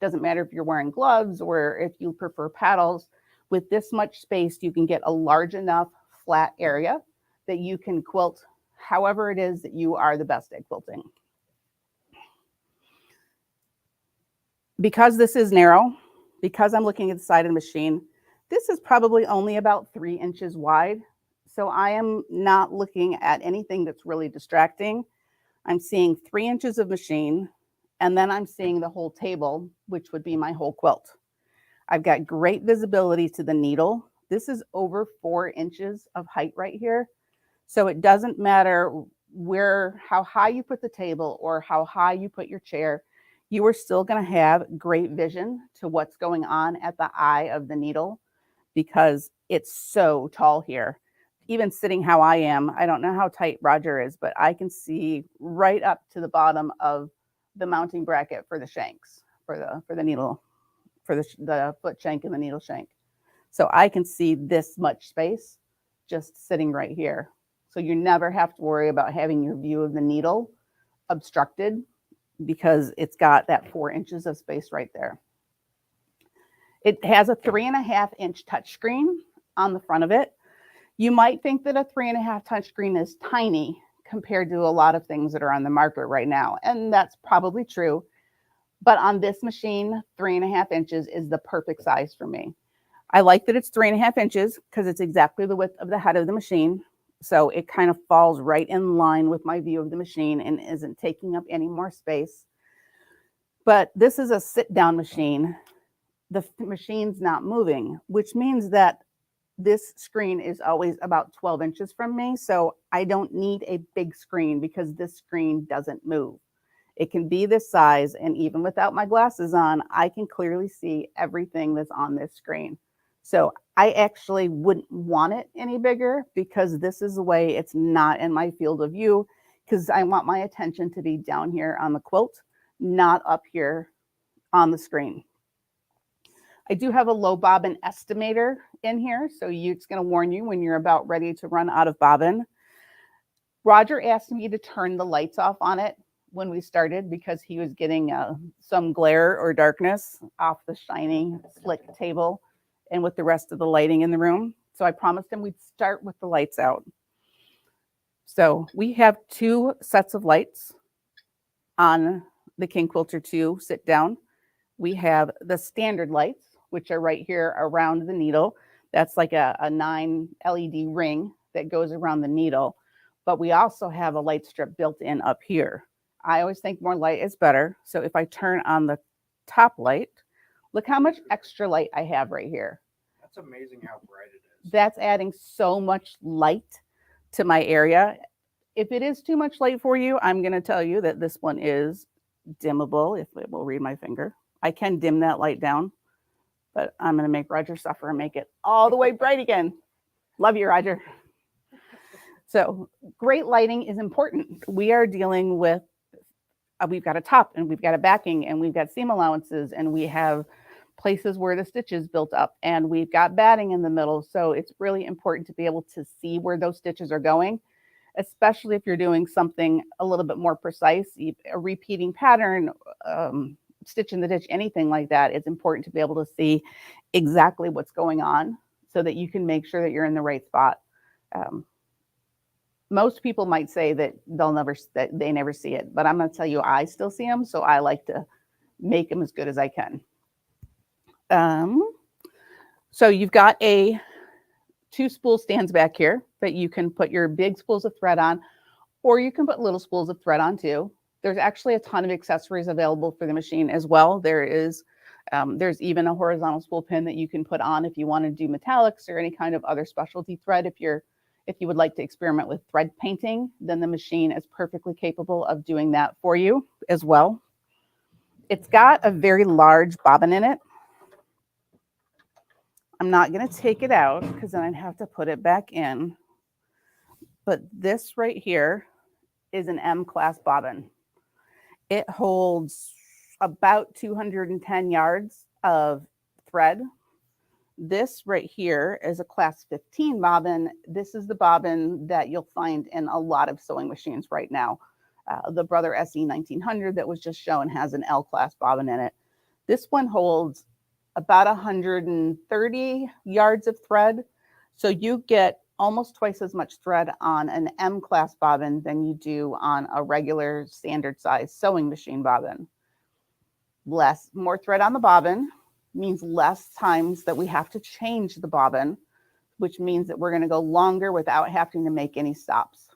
Doesn't matter if you're wearing gloves or if you prefer paddles. With this much space, you can get a large enough flat area that you can quilt however it is that you are the best at quilting. Because this is narrow, because I'm looking at the side of the machine, this is probably only about 3 inches wide. So I am not looking at anything that's really distracting. I'm seeing 3 inches of machine, and then I'm seeing the whole table, which would be my whole quilt. I've got great visibility to the needle. This is over 4 inches of height right here. So it doesn't matter how high you put the table or how high you put your chair, you are still going to have great vision to what's going on at the eye of the needle because it's so tall here. Even sitting how I am, I don't know how tight Roger is, but I can see right up to the bottom of the mounting bracket for the shanks, for the needle, for the foot shank and the needle shank. So I can see this much space just sitting right here. So you never have to worry about having your view of the needle obstructed because it's got that 4 inches of space right there. It has a 3.5-inch touchscreen on the front of it. You might think that a 3.5 touchscreen is tiny compared to a lot of things that are on the market right now. And that's probably true. But on this machine, 3.5 inches is the perfect size for me. I like that it's 3.5 inches because it's exactly the width of the head of the machine. So it kind of falls right in line with my view of the machine and isn't taking up any more space. But this is a sit-down machine. The machine's not moving, which means that this screen is always about 12 inches from me. So I don't need a big screen because this screen doesn't move. It can be this size, and even without my glasses on, I can clearly see everything that's on this screen. So I actually wouldn't want it any bigger because this is the way it's not in my field of view because I want my attention to be down here on the quilt, not up here on the screen. I do have a low bobbin estimator in here, so it's going to warn you when you're about ready to run out of bobbin. Roger asked me to turn the lights off on it when we started because he was getting some glare or darkness off the shiny, slick table and with the rest of the lighting in the room. So I promised him we'd start with the lights out. So we have 2 sets of lights on the King Quilter 2 sit down. We have the standard lights, which are right here around the needle. That's like a 9 LED ring that goes around the needle. But we also have a light strip built in up here. I always think more light is better. So if I turn on the top light, look how much extra light I have right here. That's amazing how bright it is. That's adding so much light to my area. If it is too much light for you, I'm going to tell you that this one is dimmable, if it will read my finger. I can dim that light down, but I'm going to make Roger suffer and make it all the way bright again. Love you, Roger. So great lighting is important. We are dealing with, we've got a top and we've got a backing and we've got seam allowances and we have places where the stitches built up and we've got batting in the middle. So it's really important to be able to see where those stitches are going, especially if you're doing something a little bit more precise, a repeating pattern, stitch in the ditch, anything like that. It's important to be able to see exactly what's going on so that you can make sure that you're in the right spot. Most people might say that they never see it, but I'm going to tell you, I still see them. So I like to make them as good as I can. So you've got 2 spool stands back here that you can put your big spools of thread on, or you can put little spools of thread on too. There's actually a ton of accessories available for the machine as well. There's even a horizontal spool pin that you can put on if you want to do metallics or any kind of other specialty thread. If you would like to experiment with thread painting, then the machine is perfectly capable of doing that for you as well. It's got a very large bobbin in it. I'm not going to take it out because then I'd have to put it back in. But this right here is an M-class bobbin. It holds about 210 yards of thread. This right here is a class 15 bobbin. This is the bobbin that you'll find in a lot of sewing machines right now. The Brother SE 1900 that was just shown has an L-class bobbin in it. This one holds about 130 yards of thread. So you get almost twice as much thread on an M class bobbin than you do on a regular standard size sewing machine bobbin. More thread on the bobbin means less times that we have to change the bobbin, which means that we're going to go longer without having to make any stops.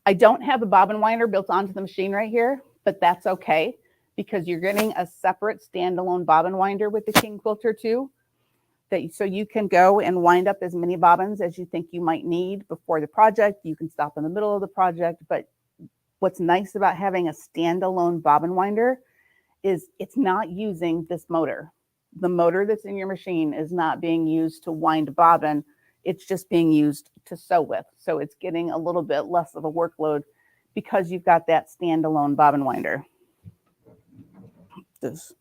I don't have the bobbin winder built onto the machine right here, but that's okay because you're getting a separate standalone bobbin winder with the King Quilter 2. So you can go and wind up as many bobbins as you think you might need before the project. You can stop in the middle of the project, but what's nice about having a standalone bobbin winder is it's not using this motor. The motor that's in your machine is not being used to wind a bobbin. It's just being used to sew with. So it's getting a little bit less of a workload because you've got that standalone bobbin winder. This.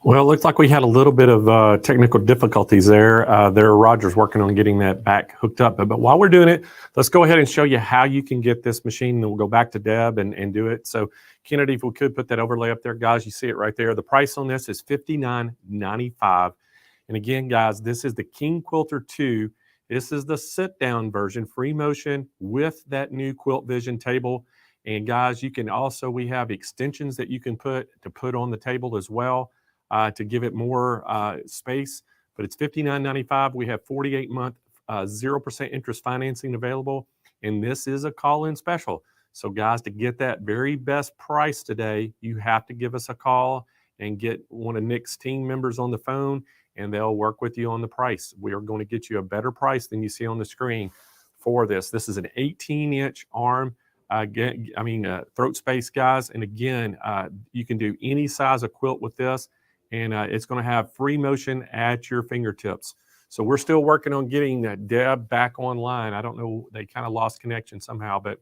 Well, it looks like we had a little bit of technical difficulties there. Roger's working on getting that back hooked up. But while we're doing it, let's go ahead and show you how you can get this machine. And we'll go back to Deb and do it. So Kennedy, if we could put that overlay up there, guys, you see it right there. The price on this is $59.95. And again, guys, this is the King Quilter 2. This is the sit-down version, free motion with that new Quilt Vision table. And guys, you can also, we have extensions that you can put on the table as well. To give it more space, but it's $59.95. We have 48-month 0% interest financing available, and this is a call-in special. So guys, to get that very best price today, you have to give us a call and get one of Nick's team members on the phone, and they'll work with you on the price. We are going to get you a better price than you see on the screen for this. This is an 18-inch arm. Throat space, guys, and again, you can do any size of quilt with this. And it's going to have free motion at your fingertips. So we're still working on getting Deb back online. I don't know, they kind of lost connection somehow, but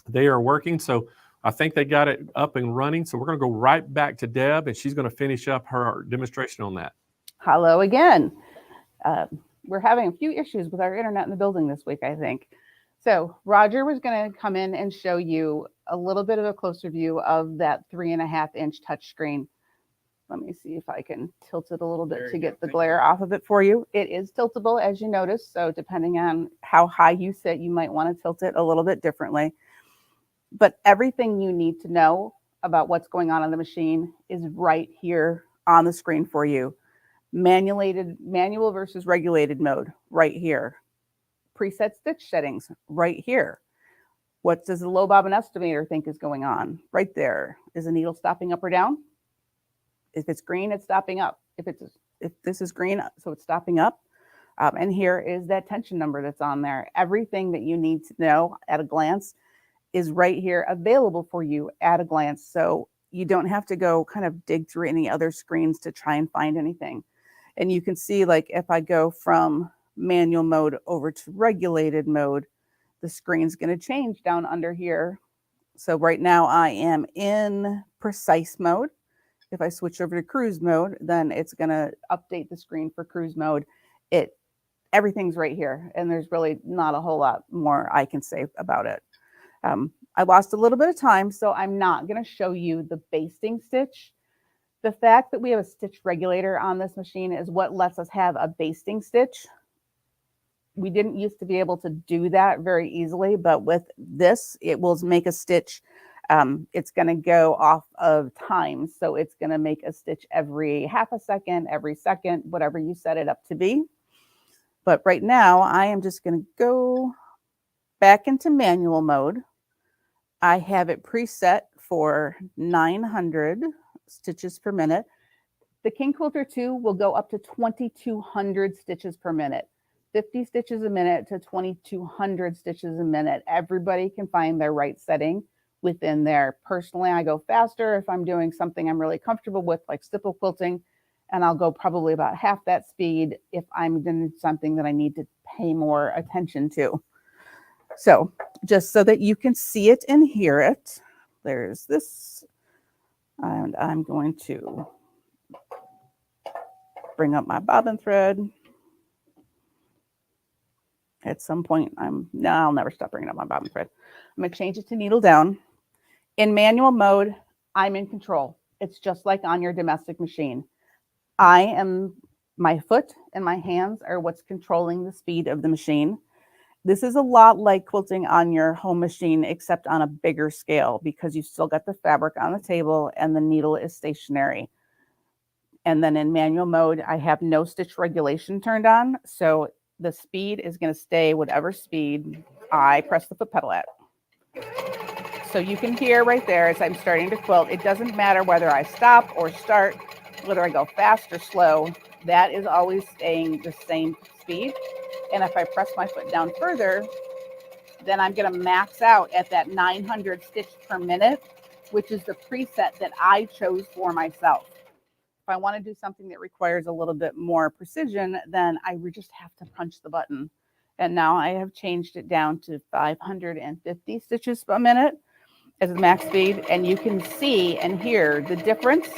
they are working. So I think they got it up and running. So we're going to go right back to Deb, and she's going to finish up her demonstration on that. Hello again. We're having a few issues with our internet in the building this week, I think. So Roger was going to come in and show you a little bit of a closer view of that 3.5-inch touchscreen. Let me see if I can tilt it a little bit to get the glare off of it for you. It is tiltable, as you notice. So depending on how high you sit, you might want to tilt it a little bit differently. But everything you need to know about what's going on the machine is right here on the screen for you. Manual versus regulated mode, right here. Preset stitch settings, right here. What does the low bobbin estimator think is going on? Right there. Is the needle stopping up or down? If it's green, it's stopping up. If this is green, so it's stopping up. And here is that tension number that's on there. Everything that you need to know at a glance is right here available for you at a glance. So you don't have to go kind of dig through any other screens to try and find anything. And you can see, like, if I go from manual mode over to regulated mode, the screen's going to change down under here. So right now I am in precise mode. If I switch over to cruise mode, then it's going to update the screen for cruise mode. Everything's right here, and there's really not a whole lot more I can say about it. I lost a little bit of time, so I'm not going to show you the basting stitch. The fact that we have a stitch regulator on this machine is what lets us have a basting stitch. We didn't used to be able to do that very easily, but with this, it will make a stitch. It's going to go off of time. So it's going to make a stitch every half a second, every second, whatever you set it up to be. But right now I am just going to go back into manual mode. I have it preset for 900 stitches per minute. The King Quilter 2 will go up to 2,200 stitches per minute. 50 stitches a minute to 2,200 stitches a minute. Everybody can find their right setting within there. Personally, I go faster if I'm doing something I'm really comfortable with, like stipple quilting, and I'll go probably about half that speed if I'm doing something that I need to pay more attention to. So just so that you can see it and hear it, there's this, and I'm going to bring up my bobbin thread. At some point, I'll never stop bringing up my bobbin thread. I'm going to change it to needle down. In manual mode, I'm in control. It's just like on your domestic machine. My foot and my hands are what's controlling the speed of the machine. This is a lot like quilting on your home machine, except on a bigger scale, because you still got the fabric on the table and the needle is stationary. And then in manual mode, I have no stitch regulation turned on. So the speed is going to stay whatever speed I press the foot pedal at. So you can hear right there as I'm starting to quilt, it doesn't matter whether I stop or start, whether I go fast or slow, that is always staying the same speed. And if I press my foot down further, then I'm going to max out at that 900 stitch per minute, which is the preset that I chose for myself. If I want to do something that requires a little bit more precision, then I just have to punch the button. And now I have changed it down to 550 stitches a minute as the max speed. And you can see and hear the difference.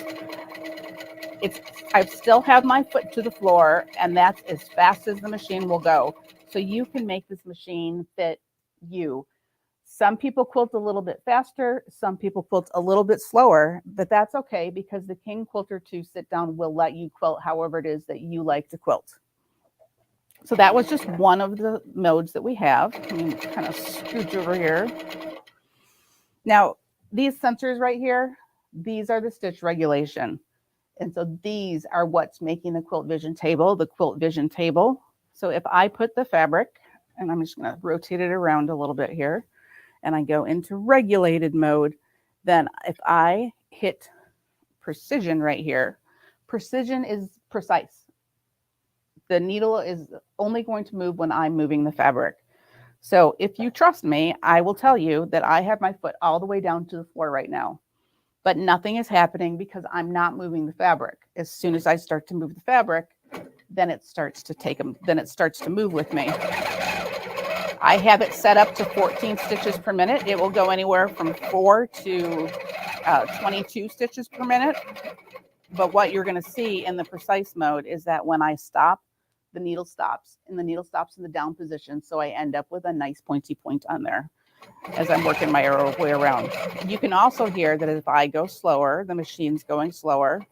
I still have my foot to the floor, and that's as fast as the machine will go. So you can make this machine fit you. Some people quilt a little bit faster, some people quilt a little bit slower, but that's okay because the King Quilter 2 sit down will let you quilt however it is that you like to quilt. So that was just one of the modes that we have. Let me kind of scooch over here. Now, these sensors right here, these are the stitch regulation. And so these are what's making the Quilt Vision table, the Quilt Vision table. So if I put the fabric, and I'm just going to rotate it around a little bit here, and I go into regulated mode, then if I hit precision right here, precision is precise. The needle is only going to move when I'm moving the fabric. So if you trust me, I will tell you that I have my foot all the way down to the floor right now, but nothing is happening because I'm not moving the fabric. As soon as I start to move the fabric, then it starts to move with me. I have it set up to 14 stitches per minute. It will go anywhere from 4 to 22 stitches per minute. But what you're going to see in the precise mode is that when I stop, the needle stops, and the needle stops in the down position. So I end up with a nice pointy point on there as I'm working my way around. You can also hear that if I go slower, the machine's going slower.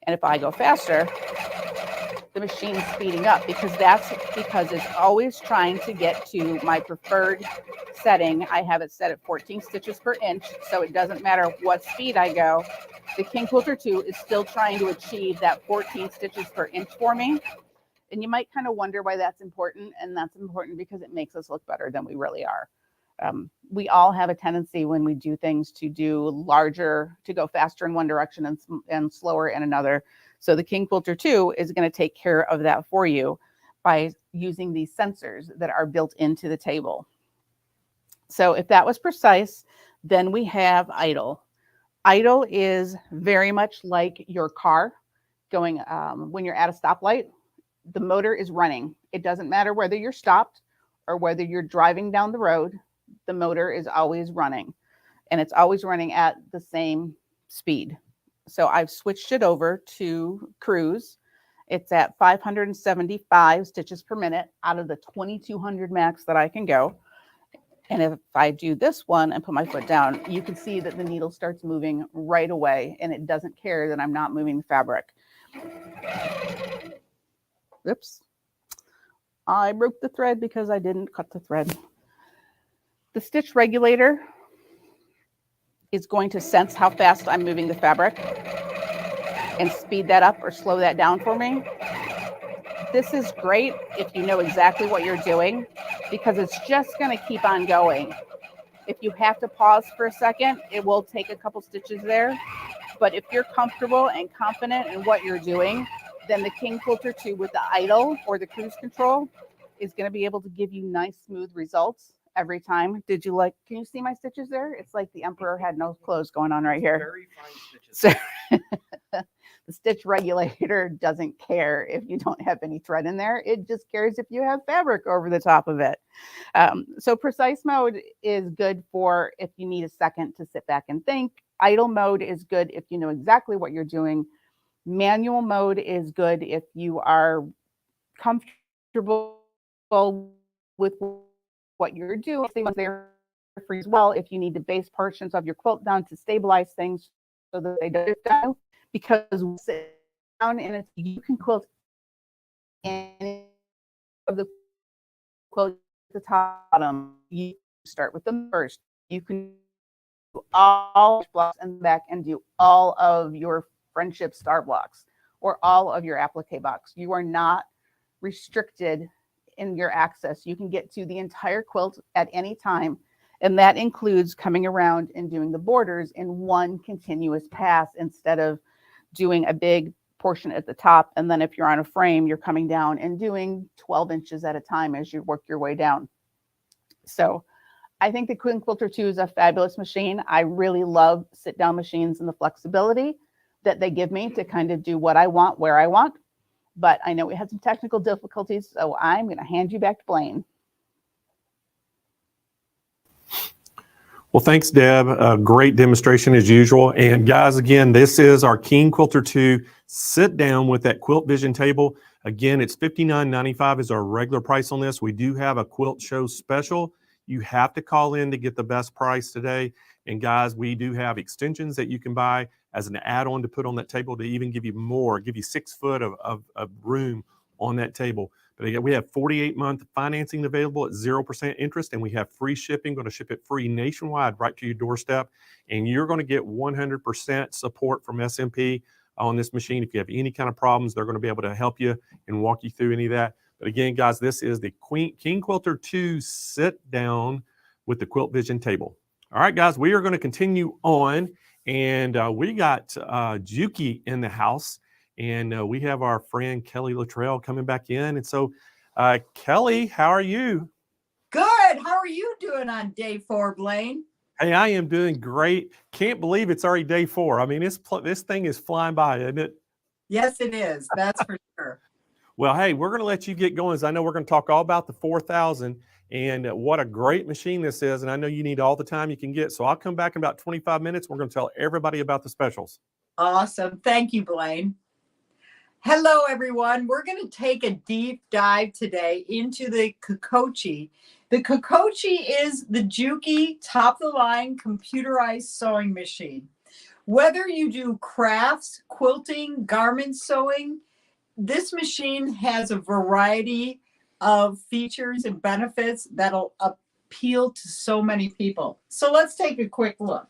And if I go faster, the machine's speeding up, because it's always trying to get to my preferred setting. I have it set at 14 stitches per inch, so it doesn't matter what speed I go. The King Quilter 2 is still trying to achieve that 14 stitches per inch for me. And you might kind of wonder why that's important, and that's important because it makes us look better than we really are. We all have a tendency when we do things to do larger, to go faster in one direction and slower in another. So the King Quilter 2 is going to take care of that for you by using these sensors that are built into the table. So if that was precise, then we have idle. Idle is very much like your car going when you're at a stoplight. The motor is running. It doesn't matter whether you're stopped or whether you're driving down the road. The motor is always running, and it's always running at the same speed. So I've switched it over to cruise. It's at 575 stitches per minute out of the 2,200 max that I can go. And if I do this one and put my foot down, you can see that the needle starts moving right away, and it doesn't care that I'm not moving the fabric. Oops. I broke the thread because I didn't cut the thread. The stitch regulator is going to sense how fast I'm moving the fabric and speed that up or slow that down for me. This is great if you know exactly what you're doing, because it's just going to keep on going. If you have to pause for a second, it will take a couple stitches there. But if you're comfortable and confident in what you're doing, then the King Quilter 2 with the idle or the cruise control is going to be able to give you nice, smooth results every time. Can you see my stitches there? It's like the emperor had no clothes going on right here. Very fine stitches. So the stitch regulator doesn't care if you don't have any thread in there. It just cares if you have fabric over the top of it. So precise mode is good for if you need a second to sit back and think. Idle mode is good if you know exactly what you're doing. Manual mode is good if you are comfortable with what you're doing. The ones there for you as well if you need to base portions of your quilt down to stabilize things so that they don't down. Because we sit down and you can quilt any of the quilt at the bottom. You start with them first. You can do all blocks and back and do all of your friendship star blocks or all of your applique box. You are not restricted in your access. You can get to the entire quilt at any time. And that includes coming around and doing the borders in one continuous pass instead of doing a big portion at the top. And then if you're on a frame, you're coming down and doing 12 inches at a time as you work your way down. So I think the King Quilter 2 is a fabulous machine. I really love sit-down machines and the flexibility that they give me to kind of do what I want, where I want. But I know we had some technical difficulties, so I'm going to hand you back to Blaine. Well, thanks, Deb. A great demonstration as usual. And guys, again, this is our King Quilter 2 sit down with that Quilt Vision table. Again, it's $59.95 is our regular price on this. We do have a quilt show special. You have to call in to get the best price today. And guys, we do have extensions that you can buy as an add-on to put on that table to even give you more, give you 6 foot of room on that table. But again, we have 48-month financing available at 0% interest, and we have free shipping, going to ship it free nationwide right to your doorstep. And you're going to get 100% support from SMP on this machine. If you have any kind of problems, they're going to be able to help you and walk you through any of that. But again, guys, this is the King Quilter 2 sit down with the Quilt Vision table. All right, guys, we are going to continue on, and we got Juki in the house. And we have our friend Kelly Luttrell coming back in. And so, Kelly, how are you? Good. How are you doing on day 4, Blaine? Hey, I am doing great. Can't believe it's already day 4. I mean, this thing is flying by, isn't it? Yes, it is. That's for sure. Well, hey, we're going to let you get going. As I know we're going to talk all about the 4000 and what a great machine this is. And I know you need all the time you can get. So I'll come back in about 25 minutes. We're going to tell everybody about the specials. Awesome. Thank you, Blaine. Hello, everyone. We're going to take a deep dive today into the Kokochi. The Kokochi is the Juki top-of-the-line computerized sewing machine. Whether you do crafts, quilting, garment sewing, this machine has a variety of features and benefits that'll appeal to so many people. So let's take a quick look.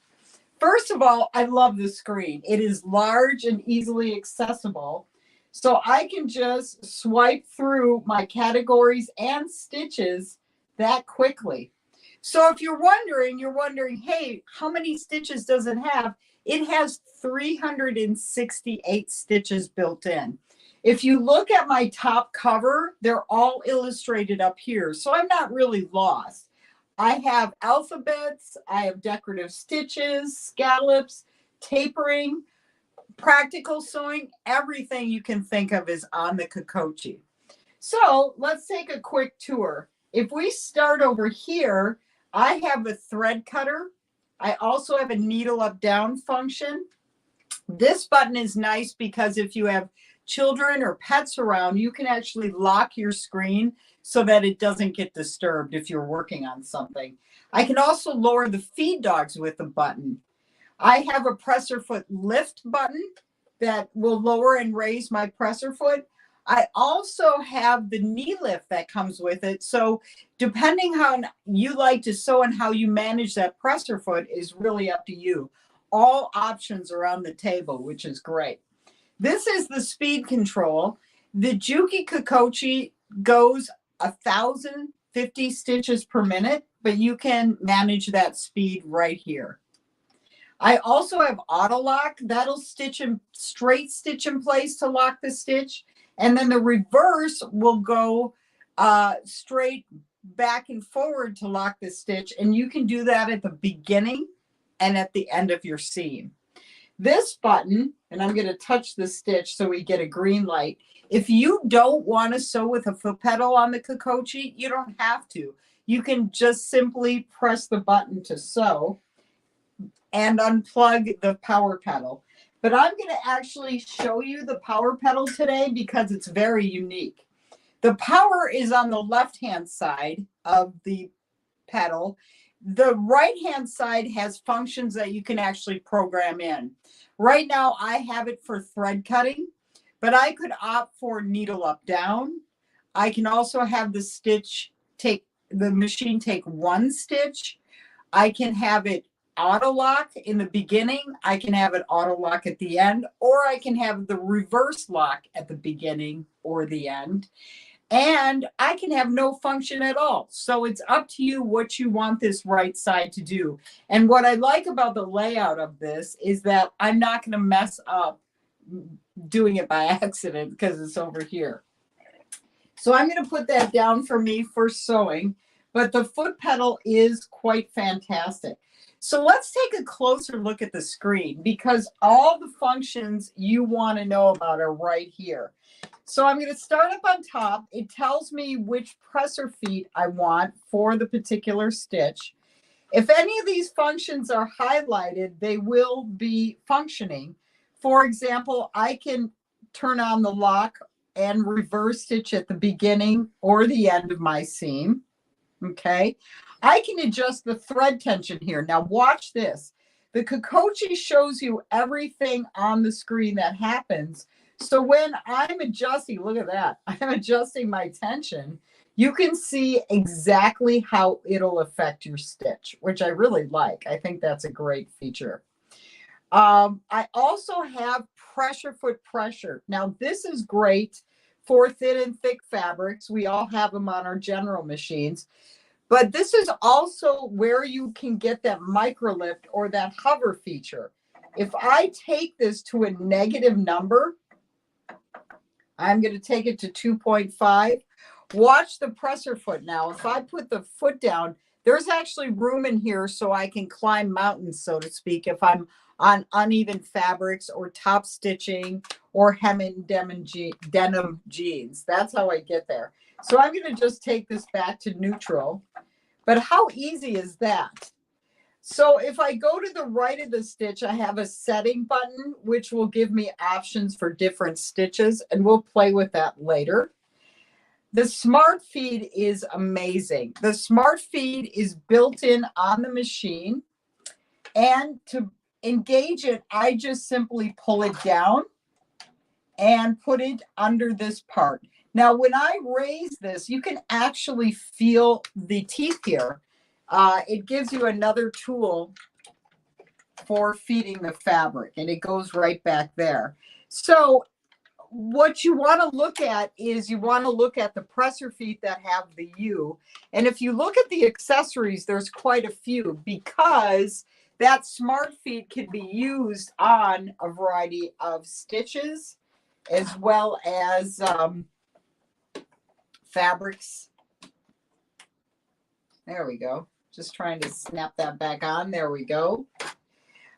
First of all, I love the screen. It is large and easily accessible. So I can just swipe through my categories and stitches that quickly. So if you're wondering, hey, how many stitches does it have? It has 368 stitches built in. If you look at my top cover, they're all illustrated up here. So I'm not really lost. I have alphabets, I have decorative stitches, scallops, tapering, practical sewing, everything you can think of is on the Kokochi. So let's take a quick tour. If we start over here, I have a thread cutter. I also have a needle up down function. This button is nice because if you have children or pets around, you can actually lock your screen so that it doesn't get disturbed if you're working on something. I can also lower the feed dogs with the button. I have a presser foot lift button that will lower and raise my presser foot. I also have the knee lift that comes with it. So depending how you like to sew and how you manage that presser foot is really up to you. All options are on the table, which is great. This is the speed control. The Juki Kokochi goes 1,050 stitches per minute. but you can manage that speed right here. I also have auto lock. That'll straight stitch in place to lock the stitch. And then the reverse will go straight back and forward to lock the stitch. And you can do that at the beginning and at the end of your seam. This button, and I'm going to touch the stitch so we get a green light. If you don't want to sew with a foot pedal on the Kokochi, you don't have to. You can just simply press the button to sew and unplug the power pedal. But I'm going to actually show you the power pedal today because it's very unique. The power is on the left-hand side of the pedal. The right-hand side has functions that you can actually program in. Right now, I have it for thread cutting, but I could opt for needle up down. I can also have the machine take one stitch. I can have it auto lock in the beginning. I can have it auto lock at the end, or I can have the reverse lock at the beginning or the end. And I can have no function at all. So it's up to you what you want this right side to do. And what I like about the layout of this is that I'm not going to mess up doing it by accident because it's over here. So I'm going to put that down for me for sewing, but the foot pedal is quite fantastic. So let's take a closer look at the screen because all the functions you want to know about are right here. So I'm going to start up on top. It tells me which presser feet I want for the particular stitch. If any of these functions are highlighted, they will be functioning. For example, I can turn on the lock and reverse stitch at the beginning or the end of my seam. Okay. I can adjust the thread tension here. Now watch this. The Kokochi shows you everything on the screen that happens. So when I'm adjusting, look at that, I'm adjusting my tension, you can see exactly how it'll affect your stitch, which I really like. I think that's a great feature. I also have pressure foot pressure. Now this is great for thin and thick fabrics. We all have them on our general machines. But this is also where you can get that micro lift or that hover feature. If I take this to a negative number, I'm going to take it to 2.5. Watch the presser foot now. If I put the foot down, there's actually room in here so I can climb mountains, so to speak, if I'm on uneven fabrics or top stitching or hemming denim jeans. That's how I get there. So I'm going to just take this back to neutral. But how easy is that? So if I go to the right of the stitch, I have a setting button, which will give me options for different stitches, and we'll play with that later. The Smart Feed is amazing. The Smart Feed is built in on the machine, and to engage it, I just simply pull it down and put it under this part. Now, when I raise this, you can actually feel the teeth here. It gives you another tool for feeding the fabric, and it goes right back there. So what you want to look at is you want to look at the presser feet that have the U. And if you look at the accessories, there's quite a few because that Smart Feet can be used on a variety of stitches as well as fabrics. There we go. Just trying to snap that back on. There we go.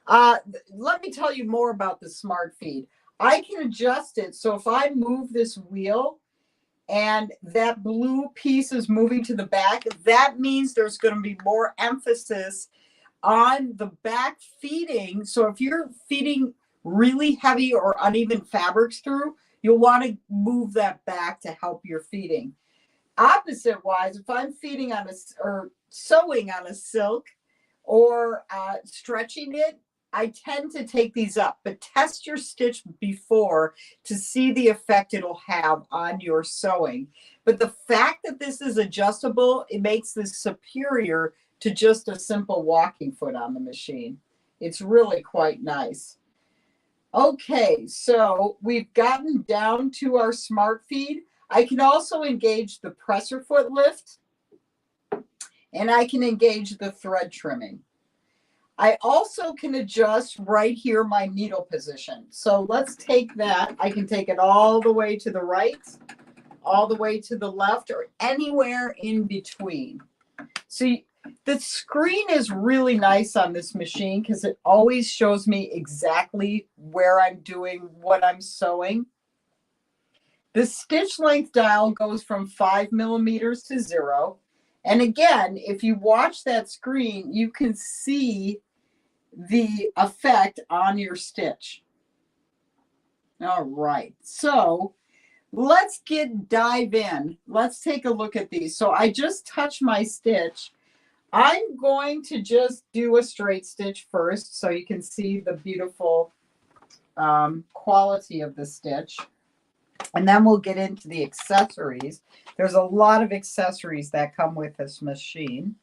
Let me tell you more about the Smart Feed. I can adjust it. So if I move this wheel and that blue piece is moving to the back, that means there's going to be more emphasis on the back feeding. So if you're feeding really heavy or uneven fabrics through, you'll want to move that back to help your feeding. Opposite wise, if I'm feeding on or sewing on a silk or stretching it, I tend to take these up, but test your stitch before to see the effect it'll have on your sewing. But the fact that this is adjustable, it makes this superior to just a simple walking foot on the machine. It's really quite nice. Okay, so we've gotten down to our Smart Feed. I can also engage the presser foot lift. and I can engage the thread trimming. I also can adjust right here my needle position. So let's take that. I can take it all the way to the right, all the way to the left, or anywhere in between. See, the screen is really nice on this machine because it always shows me exactly where I'm doing what I'm sewing. The stitch length dial goes from 5 millimeters to 0. And again, if you watch that screen, you can see the effect on your stitch. All right, so let's dive in. Let's take a look at these. So I just touched my stitch. I'm going to just do a straight stitch first so you can see the beautiful quality of the stitch. And then we'll get into the accessories. There's a lot of accessories that come with this machine.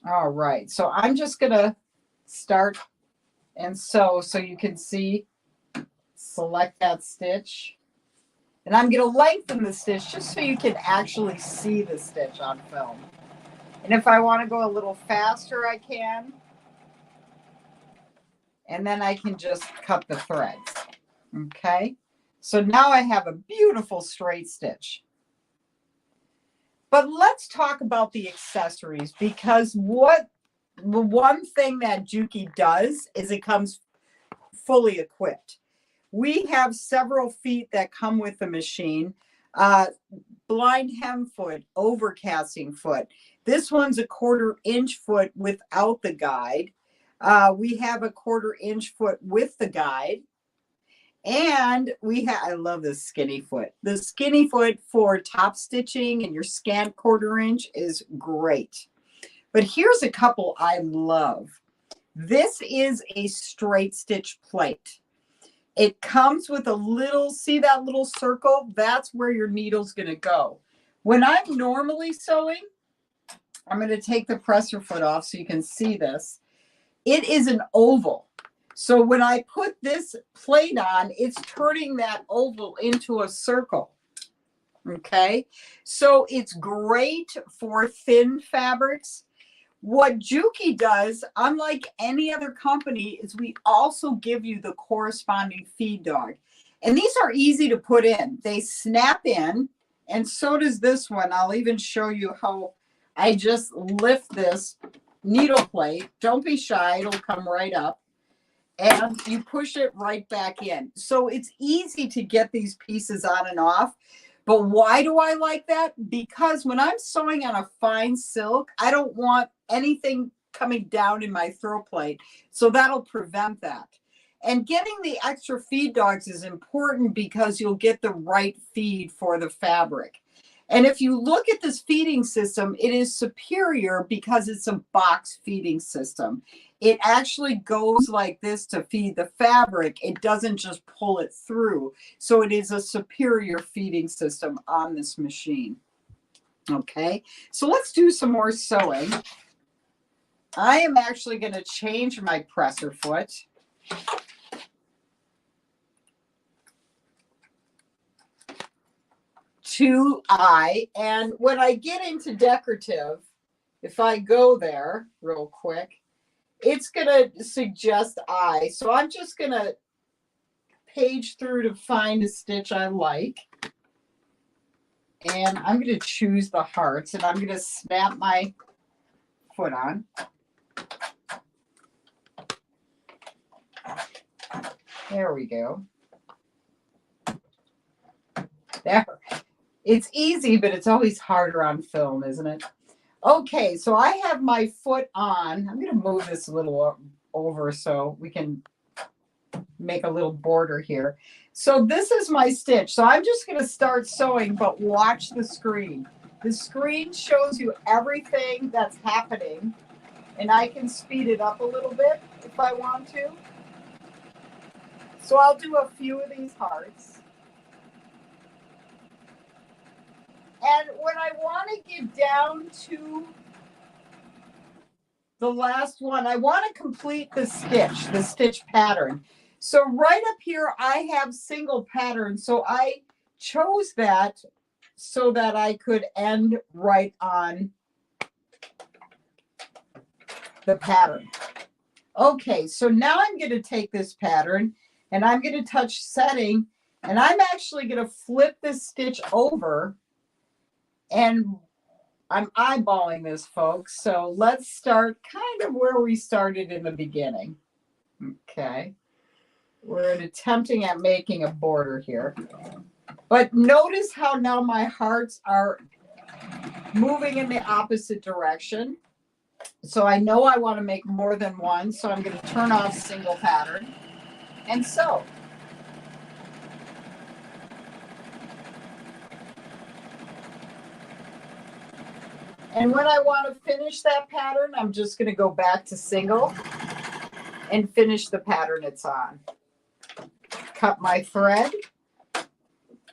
All right, so I'm just gonna start and sew so you can see, select that stitch. And I'm gonna lengthen the stitch just so you can actually see the stitch on film. And if I wanna go a little faster, I can. And then I can just cut the threads, okay? So now I have a beautiful straight stitch. But let's talk about the accessories, because the one thing that Juki does is it comes fully equipped. We have several feet that come with the machine. Blind hem foot, overcasting foot. This one's a 1/4 inch foot without the guide. We have a 1/4 inch foot with the guide. And I love this skinny foot. The skinny foot for top stitching and your scant 1/4 inch is great. But here's a couple I love. This is a straight stitch plate. It comes with a little, see that little circle? That's where your needle's going to go. When I'm normally sewing, I'm going to take the presser foot off so you can see this. It is an oval. So when I put this plate on, it's turning that oval into a circle. Okay, so it's great for thin fabrics. What Juki does, unlike any other company, is we also give you the corresponding feed dog. And these are easy to put in. They snap in, and so does this one. I'll even show you how I just lift this needle plate. Don't be shy, it'll come right up. And you push it right back in. So it's easy to get these pieces on and off. But why do I like that? Because when I'm sewing on a fine silk, I don't want anything coming down in my throw plate. So that'll prevent that. And getting the extra feed dogs is important because you'll get the right feed for the fabric. And if you look at this feeding system, it is superior because it's a box feeding system. It actually goes like this to feed the fabric. It doesn't just pull it through. So it is a superior feeding system on this machine. Okay, so let's do some more sewing. I am actually going to change my presser foot. To I, and when I get into decorative, if I go there real quick, it's going to suggest I. So I'm just going to page through to find a stitch I like. And I'm going to choose the hearts, and I'm going to snap my foot on. There we go. There. It's easy, but it's always harder on film, isn't it? Okay, so I have my foot on. I'm going to move this a little over so we can make a little border here. So this is my stitch. So I'm just going to start sewing, but watch the screen. The screen shows you everything that's happening, and I can speed it up a little bit if I want to. So I'll do a few of these hearts. And when I want to get down to the last one, I want to complete the stitch pattern. So right up here, I have single pattern. So I chose that so that I could end right on the pattern. Okay, so now I'm going to take this pattern and I'm going to touch setting, and I'm actually going to flip this stitch over, and I'm eyeballing this, folks. So let's start kind of where we started in the beginning. Okay. We're attempting at making a border here. But notice how now my hearts are moving in the opposite direction. So I know I want to make more than one, so I'm going to turn off single pattern and sew. And when I want to finish that pattern, I'm just going to go back to single and finish the pattern it's on. Cut my thread.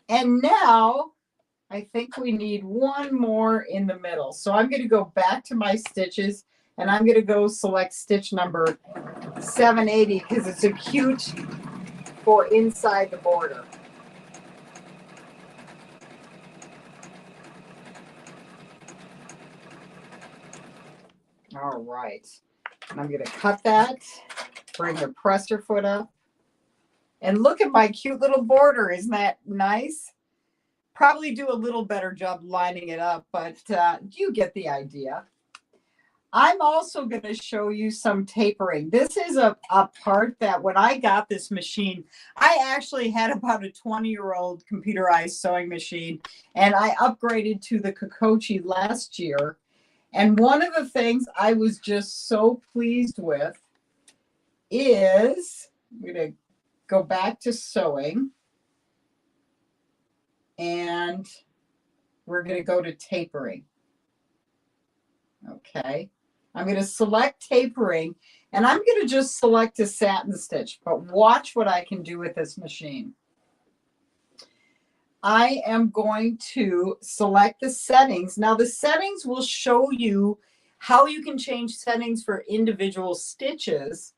And now I think we need one more in the middle. So I'm going to go back to my stitches, and I'm going to go select stitch number 780 because it's a cute for inside the border. All right. And I'm going to cut that, bring the presser foot up, and look at my cute little border. Isn't that nice? Probably do a little better job lining it up, but you get the idea. I'm also going to show you some tapering. This is a part that when I got this machine, I actually had about a 20-year-old computerized sewing machine, and I upgraded to the Kokochi last year. And one of the things I was just so pleased with is, I'm going to go back to sewing, and we're going to go to tapering. Okay. I'm going to select tapering, and I'm going to just select a satin stitch, but watch what I can do with this machine. I am going to select the settings. Now the settings will show you how you can change settings for individual stitches.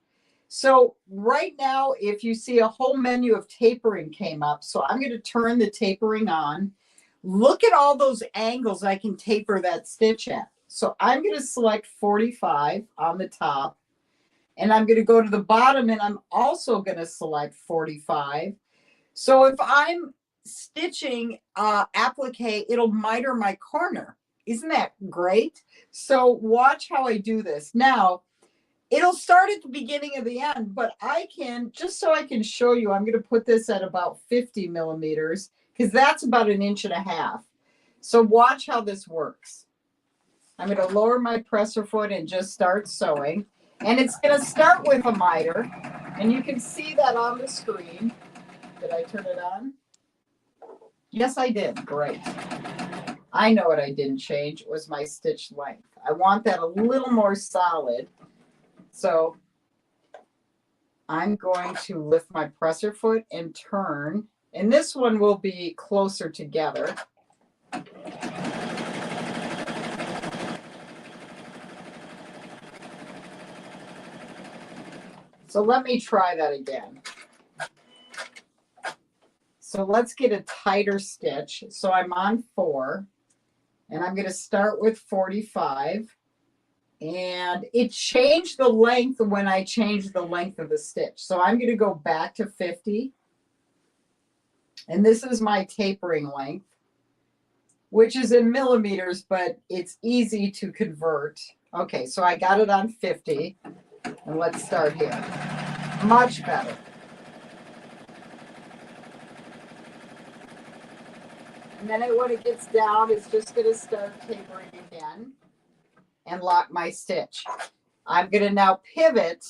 So right now, if you see a whole menu of tapering came up, so I'm going to turn the tapering on. Look at all those angles I can taper that stitch at. So I'm going to select 45 on the top, and I'm going to go to the bottom, and I'm also going to select 45. So if I'm stitching applique, it'll miter my corner. Isn't that great? So watch how I do this. Now, it'll start at the beginning of the end, but I can, just so I can show you, I'm going to put this at about 50 millimeters because that's about 1.5 inches. So watch how this works. I'm going to lower my presser foot and just start sewing. And it's going to start with a miter. And you can see that on the screen. Did I turn it on? Yes, I did. Great. I know what I didn't change. It was my stitch length. I want that a little more solid. So I'm going to lift my presser foot and turn. And this one will be closer together. So let me try that again. So let's get a tighter stitch. So I'm on 4, and I'm going to start with 45. And it changed the length when I changed the length of the stitch. So I'm going to go back to 50. And this is my tapering length, which is in millimeters, but it's easy to convert. Okay, so I got it on 50. And let's start here. Much better. And then when it gets down, it's just going to start tapering again and lock my stitch. I'm going to now pivot,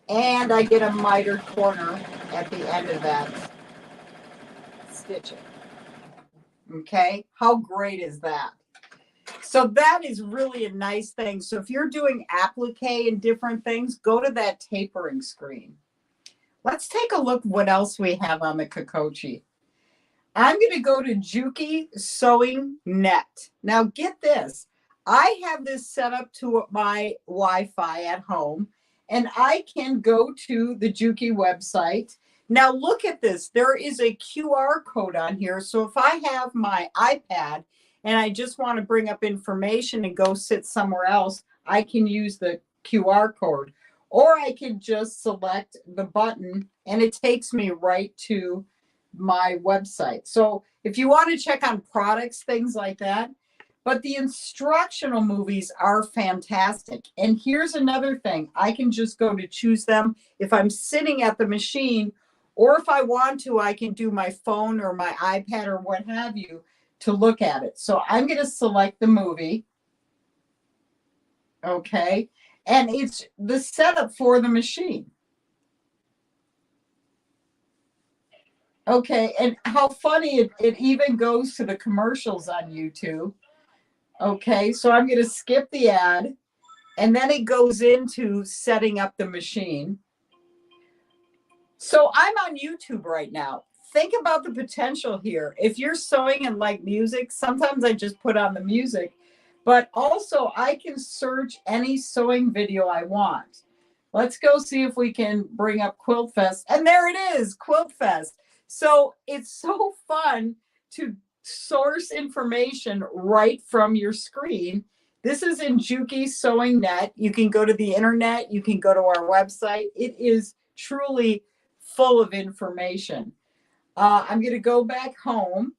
and I get a mitered corner at the end of that stitching. Okay, how great is that? So that is really a nice thing. So if you're doing applique and different things, go to that tapering screen. Let's take a look what else we have on the Kokochi. I'm going to go to Juki Sewing Net. Now get this. I have this set up to my Wi-Fi at home, and I can go to the Juki website, Now look at this. There is a QR code on here. So if I have my iPad and I just want to bring up information and go sit somewhere else, I can use the QR code. Or I can just select the button and it takes me right to my website. So if you want to check on products, things like that. But the instructional movies are fantastic. And here's another thing. I can just go to choose them if I'm sitting at the machine, or if I want to, I can do my phone or my iPad or what have you to look at it. So I'm going to select the movie. Okay. And it's the setup for the machine. Okay. And how funny it even goes to the commercials on YouTube. Okay. So I'm going to skip the ad. And then it goes into setting up the machine. So I'm on YouTube right now. Think about the potential here. If you're sewing and like music, sometimes I just put on the music, but also I can search any sewing video I want. Let's go see if we can bring up Quilt Fest. And there it is, Quilt Fest. So it's so fun to source information right from your screen. This is in Juki Sewing Net. You can go to the internet. You can go to our website. It is truly full of information. I'm going to go back home.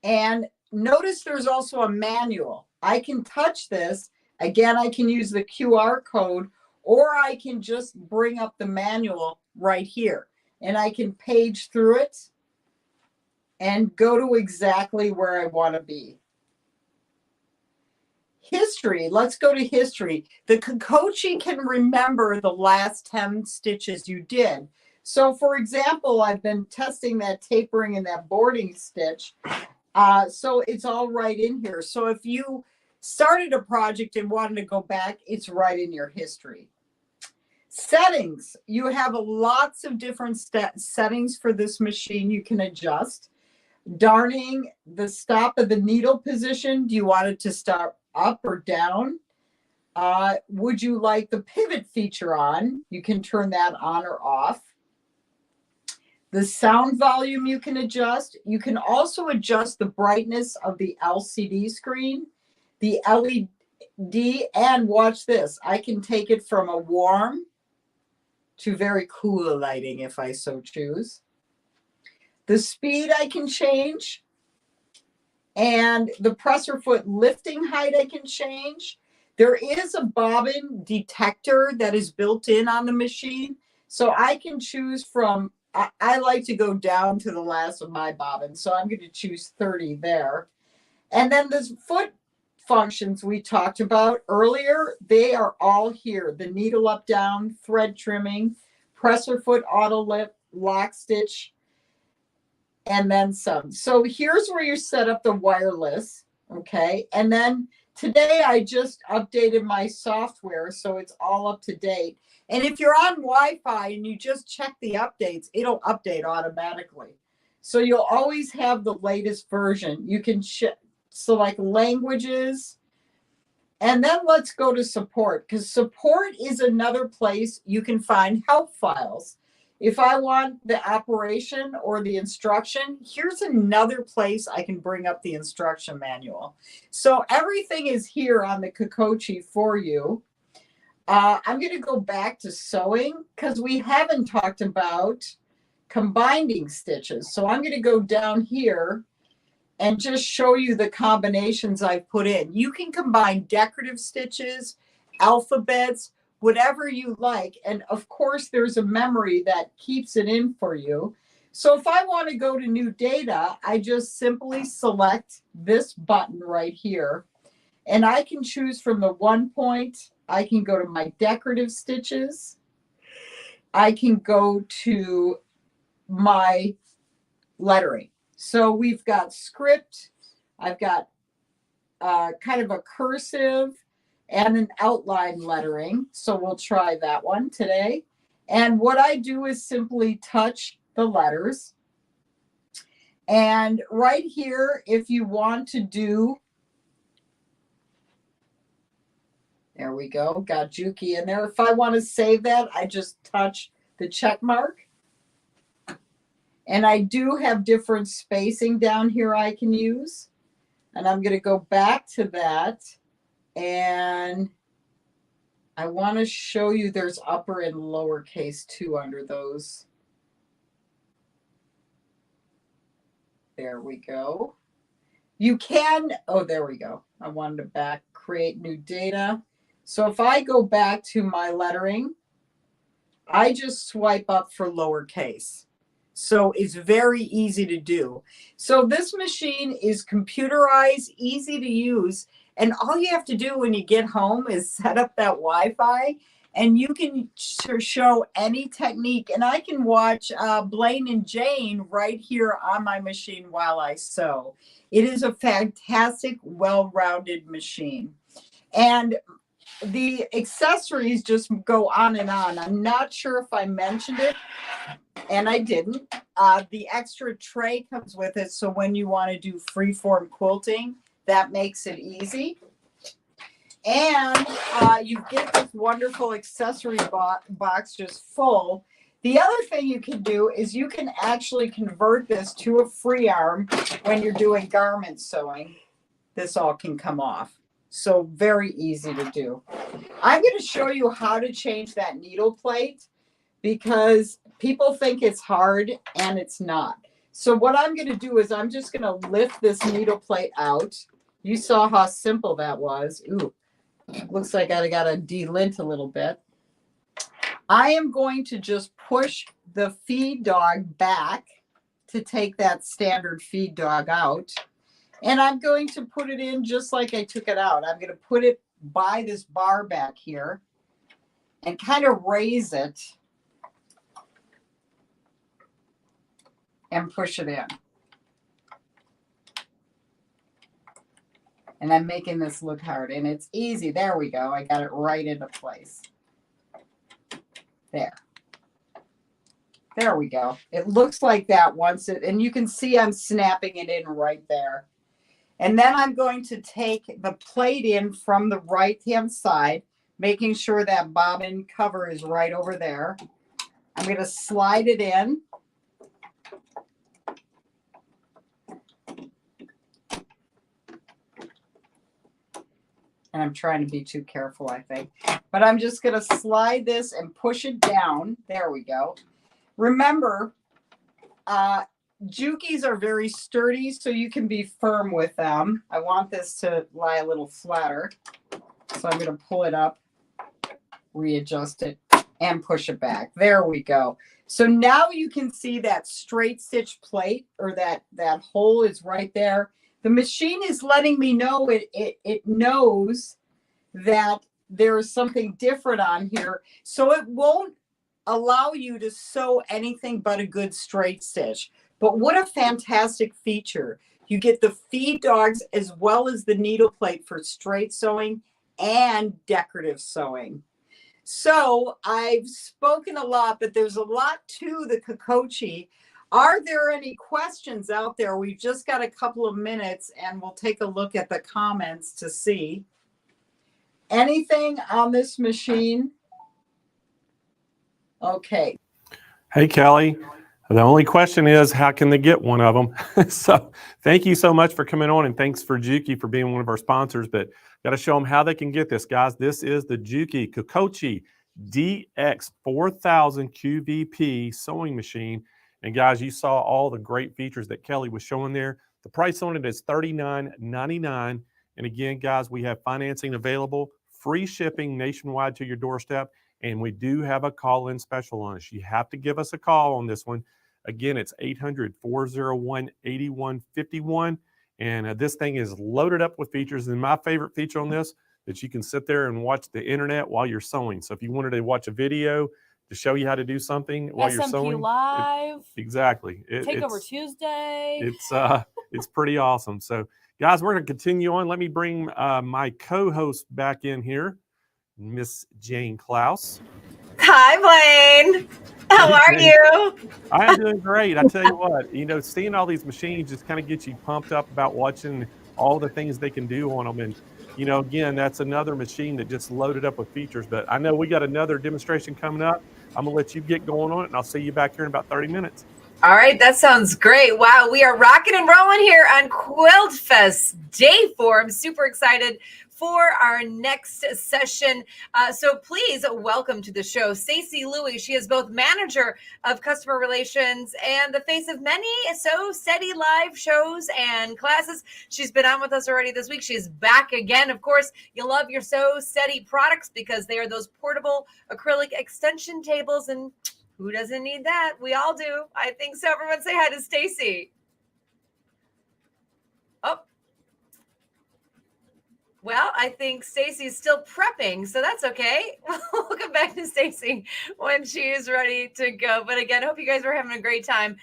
And notice there's also a manual. I can touch this. Again, I can use the QR code, or I can just bring up the manual right here. And I can page through it and go to exactly where I want to be. History, let's go to history. The Kikochi can remember the last 10 stitches you did. So for example, I've been testing that tapering and that boarding stitch. So it's all right in here. So if you started a project and wanted to go back, it's right in your history. Settings, you have lots of different settings for this machine you can adjust. Darning, the stop of the needle position, do you want it to start up or down? Would you like the pivot feature on? You can turn that on or off. The sound volume you can adjust. You can also adjust the brightness of the LCD screen, the LED, and watch this. I can take it from a warm to very cool lighting if I so choose. The speed I can change. And the presser foot lifting height I can change. There is a bobbin detector that is built in on the machine. So I can choose from, I like to go down to the last of my bobbins. So I'm going to choose 30 there. And then the foot functions we talked about earlier, they are all here. The needle up, down, thread trimming, presser foot auto lift, lock stitch, and then some. So here's where you set up the wireless, okay? And then today I just updated my software, so it's all up to date. And if you're on Wi-Fi and you just check the updates, it'll update automatically. So you'll always have the latest version. You can select languages. And then let's go to support, because support is another place you can find help files. If I want the operation or the instruction, here's another place I can bring up the instruction manual. So everything is here on the Kikochi for you. I'm going to go back to sewing because we haven't talked about combining stitches. So I'm going to go down here and just show you the combinations I've put in. You can combine decorative stitches, alphabets, whatever you like. And of course, there's a memory that keeps it in for you. So if I want to go to new data, I just simply select this button right here. And I can choose from the 1 point. I can go to my decorative stitches. I can go to my lettering. So we've got script. I've got kind of a cursive and an outline lettering. So we'll try that one today. And what I do is simply touch the letters. And right here, if you want to do, there we go, got Juki in there. If I want to save that, I just touch the check mark. And I do have different spacing down here I can use. And I'm going to go back to that. And I want to show you there's upper and lowercase too under those. There we go. You can, oh, there we go. I wanted to create new data. So if I go back to my lettering, I just swipe up for lowercase. So it's very easy to do. So this machine is computerized, easy to use. And all you have to do when you get home is set up that Wi-Fi and you can show any technique. And I can watch Blaine and Jane right here on my machine while I sew. It is a fantastic, well-rounded machine. And the accessories just go on and on. I'm not sure if I mentioned it, and I didn't. The extra tray comes with it, so when you want to do freeform quilting, that makes it easy. And you get this wonderful accessory box just full. The other thing you can do is you can actually convert this to a free arm when you're doing garment sewing. This all can come off. So very easy to do. I'm going to show you how to change that needle plate because people think it's hard and it's not. So what I'm going to do is I'm just going to lift this needle plate out. You saw how simple that was. Ooh, looks like I got to delint a little bit. I am going to just push the feed dog back to take that standard feed dog out. And I'm going to put it in just like I took it out. I'm going to put it by this bar back here and kind of raise it and push it in. And I'm making this look hard and it's easy. There we go. I got it right into place. There. There we go. It looks like that once it, and you can see I'm snapping it in right there. And then I'm going to take the plate in from the right-hand side, making sure that bobbin cover is right over there. I'm going to slide it in. And I'm trying to be too careful, I think. But I'm just going to slide this and push it down. There we go. Remember, Jukies are very sturdy, so you can be firm with them. I want this to lie a little flatter. So I'm going to pull it up, readjust it, and push it back. There we go. So now you can see that straight stitch plate, or that hole is right there. The machine is letting me know it knows that there is something different on here. So it won't allow you to sew anything but a good straight stitch. But what a fantastic feature. You get the feed dogs as well as the needle plate for straight sewing and decorative sewing. So I've spoken a lot, but there's a lot to the Kokochi. Are there any questions out there? We've just got a couple of minutes and we'll take a look at the comments to see. Anything on this machine? Okay. Hey, Kelly. The only question is, how can they get one of them? So thank you so much for coming on, and thanks for Juki for being one of our sponsors. But got to show them how they can get this, guys. This is the Juki Kokochi DX 4000 QVP sewing machine. And guys, you saw all the great features that Kelly was showing there. The price on it is $39.99. And again, guys, we have financing available, free shipping nationwide to your doorstep. And we do have a call-in special on us. You have to give us a call on this one. Again, it's 800-401-8151. And this thing is loaded up with features. And my favorite feature on this, that you can sit there and watch the internet while you're sewing. So if you wanted to watch a video to show you how to do something while you're sewing. SMP Live. Exactly. Takeover Tuesday. It's pretty awesome. So guys, we're going to continue on. Let me bring my co-host back in here, Miss Jane Klaus. Hi, Blaine. How are you? I am doing great. I tell you what, seeing all these machines just kind of gets you pumped up about watching all the things they can do on them. And, again, that's another machine that just loaded up with features. But I know we got another demonstration coming up. I'm gonna let you get going on it, and I'll see you back here in about 30 minutes. All right, that sounds great. Wow, we are rocking and rolling here on Quilt Fest Day 4. I'm super excited for our next session. So please welcome to the show Stacey Louie. She is both manager of customer relations and the face of many Sew Steady live shows and classes. She's been on with us already this week. She's back again. Of course, you love your Sew Steady products because they are those portable acrylic extension tables, and who doesn't need that? We all do. I think so. Everyone say hi to Stacey. Oh. Well, I think Stacey's still prepping, so that's okay. We'll come back to Stacey when she is ready to go. But again, I hope you guys are having a great time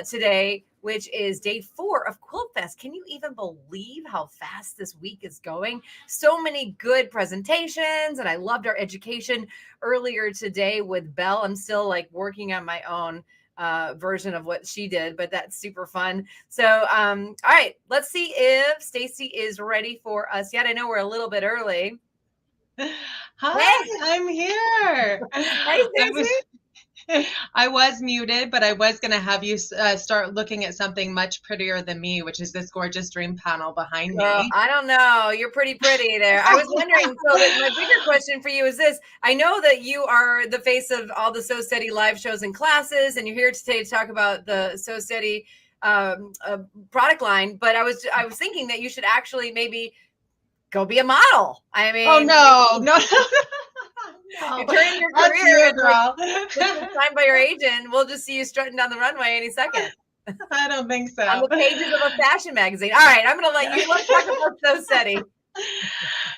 today, which is day 4 of Quilt Fest. Can you even believe how fast this week is going? So many good presentations, and I loved our education earlier today with Belle. I'm still like working on my own version of what she did, but that's super fun. So, all right, let's see if Stacey is ready for us yet. I know we're a little bit early. Hi, I'm here. Hey, Stacey. I was muted, but I was going to have you start looking at something much prettier than me, which is this gorgeous dream panel behind me. I don't know. You're pretty there. I was wondering, so my bigger question for you is this. I know that you are the face of all the Sew Steady live shows and classes, and you're here today to talk about the Sew Steady product line, but I was thinking that you should actually maybe go be a model. I mean, oh, no. You're turning your That's career, you, girl. signed by your agent. We'll just see you strutting down the runway any second. I don't think so. On the pages of a fashion magazine. All right, I'm going to let you. Let's talk about Sew Steady.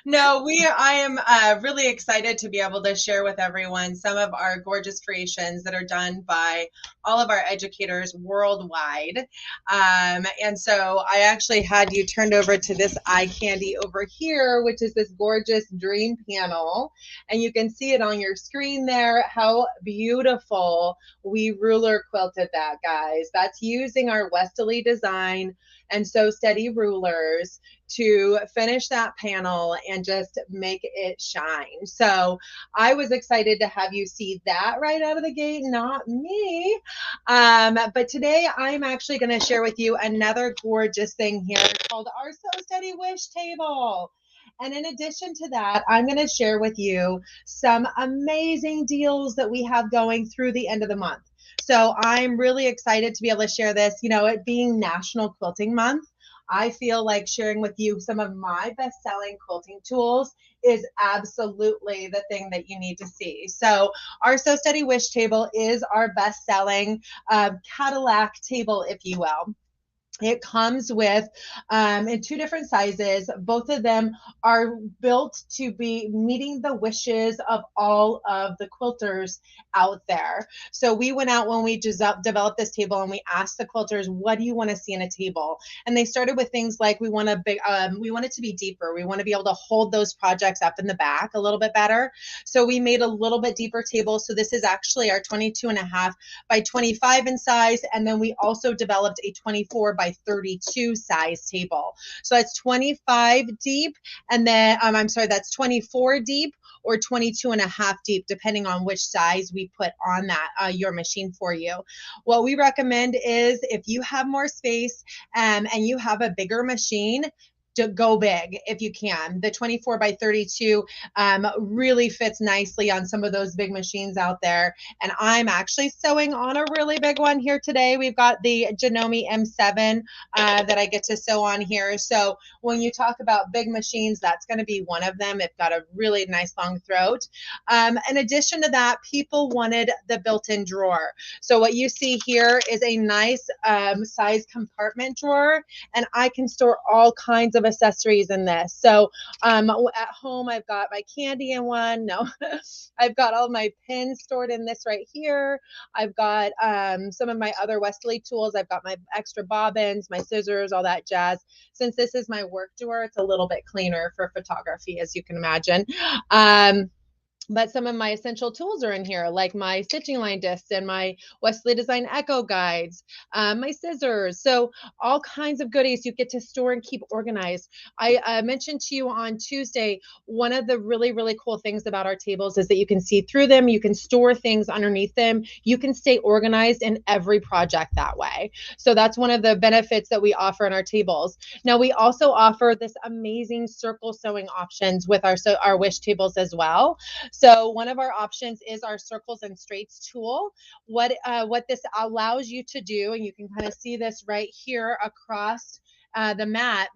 No, I am really excited to be able to share with everyone some of our gorgeous creations that are done by all of our educators worldwide. And so I actually had you turned over to this eye candy over here, which is this gorgeous dream panel. And you can see it on your screen there, how beautiful we ruler quilted that, guys. That's using our Westerly design and Sew Steady rulers to finish that panel and just make it shine. So I was excited to have you see that right out of the gate, not me. But today I'm actually going to share with you another gorgeous thing here called our Sew Steady Wish Table. And in addition to that, I'm going to share with you some amazing deals that we have going through the end of the month. So I'm really excited to be able to share this, it being National Quilting Month. I feel like sharing with you some of my best-selling quilting tools is absolutely the thing that you need to see. So our Sew Steady Wish Table is our best-selling Cadillac table, if you will. It comes with in 2 different sizes. Both of them are built to be meeting the wishes of all of the quilters out there. So we went out when we just developed this table and we asked the quilters, what do you want to see in a table? And they started with things like we want it to be deeper. We want to be able to hold those projects up in the back a little bit better. So we made a little bit deeper table. So this is actually our 22.5 by 25 in size. And then we also developed a 24 by 32 size table. So it's 25 deep, and then that's 24 deep or 22.5 deep, depending on which size we put on that your machine for you. What we recommend is if you have more space and you have a bigger machine, to go big if you can. The 24 by 32 really fits nicely on some of those big machines out there. And I'm actually sewing on a really big one here today. We've got the Janome M7 that I get to sew on here. So when you talk about big machines, that's going to be one of them. It's got a really nice long throat. In addition to that, people wanted the built-in drawer. So what you see here is a nice size compartment drawer, and I can store all kinds of accessories in this. So at home, I've got my candy in one. No, I've got all my pins stored in this right here. I've got some of my other Westerly tools. I've got my extra bobbins, my scissors, all that jazz. Since this is my work drawer, it's a little bit cleaner for photography, as you can imagine. But some of my essential tools are in here, like my stitching line discs and my Wesley Design Echo guides, my scissors. So all kinds of goodies you get to store and keep organized. I mentioned to you on Tuesday, one of the really, really cool things about our tables is that you can see through them. You can store things underneath them. You can stay organized in every project that way. So that's one of the benefits that we offer in our tables. Now we also offer this amazing circle sewing options with our wish tables as well. So one of our options is our circles and straights tool. What this allows you to do, and you can kind of see this right here across the mat,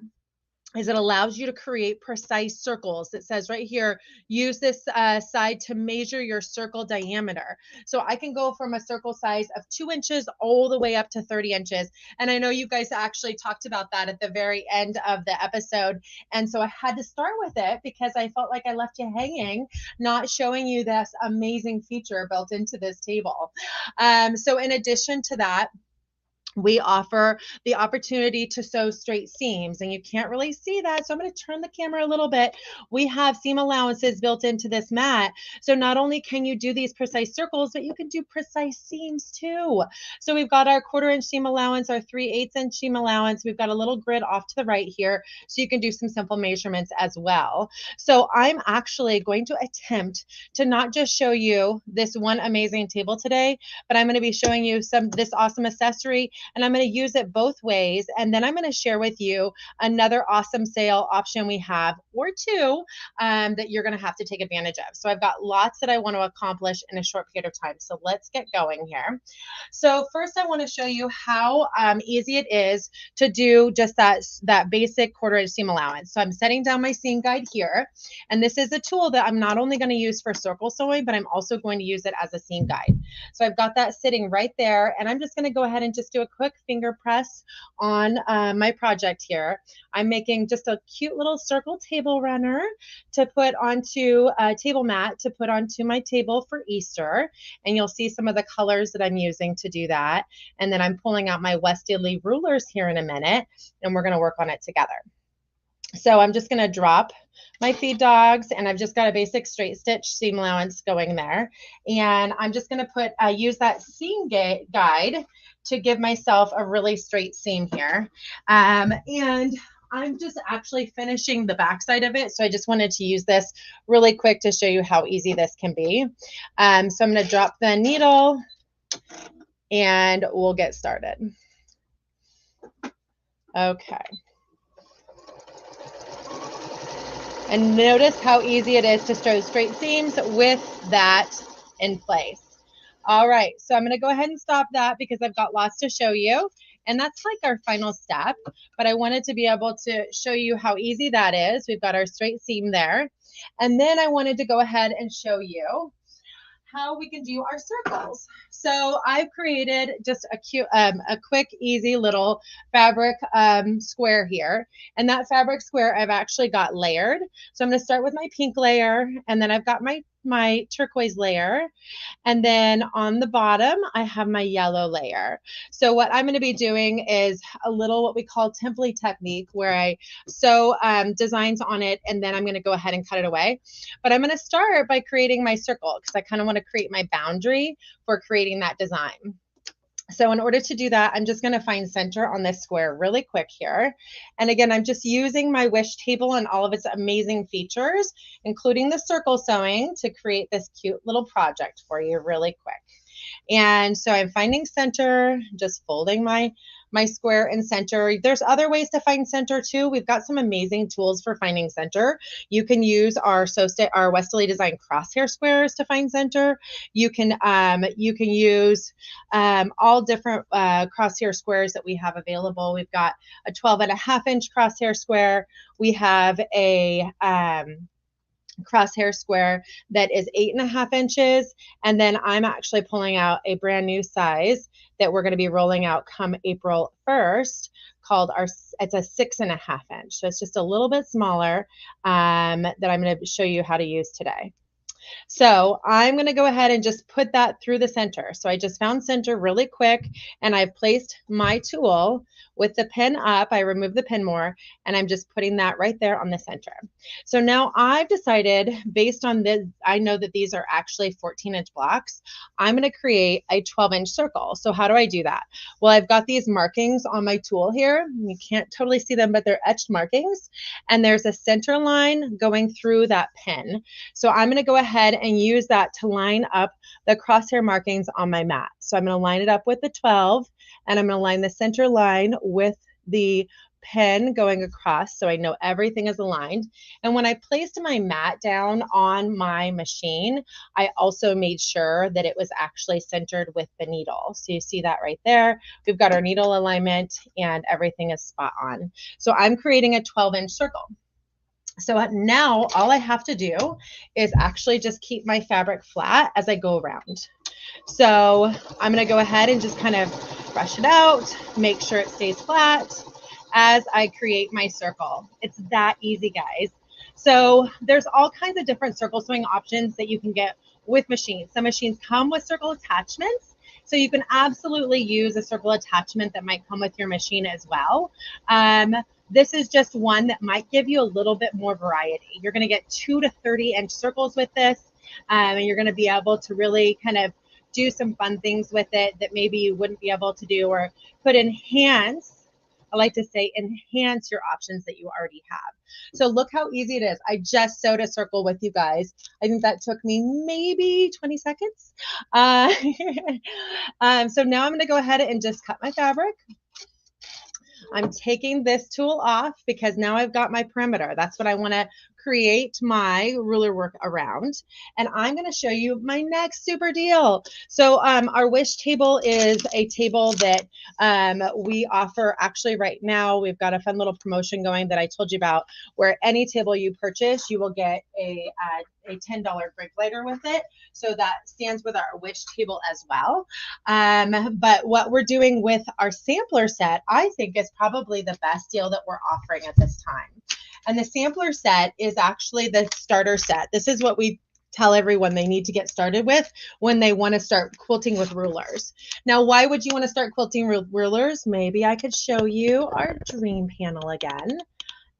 is it allows you to create precise circles. It says right here, use this side to measure your circle diameter. So I can go from a circle size of 2 inches all the way up to 30 inches. And I know you guys actually talked about that at the very end of the episode. And so I had to start with it because I felt like I left you hanging, not showing you this amazing feature built into this table. So in addition to that, we offer the opportunity to sew straight seams, and you can't really see that. So I'm going to turn the camera a little bit. We have seam allowances built into this mat. So not only can you do these precise circles, but you can do precise seams too. So we've got our 1/4 inch seam allowance, our 3/8 inch seam allowance. We've got a little grid off to the right here. So you can do some simple measurements as well. So I'm actually going to attempt to not just show you this one amazing table today, but I'm going to be showing you this awesome accessory, and I'm going to use it both ways. And then I'm going to share with you another awesome sale option we have, or two, that you're going to have to take advantage of. So I've got lots that I want to accomplish in a short period of time. So let's get going here. So first I want to show you how easy it is to do just that basic 1/4 inch seam allowance. So I'm setting down my seam guide here. And this is a tool that I'm not only going to use for circle sewing, but I'm also going to use it as a seam guide. So I've got that sitting right there, and I'm just going to go ahead and just do a quick finger press on my project here. I'm making just a cute little circle table runner to put onto a table mat to put onto my table for Easter. And you'll see some of the colors that I'm using to do that. And then I'm pulling out my Westley rulers here in a minute, and we're going to work on it together. So I'm just going to drop my feed dogs, and I've just got a basic straight stitch seam allowance going there. And I'm just going to use that seam guide to give myself a really straight seam here. And I'm just actually finishing the backside of it. So I just wanted to use this really quick to show you how easy this can be. So I'm going to drop the needle and we'll get started. Okay. And notice how easy it is to sew straight seams with that in place. All right, so I'm going to go ahead and stop that because I've got lots to show you. And that's like our final step, but I wanted to be able to show you how easy that is. We've got our straight seam there. And then I wanted to go ahead and show you how we can do our circles. So I've created just a quick, easy little fabric square here. And that fabric square I've actually got layered. So I'm going to start with my pink layer, and then I've got my turquoise layer. And then on the bottom, I have my yellow layer. So what I'm going to be doing is a little what we call template technique, where I sew designs on it, and then I'm going to go ahead and cut it away. But I'm going to start by creating my circle because I kind of want to create my boundary for creating that design. So in order to do that, I'm just going to find center on this square really quick here. And again, I'm just using my wish table and all of its amazing features, including the circle sewing, to create this cute little project for you really quick. And so I'm finding center, just folding my square in center. There's other ways to find center too. We've got some amazing tools for finding center. You can use our Westerly Design crosshair squares to find center. You can use all different crosshair squares that we have available. We've got a 12.5 inch crosshair square. We have a crosshair square that is 8.5 inches. And then I'm actually pulling out a brand new size that we're going to be rolling out come April 1st called it's a 6.5 inch. So it's just a little bit smaller that I'm going to show you how to use today. So I'm going to go ahead and just put that through the center. So I just found center really quick, and I've placed my tool With the pin up, I remove the pin more, and I'm just putting that right there on the center. So now I've decided, based on this, I know that these are actually 14-inch blocks. I'm going to create a 12-inch circle. So how do I do that? Well, I've got these markings on my tool here. You can't totally see them, but they're etched markings. And there's a center line going through that pin. So I'm going to go ahead and use that to line up the crosshair markings on my mat. So I'm going to line it up with the 12, and I'm going to line the center line with the pen going across so I know everything is aligned. And when I placed my mat down on my machine, I also made sure that it was actually centered with the needle. So you see that right there. We've got our needle alignment and everything is spot on. So I'm creating a 12-inch circle. So now all I have to do is actually just keep my fabric flat as I go around. So I'm going to go ahead and just kind of brush it out, make sure it stays flat as I create my circle. It's that easy, guys. So there's all kinds of different circle sewing options that you can get with machines. Some machines come with circle attachments, so you can absolutely use a circle attachment that might come with your machine as well. This is just one that might give you a little bit more variety. You're going to get 2 to 30-inch circles with this, and you're going to be able to really kind of do some fun things with it that maybe you wouldn't be able to do, or could enhance, I like to say, enhance your options that you already have. So look how easy it is. I just sewed a circle with you guys. I think that took me maybe 20 seconds. So now I'm going to go ahead and just cut my fabric. I'm taking this tool off because now I've got my perimeter. That's what I want to create my ruler work around. And I'm going to show you my next super deal. So our wish table is a table that we offer actually right now. We've got a fun little promotion going that I told you about, where any table you purchase, you will get a $10 break lighter with it. So that stands with our wish table as well. But what we're doing with our sampler set, I think, is probably the best deal that we're offering at this time. And the sampler set is actually the starter set. This is what we tell everyone they need to get started with when they want to start quilting with rulers. Now, why would you want to start quilting with rulers? Maybe I could show you our dream panel again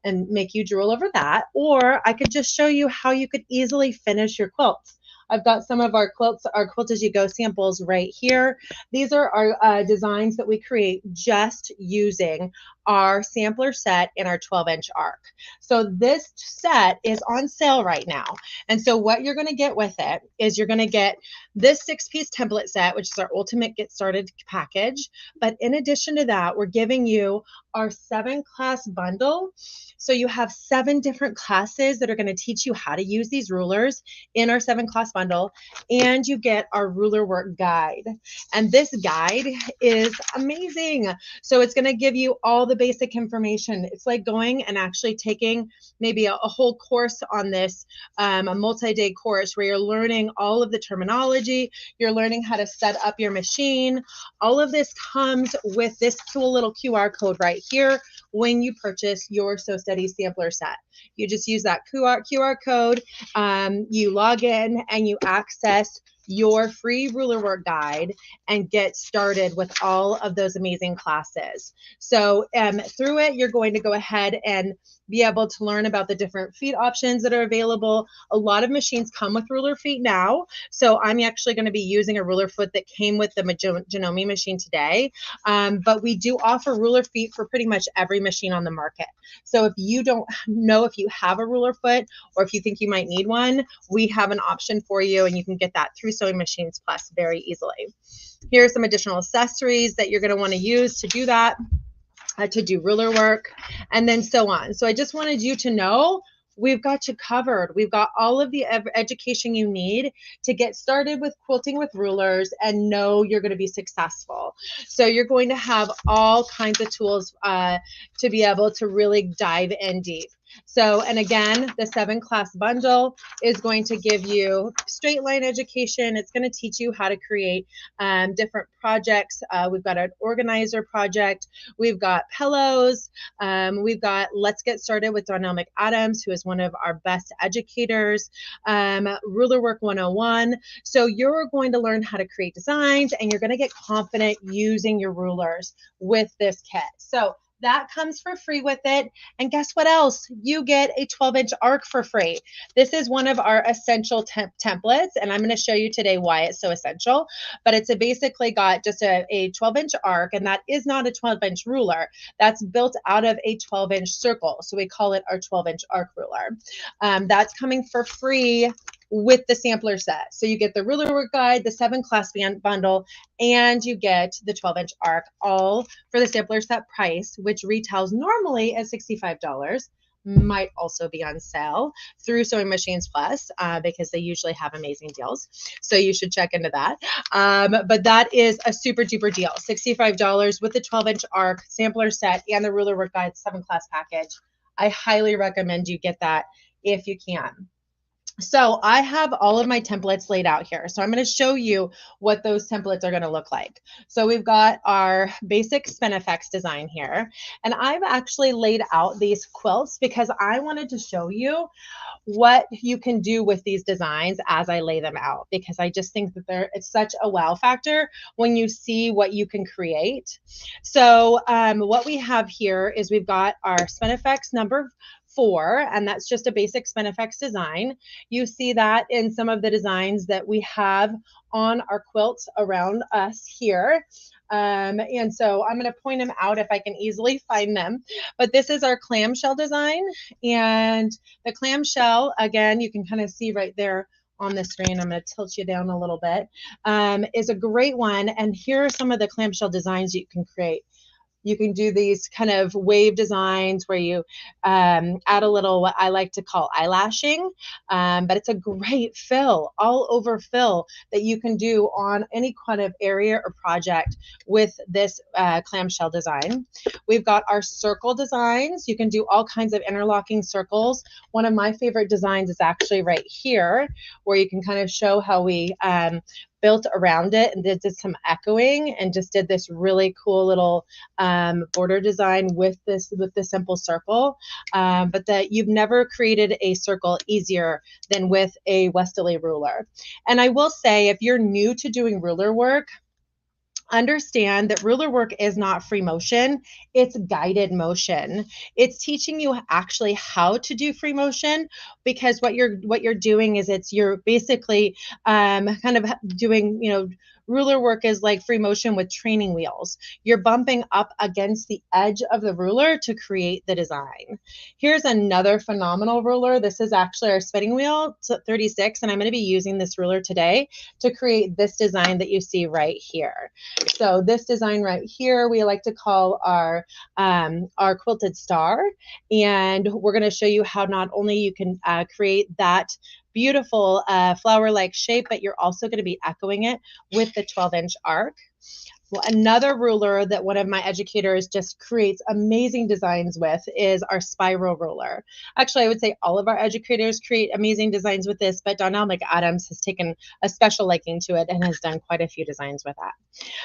and make you drool over that, or I could just show you how you could easily finish your quilts. I've got some of our quilts, our Quilt As You Go samples right here. These are our designs that we create just using our sampler set in our 12-inch arc. So this set is on sale right now. And so what you're going to get with it is you're going to get this 6-piece template set, which is our ultimate get started package. But in addition to that, we're giving you our 7-class bundle. So you have 7 different classes that are going to teach you how to use these rulers in our 7-class bundle. And you get our ruler work guide. And this guide is amazing. So it's going to give you all the basic information. It's like going and actually taking maybe a whole course on this, a multi-day course where you're learning all of the terminology, you're learning how to set up your machine. All of this comes with this cool little QR code right here when you purchase your Sew Steady sampler set. You just use that QR code, you log in and you access your free ruler work guide and get started with all of those amazing classes. So through it, you're going to go ahead and be able to learn about the different feet options that are available. A lot of machines come with ruler feet now. So I'm actually going to be using a ruler foot that came with the Janome machine today. But we do offer ruler feet for pretty much every machine on the market. So if you don't know if you have a ruler foot or if you think you might need one, we have an option for you, and you can get that through Sewing Machines Plus very easily. Here are some additional accessories that you're going to want to use to do that, to do ruler work, and then so on. So I just wanted you to know we've got you covered. We've got all of the education you need to get started with quilting with rulers and know you're going to be successful. So you're going to have all kinds of tools to be able to really dive in deep. So, and again, the 7-class bundle is going to give you straight line education. It's going to teach you how to create different projects. We've got an organizer project. We've got pillows. We've got Let's Get Started with Janome Adams, who is one of our best educators. Ruler Work 101. So you're going to learn how to create designs, and you're going to get confident using your rulers with this kit. So that comes for free with it. And guess what else? You get a 12-inch arc for free. This is one of our essential templates, and I'm going to show you today why it's so essential. But it's basically got just a 12-inch arc, and that is not a 12-inch ruler. That's built out of a 12-inch circle. So we call it our 12-inch arc ruler. That's coming for free with the sampler set. So you get the ruler work guide, the 7-class bundle, and you get the 12-inch arc, all for the sampler set price, which retails normally at $65. Might also be on sale through Sewing Machines Plus because they usually have amazing deals. So you should check into that. But that is a super duper deal. $65 with the 12-inch arc, sampler set, and the ruler work guide 7-class package. I highly recommend you get that if you can. So I have all of my templates laid out here. So I'm going to show you what those templates are going to look like. So we've got our basic Spinifex design here. And I've actually laid out these quilts because I wanted to show you what you can do with these designs as I lay them out, because I just think that it's such a wow factor when you see what you can create. So what we have here is we've got our Spinifex number 4, and that's just a basic Spinifex design. You see that in some of the designs that we have on our quilts around us here. And so I'm going to point them out if I can easily find them. But this is our clamshell design, and the clamshell, again, you can kind of see right there on the screen. I'm going to tilt you down a little bit, is a great one. And here are some of the clamshell designs you can create. You can do these kind of wave designs where you add a little, what I like to call eyelashing, but it's a great fill, all over fill that you can do on any kind of area or project with this clamshell design. We've got our circle designs. You can do all kinds of interlocking circles. One of my favorite designs is actually right here, where you can kind of show how we built around it and did some echoing and just did this really cool little border design with the simple circle, but that you've never created a circle easier than with a Westerly ruler. And I will say, if you're new to doing ruler work, understand that ruler work is not free motion, it's guided motion. It's teaching you actually how to do free motion, because what you're doing is you're basically kind of doing, ruler work is like free motion with training wheels. You're bumping up against the edge of the ruler to create the design. Here's another phenomenal ruler. This is actually our spinning wheel, 36, and I'm going to be using this ruler today to create this design that you see right here. So this design right here, we like to call our quilted star, and we're going to show you how not only you can create that beautiful flower-like shape, but you're also going to be echoing it with the 12-inch arc. Well, another ruler that one of my educators just creates amazing designs with is our spiral ruler. Actually, I would say all of our educators create amazing designs with this, but Janome Adams has taken a special liking to it and has done quite a few designs with that.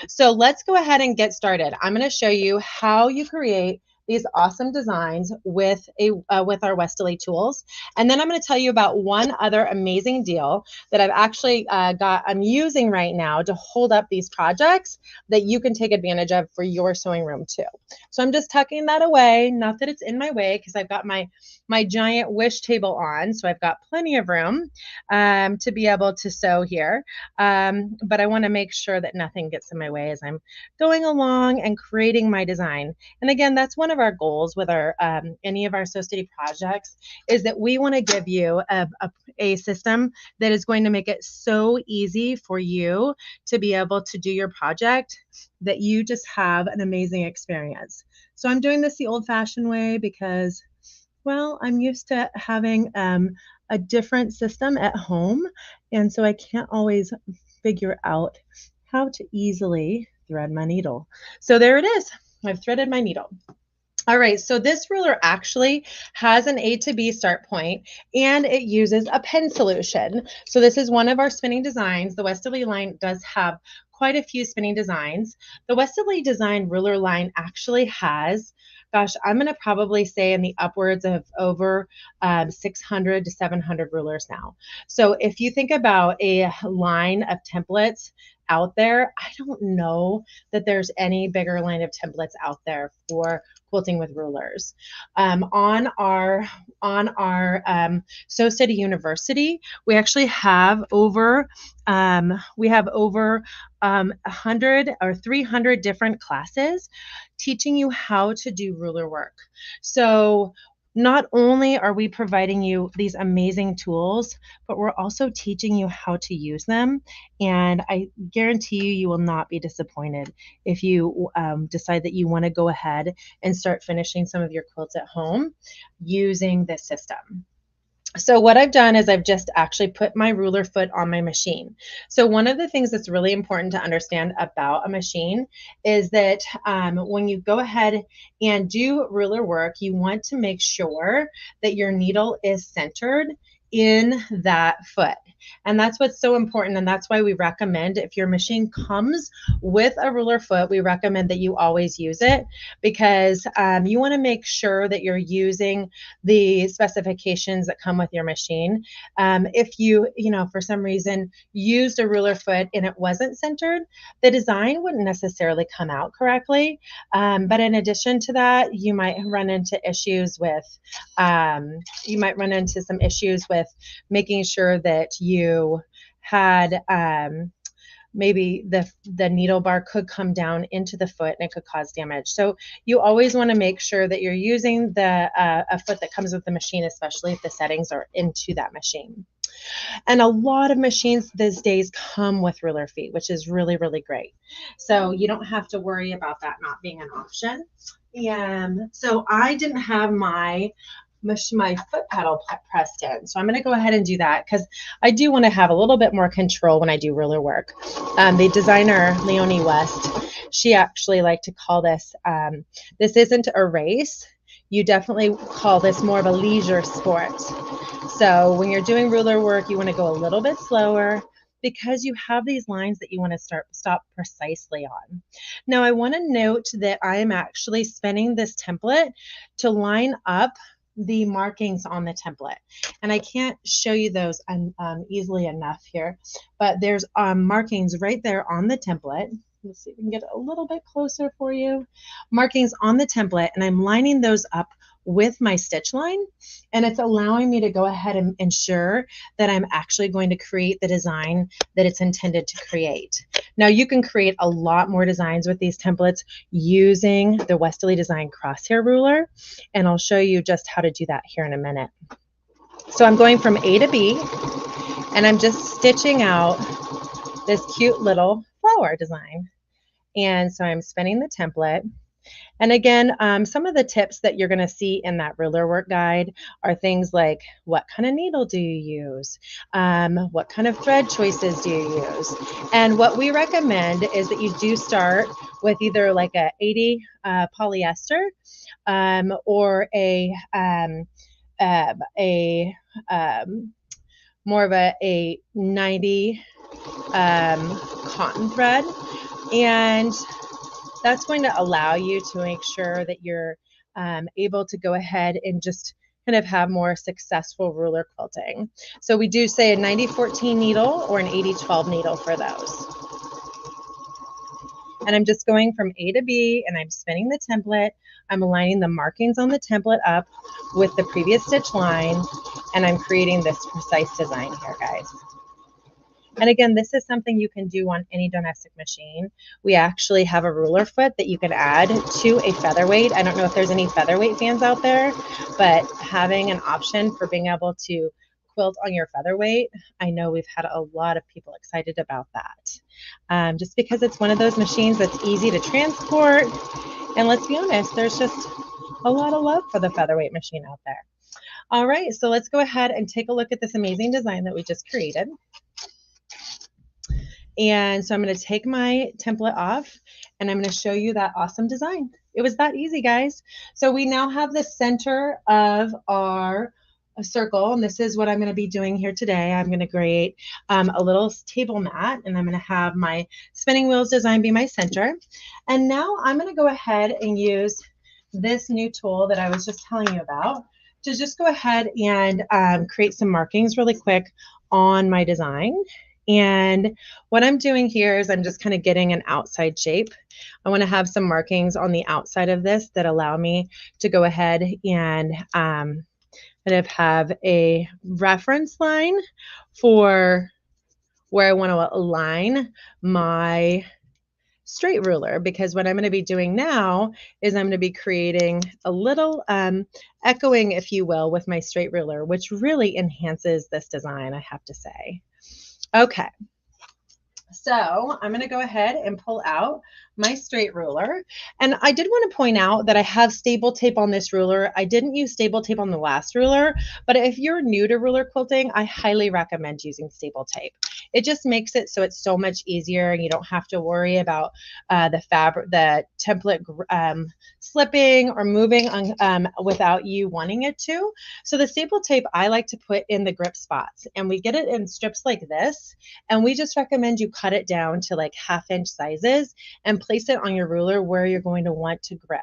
So let's go ahead and get started. I'm going to show you how you create these awesome designs with our Westerly tools. And then I'm going to tell you about one other amazing deal that I've actually I'm using right now to hold up these projects that you can take advantage of for your sewing room too. So I'm just tucking that away, not that it's in my way, because I've got my giant wish table on, so I've got plenty of room to be able to sew here. But I want to make sure that nothing gets in my way as I'm going along and creating my design. And again, that's one of our goals with our any of our Sew City projects, is that we want to give you a system that is going to make it so easy for you to be able to do your project that you just have an amazing experience. So I'm doing this the old-fashioned way because, well, I'm used to having a different system at home, and so I can't always figure out how to easily thread my needle. So there it is. I've threaded my needle. All right, so this ruler actually has an A to B start point, and it uses a pen solution. So this is one of our spinning designs. The Westerly line does have quite a few spinning designs. The Westerly design ruler line actually has, gosh, I'm going to probably say in the upwards of over 600 to 700 rulers now. So if you think about a line of templates out there, I don't know that there's any bigger line of templates out there for quilting with rulers. On our Sew Steady University, we actually have over 100 or 300 different classes teaching you how to do ruler work. So not only are we providing you these amazing tools, but we're also teaching you how to use them. And I guarantee you, you will not be disappointed if you decide that you want to go ahead and start finishing some of your quilts at home using this system. So what I've done is I've just actually put my ruler foot on my machine. So one of the things that's really important to understand about a machine is that when you go ahead and do ruler work, you want to make sure that your needle is centered in that foot. And that's what's so important. And that's why we recommend, if your machine comes with a ruler foot, we recommend that you always use it, because you want to make sure that you're using the specifications that come with your machine. If you for some reason used a ruler foot and it wasn't centered, the design wouldn't necessarily come out correctly. But in addition to that, you might run into issues with, some issues with making sure that you had maybe the needle bar could come down into the foot and it could cause damage. So you always want to make sure that you're using a foot that comes with the machine, especially if the settings are into that machine. And a lot of machines these days come with ruler feet, which is really, really great. So you don't have to worry about that not being an option. And so I didn't have my foot pedal pressed in. So I'm going to go ahead and do that because I do want to have a little bit more control when I do ruler work. The designer, Leonie West, she actually liked to call this, this isn't a race. You definitely call this more of a leisure sport. So when you're doing ruler work, you want to go a little bit slower because you have these lines that you want to stop precisely on. Now I want to note that I am actually spinning this template to line up the markings on the template, and I can't show you those easily enough here, but there's markings right there on the template. Let's see if we can get a little bit closer for you. Markings on the template, and I'm lining those up with my stitch line, and it's allowing me to go ahead and ensure that I'm actually going to create the design that it's intended to create. Now you can create a lot more designs with these templates using the Westerly Design crosshair ruler, and I'll show you just how to do that here in a minute. So I'm going from A to B, and I'm just stitching out this cute little flower design. And so I'm spinning the template. And again, some of the tips that you're going to see in that ruler work guide are things like, what kind of needle do you use? What kind of thread choices do you use? And what we recommend is that you do start with either like a 80 polyester or a more of a 90 cotton thread. And that's going to allow you to make sure that you're able to go ahead and just kind of have more successful ruler quilting. So we do say a 90-14 needle or an 80-12 needle for those. And I'm just going from A to B, and I'm spinning the template. I'm aligning the markings on the template up with the previous stitch line, and I'm creating this precise design here, guys. And again, this is something you can do on any domestic machine. We actually have a ruler foot that you can add to a featherweight. I don't know if there's any featherweight fans out there, but having an option for being able to quilt on your featherweight, I know we've had a lot of people excited about that. Just because it's one of those machines that's easy to transport. And let's be honest, there's just a lot of love for the featherweight machine out there. All right, so let's go ahead and take a look at this amazing design that we just created. And so I'm going to take my template off, and I'm going to show you that awesome design. It was that easy, guys. So we now have the center of our circle, and this is what I'm going to be doing here today. I'm going to create a little table mat, and I'm going to have my spinning wheels design be my center. And now I'm going to go ahead and use this new tool that I was just telling you about to just go ahead and create some markings really quick on my design. And what I'm doing here is I'm just kind of getting an outside shape. I want to have some markings on the outside of this that allow me to go ahead and kind of have a reference line for where I want to align my straight ruler, because what I'm going to be doing now is I'm going to be creating a little echoing, if you will, with my straight ruler, which really enhances this design, I have to say. Okay, so I'm going to go ahead and pull out my straight ruler. And I did want to point out that I have staple tape on this ruler. I didn't use staple tape on the last ruler, but if you're new to ruler quilting, I highly recommend using staple tape. It just makes it so it's so much easier, and you don't have to worry about the fabric, the template slipping or moving without you wanting it to. So the staple tape I like to put in the grip spots, and we get it in strips like this, and we just recommend you cut it down to like 1/2 inch sizes and place it on your ruler where you're going to want to grip.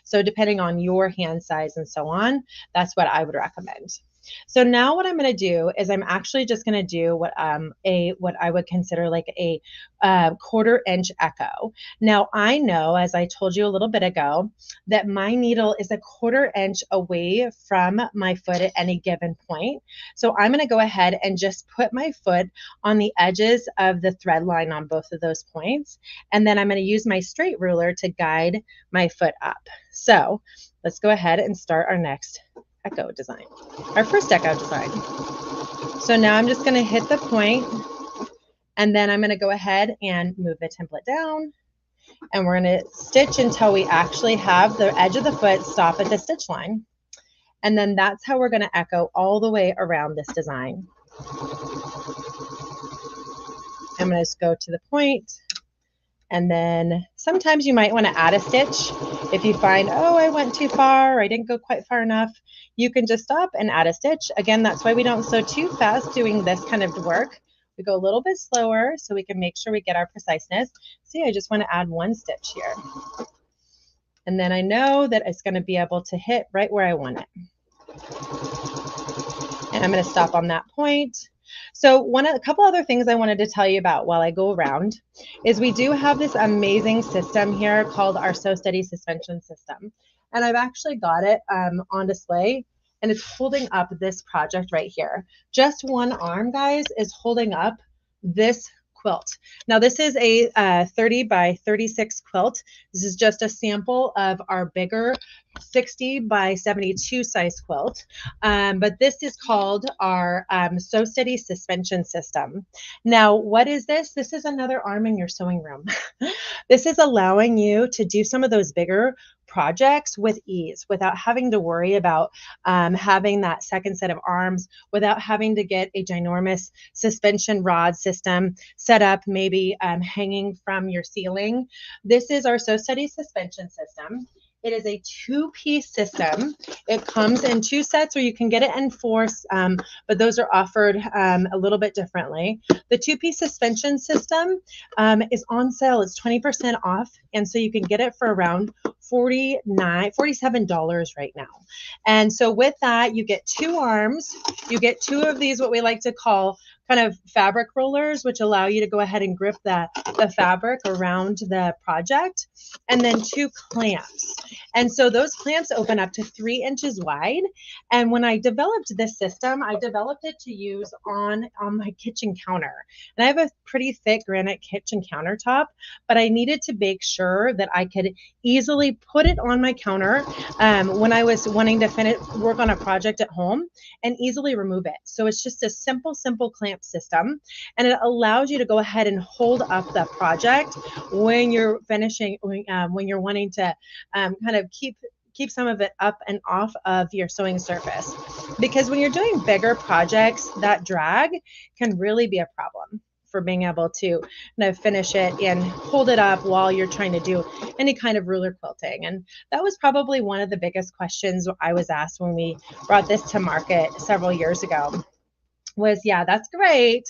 So depending on your hand size and so on, that's what I would recommend. So now what I'm going to do is I'm actually just going to do what I would consider like a 1/4 inch echo. Now I know, as I told you a little bit ago, that my needle is a 1/4 inch away from my foot at any given point. So I'm going to go ahead and just put my foot on the edges of the thread line on both of those points. And then I'm going to use my straight ruler to guide my foot up. So let's go ahead and start our next echo design, our first echo design. So now I'm just going to hit the point, and then I'm going to go ahead and move the template down, and we're going to stitch until we actually have the edge of the foot stop at the stitch line. And then that's how we're going to echo all the way around this design. I'm going to just go to the point, and then sometimes you might want to add a stitch. If you find, oh, I went too far, or I didn't go quite far enough, you can just stop and add a stitch. Again, that's why we don't sew too fast doing this kind of work. We go a little bit slower so we can make sure we get our preciseness. See, I just want to add 1 stitch here. And then I know that it's going to be able to hit right where I want it. And I'm going to stop on that point. So a couple other things I wanted to tell you about while I go around is we do have this amazing system here called our Sew Steady suspension system. And I've actually got it on display, and it's holding up this project right here. Just one arm, guys, is holding up this quilt. Now this is a 30 by 36 quilt. This is just a sample of our bigger 60 by 72 size quilt. But this is called our Sew Steady suspension system. Now, what is this? This is another arm in your sewing room. This is allowing you to do some of those bigger projects with ease without having to worry about having that second set of arms, without having to get a ginormous suspension rod system set up, maybe hanging from your ceiling. This is our Sew Steady suspension system. It is a 2-piece system. It comes in 2 sets, or you can get it in 4, but those are offered a little bit differently. The 2-piece suspension system is on sale. It's 20% off, and so you can get it for around $47 right now. And so with that, you get 2 arms. You get 2 of these, what we like to call kind of fabric rollers, which allow you to go ahead and grip the fabric around the project, and then 2 clamps. And so those clamps open up to 3 inches wide. And when I developed this system, I developed it to use on my kitchen counter. And I have a pretty thick granite kitchen countertop, but I needed to make sure that I could easily put it on my counter when I was wanting to work on a project at home, and easily remove it. So it's just a simple clamp system, and it allows you to go ahead and hold up the project when you're finishing, when you're wanting to kind of keep some of it up and off of your sewing surface. Because when you're doing bigger projects, that drag can really be a problem for being able to kind of finish it and hold it up while you're trying to do any kind of ruler quilting. And that was probably one of the biggest questions I was asked when we brought this to market several years ago. Was, yeah, that's great,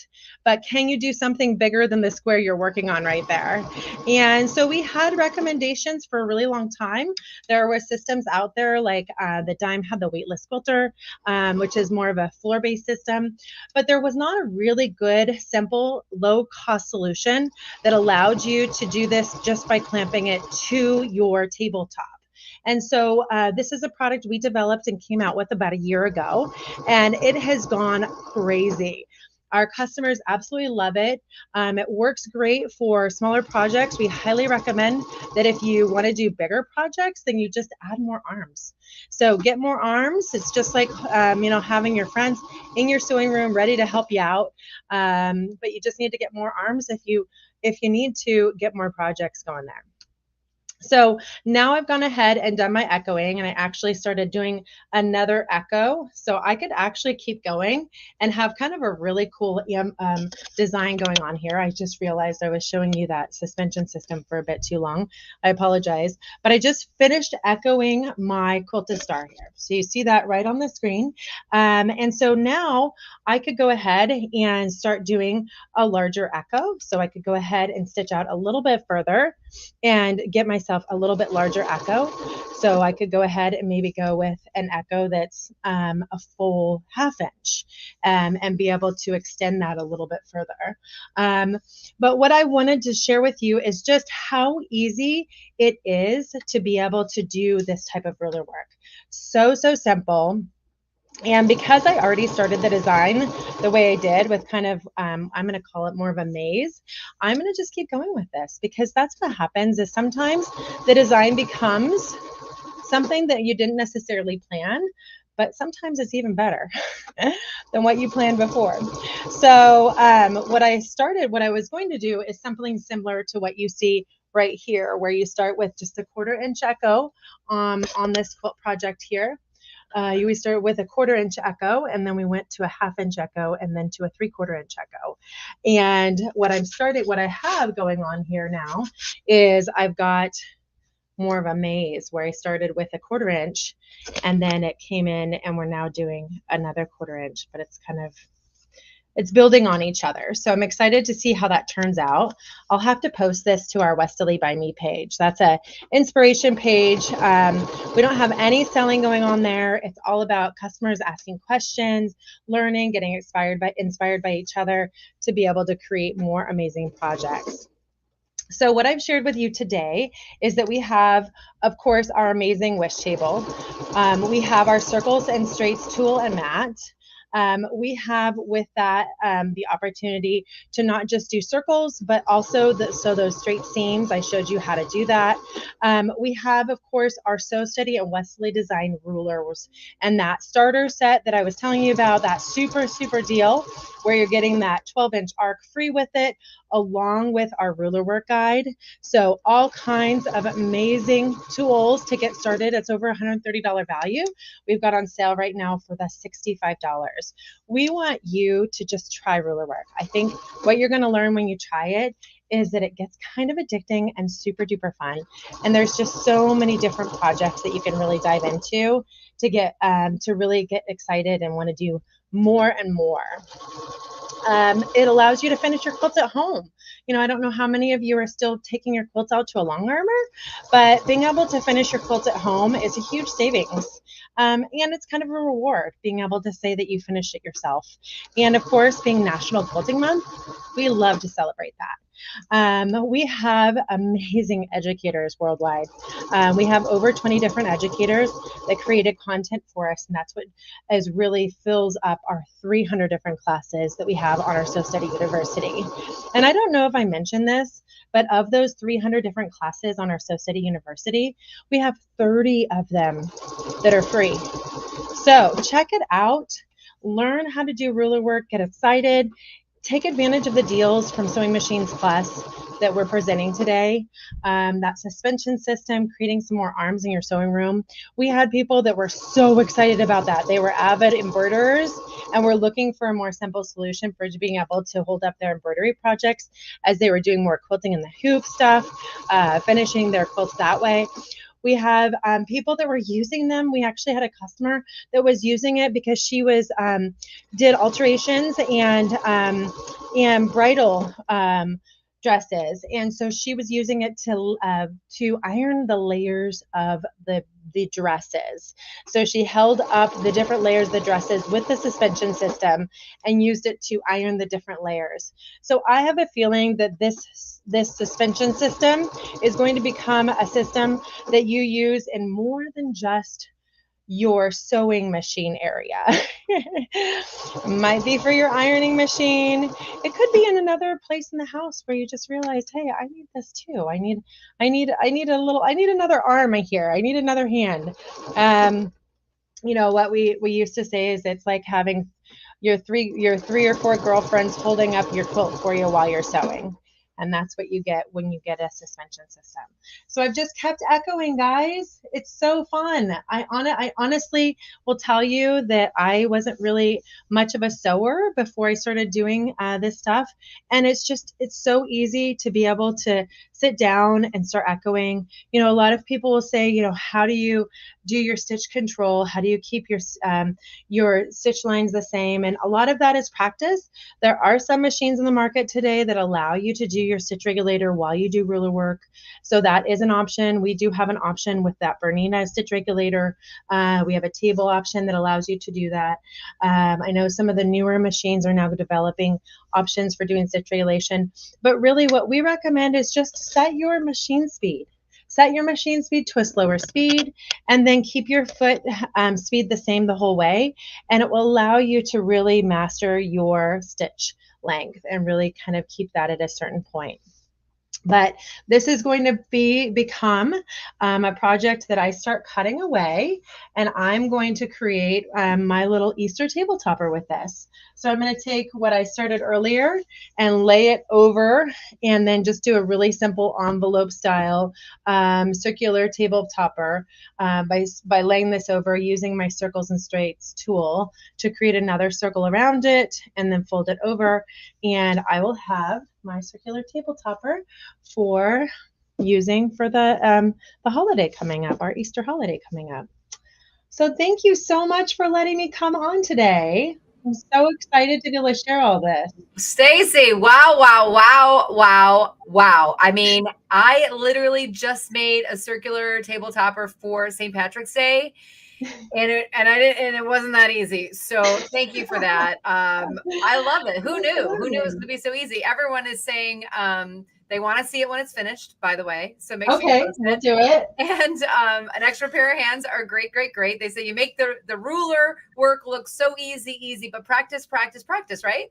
but can you do something bigger than the square you're working on right there? And so we had recommendations for a really long time. There were systems out there like the Dime had the weightless quilter, which is more of a floor-based system, but there was not a really good, simple, low-cost solution that allowed you to do this just by clamping it to your tabletop. And so this is a product we developed and came out with about a year ago, and it has gone crazy. Our customers absolutely love it. It works great for smaller projects. We highly recommend that if you want to do bigger projects, then you just add more arms. So get more arms. It's just like, having your friends in your sewing room ready to help you out. But you just need to get more arms if you need to get more projects going there. So now I've gone ahead and done my echoing, and I actually started doing another echo. So I could actually keep going and have kind of a really cool design going on here. I just realized I was showing you that suspension system for a bit too long. I apologize, but I just finished echoing my quilted star here. So you see that right on the screen. And so now I could go ahead and start doing a larger echo. So I could go ahead and stitch out a little bit further and get myself a little bit larger echo. So I could go ahead and maybe go with an echo that's a full 1/2 inch and be able to extend that a little bit further. But what I wanted to share with you is just how easy it is to be able to do this type of ruler work. So simple. And because I already started the design the way I did with kind of, I'm going to call it more of a maze, I'm going to just keep going with this, because that's what happens is sometimes the design becomes something that you didn't necessarily plan, but sometimes it's even better than what you planned before. So what I was going to do is something similar to what you see right here, where you start with just a 1/4 inch echo on this quilt project here. We started with a 1/4 inch echo, and then we went to a 1/2 inch echo, and then to a 3/4 inch echo. And what I have going on here now is I've got more of a maze where I started with a 1/4 inch, and then it came in, and we're now doing another 1/4 inch, but it's building on each other. So I'm excited to see how that turns out. I'll have to post this to our Westerly by Me page. That's a inspiration page. We don't have any selling going on there. It's all about customers asking questions, learning, getting inspired by each other to be able to create more amazing projects. So what I've shared with you today is that we have, of course, our amazing wish table. We have our circles and straights tool and mat. We have with that the opportunity to not just do circles, but also those straight seams. I showed you how to do that. We have, of course, our Sew Steady and Westerly Design rulers, and that starter set that I was telling you about, that super deal where you're getting that 12-inch arc free with it, along with our ruler work guide. So all kinds of amazing tools to get started. It's over $130 value. We've got on sale right now for the $65. We want you to just try ruler work. I think what you're going to learn when you try it is that it gets kind of addicting and super duper fun. And there's just so many different projects that you can really dive into to get to really get excited and want to do more and more. It allows you to finish your quilts at home. I don't know how many of you are still taking your quilts out to a long armor, but being able to finish your quilts at home is a huge savings. And it's kind of a reward being able to say that you finished it yourself. And of course, being National Quilting Month, we love to celebrate that. We have amazing educators worldwide. We have over 20 different educators that created content for us, and that's what really fills up our 300 different classes that we have on our Sew Steady University. And I don't know if I mentioned this, but of those 300 different classes on our Sew Steady University, we have 30 of them that are free. So check it out, learn how to do ruler work, get excited, take advantage of the deals from Sewing Machines Plus that we're presenting today. That suspension system, creating some more arms in your sewing room. We had people that were so excited about that. They were avid embroiderers, and were looking for a more simple solution for being able to hold up their embroidery projects as they were doing more quilting in the hoop stuff, finishing their quilts that way. We have people that were using them. We actually had a customer that was using it because she was did alterations and bridal dresses, and so she was using it to iron the layers of the dresses. So she held up the different layers of the dresses with the suspension system and used it to iron the different layers. So I have a feeling that this suspension system is going to become a system that you use in more than just your sewing machine area. Might be for your ironing machine. It could be in another place in the house where you just realized, hey, I need this too. I need another arm here. I need another hand. You know what we used to say is it's like having your three or four girlfriends holding up your quilt for you while you're sewing. And that's what you get when you get a suspension system. So I've just kept echoing, guys. It's so fun. I honestly will tell you that I wasn't really much of a sewer before I started doing this stuff. And it's so easy to be able to sit down and start echoing. You know, a lot of people will say, you know, how do you do your stitch control? How do you keep your stitch lines the same? And a lot of that is practice. There are some machines in the market today that allow you to do your stitch regulator while you do ruler work. So that is an option. We do have an option with that Bernina stitch regulator. We have a table option that allows you to do that. I know some of the newer machines are now developing options for doing stitch regulation, but really what we recommend is just set your machine speed. Set your machine speed to a slower speed, and then keep your foot speed the same the whole way, and it will allow you to really master your stitch length and really kind of keep that at a certain point. But this is going to become a project that I start cutting away, and I'm going to create my little Easter table topper with this. So I'm going to take what I started earlier and lay it over, and then just do a really simple envelope style circular table topper by laying this over, using my circles and straights tool to create another circle around it, and then fold it over, and I will have my circular table topper for using for the holiday coming up, our Easter holiday coming up. So thank you so much for letting me come on today. I'm so excited to be able to share all this. Stacy, wow. I mean, I literally just made a circular table topper for St. Patrick's Day. And it wasn't that easy. So thank you for that. I love it. Who knew? Who knew it was going to be so easy? Everyone is saying they want to see it when it's finished, by the way. So make sure you post we'll it. do it. And an extra pair of hands are great. They say you make the ruler work look so easy, but practice, right?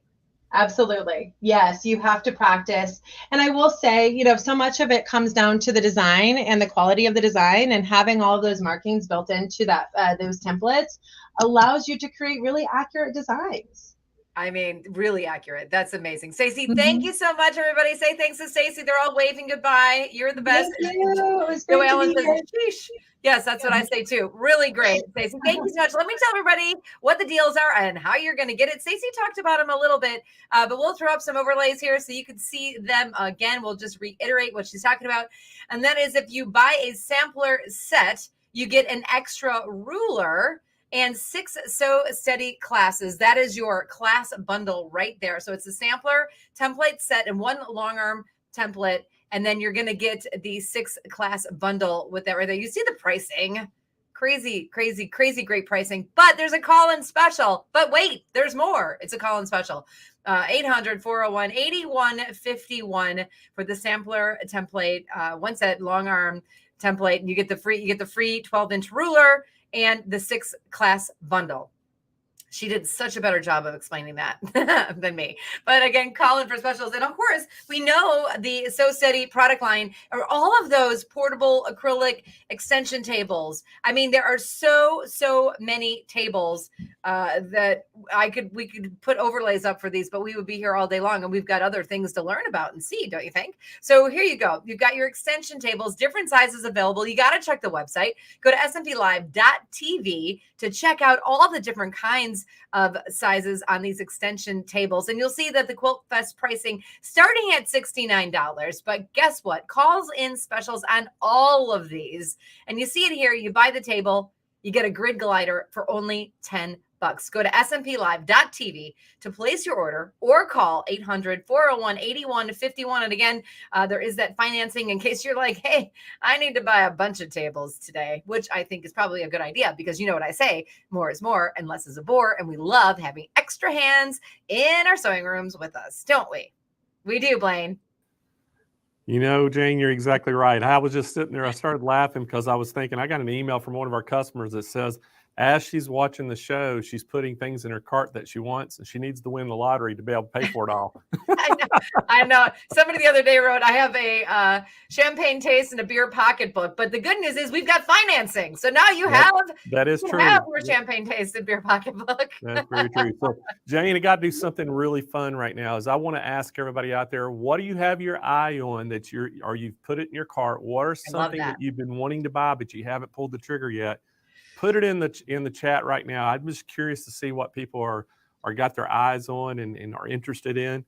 Absolutely. Yes, you have to practice. And I will say, you know, so much of it comes down to the design and the quality of the design, and having all of those markings built into that those templates allows you to create really accurate designs. I mean, really accurate. That's amazing. Stacey, thank you so much, everybody. Say thanks to Stacey. They're all waving goodbye. You're the best. Thank you. It was great to be here. Sheesh. Yes, that's what I say too. Really great, Stacey. Thank you so much. Let me tell everybody what the deals are and how you're going to get it. Stacey talked about them a little bit, but we'll throw up some overlays here so you can see them again. We'll just reiterate what she's talking about. And that is, if you buy a sampler set, you get an extra ruler and 6 Sew Steady classes. That is your class bundle right there. So it's a sampler template set and 1 long arm template. And then you're going to get the 6 class bundle with that right there. You see the pricing. Crazy great pricing. But there's a call-in special. But wait, there's more. It's a call-in special. 800-401-8151 for the sampler template. 1 set long arm template. And you get the free 12-inch ruler and the 6 class bundle. She did such a better job of explaining that than me. But again, call in for specials. And of course, we know the Sew Steady product line are all of those portable acrylic extension tables. I mean, there are so many tables that we could put overlays up for these, but we would be here all day long, and we've got other things to learn about and see, don't you think? So here you go. You've got your extension tables, different sizes available. You got to check the website. Go to smplive.tv to check out all the different kinds of sizes on these extension tables. And you'll see that the Quilt Fest pricing starting at $69. But guess what? Calls in specials on all of these. And you see it here. You buy the table, you get a grid glider for only $10. Go to SMPLive.tv to place your order or call 800-401-8151. And again, there is that financing in case you're like, hey, I need to buy a bunch of tables today, which I think is probably a good idea because you know what I say, more is more and less is a bore. And we love having extra hands in our sewing rooms with us, don't we? We do, Blaine. You know, Jane, you're exactly right. I was just sitting there. I started laughing because I was thinking, I got an email from one of our customers that says, as she's watching the show, she's putting things in her cart that she wants, and she needs to win the lottery to be able to pay for it all. I know. Somebody the other day wrote, I have a champagne taste and a beer pocketbook. But the good news is we've got financing. So now you have that is true. Have your champagne taste and beer pocketbook. That's very true. So, Jane, I got to do something really fun right now. Is I want to ask everybody out there, what do you have your eye on that you've put it in your cart? What are something that you've been wanting to buy but you haven't pulled the trigger yet? Put it in the chat right now. I'm just curious to see what people are got their eyes on and are interested in,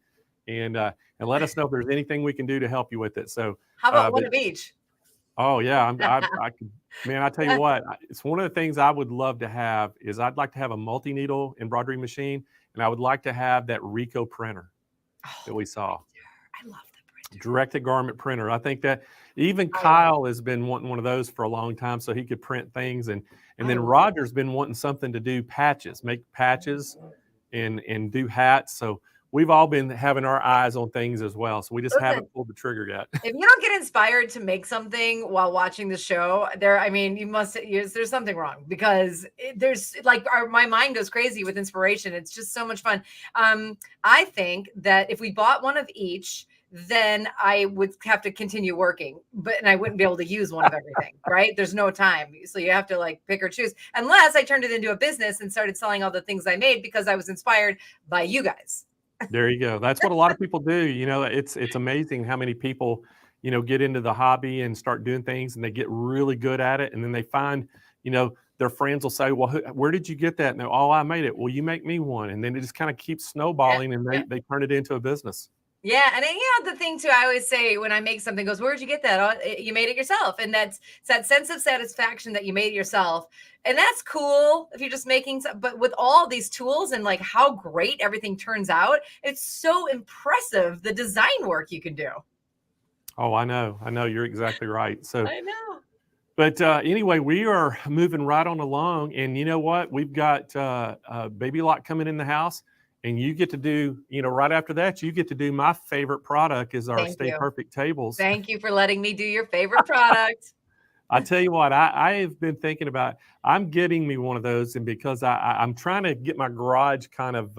and let us know if there's anything we can do to help you with it. So how about one of each? Oh yeah, I could, man. I tell you what, it's one of the things I would love to have is I'd like to have a multi-needle embroidery machine, and I would like to have that Rico printer that we saw. I love the printer. Directed garment printer. I think that even Kyle has been wanting one of those for a long time, so he could print things and then Roger's been wanting something to do patches, make patches and do hats. So we've all been having our eyes on things as well. So we just haven't pulled the trigger yet. If you don't get inspired to make something while watching the show, there's something wrong because there's like my mind goes crazy with inspiration. It's just so much fun. I think that if we bought one of each, then I would have to continue working, and I wouldn't be able to use one of everything, right? There's no time. So you have to like pick or choose, unless I turned it into a business and started selling all the things I made because I was inspired by you guys. There you go. That's what a lot of people do. You know, it's amazing how many people, you know, get into the hobby and start doing things and they get really good at it. And then they find, you know, their friends will say, well, where did you get that? And oh, I made it. Well, you make me one. And then it just kind of keeps snowballing and they turn it into a business. Yeah. And then, the thing too, I always say when I make something goes, where'd you get that? Oh, you made it yourself. And it's that sense of satisfaction that you made it yourself. And that's cool if you're just making something, but with all these tools and like how great everything turns out, it's so impressive, the design work you can do. Oh, I know. You're exactly right. So I know. But anyway, we are moving right on along. And you know what? We've got Baby Lock coming in the house. And you get to do, right after that, you get to do my favorite product is our Stay Perfect tables. Thank you for letting me do your favorite product. I tell you what, I have been thinking about, I'm getting me one of those. And because I'm trying to get my garage kind of,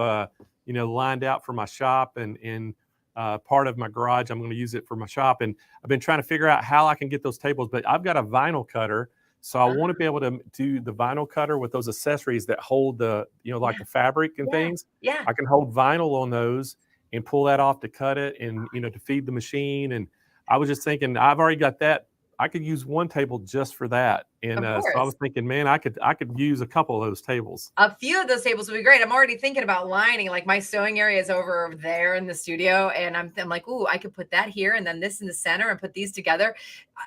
lined out for my shop and part of my garage, I'm going to use it for my shop. And I've been trying to figure out how I can get those tables, but I've got a vinyl cutter. So I want to be able to do the vinyl cutter with those accessories that hold the, like the fabric and things. Yeah. I can hold vinyl on those and pull that off to cut it and, to feed the machine. And I was just thinking, I've already got that. I could use one table just for that. And so I was thinking, man, I could use a couple of those tables. A few of those tables would be great. I'm already thinking about lining, like my sewing area is over there in the studio. And I'm like, ooh, I could put that here and then this in the center and put these together.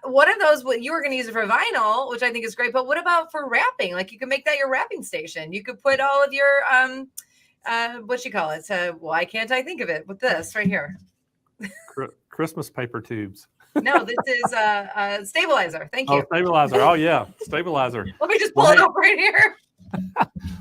What are those? What you were going to use it for vinyl, which I think is great. But what about for wrapping? Like you could make that your wrapping station. You could put all of your, what you call it? Why can't I think of it with this right here? Christmas paper tubes. No, this is a stabilizer. Thank you. Oh, stabilizer. Oh, yeah. Stabilizer. Let me just pull it up right here.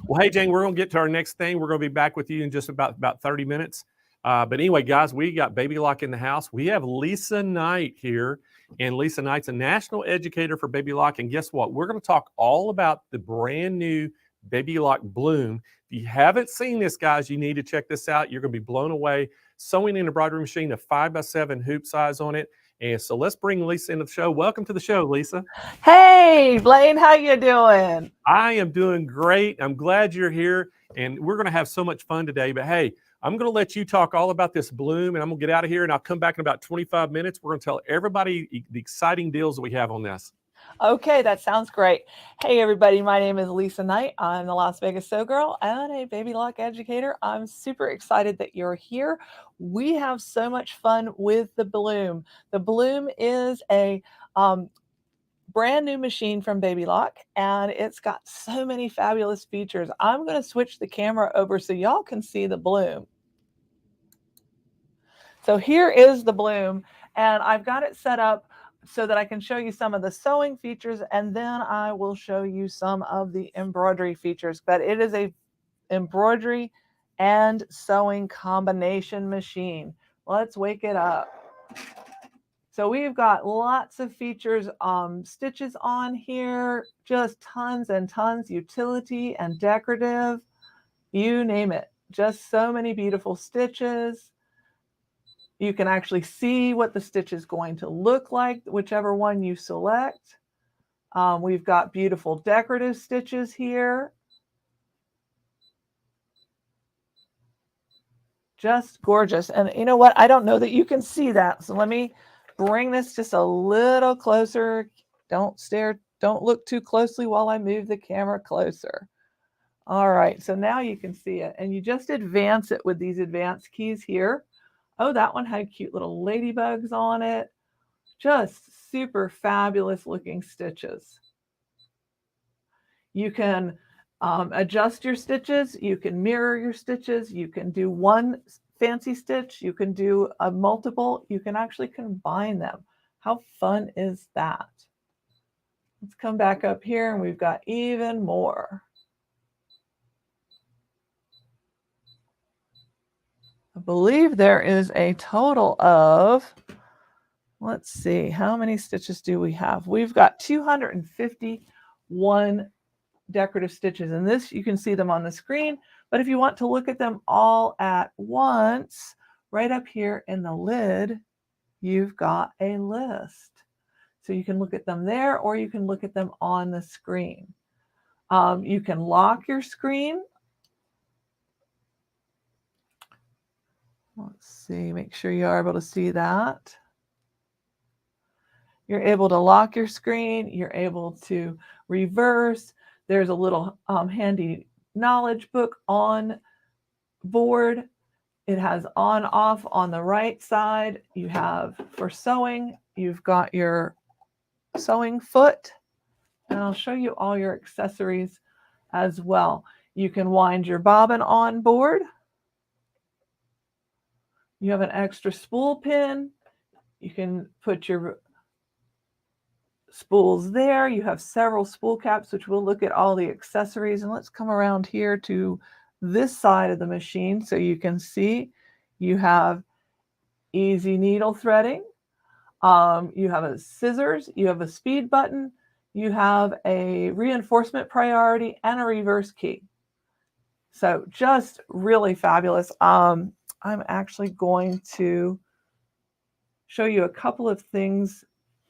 Well, hey, Jane, we're going to get to our next thing. We're going to be back with you in just about 30 minutes. But anyway, guys, we got Baby Lock in the house. We have Lisa Knight here. And Lisa Knight's a national educator for Baby Lock. And guess what? We're going to talk all about the brand new Baby Lock Bloom. If you haven't seen this, guys, you need to check this out. You're going to be blown away. Sewing and embroidery machine, a 5x7 hoop size on it. And so let's bring Lisa into the show. Welcome to the show, Lisa. Hey, Blaine, how you doing? I am doing great. I'm glad you're here. And we're going to have so much fun today. But hey, I'm going to let you talk all about this bloom, and I'm going to get out of here, and I'll come back in about 25 minutes. We're going to tell everybody the exciting deals that we have on this. Okay, that sounds great. Hey, everybody. My name is Lisa Knight. I'm the Las Vegas Sew Girl and a baby lock educator. I'm super excited that you're here. We have so much fun with the Bloom. The Bloom is a brand new machine from Baby Lock, and it's got so many fabulous features. I'm going to switch the camera over so y'all can see the Bloom. So here is the Bloom, and I've got it set up so that I can show you some of the sewing features, and then I will show you some of the embroidery features. But it is a embroidery and sewing combination machine. Let's wake it up. So we've got lots of features, stitches on here, just tons and tons, utility and decorative, you name it. Just so many beautiful stitches. You can actually see what the stitch is going to look like, whichever one you select. We've got beautiful decorative stitches here. Just gorgeous. And you know what? I don't know that you can see that. So let me bring this just a little closer. Don't stare. Don't look too closely while I move the camera closer. All right. So now you can see it. And you just advance it with these advanced keys here. Oh, that one had cute little ladybugs on it. Just super fabulous looking stitches. You can adjust your stitches. You can mirror your stitches. You can do one fancy stitch. You can do a multiple. You can actually combine them. How fun is that? Let's come back up here and we've got even more. I believe there is a total of, let's see, how many stitches do we have? We've got 251 decorative stitches, and this, you can see them on the screen, but if you want to look at them all at once, right up here in the lid, you've got a list. So you can look at them there, or you can look at them on the screen. You can lock your screen. Let's see, make sure you are able to see that. You're able to lock your screen. You're able to reverse. There's a little handy knowledge book on board. It has on off on the right side. You have for sewing, you've got your sewing foot, and I'll show you all your accessories as well. You can wind your bobbin on board. You have an extra spool pin. You can put your spools there. You have several spool caps, which we'll look at all the accessories. And let's come around here to this side of the machine so you can see you have easy needle threading. You have a scissors, you have a speed button, you have a reinforcement priority and a reverse key. So just really fabulous. I'm actually going to show you a couple of things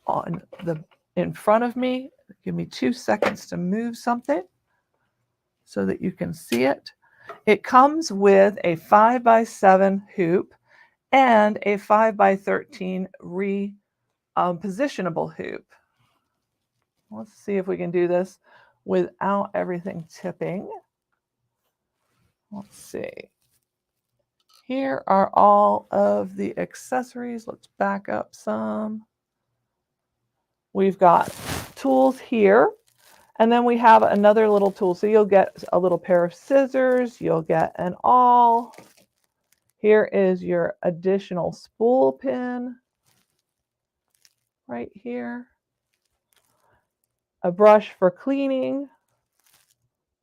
on the in front of me. Give me 2 seconds to move something so that you can see it. It comes with a 5x7 hoop and a 5x13 positionable hoop. Let's see if we can do this without everything tipping. Let's see. Here are all of the accessories. Let's back up some. We've got tools here, and then we have another little tool. So you'll get a little pair of scissors, you'll get an awl. Here is your additional spool pin right here. A brush for cleaning,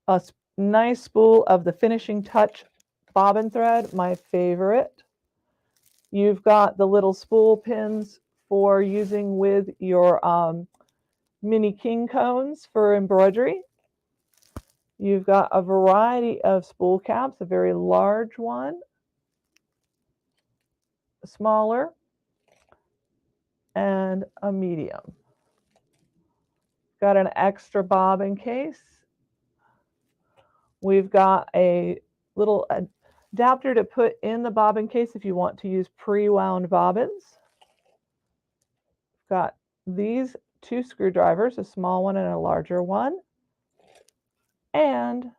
a nice spool of the finishing touch bobbin thread, my favorite. You've got the little spool pins for using with your mini king cones for embroidery. You've got a variety of spool caps, a very large one, a smaller, and a medium. Got an extra bobbin case. We've got a little adapter to put in the bobbin case if you want to use pre-wound bobbins. Got these 2 screwdrivers, a small one and a larger one, and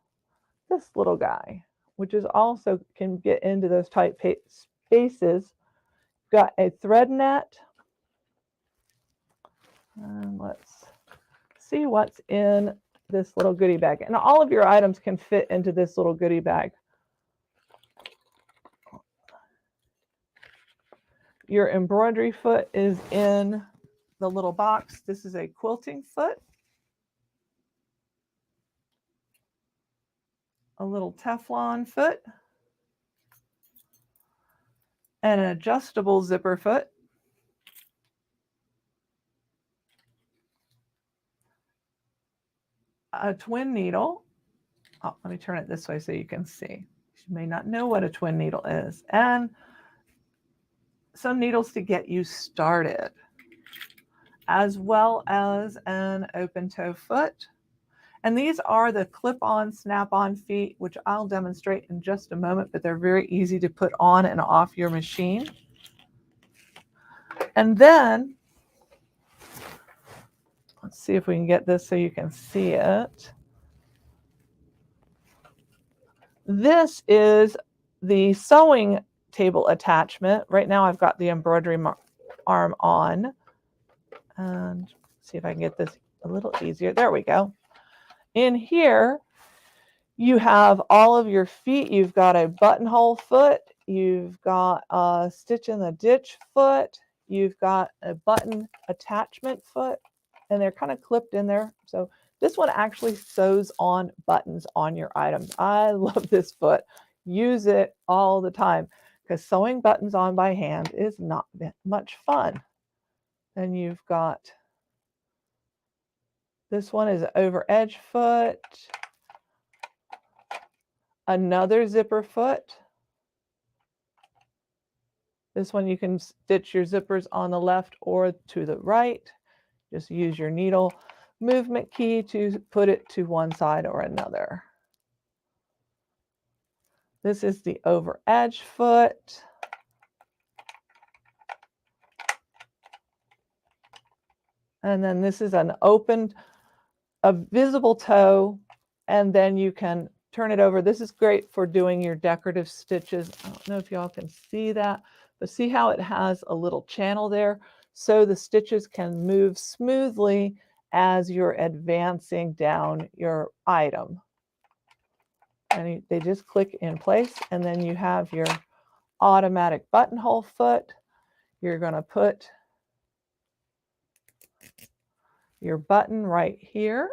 this little guy, which is also can get into those tight spaces. Got a thread net. And let's see what's in this little goodie bag. And all of your items can fit into this little goodie bag. Your embroidery foot is in the little box. This is a quilting foot. A little Teflon foot. An adjustable zipper foot. A twin needle. Oh, let me turn it this way so you can see. You may not know what a twin needle is. And some needles to get you started, as well as an open toe foot. And these are the clip-on, snap-on feet, which I'll demonstrate in just a moment, but they're very easy to put on and off your machine. And then, let's see if we can get this so you can see it. This is the sewing table attachment. Right now I've got the embroidery arm on. And see if I can get this a little easier. There we go. In here, you have all of your feet. You've got a buttonhole foot. You've got a stitch in the ditch foot. You've got a button attachment foot. And they're kind of clipped in there. So this one actually sews on buttons on your items. I love this foot. Use it all the time because sewing buttons on by hand is not much fun. Then you've got, this one is over edge foot, another zipper foot. This one you can stitch your zippers on the left or to the right. Just use your needle movement key to put it to one side or another. This is the over edge foot. And then this is an open, a visible toe, and then you can turn it over. This is great for doing your decorative stitches. I don't know if y'all can see that, but see how it has a little channel there? So the stitches can move smoothly as you're advancing down your item. And they just click in place, and then you have your automatic buttonhole foot. You're going to put your button right here,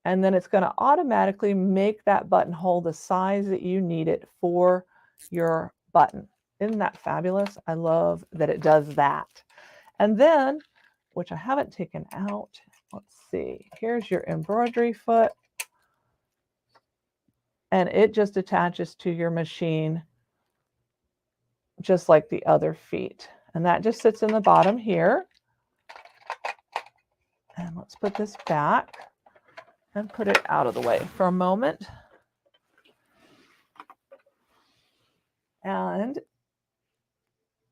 and then it's going to automatically make that buttonhole the size that you need it for your button. Isn't that fabulous? I love that it does that. And then, which I haven't taken out, let's see, here's your embroidery foot. And it just attaches to your machine just like the other feet. And that just sits in the bottom here. And let's put this back and put it out of the way for a moment. And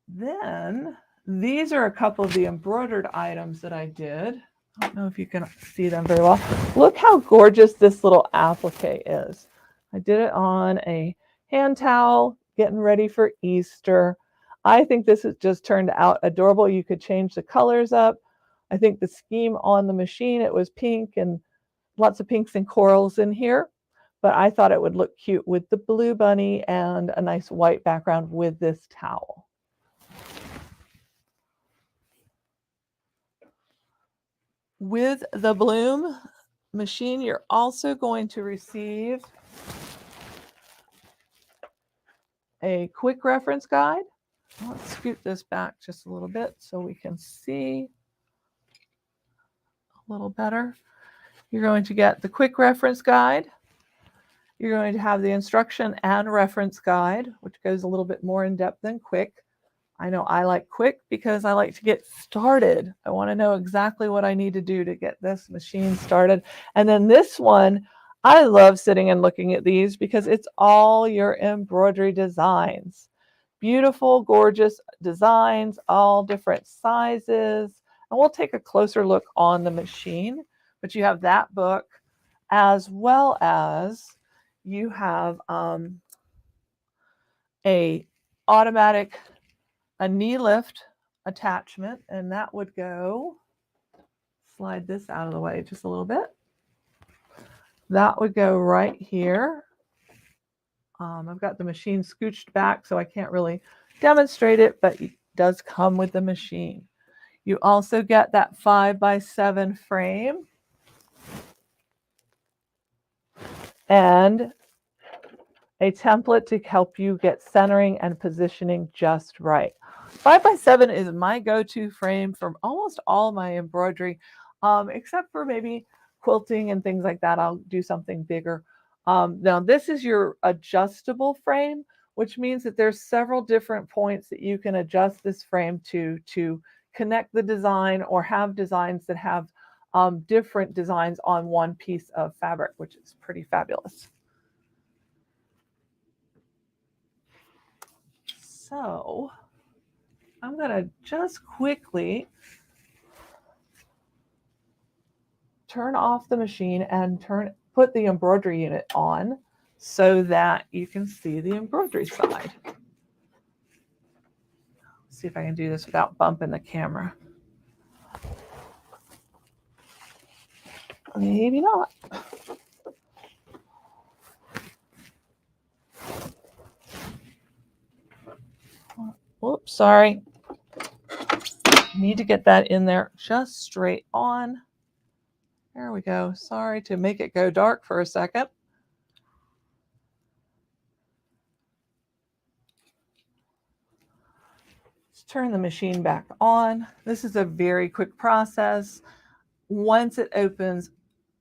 then these are a couple of the embroidered items that I did. I don't know if you can see them very well. Look how gorgeous this little applique is. I did it on a hand towel, getting ready for Easter. I think this has just turned out adorable. You could change the colors up. I think the scheme on the machine, it was pink and lots of pinks and corals in here, but I thought it would look cute with the blue bunny and a nice white background with this towel. With the Bloom machine, you're also going to receive a quick reference guide. Let's scoot this back just a little bit so we can see a little better. You're going to get the quick reference guide. You're going to have the instruction and reference guide, which goes a little bit more in depth than quick. I know I like quick because I like to get started. I want to know exactly what I need to do to get this machine started. And then this one, I love sitting and looking at these because it's all your embroidery designs. Beautiful, gorgeous designs, all different sizes, And we'll take a closer look on the machine, but you have that book as well as you have a knee lift attachment, and that would go, slide this out of the way just a little bit. That would go right here. I've got the machine scooched back, so I can't really demonstrate it, but it does come with the machine. You also get that 5x7 frame and a template to help you get centering and positioning just right. 5x7 is my go-to frame for almost all my embroidery, except for maybe quilting and things like that. I'll do something bigger. Now this is your adjustable frame, which means that there's several different points that you can adjust this frame to connect the design or have designs that have different designs on one piece of fabric, which is pretty fabulous. So I'm going to just quickly turn off the machine and put the embroidery unit on so that you can see the embroidery side. Let's see if I can do this without bumping the camera. Maybe not. Whoops, sorry. Need to get that in there just straight on. There we go. Sorry to make it go dark for a second. Let's turn the machine back on. This is a very quick process. Once it opens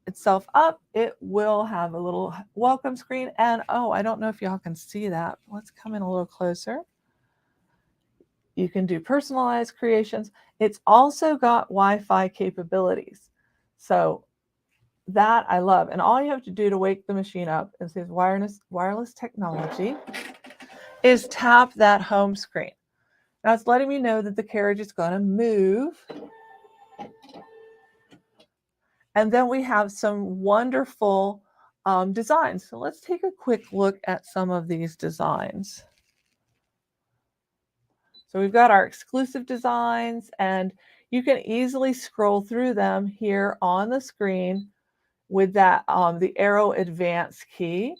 itself up, it will have a little welcome screen. And oh, I don't know if y'all can see that. Let's come in a little closer. You can do personalized creations. It's also got Wi-Fi capabilities. So that I love. And all you have to do to wake the machine up, it says wireless technology, is tap that home screen. Now it's letting me know that the carriage is going to move. And then we have some wonderful designs. So let's take a quick look at some of these designs. So we've got our exclusive designs, and you can easily scroll through them here on the screen with that the arrow advance key.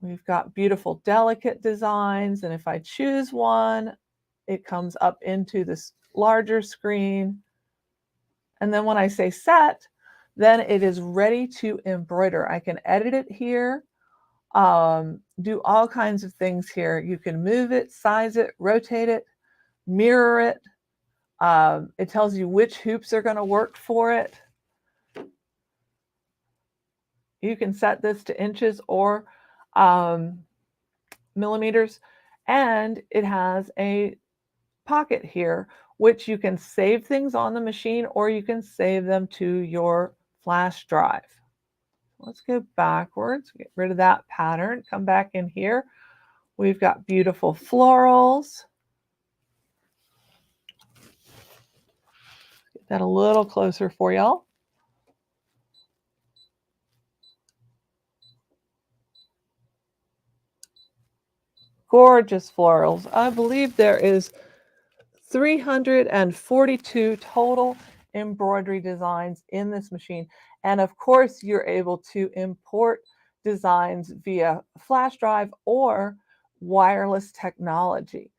We've got beautiful delicate designs, and if I choose one, it comes up into this larger screen. And then when I say set, then it is ready to embroider. I can edit it here, do all kinds of things here. You can move it, size it, rotate it, mirror it. It tells you which hoops are going to work for it. You can set this to inches or millimeters, and it has a pocket here, which you can save things on the machine or you can save them to your flash drive. Let's go backwards, get rid of that pattern, come back in here. We've got beautiful florals. Get that a little closer for y'all. Gorgeous florals. I believe there is 342 total embroidery designs in this machine. And of course, you're able to import designs via flash drive or wireless technology.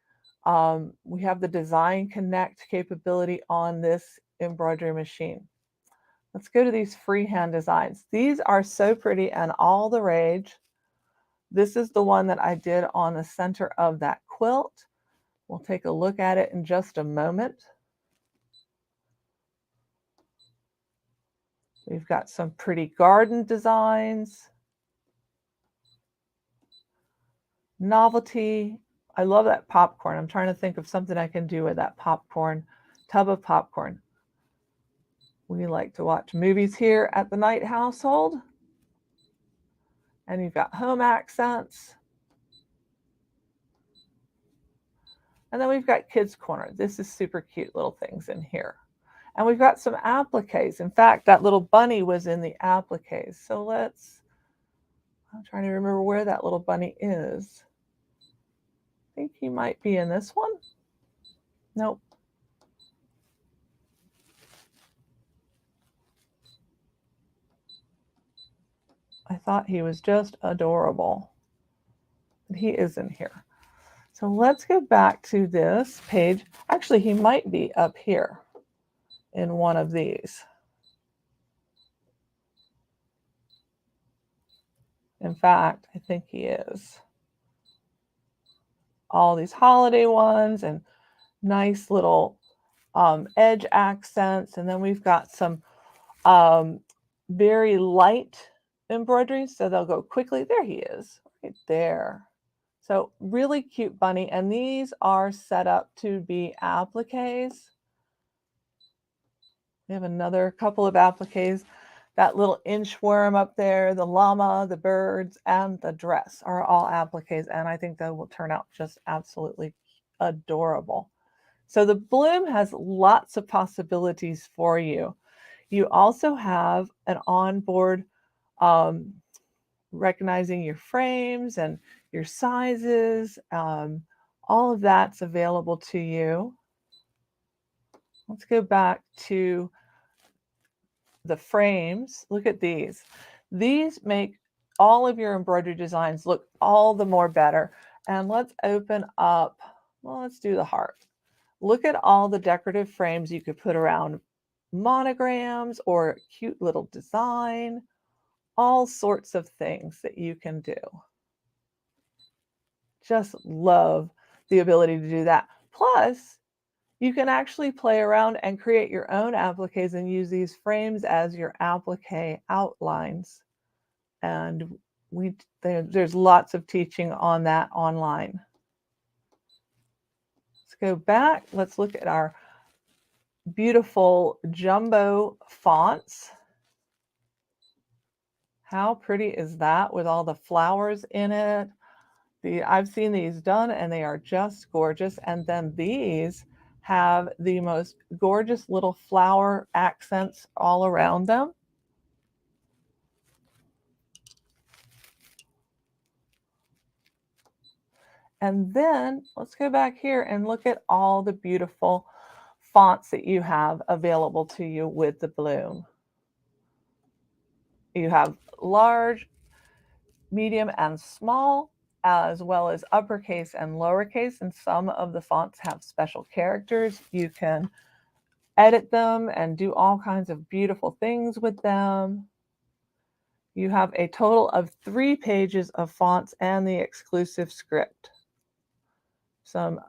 We have the Design Connect capability on this embroidery machine. Let's go to these freehand designs. These are so pretty and all the rage. This is the one that I did on the center of that quilt. We'll take a look at it in just a moment. We've got some pretty garden designs. Novelty. I love that popcorn. I'm trying to think of something I can do with that popcorn, tub of popcorn. We like to watch movies here at the Knight household. And you've got home accents. And then we've got Kids Corner. This is super cute little things in here. And we've got some appliques. In fact, that little bunny was in the appliques. So I'm trying to remember where that little bunny is. I think he might be in this one. Nope. I thought he was just adorable. But he isn't here. So let's go back to this page. Actually, he might be up here in one of these. In fact, I think he is. All these holiday ones and nice little edge accents. And then we've got some very light embroidery, so they'll go quickly. There he is, right there. So really cute bunny. And these are set up to be appliques. We have another couple of appliques. That little inchworm up there, the llama, the birds, and the dress are all appliques. And I think that will turn out just absolutely adorable. So the bloom has lots of possibilities for you. You also have an onboard recognizing your frames and your sizes. All of that's available to you. Let's go back to the frames. Look at these. These make all of your embroidery designs look all the more better. And let's open up, well, let's do the heart. Look at all the decorative frames you could put around monograms or cute little design, all sorts of things that you can do. Just love the ability to do that. Plus, you can actually play around and create your own appliques and use these frames as your applique outlines. And there's lots of teaching on that online. Let's go back. Let's look at our beautiful jumbo fonts. How pretty is that with all the flowers in it? I've seen these done and they are just gorgeous. And then these have the most gorgeous little flower accents all around them. And then let's go back here and look at all the beautiful fonts that you have available to you with the bloom. You have large, medium, and small, as well as uppercase and lowercase, and some of the fonts have special characters. You can edit them and do all kinds of beautiful things with them. You have a total of 3 pages of fonts and the exclusive script. Some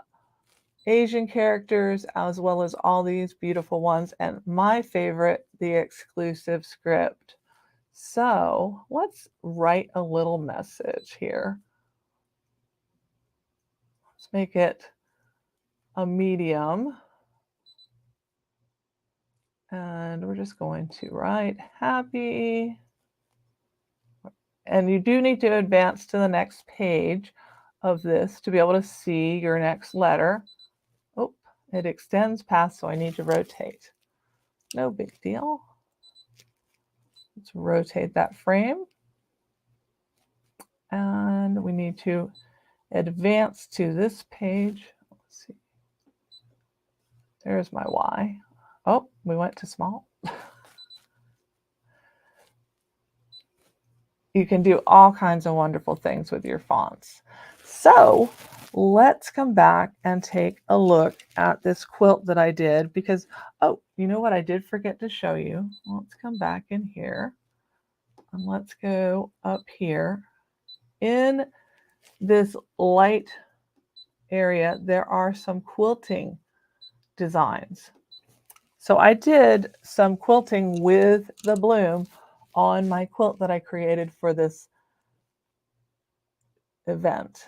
Asian characters, as well as all these beautiful ones, and my favorite, the exclusive script. So let's write a little message here. Let's make it a medium. And we're just going to write happy. And you do need to advance to the next page of this to be able to see your next letter. Oh, it extends past, so I need to rotate. No big deal. Let's rotate that frame. And we need to advance to this page. Let's see. There's my Y. Oh, we went to small. You can do all kinds of wonderful things with your fonts. So let's come back and take a look at this quilt that I did because, oh, you know what I did forget to show you? Let's come back in here and let's go up here. In this light area, there are some quilting designs. So I did some quilting with the bloom on my quilt that I created for this event.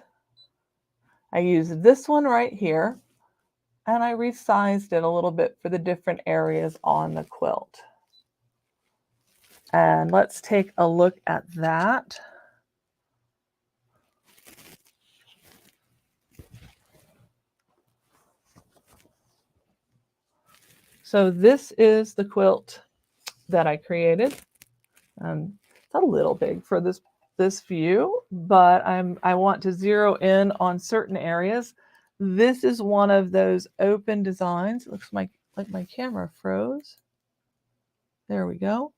I used this one right here and I resized it a little bit for the different areas on the quilt. And let's take a look at that. So this is the quilt that I created. It's a little big for this view, but I want to zero in on certain areas. This is one of those open designs. It looks like my camera froze. There we go.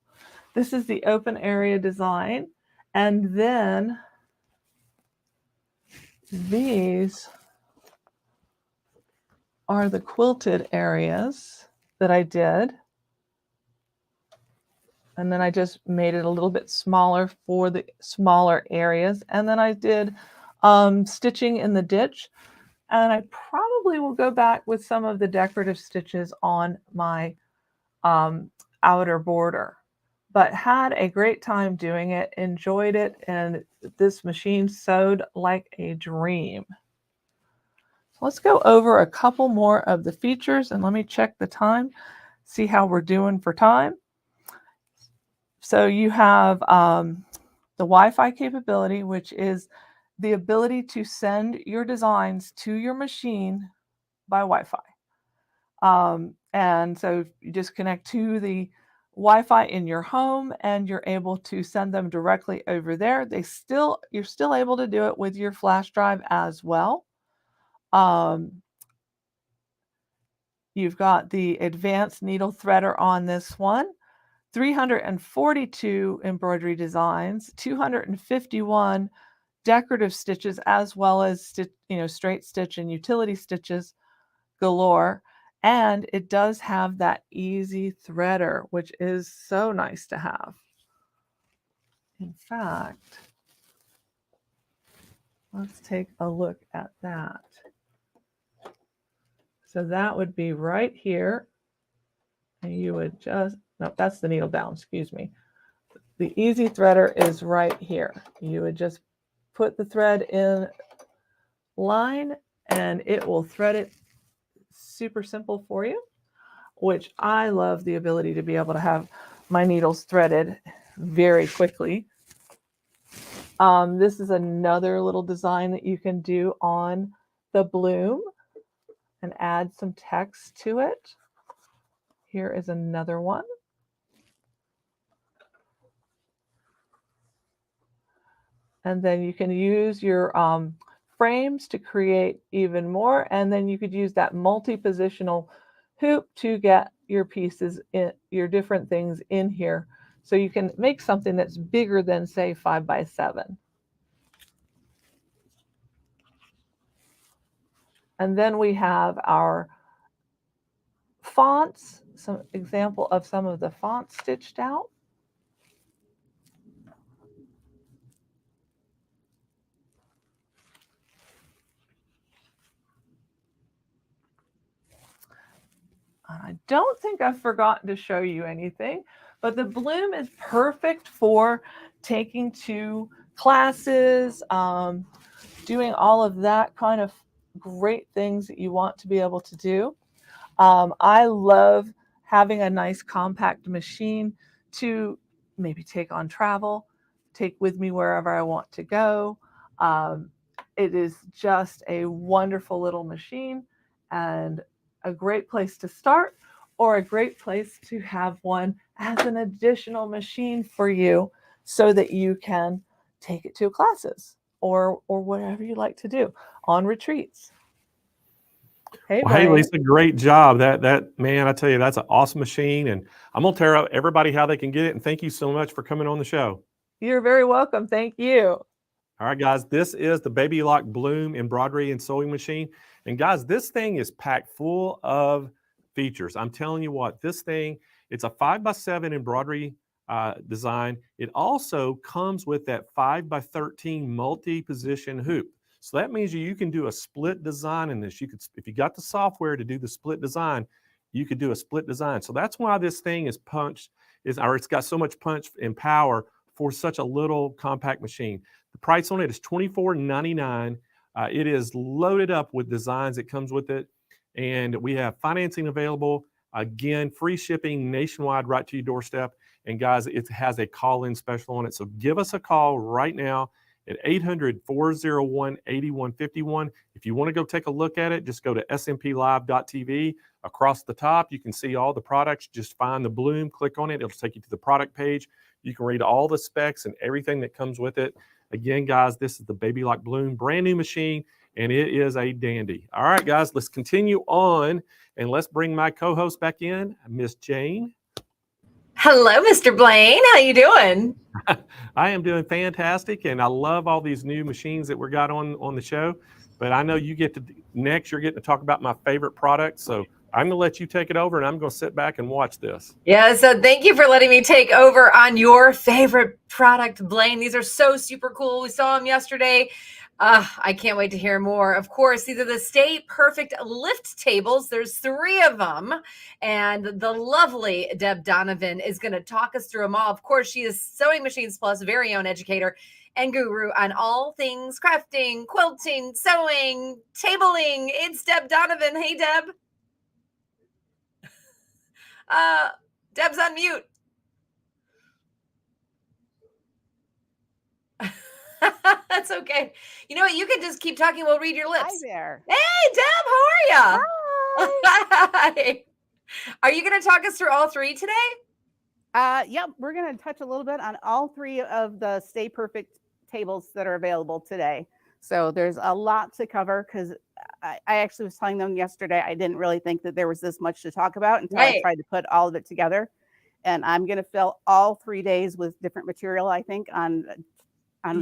This is the open area design. And then these are the quilted areas that I did. And then I just made it a little bit smaller for the smaller areas. And then I did stitching in the ditch. And I probably will go back with some of the decorative stitches on my outer border. But had a great time doing it, enjoyed it, and this machine sewed like a dream. So let's go over a couple more of the features, and let me check the time, see how we're doing for time. So you have the Wi-Fi capability, which is the ability to send your designs to your machine by Wi-Fi. And so you just connect to the Wi-Fi in your home and you're able to send them directly over there. You're still able to do it with your flash drive as well. You've got the advanced needle threader on this one, 342 embroidery designs, 251 decorative stitches, as well as straight stitch and utility stitches galore. And it does have that easy threader, which is so nice to have. In fact, let's take a look at that. So that would be right here. And you would just, no, that's the needle down, excuse me. The easy threader is right here. You would just put the thread in line and it will thread it super simple for you, which I love the ability to be able to have my needles threaded very quickly. This is another little design that you can do on the bloom and add some text to it. Here is another one. And then you can use your frames to create even more. And then you could use that multi-positional hoop to get your pieces in, your different things in here. So you can make something that's bigger than, say, 5 by 7. And then we have our fonts, some example of some of the fonts stitched out. I don't think I've forgotten to show you anything, but the bloom is perfect for taking to classes, doing all of that kind of great things that you want to be able to do. I love having a nice compact machine to maybe take on travel, take with me wherever I want to go. It is just a wonderful little machine and a great place to start, or a great place to have one as an additional machine for you so that you can take it to classes or whatever you like to do on retreats. Hey, well, hey, Brian. Lisa, great job. That man, I tell you, that's an awesome machine. And I'm going to tell everybody how they can get it. And thank you so much for coming on the show. You're very welcome. Thank you. All right, guys, this is the Baby Lock Bloom embroidery and sewing machine. And guys, this thing is packed full of features. I'm telling you what, this thing, it's a 5 by 7 embroidery design. It also comes with that 5 by 13 multi-position hoop. So that means you can do a split design in this. You could, if you got the software to do the split design, you could do a split design. So that's why this thing is it's got so much punch and power for such a little compact machine. The price on it is $24.99. It is loaded up with designs that comes with it. And we have financing available. Again, free shipping nationwide right to your doorstep. And guys, it has a call-in special on it. So give us a call right now at 800-401-8151. If you want to go take a look at it, just go to smplive.tv. Across the top, you can see all the products. Just find the bloom, click on it. It'll take you to the product page. You can read all the specs and everything that comes with it. Again, guys, this is the Baby Lock Bloom, brand new machine, and it is a dandy. All right, guys, let's continue on, and let's bring my co-host back in, Miss Jane. Hello, Mr. Blaine. How you doing? I am doing fantastic, and I love all these new machines that we got on the show. But I know you get to next. You're getting to talk about my favorite product, so I'm going to let you take it over, and I'm going to sit back and watch this. Yeah, so thank you for letting me take over on your favorite product, Blaine. These are so super cool. We saw them yesterday. I can't wait to hear more. Of course, these are the Stay Perfect lift tables. There's 3 of them, and the lovely Deb Donovan is going to talk us through them all. Of course, she is Sewing Machines Plus very own educator and guru on all things crafting, quilting, sewing, tabling. It's Deb Donovan. Hey, Deb. Deb's on mute. That's okay. You know what? You can just keep talking. We'll read your lips. Hi there. Hey, Deb, how are you? Hi. Are you going to talk us through all 3 today? Yep, we're going to touch a little bit on all 3 of the Stay Perfect tables that are available today. So there's a lot to cover because I actually was telling them yesterday, I didn't really think that there was this much to talk about until I tried to put all of it together. And I'm going to fill all 3 days with different material, I think, on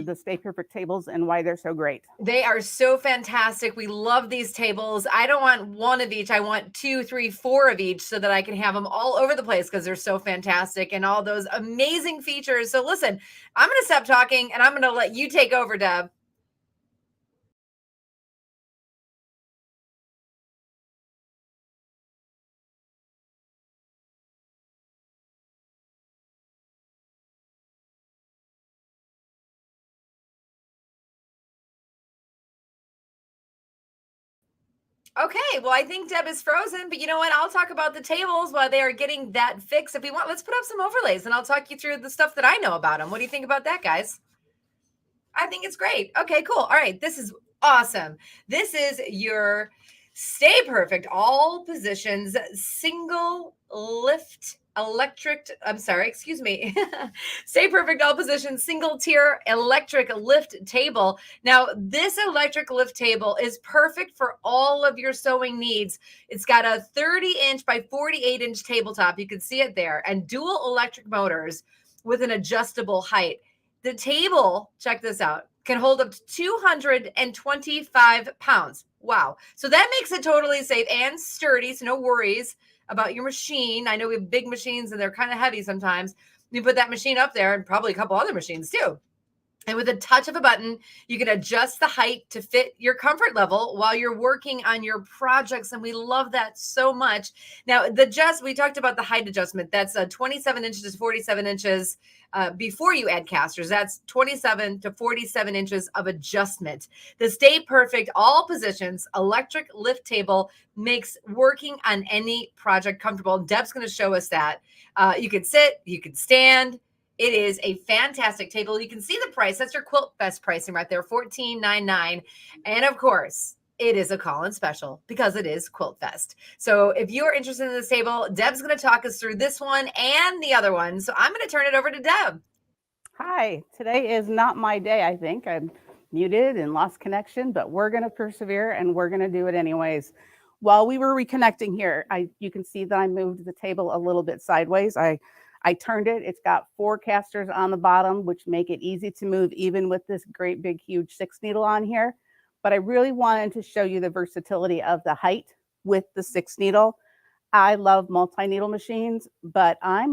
the Stay Perfect tables and why they're so great. They are so fantastic. We love these tables. I don't want 1 of each. I want 2, 3, 4 of each so that I can have them all over the place because they're so fantastic and all those amazing features. So listen, I'm going to stop talking and I'm going to let you take over, Deb. Okay, well, I think Deb is frozen, but you know what? I'll talk about the tables while they are getting that fixed. If we want, let's put up some overlays and I'll talk you through the stuff that I know about them. What do you think about that, guys? I think it's great. Okay, cool. All right, this is awesome. This is your Stay Perfect all positions single lift electric, Stay Perfect all positions single tier electric lift table. Now, this electric lift table is perfect for all of your sewing needs. It's got a 30-inch by 48-inch tabletop. You can see it there, and dual electric motors with an adjustable height. The table, check this out, can hold up to 225 pounds. Wow. So that makes it totally safe and sturdy. So no worries about your machine. I know we have big machines and they're kind of heavy sometimes. You put that machine up there and probably a couple other machines too. And with a touch of a button, you can adjust the height to fit your comfort level while you're working on your projects. And we love that so much. Now, we talked about the height adjustment. That's 27 inches to 47 inches before you add casters. That's 27 to 47 inches of adjustment. The Stay Perfect all positions electric lift table makes working on any project comfortable. Deb's going to show us that. You can sit, you can stand. It is a fantastic table. You can see the price. That's your Quilt Fest pricing right there, $14.99. And of course, it is a call-in special because it is Quilt Fest. So if you're interested in this table, Deb's going to talk us through this one and the other one. So I'm going to turn it over to Deb. Hi, today is not my day, I think. I'm muted and lost connection, but we're going to persevere and we're going to do it anyways. While we were reconnecting here, you can see that I moved the table a little bit sideways. I turned it. It's got 4 casters on the bottom, which make it easy to move even with this great big huge 6 needle on here. But I really wanted to show you the versatility of the height with the 6 needle. I love multi-needle machines, but I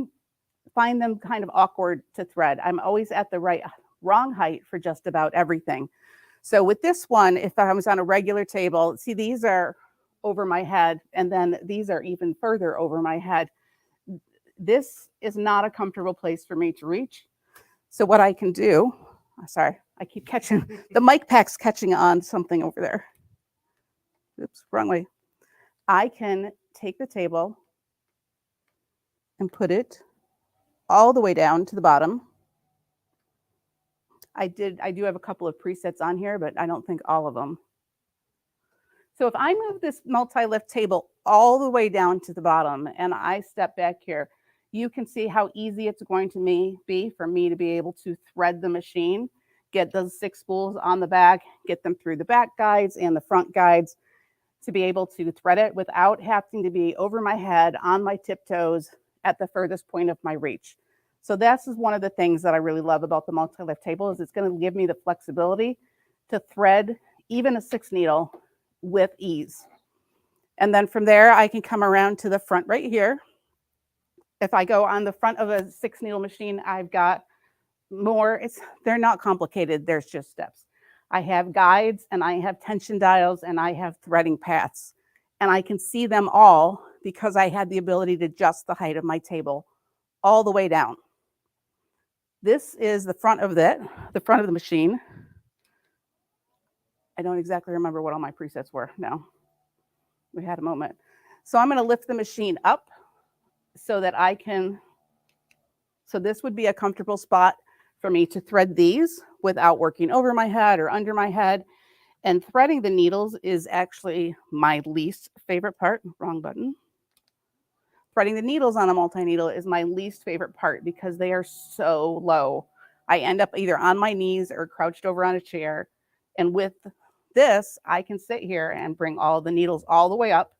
find them kind of awkward to thread. I'm always at the wrong height for just about everything. So with this one, if I was on a regular table, see, these are over my head, and then these are even further over my head. This is not a comfortable place for me to reach. So what I can do, sorry, I keep catching, the mic pack's catching on something over there. Oops, wrong way. I can take the table and put it all the way down to the bottom. I do have a couple of presets on here, but I don't think all of them. So if I move this multi-lift table all the way down to the bottom and I step back here, you can see how easy it's going to be for me to be able to thread the machine, get those 6 spools on the back, get them through the back guides and the front guides to be able to thread it without having to be over my head on my tiptoes at the furthest point of my reach. So that's one of the things that I really love about the multi-lift table is it's going to give me the flexibility to thread even a 6 needle with ease. And then from there, I can come around to the front right here. If I go on the front of a 6 needle machine, I've got more, they're not complicated, there's just steps. I have guides and I have tension dials and I have threading paths. And I can see them all because I had the ability to adjust the height of my table all the way down. This is the front of the machine. I don't exactly remember what all my presets were now. We had a moment. So I'm going to lift the machine up so that I can, so this would be a comfortable spot for me to thread these without working over my head or under my head. And threading the needles is actually my least favorite part. Wrong button. Threading the needles on a multi-needle is my least favorite part because they are so low. I end up either on my knees or crouched over on a chair. And with this, I can sit here and bring all the needles all the way up.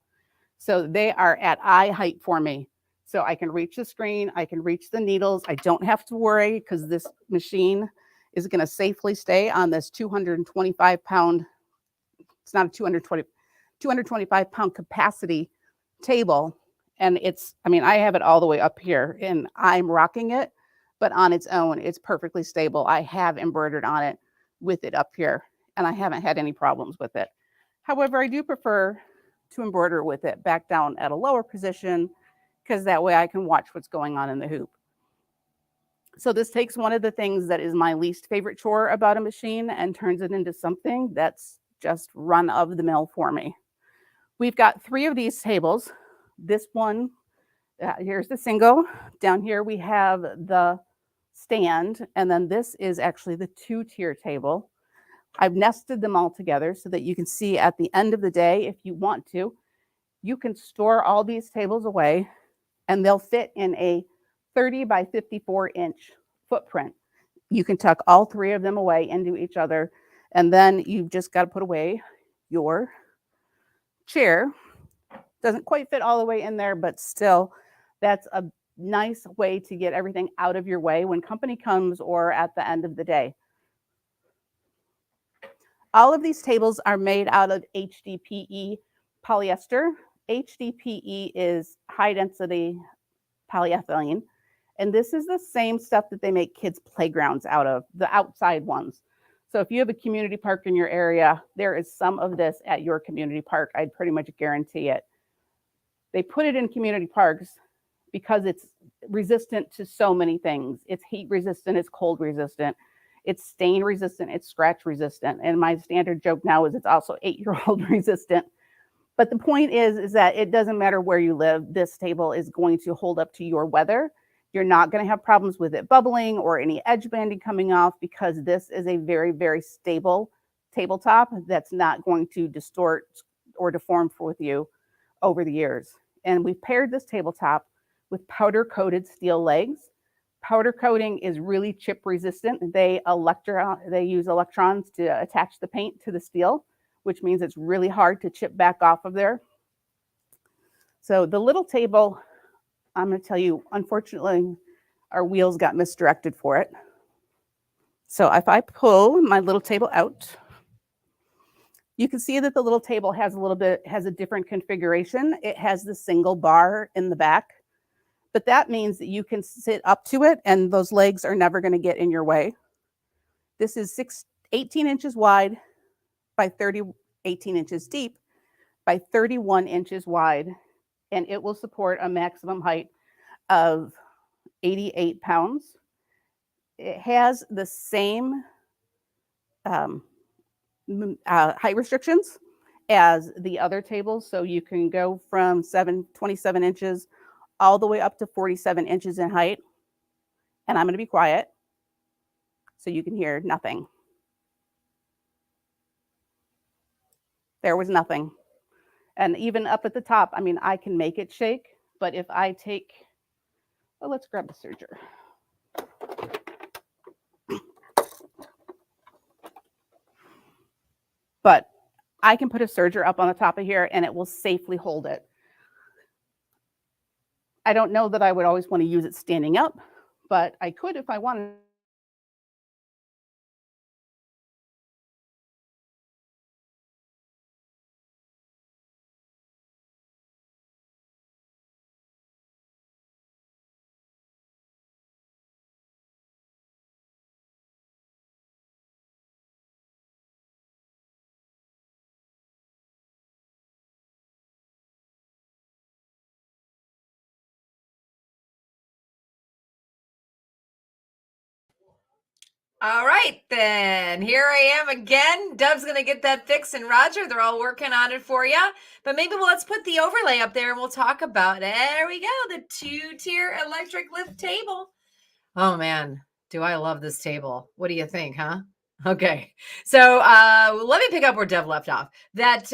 So they are at eye height for me. So I can reach the screen, I can reach the needles. I don't have to worry because this machine is going to safely stay on this 225-pound, it's not a 225-pound capacity table. And it's, I mean, I have it all the way up here and I'm rocking it, but on its own, it's perfectly stable. I have embroidered on it with it up here and I haven't had any problems with it. However, I do prefer to embroider with it back down at a lower position because that way I can watch what's going on in the hoop. So this takes one of the things that is my least favorite chore about a machine and turns it into something that's just run of the mill for me. We've got 3 of these tables. This one, here's the single. Down here we have the stand, and then this is actually the 2-tier table. I've nested them all together so that you can see at the end of the day, if you want to, you can store all these tables away and they'll fit in a 30 by 54 inch footprint. You can tuck all 3 of them away into each other. And then you've just got to put away your chair. Doesn't quite fit all the way in there, but still that's a nice way to get everything out of your way when company comes or at the end of the day. All of these tables are made out of HDPE polyester. HDPE is high density polyethylene. And this is the same stuff that they make kids' playgrounds out of, the outside ones. So if you have a community park in your area, there is some of this at your community park. I'd pretty much guarantee it. They put it in community parks because it's resistant to so many things. It's heat resistant, it's cold resistant, it's stain resistant, it's scratch resistant. And my standard joke now is it's also 8-year-old resistant. But the point is that it doesn't matter where you live, this table is going to hold up to your weather. You're not going to have problems with it bubbling or any edge banding coming off because this is a very, very stable tabletop that's not going to distort or deform with you over the years. And we've paired this tabletop with powder coated steel legs. Powder coating is really chip resistant. They use electrons to attach the paint to the steel, which means it's really hard to chip back off of there. So the little table, I'm going to tell you, unfortunately, our wheels got misdirected for it. So if I pull my little table out, you can see that the little table has a different configuration. It has the single bar in the back, but that means that you can sit up to it and those legs are never going to get in your way. This is 18 inches wide by 18 inches deep by 31 inches wide, and it will support a maximum height of 88 pounds. It has the same height restrictions as the other tables, so you can go from 27 inches all the way up to 47 inches in height. And I'm going to be quiet so you can hear nothing. There was nothing. And even up at the top, I mean, I can make it shake, but if I take, well, let's grab the serger. But I can put a serger up on the top of here and it will safely hold it. I don't know that I would always want to use it standing up, but I could if I wanted. All right, then. Here I am again. Dub's going to get that fixed, and Roger, they're all working on it for you. But maybe let's put the overlay up there and we'll talk about, there we go, the 2-tier electric lift table. Oh, man, do I love this table. What do you think, huh? Okay, so let me pick up where Dev left off. That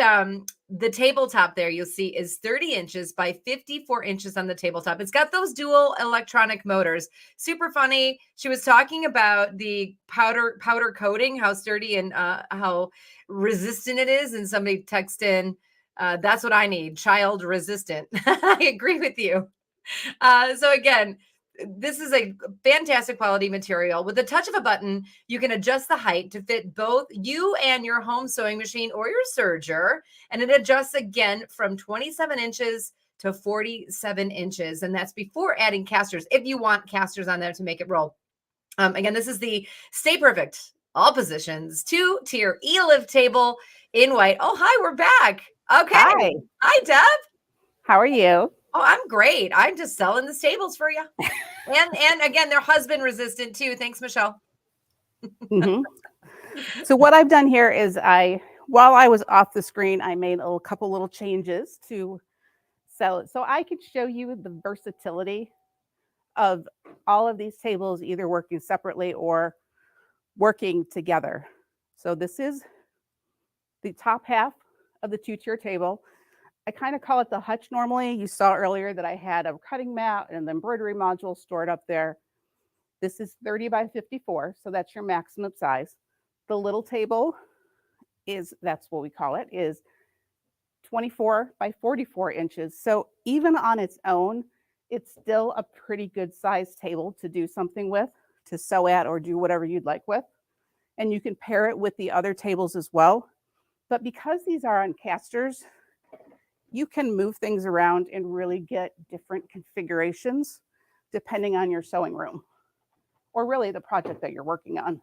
the tabletop there you'll see is 30 inches by 54 inches on the tabletop. It's got those dual electronic motors. Super funny. She was talking about the powder coating, how sturdy and how resistant it is. And somebody texted in, that's what I need, child resistant. I agree with you. So again, this is a fantastic quality material. With the touch of a button, you can adjust the height to fit both you and your home sewing machine or your serger. And it adjusts again from 27 inches to 47 inches. And that's before adding casters, if you want casters on there to make it roll. Again, this is the Stay Perfect, all positions, 2-tier e-lift table in white. Oh, hi, we're back. Okay. Hi, Deb. How are you? Oh, I'm great. I'm just selling the tables for you. And again, they're husband resistant too. Thanks, Michelle. Mm-hmm. So what I've done here is while I was off the screen, I made a couple little changes to sell it. So I could show you the versatility of all of these tables, either working separately or working together. So this is the top half of the 2-tier table. I kind of call it the hutch normally. You saw earlier that I had a cutting mat and the embroidery module stored up there. This is 30 by 54, so that's your maximum size. The little table that's what we call it, is 24 by 44 inches. So even on its own, it's still a pretty good size table to do something with, to sew at or do whatever you'd like with. And you can pair it with the other tables as well. But because these are on casters, you can move things around and really get different configurations depending on your sewing room or really the project that you're working on.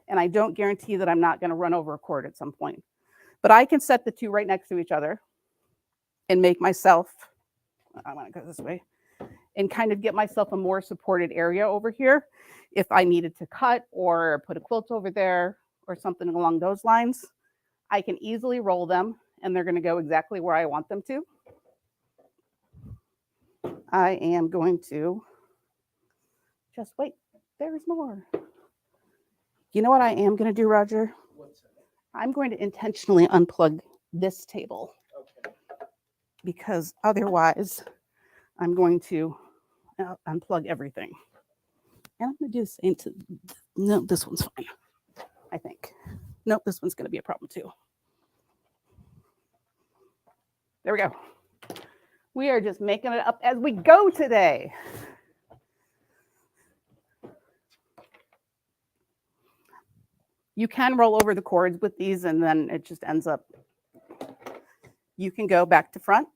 And I don't guarantee that I'm not going to run over a cord at some point, but I can set the two right next to each other and make myself, I want to go this way, and kind of get myself a more supported area over here if I needed to cut or put a quilt over there or something along those lines. I can easily roll them and they're going to go exactly where I want them to. I am going to just wait. There's more. You know what I am going to do, Roger? I'm going to intentionally unplug this table because otherwise I'm going to unplug everything. And I'm going to do the same to, no, this one's fine, I think. Nope, this one's going to be a problem too. There we go. We are just making it up as we go today. You can roll over the cords with these and then it just ends up. You can go back to front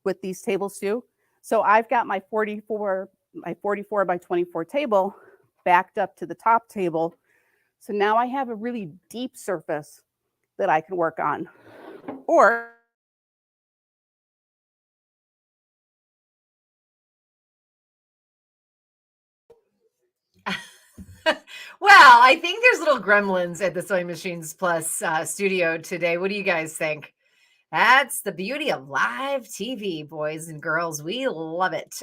with these tables too. So I've got my 44 by 24 table backed up to the top table. So now I have a really deep surface that I can work on. Or Well, I think there's little gremlins at the Sewing Machines Plus studio today. What do you guys think? That's the beauty of live TV, boys and girls. We love it.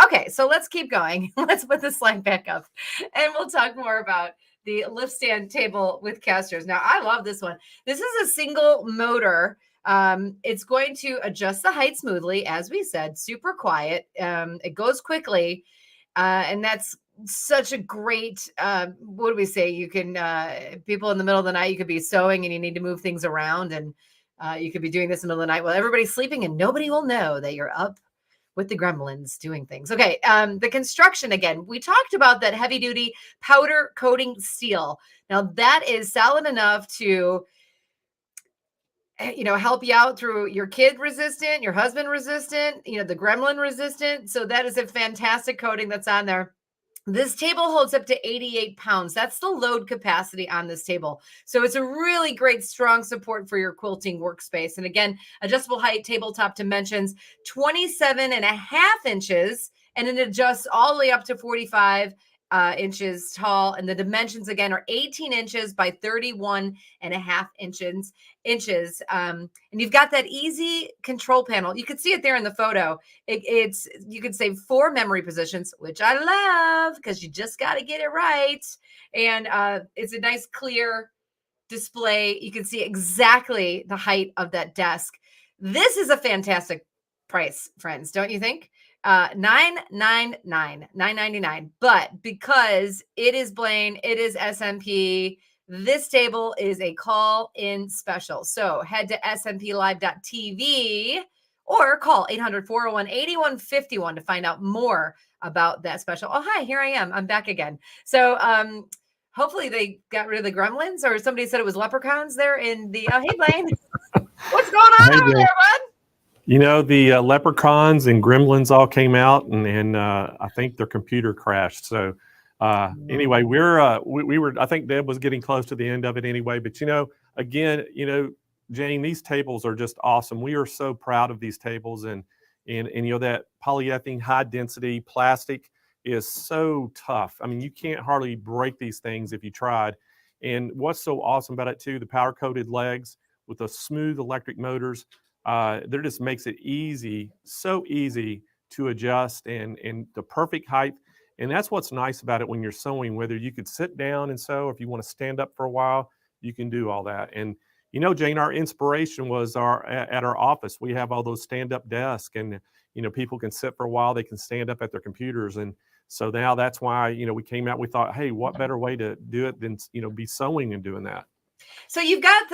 Okay, so let's keep going. Let's put the slide back up and we'll talk more about the lift stand table with casters. Now, I love this one. This is a single motor. It's going to adjust the height smoothly, as we said, super quiet. It goes quickly, and that's such a great, what do we say? You can, people in the middle of the night, you could be sewing and you need to move things around, and you could be doing this in the middle of the night while everybody's sleeping and nobody will know that you're up with the gremlins doing things. Okay, the construction, again, we talked about that heavy duty powder coating steel. Now that is solid enough to, help you out through your kid resistant, your husband resistant, the gremlin resistant. So that is a fantastic coating that's on there. This table holds up to 88 pounds. That's the load capacity on this table. So it's a really great, strong support for your quilting workspace. And again, adjustable height, tabletop dimensions, 27.5 inches, and it adjusts all the way up to 45 inches tall. And the dimensions, again, are 18 inches by 31.5 inches. And you've got that easy control panel. You can see it there in the photo. You can save 4 memory positions, which I love because you just got to get it right. And it's a nice clear display. You can see exactly the height of that desk. This is a fantastic price, friends, don't you think? $999. But because it is Blaine, it is SMP, this table is a call-in special. So head to smplive.tv or call 800-401-8151 to find out more about that special. Oh, hi, here I am. I'm back again. So hopefully they got rid of the gremlins, or somebody said it was leprechauns there in the, hey, Blaine, what's going on over there, bud? The leprechauns and gremlins all came out, and I think their computer crashed. So anyway, we were, I think Deb was getting close to the end of it anyway. But again, Jane, these tables are just awesome. We are so proud of these tables, and that polyethylene high density plastic is so tough. I mean, you can't hardly break these things if you tried. And what's so awesome about it too, the power coated legs with the smooth electric motors. There just makes it easy, so easy to adjust and the perfect height. And that's what's nice about it when you're sewing, whether you could sit down and sew, or if you want to stand up for a while, you can do all that. And, Jane, our inspiration was at our office. We have all those stand-up desks, and, people can sit for a while, they can stand up at their computers. And so now that's why, we came out, we thought, hey, what better way to do it than, be sewing and doing that. So you've got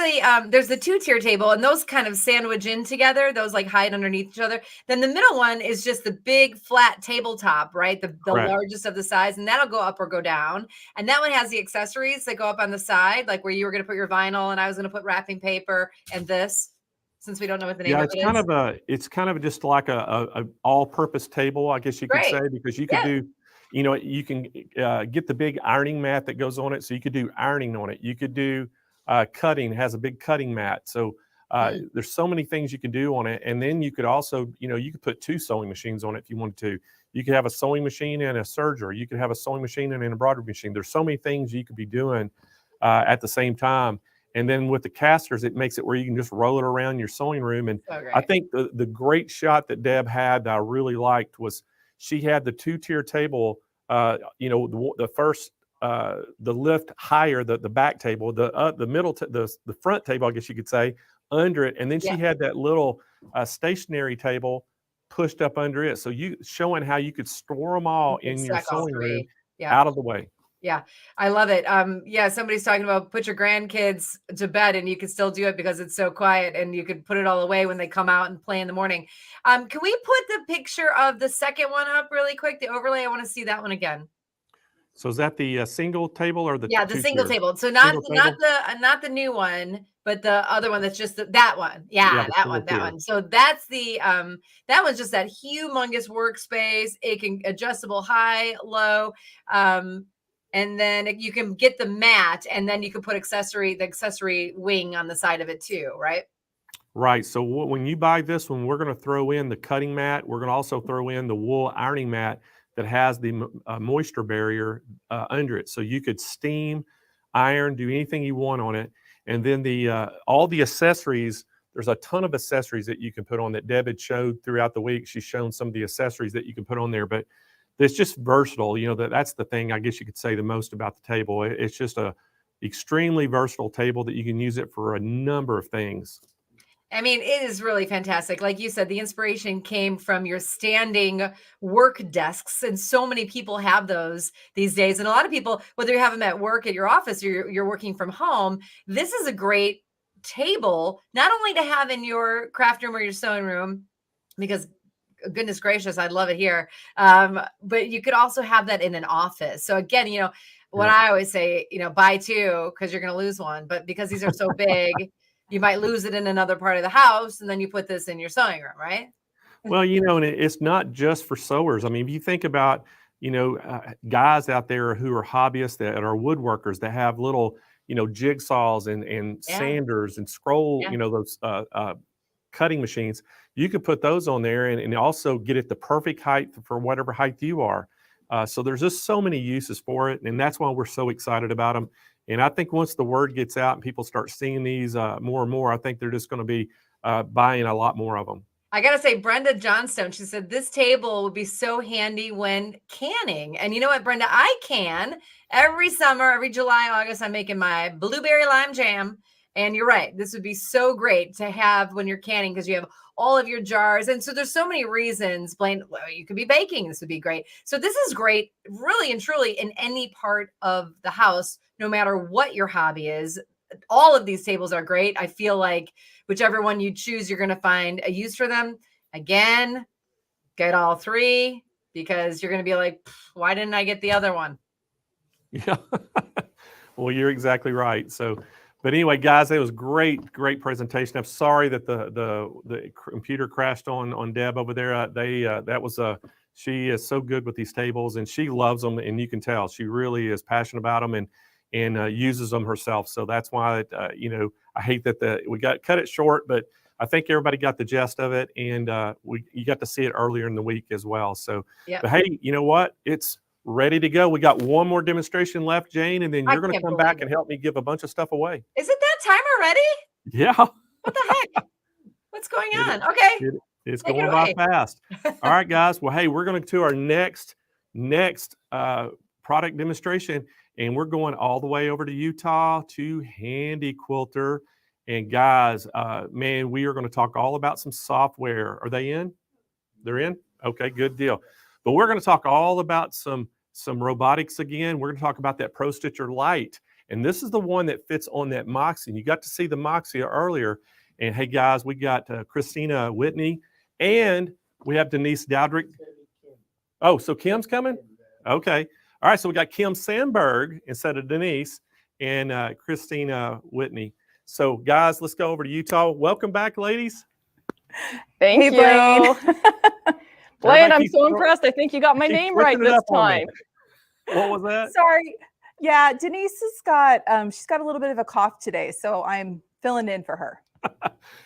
there's the 2-tier table, and those kind of sandwich in together, those like hide underneath each other. Then the middle one is just the big flat tabletop, right? The largest of the size, and that'll go up or go down. And that one has the accessories that go up on the side, like where you were going to put your vinyl and I was going to put wrapping paper, and this, since we don't know what the name of it is. It's kind of just like a all-purpose table, I guess you could say, because you could do, you can get the big ironing mat that goes on it. So you could do ironing on it. You could do cutting, has a big cutting mat. So there's so many things you can do on it. And then you could also, you could put 2 sewing machines on it if you wanted to. You could have a sewing machine and a serger. You could have a sewing machine and an embroidery machine. There's so many things you could be doing at the same time. And then with the casters, it makes it where you can just roll it around your sewing room. And I think the great shot that Deb had that I really liked was she had the 2-tier table, the first, the lift higher, the back table, the middle, the front table, I guess you could say, under it, and then she had that little stationary table pushed up under it. So you showing how you could store them all in your sewing room out of the way. Yeah, I love it. Somebody's talking about put your grandkids to bed and you can still do it because it's so quiet, and you can put it all away when they come out and play in the morning. Can we put the picture of the second one up really quick, the overlay? I want to see that one again. So is that the single table or the the single table? So not the new one, but the other one that's just that one. That one. So that's the that one's just that humongous workspace. It can adjustable high, low, and then you can get the mat, and then you can put the accessory wing on the side of it too, right? Right. So when you buy this one, we're going to throw in the cutting mat. We're going to also throw in the wool ironing mat that has the moisture barrier under it. So you could steam, iron, do anything you want on it. And then all the accessories, there's a ton of accessories that you can put on that Deb had showed throughout the week. She's shown some of the accessories that you can put on there. But that's just versatile. You know, that's the thing I guess you could say the most about the table. It's just a extremely versatile table that you can use it for a number of things. I mean, it is really fantastic. Like you said, the inspiration came from your standing work desks, and so many people have those these days. And a lot of people, whether you have them at work, at your office, or you're working from home, this is a great table, not only to have in your craft room or your sewing room, because goodness gracious, I love it here. But you could also have that in an office. So again, you know, what I always say, you know, buy two because you're going to lose one, but because these are so big, you might lose it in another part of the house, and then you put this in your sewing room, right? Well, you know, and it's not just for sewers. I mean, if you think about, you know, guys out there who are hobbyists that are woodworkers that have little, you know, jigsaws and sanders and scroll, you know, those cutting machines, you could put those on there and also get it the perfect height for whatever height you are. So there's just so many uses for it. And that's why we're so excited about them. And I think once the word gets out and people start seeing these more and more, I think they're just going to be buying a lot more of them. I got to say, Brenda Johnstone, she said, this table would be so handy when canning. And you know what, Brenda, I can. Every summer, every July, August, I'm making my blueberry lime jam. And you're right. This would be so great to have when you're canning because you have all of your jars. And so there's so many reasons, Blaine, you could be baking. This would be great. So this is great, really and truly, in any part of the house, no matter what your hobby is. All of these tables are great. I feel like whichever one you choose, you're going to find a use for them. Again, get all three because you're going to be like, why didn't I get the other one? Yeah. Well, you're exactly right. So, but anyway, guys, it was great presentation. I'm sorry that the computer crashed on Deb over there. She is so good with these tables and she loves them, and you can tell she really is passionate about them and uses them herself. So that's why you know, I hate that we cut it short, but I think everybody got the gist of it, and you got to see it earlier in the week as well. So, but hey, you know what? It's ready to go. We got one more demonstration left, Jane, and then you're going to come back and help me give a bunch of stuff away. Is it that time already? Yeah. What the heck? What's going on? Okay. It's going by fast. All right, guys. Well, hey, we're going to our next product demonstration, and we're going all the way over to Utah to Handy Quilter. And guys, man, we are going to talk all about some software. Are they in? They're in? Okay, good deal. But we're going to talk all about some robotics again. We're going to talk about that Pro Stitcher Lite. And this is the one that fits on that Moxie. And you got to see the Moxie earlier. And hey, guys, we got Christina Whitney, and we have Denise Dowdrick. Oh, so Kim's coming? Okay. All right, so we got Kim Sandberg instead of Denise, and Christina Whitney. So, guys, let's go over to Utah. Welcome back, ladies. Thank you. Blaine. Blaine, I'm so impressed. I think you got my name right this time. What was that? Sorry. Yeah, Denise has got she's got a little bit of a cough today, so I'm filling in for her.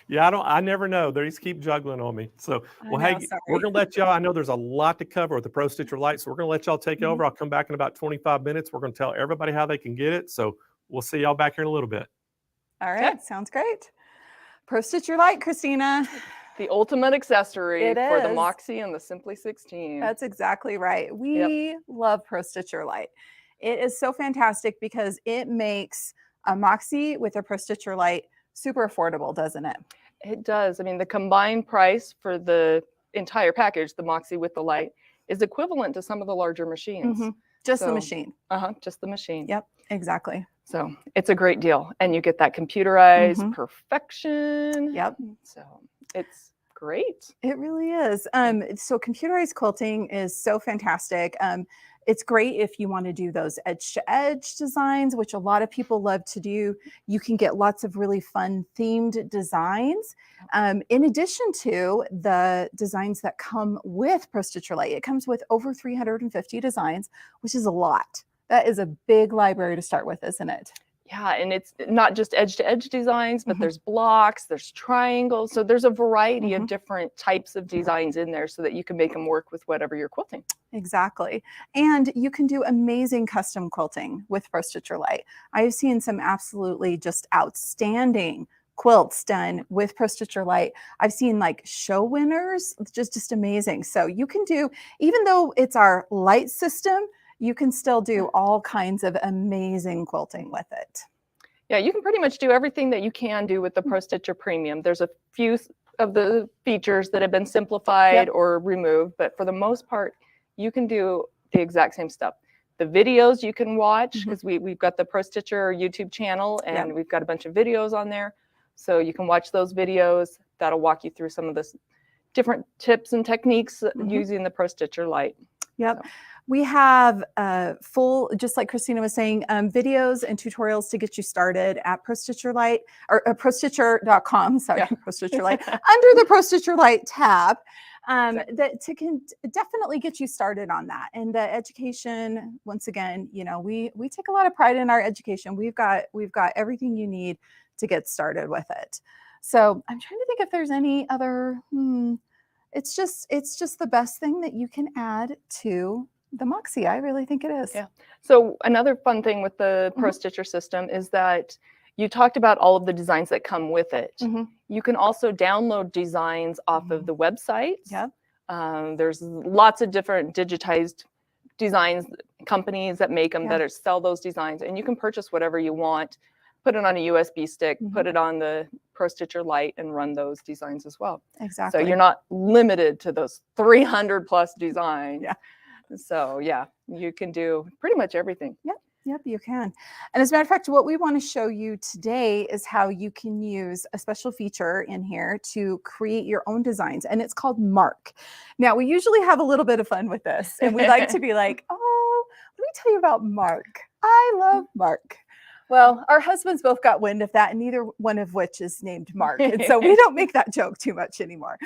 Yeah, I never know. They just keep juggling on me. So, well, hey, we're going to let y'all, I know there's a lot to cover with the Pro Stitcher Lite, so we're going to let y'all take over. I'll come back in about 25 minutes. We're going to tell everybody how they can get it. So we'll see y'all back here in a little bit. All right, sounds great. Pro Stitcher Lite, Christina. The ultimate accessory for the is. Moxie and the Simply 16. That's exactly right. We love Pro Stitcher Lite. It is so fantastic because it makes a Moxie with a Pro Stitcher Lite super affordable, doesn't it? It does. I mean, the combined price for the entire package, the Moxie with the Lite, is equivalent to some of the larger machines. Just the machine. Just the machine. Yep, exactly. So it's a great deal. And you get that computerized perfection. Yep. So it's great. It really is. So computerized quilting is so fantastic. It's great if you want to do those edge-to-edge designs, which a lot of people love to do. You can get lots of really fun themed designs. In addition to the designs that come with Pro Stitcher Lite, it comes with over 350 designs, which is a lot. That is a big library to start with, isn't it? Yeah, and it's not just edge-to-edge designs, but there's blocks, there's triangles. So there's a variety of different types of designs in there so that you can make them work with whatever you're quilting. Exactly. And you can do amazing custom quilting with Pro Stitcher Lite. I've seen some absolutely just outstanding quilts done with Pro Stitcher Light. I've seen like show winners, it's just amazing. So you can do, even though it's our light system, you can still do all kinds of amazing quilting with it. Yeah, you can pretty much do everything that you can do with the Pro Stitcher Premium. There's a few of the features that have been simplified or removed, but for the most part, you can do the exact same stuff. The videos you can watch, because we've got the Pro Stitcher YouTube channel, and we've got a bunch of videos on there. So you can watch those videos. That'll walk you through some of the different tips and techniques using the Pro Stitcher Light. Yep. So. We have full, just like Christina was saying, videos and tutorials to get you started at Pro Stitcher Light, or ProStitcher.com, sorry, Pro Stitcher Light, under the Pro Stitcher Light tab. That can definitely get you started on that. And the education, once again, you know, we take a lot of pride in our education. We've got everything you need to get started with it. So I'm trying to think if there's any other. It's just the best thing that you can add to the Moxie. I really think it is. Yeah. So another fun thing with the Pro Stitcher system is that you talked about all of the designs that come with it. You can also download designs off of the website. Yeah. There's lots of different digitized designs companies that make them that sell those designs, and you can purchase whatever you want, put it on a USB stick, put it on the Pro Stitcher Light, and run those designs as well. Exactly. So you're not limited to those 300 plus designs. Yeah. So yeah, you can do pretty much everything. Yep, you can. And as a matter of fact, what we want to show you today is how you can use a special feature in here to create your own designs, and it's called Mark. Now, we usually have a little bit of fun with this, and we like to be like, oh, let me tell you about Mark. I love Mark. Well, our husbands both got wind of that, and neither one of which is named Mark. And so we don't make that joke too much anymore.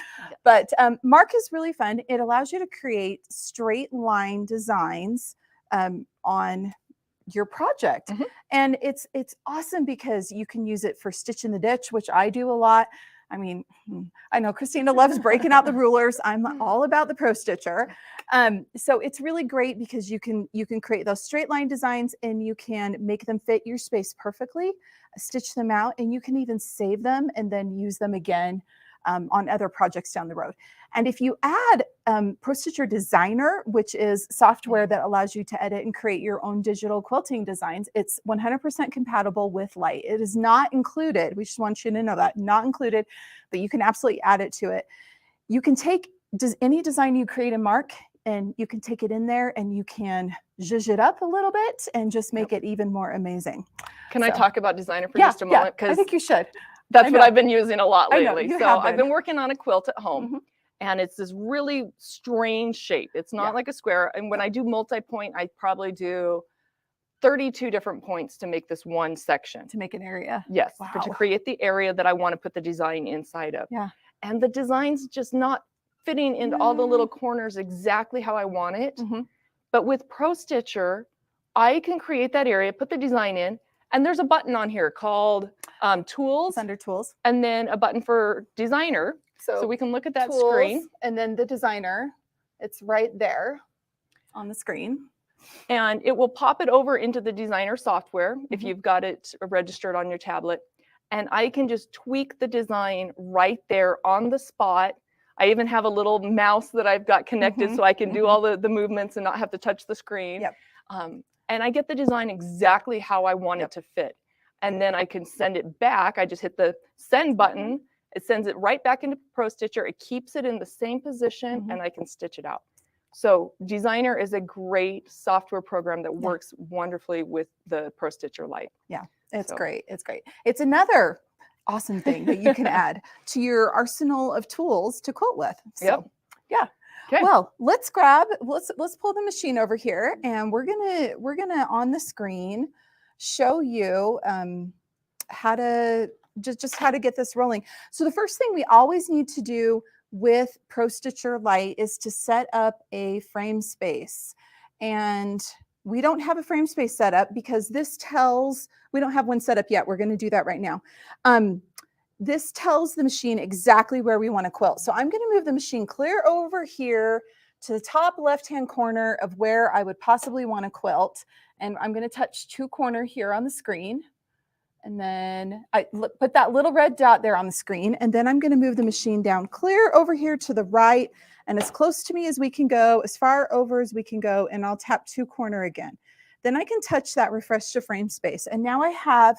But Mark is really fun. It allows you to create straight line designs on your project. And it's awesome because you can use it for stitch in the ditch, which I do a lot. I mean, I know Christina loves breaking out the rulers. I'm all about the Pro Stitcher. So it's really great because you can create those straight line designs, and you can make them fit your space perfectly, stitch them out, and you can even save them and then use them again on other projects down the road. And if you add Pro Stitcher Designer, which is software that allows you to edit and create your own digital quilting designs, it's 100% compatible with Light. It is not included. We just want you to know that, not included, but you can absolutely add it to it. You can take any design you create in Mark, and you can take it in there and you can zhuzh it up a little bit and just make it even more amazing. Can I talk about Designer for just a moment? I think you should. That's what I've been using a lot lately. I know, so I've been working on a quilt at home, and it's this really strange shape. It's not like a square. And when I do multi-point, I probably do 32 different points to make this one section. To make an area. Yes, Wow. to create the area that I want to put the design inside of. Yeah. And the design's just not fitting into all the little corners exactly how I want it. But with Pro Stitcher, I can create that area, put the design in, and there's a button on here called Tools. It's under Tools. And then a button for Designer. So we can look at that Tools, screen. And then the Designer, it's right there on the screen. And it will pop it over into the Designer software if you've got it registered on your tablet. And I can just tweak the design right there on the spot. I even have a little mouse that I've got connected so I can do all the movements and not have to touch the screen. And I get the design exactly how I want it to fit. And then I can send it back. I just hit the send button. It sends it right back into Pro Stitcher. It keeps it in the same position, and I can stitch it out. So Designer is a great software program that works wonderfully with the Pro Stitcher Light. Yeah, it's great. It's great. It's another awesome thing that you can add to your arsenal of tools to quilt with. So, yeah. Okay. Well, let's pull the machine over here, and we're gonna on the screen show you how to just how to get this rolling. So the first thing we always need to do with Pro Stitcher Light is to set up a frame space, and we don't have a frame space set up because we don't have one set up yet. We're going to do that right now. This tells the machine exactly where we want to quilt. So I'm going to move the machine clear over here to the top left-hand corner of where I would possibly want to quilt. And I'm going to touch 2 corners here on the screen. And then I put that little red dot there on the screen. And then I'm going to move the machine down clear over here to the right and as close to me as we can go, as far over as we can go. And I'll tap 2 corner again. Then I can touch that refresh to frame space. And now I have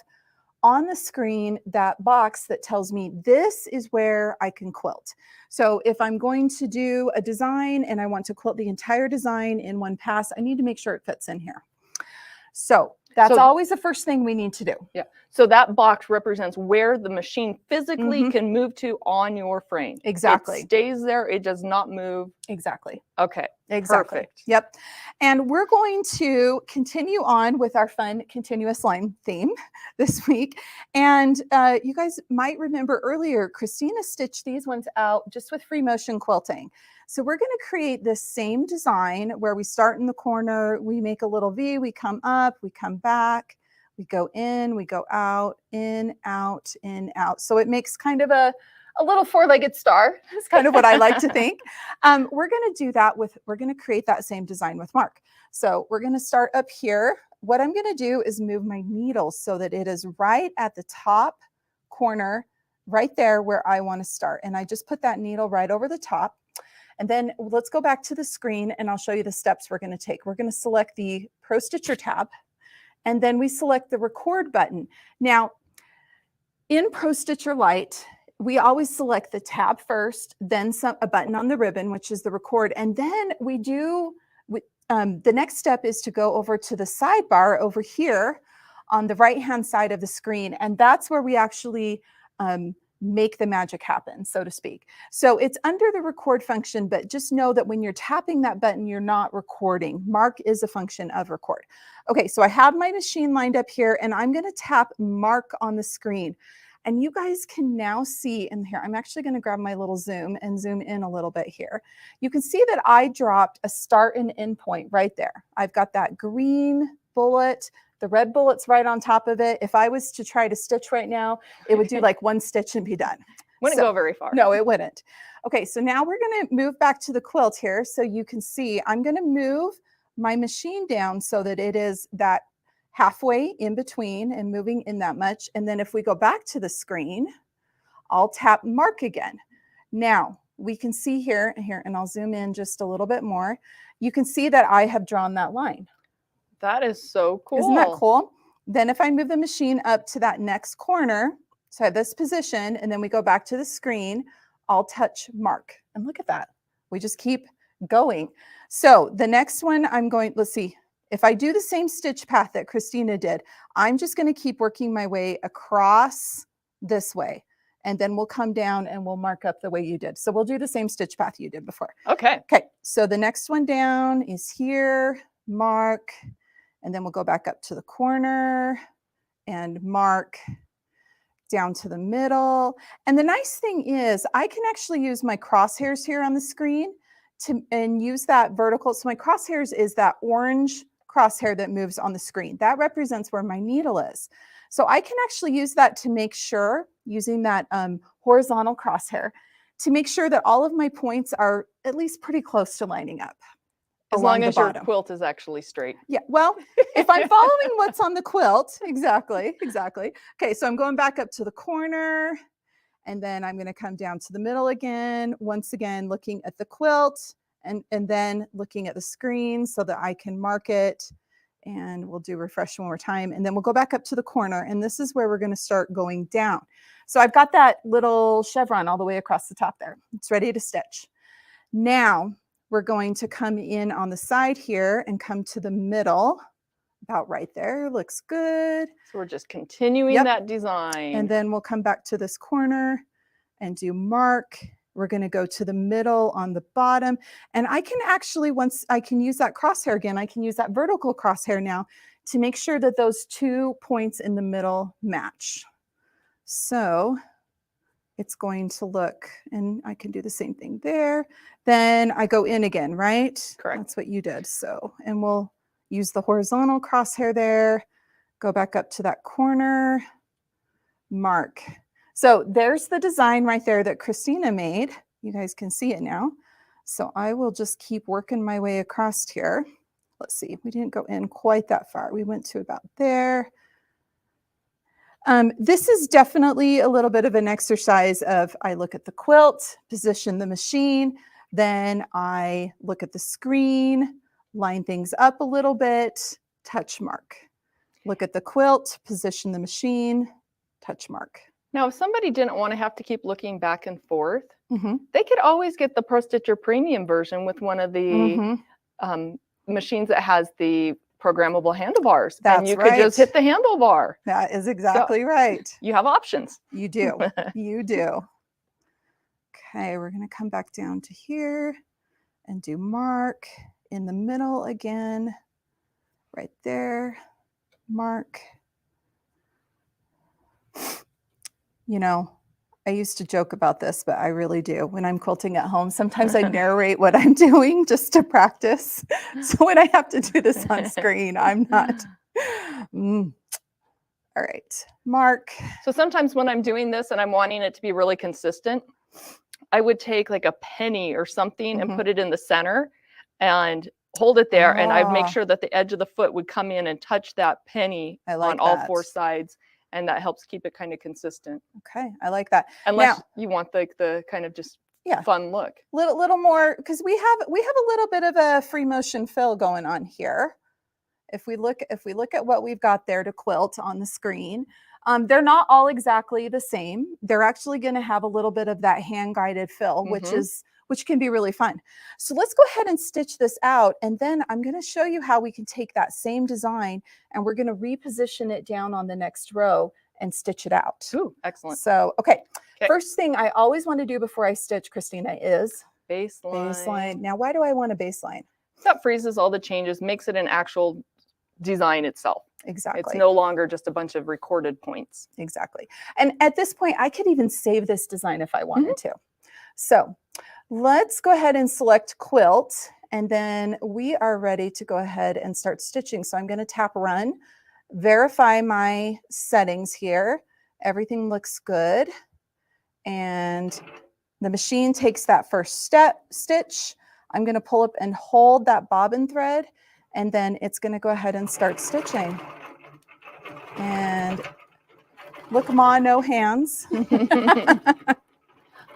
on the screen that box that tells me this is where I can quilt. So if I'm going to do a design and I want to quilt the entire design in one pass, I need to make sure it fits in here. So that's always the first thing we need to do. Yeah. So that box represents where the machine physically can move to on your frame. Exactly. It stays there. It does not move. Exactly. Okay. Exactly. Perfect. Yep. And we're going to continue on with our fun continuous line theme this week. And you guys might remember earlier, Christina stitched these ones out just with free motion quilting. So we're going to create this same design where we start in the corner, we make a little V, we come up, we come back, we go in, we go out, in, out, in, out. So it makes kind of a little 4-legged star. That's kind of what I like to think. We're going to do that we're going to create that same design with Mark. So we're going to start up here. What I'm going to do is move my needle so that it is right at the top corner, right there where I want to start. And I just put that needle right over the top. And then let's go back to the screen and I'll show you the steps we're going to take. We're going to select the Pro Stitcher tab, and then we select the record button. Now, in Pro Stitcher Lite, we always select the tab first, then a button on the ribbon, which is the record. And then we do, the next step is to go over to the sidebar over here on the right-hand side of the screen. And that's where we actually make the magic happen, so to speak. So it's under the record function, but just know that when you're tapping that button, you're not recording. Mark is a function of record. Okay, so I have my machine lined up here and I'm going to tap Mark on the screen. And you guys can now see in here, I'm actually going to grab my little zoom and zoom in a little bit here. You can see that I dropped a start and end point right there. I've got that green bullet. The red bullet's right on top of it. If I was to try to stitch right now, it would do like 1 stitch and be done. Wouldn't go very far. No, it wouldn't. Okay, so now we're going to move back to the quilt here. So you can see I'm going to move my machine down so that it is that halfway in between and moving in that much. And then if we go back to the screen, I'll tap Mark again. Now we can see here, and I'll zoom in just a little bit more. You can see that I have drawn that line. That is so cool. Isn't that cool? Then if I move the machine up to that next corner, so I have this position, and then we go back to the screen, I'll touch Mark. And look at that. We just keep going. So the next one I'm going, let's see, if I do the same stitch path that Christina did, I'm just going to keep working my way across this way. And then we'll come down and we'll mark up the way you did. So we'll do the same stitch path you did before. Okay. Okay. So the next one down is here, mark, and then we'll go back up to the corner and mark down to the middle. And the nice thing is I can actually use my crosshairs here on the screen and use that vertical. So my crosshairs is that orange crosshair that moves on the screen. That represents where my needle is. So I can actually use that to make sure, using that horizontal crosshair, to make sure that all of my points are at least pretty close to lining up. As long as your quilt is actually straight. Yeah, well, if I'm following what's on the quilt, exactly. Okay, so I'm going back up to the corner, and then I'm going to come down to the middle again, once again, looking at the quilt, and then looking at the screen so that I can mark it, and we'll do refresh one more time, and then we'll go back up to the corner, and this is where we're going to start going down. So I've got that little chevron all the way across the top there. It's ready to stitch. Now, we're going to come in on the side here and come to the middle, about right there. Looks good. So we're just continuing that design. And then we'll come back to this corner and do mark. We're going to go to the middle on the bottom. And I can actually, once I can use that crosshair again, I can use that vertical crosshair now to make sure that those 2 points in the middle match. So it's going to look, and I can do the same thing there. Then I go in again, right? Correct. That's what you did. So, and we'll use the horizontal crosshair there, go back up to that corner, mark. So there's the design right there that Christina made. You guys can see it now. So I will just keep working my way across here. Let's see, we didn't go in quite that far. We went to about there. This is definitely a little bit of an exercise of I look at the quilt, position the machine, then I look at the screen, line things up a little bit, touch mark. Look at the quilt, position the machine, touch mark. Now, if somebody didn't want to have to keep looking back and forth, Mm-hmm. they could always get the Pro Stitcher Premium version with one of the machines that has the programmable handlebars. And you could just hit the handlebar. That is exactly right. You have options. You do. You do. Okay, we're going to come back down to here and do mark in the middle again, right there, mark. You know, I used to joke about this, but I really do. When I'm quilting at home, sometimes I narrate what I'm doing just to practice. So when I have to do this on screen, I'm not. All right, mark. So sometimes when I'm doing this and I'm wanting it to be really consistent, I would take like a penny or something and put it in the center and hold it there. And I'd make sure that the edge of the foot would come in and touch that penny on all four sides. And that helps keep it kind of consistent. Okay, I like that. Unless you want the kind of just fun look. Little more, because we have a little bit of a free motion fill going on here. If we look at what we've got there to quilt on the screen, they're not all exactly the same. They're actually going to have a little bit of that hand guided fill, which can be really fun. So let's go ahead and stitch this out. And then I'm going to show you how we can take that same design and we're going to reposition it down on the next row and stitch it out. Ooh, excellent. So, okay. First thing I always want to do before I stitch, Christina, is baseline. Now, why do I want a baseline? That freezes all the changes, makes it an actual design itself. Exactly. It's no longer just a bunch of recorded points. Exactly. And at this point, I could even save this design if I wanted to. So let's go ahead and select quilt, and then we are ready to go ahead and start stitching. So I'm going to tap run, verify my settings here. Everything looks good. And the machine takes that first stitch. I'm going to pull up and hold that bobbin thread, and then it's going to go ahead and start stitching. And look, Ma, no hands.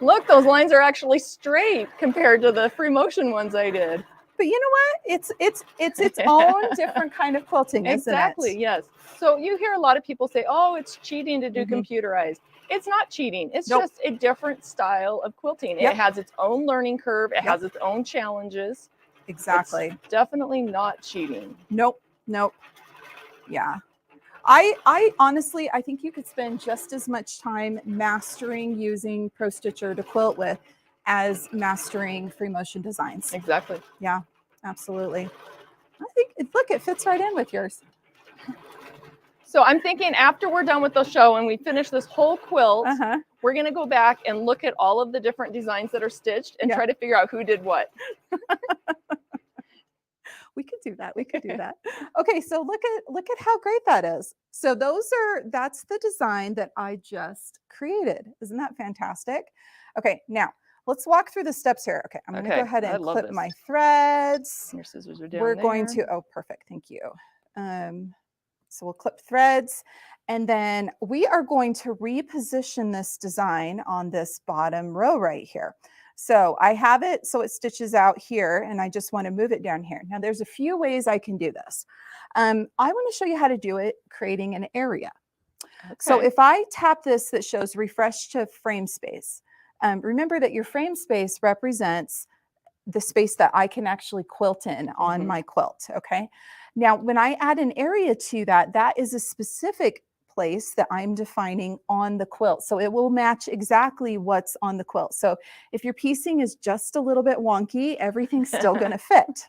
Look, those lines are actually straight compared to the free motion ones I did. But you know what? It's its own different kind of quilting, isn't it? Exactly, yes. So you hear a lot of people say, oh, it's cheating to do computerized. It's not cheating. It's just a different style of quilting. It has its own learning curve. It has its own challenges. Exactly. It's definitely not cheating. Nope. Yeah. I honestly, I think you could spend just as much time mastering using Pro Stitcher to quilt with as mastering free motion designs. Exactly. Yeah, absolutely. I think, look, it fits right in with yours. So I'm thinking after we're done with the show and we finish this whole quilt, we're going to go back and look at all of the different designs that are stitched and try to figure out who did what. We could do that. We could do that. Okay, so look at how great that is. So that's the design that I just created. Isn't that fantastic? Okay, now let's walk through the steps here. Okay, I'm going to go ahead and clip my threads. Your scissors are down We're going to, oh, perfect. Thank you. So we'll clip threads, and then we are going to reposition this design on this bottom row right here. So I have it so it stitches out here, and I just want to move it down here. Now there's a few ways I can do this. I want to show you how to do it creating an area. So if I tap this that shows refresh to frame space, remember that your frame space represents the space that I can actually quilt in on my quilt, okay? Now, when I add an area to that, that is a specific place that I'm defining on the quilt. So it will match exactly what's on the quilt. So if your piecing is just a little bit wonky, everything's still going to fit.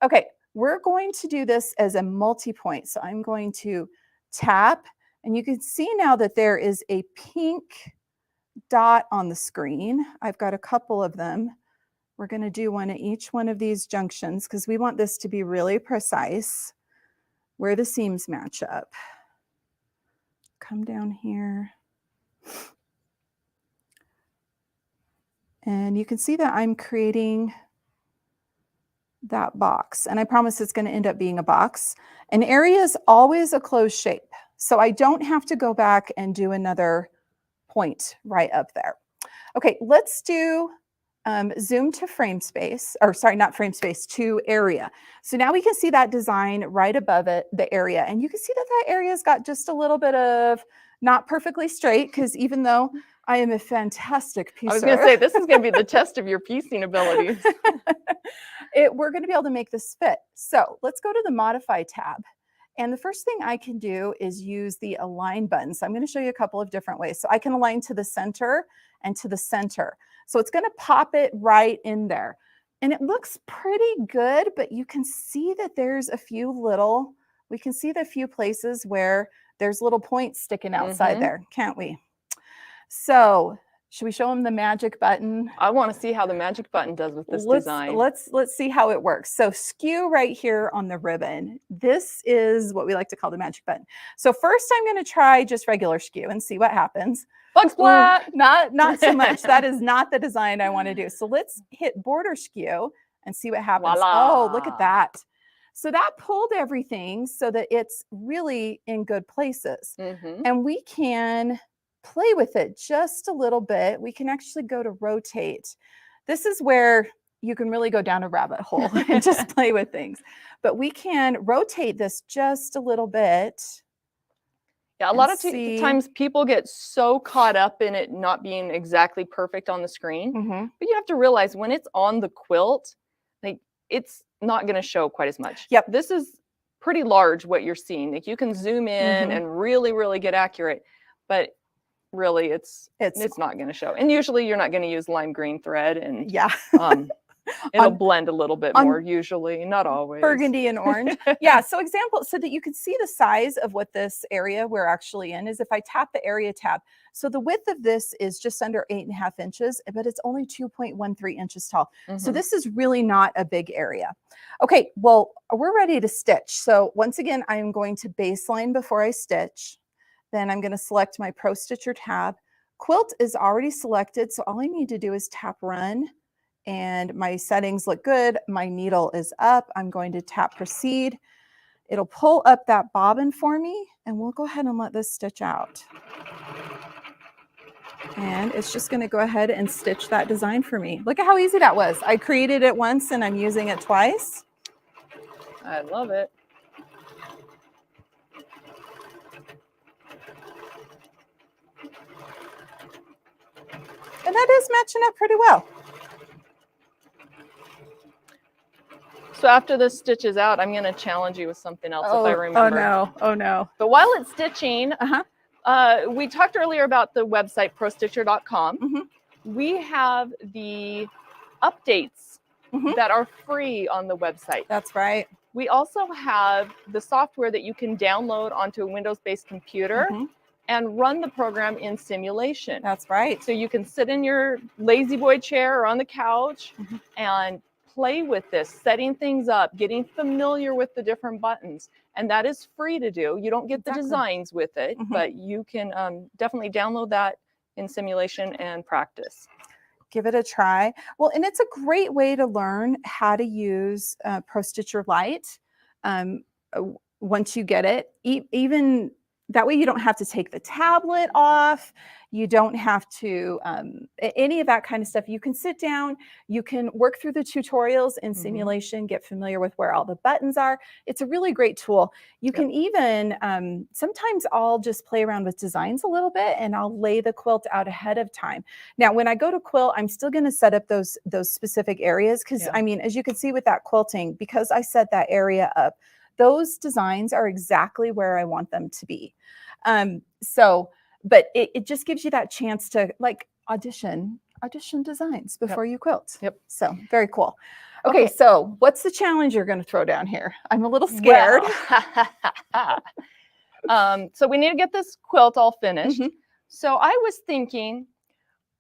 Okay, we're going to do this as a multi-point. So I'm going to tap, and you can see now that there is a pink dot on the screen. I've got a couple of them. We're going to do one at each one of these junctions because we want this to be really precise where the seams match up. Come down here. And you can see that I'm creating that box. And I promise it's going to end up being a box. An area is always a closed shape. So I don't have to go back and do another point right up there. Okay, let's do zoom to frame space, or sorry, not frame space, to area. So now we can see that design right above it, the area. And you can see that that area's got just a little bit of not perfectly straight, because even though I am a fantastic piecer. I was going to say, this is going to be the test of your piecing abilities. We're going to be able to make this fit. So let's go to the Modify tab. And the first thing I can do is use the Align button. So I'm going to show you a couple of different ways. So I can align to the center and to the center. So it's going to pop it right in there. And it looks pretty good, but you can see that there's a few little, we can see the few places where there's little points sticking outside there, can't we? So should we show them the magic button? I want to see how the magic button does with this design. Let's see how it works. So skew right here on the ribbon. This is what we like to call the magic button. So first I'm going to try just regular skew and see what happens. Bug splat! Not so much. That is not the design I want to do. So let's hit border skew and see what happens. Voila. Oh, look at that. So that pulled everything so that it's really in good places. And we can play with it just a little bit. We can actually go to rotate. This is where you can really go down a rabbit hole and just play with things. But we can rotate this just a little bit. Yeah, a lot of times people get so caught up in it not being exactly perfect on the screen. But you have to realize when it's on the quilt, like, it's not going to show quite as much. Yep. This is pretty large what you're seeing. Like, you can zoom in and really, really get accurate. But really it's not going to show. And usually you're not going to use lime green thread, and it'll blend a little bit more usually, not always. Burgundy and orange. Yeah, so example, so that you can see the size of what this area we're actually in is if I tap the area tab. So the width of this is just under 8.5 inches, but it's only 2.13 inches tall. So this is really not a big area. Okay, well, we're ready to stitch. So once again, I am going to baseline before I stitch. Then I'm going to select my Pro Stitcher tab. Quilt is already selected, so all I need to do is tap Run, and my settings look good. My needle is up. I'm going to tap Proceed. It'll pull up that bobbin for me, and we'll go ahead and let this stitch out. And it's just going to go ahead and stitch that design for me. Look at how easy that was. I created it once, and I'm using it twice. I love it. And that is matching up pretty well. So after this stitches out, I'm going to challenge you with something else if I remember. Oh no, oh no. But while it's stitching, we talked earlier about the website prostitcher.com. We have the updates that are free on the website. That's right. We also have the software that you can download onto a Windows-based computer and run the program in simulation. That's right. So you can sit in your lazy boy chair or on the couch and play with this, setting things up, getting familiar with the different buttons. And that is free to do. You don't get the designs with it, but you can definitely download that in simulation and practice. Give it a try. Well, and it's a great way to learn how to use Pro Stitcher Lite once you get it. Even that way you don't have to take the tablet off. You don't have to, any of that kind of stuff. You can sit down, you can work through the tutorials in simulation, get familiar with where all the buttons are. It's a really great tool. You can even, sometimes I'll just play around with designs a little bit and I'll lay the quilt out ahead of time. Now, when I go to quilt, I'm still gonna set up those specific areas because I mean, as you can see with that quilting, because I set that area up, those designs are exactly where I want them to be. But it just gives you that chance to like audition designs before you quilt. So very cool. Okay, so what's the challenge you're going to throw down here? I'm a little scared. So we need to get this quilt all finished. So I was thinking,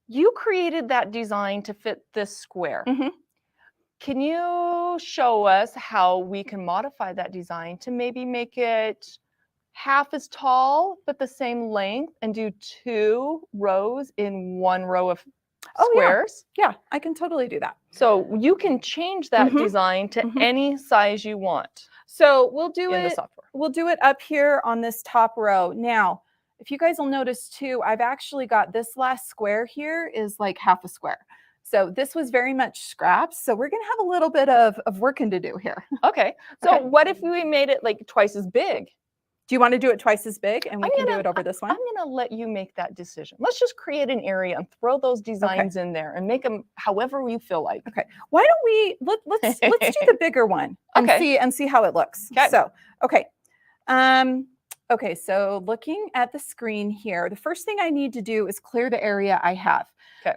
you created that design to fit this square. Can you show us how we can modify that design to maybe make it half as tall, but the same length, and do 2 rows in 1 row of squares. Yeah, I can totally do that. So you can change that design to any size you want. So we'll do in the it. software. We'll do it up here on this top row. Now, if you guys will notice too, I've actually got this last square here is like half a square. So this was very much scraps. So we're going to have a little bit of working to do here. Okay. So what if we made it like twice as big? Do you want to do it twice as big and we can do it over this one? I'm going to let you make that decision. Let's just create an area and throw those designs in there and make them however you feel like. Okay. Why don't we let's do the bigger one and see how it looks. Okay. So, okay. Okay, so looking at the screen here, the first thing I need to do is clear the area I have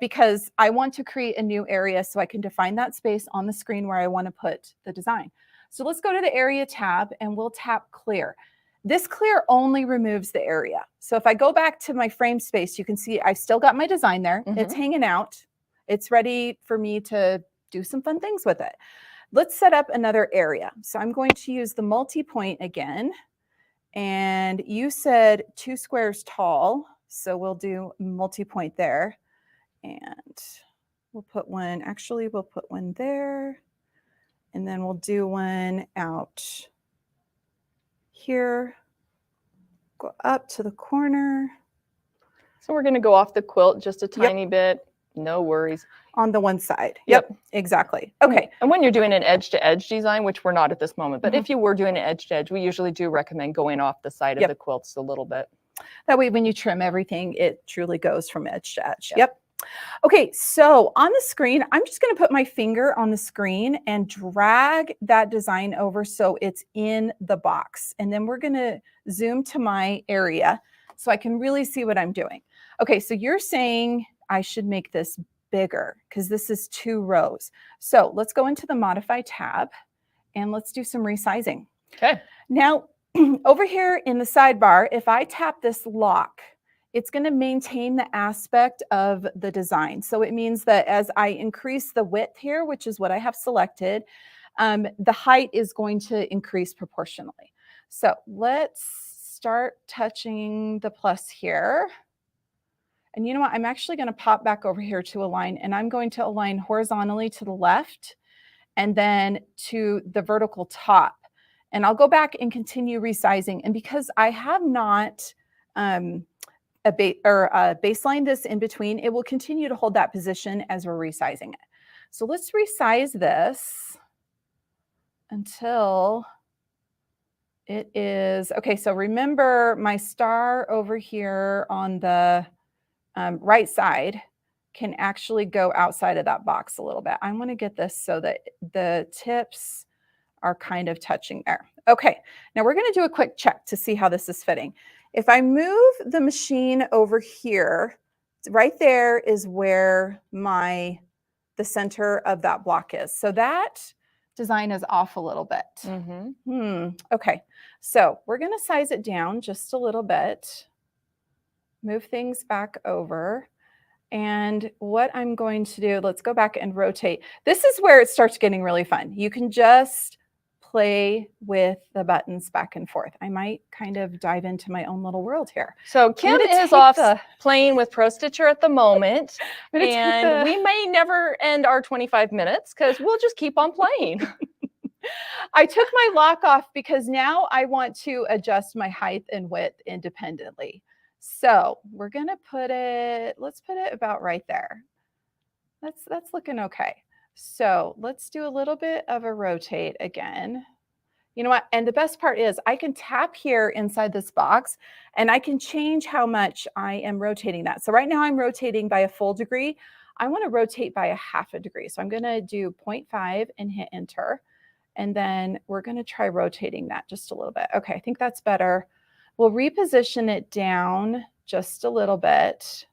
because I want to create a new area so I can define that space on the screen where I want to put the design. So let's go to the area tab and we'll tap clear. This clear only removes the area. So if I go back to my frame space, you can see I've still got my design there. It's hanging out. It's ready for me to do some fun things with it. Let's set up another area. So I'm going to use the multi-point again. And you said 2 squares tall. So we'll do multi-point there. And we'll put one, actually we'll put one there. And then we'll do one out here, go up to the corner. So we're going to go off the quilt just a tiny bit. No worries. On the one side. Yep, exactly. Okay. And when you're doing an edge-to-edge design, which we're not at this moment, but if you were doing an edge-to-edge, we usually do recommend going off the side of the quilts a little bit. That way when you trim everything, it truly goes from edge to edge. Yep. Okay, so on the screen, I'm just going to put my finger on the screen and drag that design over so it's in the box. And then we're going to zoom to my area so I can really see what I'm doing. Okay, so you're saying I should make this bigger because this is 2 rows. So let's go into the Modify tab and let's do some resizing. Okay. Now, over here in the sidebar, if I tap this lock, it's going to maintain the aspect of the design. So it means that as I increase the width here, which is what I have selected, the height is going to increase proportionally. So let's start touching the plus here. And you know what? I'm actually going to pop back over here to align, and I'm going to align horizontally to the left and then to the vertical top. And I'll go back and continue resizing. And because I have not baseline this in between, it will continue to hold that position as we're resizing it. So let's resize this until it is, okay, so remember my star over here on the right side can actually go outside of that box a little bit. I want to get this so that the tips are kind of touching there. Okay, now we're going to do a quick check to see how this is fitting. If I move the machine over here, right there is where the center of that block is. So that design is off a little bit. Okay, so we're going to size it down just a little bit, move things back over. And what I'm going to do, let's go back and rotate. This is where it starts getting really fun. You can just play with the buttons back and forth. I might kind of dive into my own little world here. So Kim is off playing with Pro Stitcher at the moment, and we may never end our 25 minutes because we'll just keep on playing. I took my lock off because now I want to adjust my height and width independently. So we're going to let's put it about right there. That's looking okay. So let's do a little bit of a rotate again. You know what? And the best part is I can tap here inside this box and I can change how much I am rotating that. So right now I'm rotating by a full degree. I want to rotate by a half a degree. So I'm going to do 0.5 and hit enter. And then we're going to try rotating that just a little bit. Okay, I think that's better. We'll reposition it down just a little bit.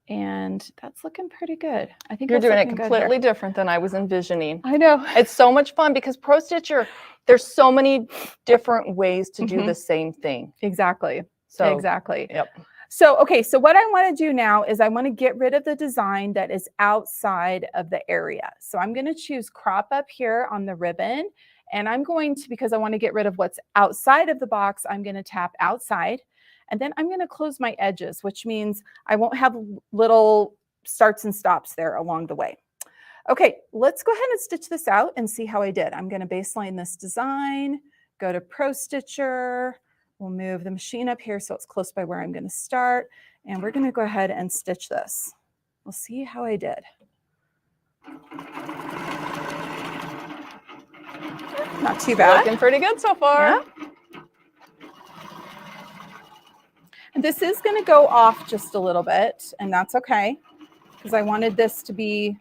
And that's looking pretty good. I think you're doing it completely different than I was envisioning. I know. It's so much fun because Pro Stitcher, there's so many different ways to do the same thing. Exactly. So, exactly. Yep. So, okay, so what I want to do now is I want to get rid of the design that is outside of the area. So I'm going to choose crop up here on the ribbon. And I'm going to, because I want to get rid of what's outside of the box, I'm going to tap outside. And then I'm going to close my edges, which means I won't have little starts and stops there along the way. Okay, let's go ahead and stitch this out and see how I did. I'm going to baseline this design, go to Pro Stitcher. We'll move the machine up here so it's close by where I'm going to start. And we're going to go ahead and stitch this. We'll see how I did. Not too bad. Looking pretty good so far. Yeah. And this is going to go off just a little bit, and that's okay, because I wanted this to be,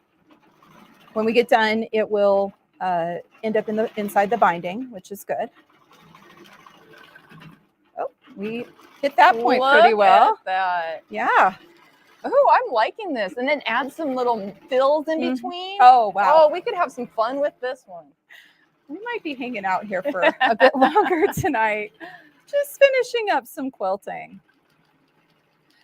when we get done, it will end up inside the binding, which is good. Oh, we hit that point pretty well. Look at that. Yeah. Oh, I'm liking this. And then add some little fills in between. Oh, wow. Oh, we could have some fun with this one. We might be hanging out here for a bit longer tonight. Just finishing up some quilting.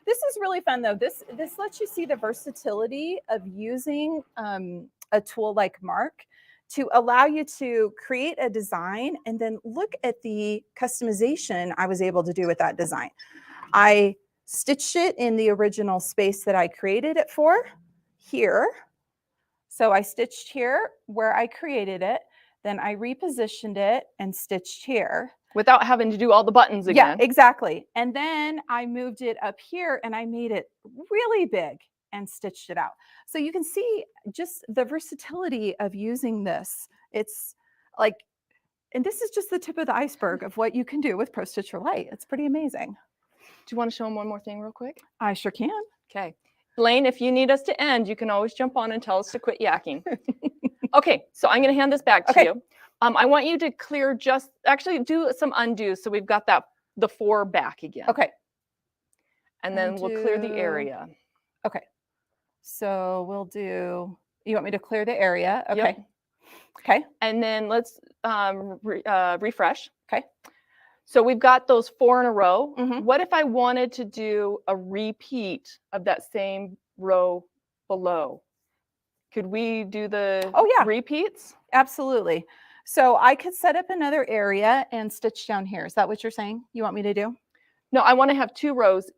This is really fun, though. This lets you see the versatility of using a tool like Mark to allow you to create a design and then look at the customization I was able to do with that design. I stitched it in the original space that I created it for here. So I stitched here where I created it. Then I repositioned it and stitched here. Without having to do all the buttons again. Yeah, exactly. And then I moved it up here and I made it really big and stitched it out. So you can see just the versatility of using this. It's like, and this is just the tip of the iceberg of what you can do with Pro Stitcher Lite. It's pretty amazing. Do you want to show them one more thing real quick? I sure can. Okay. Blaine, if you need us to end, you can always jump on and tell us to quit yakking. Okay, so I'm going to hand this back to you. I want you to clear actually do some undo. So we've got the 4 back again. Okay. And then we'll clear the area. Okay. So we'll do, you want me to clear the area? Okay. Yep. Okay. And then let's refresh. Okay. So we've got those 4 in a row. What if I wanted to do a repeat of that same row below? Could we do the repeats? Absolutely. So I could set up another area and stitch down here. Is that what you're saying you want me to do? No, I want to have 2 rows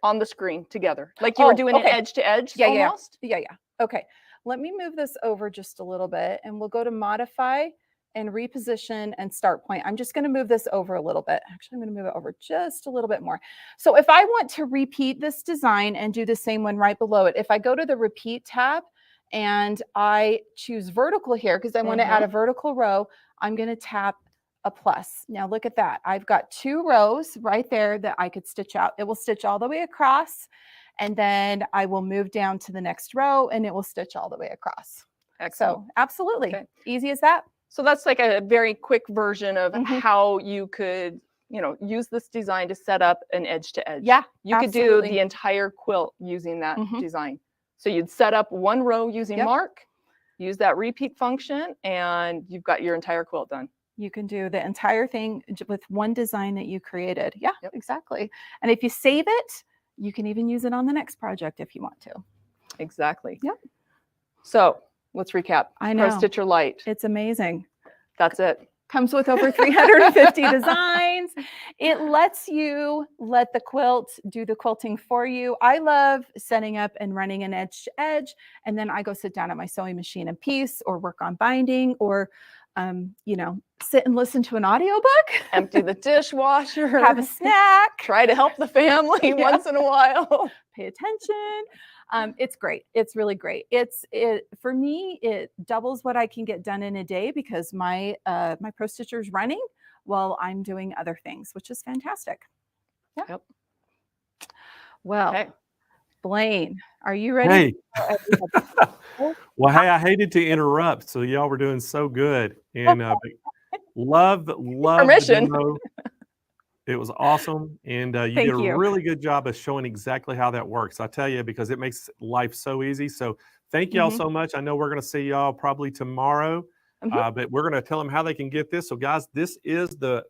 on the screen together, like you were doing it edge to edge almost. Yeah. Okay. Let me move this over just a little bit and we'll go to modify and reposition and start point. I'm just going to move this over a little bit. Actually, I'm going to move it over just a little bit more. So if I want to repeat this design and do the same one right below it, if I go to the repeat tab and I choose vertical here because I want to add a vertical row, I'm going to tap a plus. Now look at that. I've got 2 rows right there that I could stitch out. It will stitch all the way across, and then I will move down to the next row and it will stitch all the way across. Excellent. So absolutely. Easy as that. So that's like a very quick version of how you could, use this design to set up an edge to edge. Yeah, you could do the entire quilt using that design. So you'd set up 1 row using Mark, use that repeat function, and you've got your entire quilt done. You can do the entire thing with 1 design that you created. Yeah, exactly. And if you save it, you can even use it on the next project if you want to. Exactly. Yep. So let's recap. I know. Pro Stitcher Lite. It's amazing. That's it. Comes with over 350 designs. It lets you let the quilt do the quilting for you. I love setting up and running an edge to edge, and then I go sit down at my sewing machine in peace or work on binding or, sit and listen to an audiobook. Empty the dishwasher. Have a snack. Try to help the family once in a while. Pay attention. It's great. It's really great. For me, it doubles what I can get done in a day because my Pro Stitcher is running while I'm doing other things, which is fantastic. Yeah. Yep. Well, Blaine, are you ready? Hey. Well, hey, I hated to interrupt. So y'all were doing so good, and love permission. The demo. It was awesome, and you did a really good job of showing exactly how that works. I tell you, because it makes life so easy. So thank y'all so much. I know we're going to see y'all probably tomorrow, but we're going to tell them how they can get this. So guys, this is the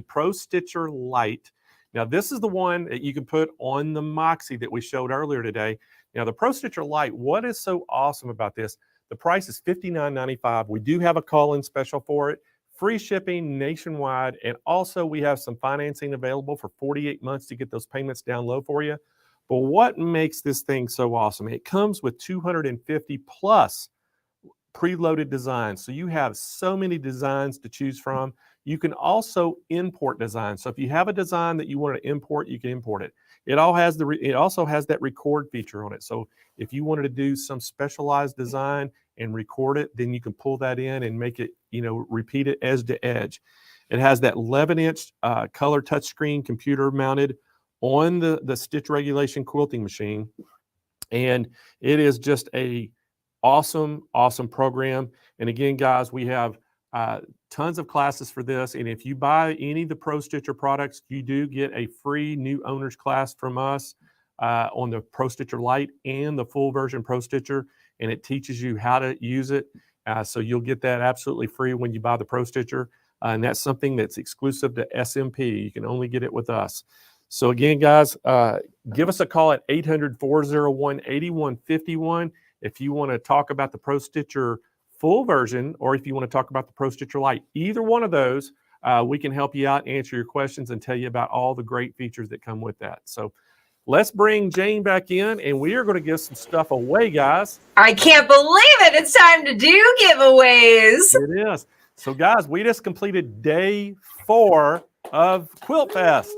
Pro Stitcher Lite. Now this is the one that you can put on the Moxie that we showed earlier today. Now the Pro Stitcher Lite, what is so awesome about this? The price is $59.95. We do have a call-in special for it. free shipping nationwide. And also we have some financing available for 48 months to get those payments down low for you. But what makes this thing so awesome? It comes with 250 plus preloaded designs. So you have so many designs to choose from. You can also import designs. So if you have a design that you want to import, you can import it. It also has that record feature on it. So if you wanted to do some specialized design and record it, then you can pull that in and make it, repeat it edge to edge. It has that 11-inch color touchscreen computer mounted on the stitch regulation quilting machine. And it is just a awesome program. And again, guys, we have tons of classes for this. And if you buy any of the Pro Stitcher products, you do get a free new owner's class from us on the Pro Stitcher Lite and the full version Pro Stitcher. And it teaches you how to use it. So you'll get that absolutely free when you buy the Pro Stitcher. And that's something that's exclusive to SMP. You can only get it with us. So again, guys, give us a call at 800-401-8151 if you want to talk about the Pro Stitcher full version, or if you want to talk about the Pro Stitcher Lite. Either one of those, we can help you out, answer your questions, and tell you about all the great features that come with that. So let's bring Jane back in, and we are going to give some stuff away, guys. I can't believe it. It's time to do giveaways. It is. So, guys, we just completed day 4 of Quilt Fest.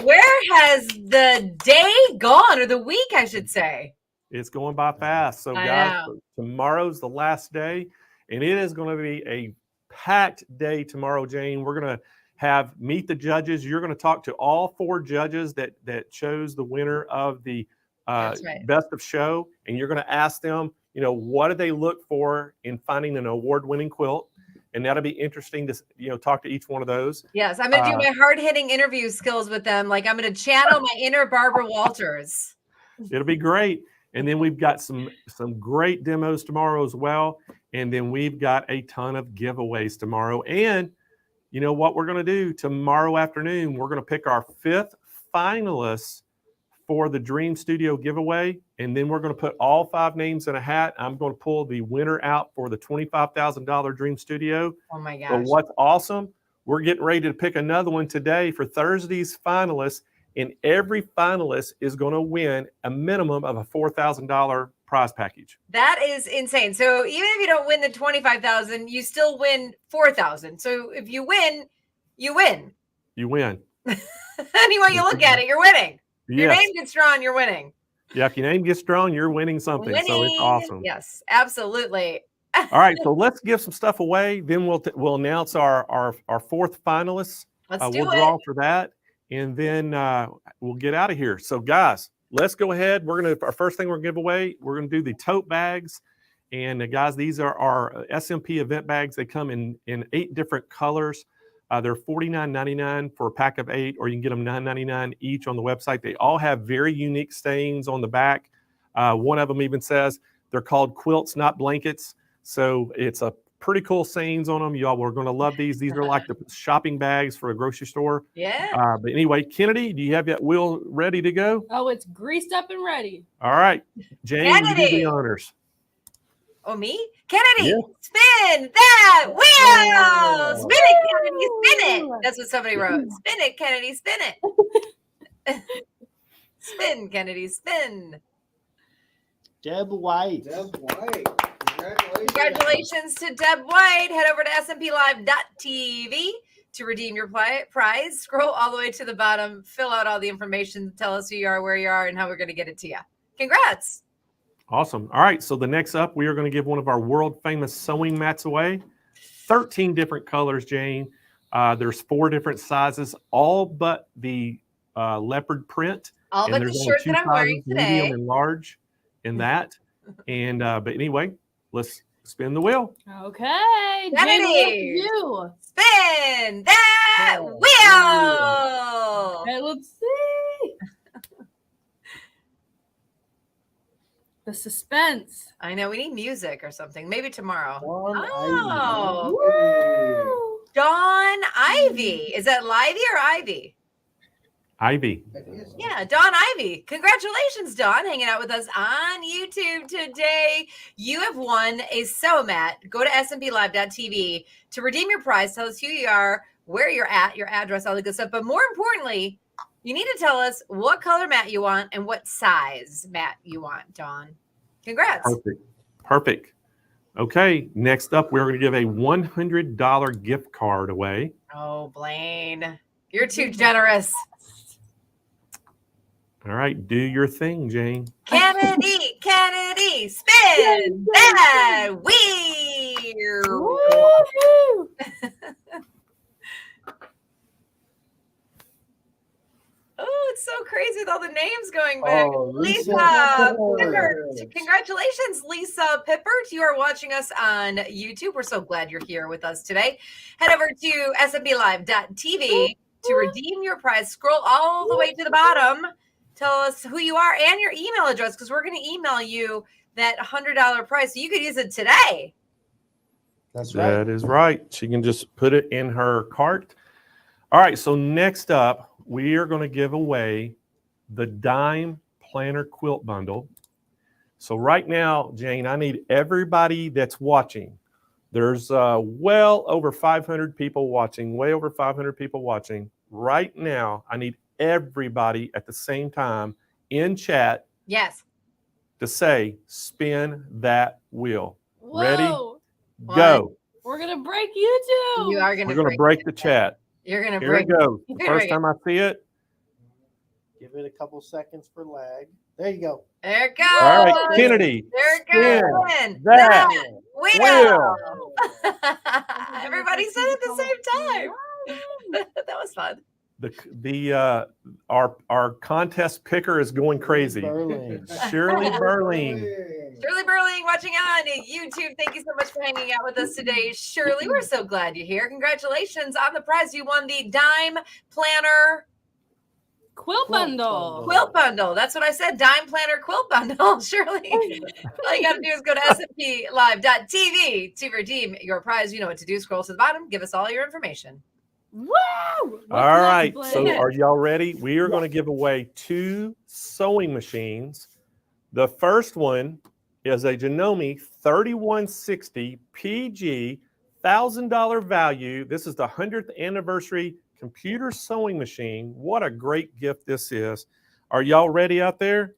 Where has the day gone, or the week, I should say? It's going by fast. So, guys, tomorrow's the last day, and it is going to be a packed day tomorrow, Jane. We're going to have meet the judges. You're going to talk to all 4 judges that chose the winner of the best of show, and you're going to ask them, what do they look for in finding an award-winning quilt? And that'll be interesting to talk to each one of those. Yes, I'm going to do my hard-hitting interview skills with them. Like I'm going to channel my inner Barbara Walters. It'll be great. And then we've got some great demos tomorrow as well. And then we've got a ton of giveaways tomorrow. And you know what we're going to do tomorrow afternoon? We're going to pick our 5th finalists for the Dream Studio giveaway. And then we're going to put all 5 names in a hat. I'm going to pull the winner out for the $25,000 Dream Studio. Oh my gosh. But what's awesome, we're getting ready to pick another one today for Thursday's finalists. And every finalist is going to win a minimum of a $4,000 prize package. That is insane. So even if you don't win the $25,000, you still win $4,000. So if you win, you win. You win. Any way you look at it, you're winning. If your Yes. name gets drawn, you're winning. Yeah, if your name gets drawn, you're winning something. So it's awesome. Yes, absolutely. All right, so let's give some stuff away. Then we'll announce our 4th finalists. Let's we'll do draw it. for that, and then we'll get out of here. So guys, let's go ahead. Our first thing we're gonna give away. We're gonna do the tote bags, and guys, these are our SMP event bags. They come in 8 different colors. They're $49.99 for a pack of 8, or you can get them $9.99 each on the website. They all have very unique sayings on the back. One of them even says they're called quilts, not blankets. So it's a pretty cool sayings on them. Y'all, we're going to love these. These are like the shopping bags for a grocery store. Yeah. But anyway, Kennedy, do you have that wheel ready to go? Oh, it's greased up and ready. All right. Jane, you do Kennedy. the honors. Oh, me? Kennedy, Yeah. spin that wheel. Spin it, Kennedy, spin it. That's what somebody wrote. Spin it, Kennedy, spin it. Spin, Kennedy, spin. Deb White. Deb White. Congratulations. Congratulations to Deb White. Head over to smplive.tv to redeem your prize. Scroll all the way to the bottom, fill out all the information, tell us who you are, where you are, and how we're going to get it to you. Congrats. Awesome. All right. So the next up, we are going to give one of our world famous sewing mats away. 13 different colors, Jane. There's 4 different sizes, all but the leopard print. All And but there's the only shirt 2 that I'm wearing sizes, today. medium and large in that. And but anyway, let's spin the wheel. Okay. Kennedy. Jane, you. Spin that wheel. Okay, let's see. The suspense. I know we need music or something. Maybe tomorrow. Dawn Oh, Dawn Ivy. Is that Livy or Ivy? Ivy. Yeah, Dawn Ivy. Congratulations, Dawn, hanging out with us on YouTube today. You have won a sew mat. Go to SMPLive.tv to redeem your prize. Tell us who you are, where you're at, your address, all the good stuff. But more importantly, you need to tell us what color mat you want and what size mat you want, Dawn. Congrats. Perfect. Okay, next up, we're going to give a $100 gift card away. Oh, Blaine, you're too generous. All right, do your thing, Jane. Kennedy, spin that wheel. Oh, it's so crazy with all the names going back. Oh, Lisa Pippert. Congratulations, Lisa Pippert. You are watching us on YouTube. We're so glad you're here with us today. Head over to SMPLive.tv to redeem your prize. Scroll all the way to the bottom. Tell us who you are and your email address, because we're going to email you that $100 prize. So you could use it today. That's right. That is right. She can just put it in her cart. All right, so next up, we are going to give away the Dime Planner Quilt Bundle. So right now, Jane, I need everybody that's watching. There's well over 500 people watching, way over 500 people watching. Right now, I need everybody at the same time in chat. Yes. To say, spin that wheel. Whoa. Ready? Go. We're going to break YouTube. You are going We're going to break the chat. You're going to Here break it goes. The Here first we time I see it. Give it a couple seconds for lag. There you go. There it goes. All right, Kennedy. There it spin goes. that wheel. Everybody said it at the same time. That was fun. Our contest picker is going crazy. Shirley Burling. Shirley Burling watching on YouTube. Thank you so much for hanging out with us today. Shirley, we're so glad you're here. Congratulations on the prize. You won the Dime Planner Quilt bundle. Quilt bundle. That's what I said. Dime Planner Quilt bundle. Shirley, all you got to do is go to SMPLive.tv to redeem your prize. You know what to do. Scroll to the bottom. Give us all your information. Woo! All right. So are y'all ready? We are going to give away 2 sewing machines. The first one is a Janome 3160 PG, $1,000 value. This is the 100th anniversary computer sewing machine. What a great gift this is. Are y'all ready out there?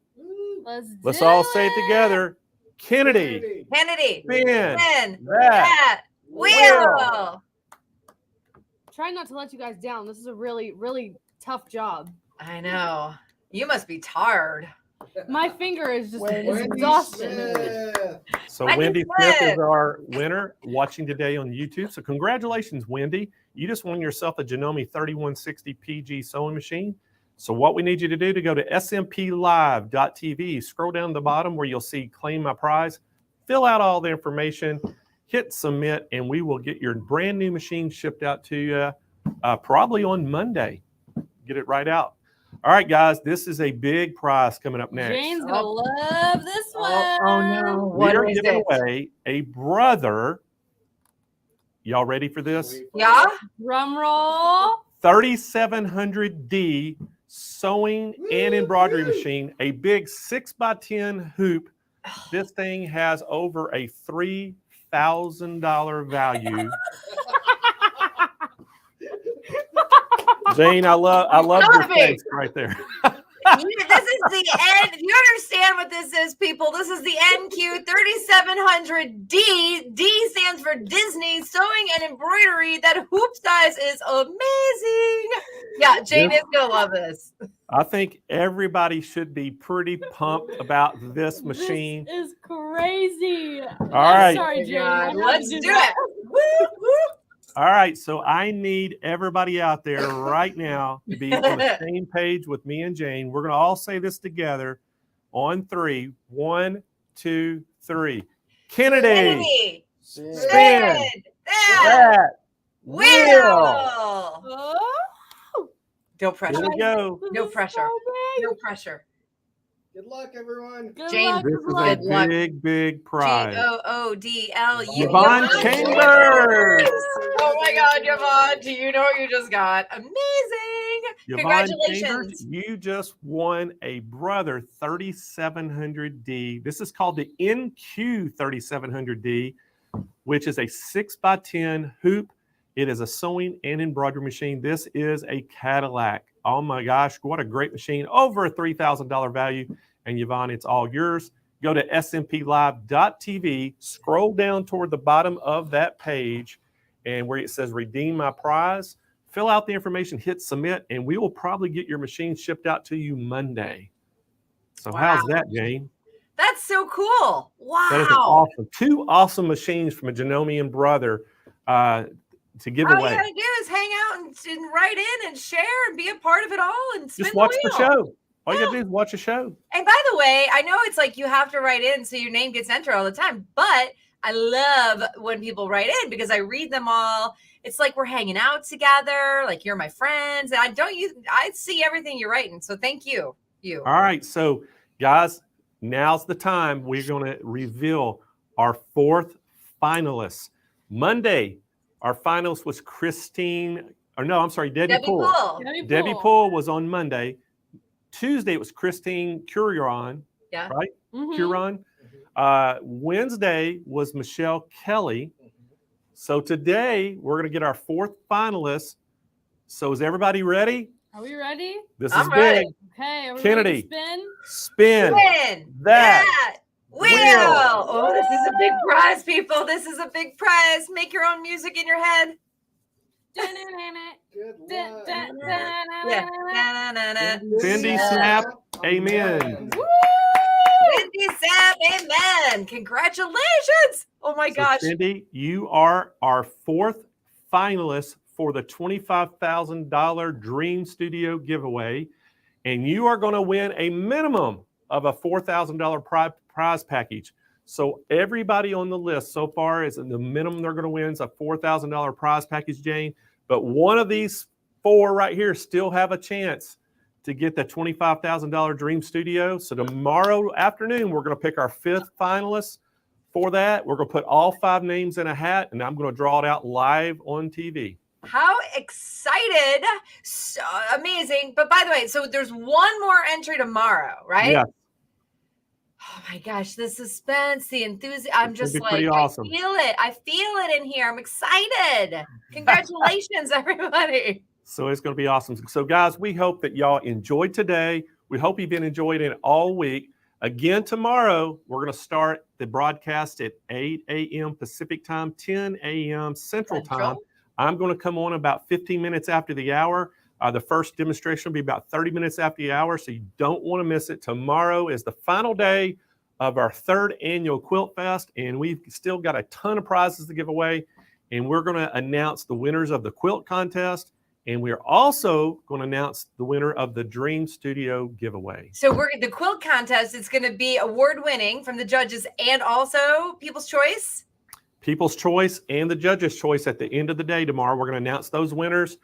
Let's all say it together. Kennedy. Spin that wheel. Try not to let you guys down. This is a really, really tough job. I know. You must be tired. My finger is just exhausted. So Wendy Smith is our winner watching today on YouTube. So congratulations, Wendy. You just won yourself a Janome 3160 PG sewing machine. So what we need you to do to go to smplive.tv, scroll down to the bottom where you'll see claim my prize, fill out all the information, hit submit, and we will get your brand new machine shipped out to you probably on Monday. Get it right out. All right, guys, this is a big prize coming up next. Jane's gonna love this one. Oh no! We are giving away a Brother. Y'all ready for this? Yeah. Drum roll. 3700D sewing and embroidery machine, a big 6x10 hoop. This thing has over a $3,000 value. Jane, I love your face right there. This is the N. You understand what this is, people? This is the NQ3700D. D stands for Disney Sewing and Embroidery. That hoop size is amazing. Yeah, Jane is gonna love this. I think everybody should be pretty pumped about this machine. This is crazy. All right. Sorry, Jane. Let's do it. Woo, woo. All right, so I need everybody out there right now to be on the same page with me and Jane. We're going to all say this together on 3. 1, 2, 3. Kennedy. Spin that wheel. No pressure. Here we go. No pressure. No pressure. Good luck, everyone. Jane, this is a big prize. GOODLU. Yvonne Chambers. Oh my God, Yvonne, do you know what you just got? Amazing. Yvonne Chambers, Congratulations. you just won a Brother 3700D. This is called the NQ 3700D, which is a 6x10 hoop. It is a sewing and embroidery machine. This is a Cadillac. Oh my gosh, what a great machine. Over a $3,000 value. And Yvonne, it's all yours. Go to SMPLive.tv, scroll down toward the bottom of that page, and where it says redeem my prize, fill out the information, hit submit, and we will probably get your machine shipped out to you Monday. So how's that, Jane? That's so cool. Wow. That is awesome. 2 awesome machines from a Janome and brother to give All away. you gotta do is hang out and write in and share and be a part of it all and spin Just watch the the wheel. show. All you gotta do is watch the show. And by the way, I know it's like you have to write in so your name gets entered all the time, but I love when people write in because I read them all. It's like we're hanging out together, like you're my friends. And I see everything you're writing. So thank you. All right. So guys, now's the time we're gonna reveal our 4th finalist. Monday, our finalist was Debbie Poole. Debbie Poole was on Monday. Tuesday, it was Christine Curion, right? Curion. Wednesday was Michelle Kelly. So today, we're going to get our 4th finalist. So is everybody ready? Are we ready? This is big. Okay, are we Kennedy, ready to spin that wheel. Oh, this is a big prize, people. This is a big prize. Make your own music in your head. Cindy Snap, amen. Cindy Snap, amen. Congratulations. Oh my gosh. Cindy, you are our 4th finalist for the $25,000 Dream Studio giveaway. And you are going to win a minimum of a $4,000 prize package. So everybody on the list so far is the minimum they're going to win is a $4,000 prize package, Jane. But one of these 4 right here still have a chance to get the $25,000 Dream Studio. So tomorrow afternoon, we're going to pick our 5th finalist for that. We're going to put all 5 names in a hat, and I'm going to draw it out live on TV. How excited. So amazing. But by the way, so there's one more entry tomorrow, right? Yeah. Oh my gosh, the suspense, the enthusiasm. I'm just like, awesome. I feel it in here. I'm excited. Congratulations, everybody. So it's going to be awesome. So guys, we hope that y'all enjoyed today. We hope you've been enjoying it all week. Again, tomorrow, we're going to start the broadcast at 8 a.m. Pacific time, 10 a.m. Central time. I'm going to come on about 15 minutes after the hour. The first demonstration will be about 30 minutes after the hour, so you don't want to miss it. Tomorrow is the final day of our 3rd annual Quilt Fest, and we've still got a ton of prizes to give away. And we're going to announce the winners of the quilt contest, and we're also going to announce the winner of the Dream Studio giveaway. So the quilt contest is going to be award-winning from the judges and also People's Choice. People's Choice and the Judges' Choice at the end of the day tomorrow. We're going to announce those winners,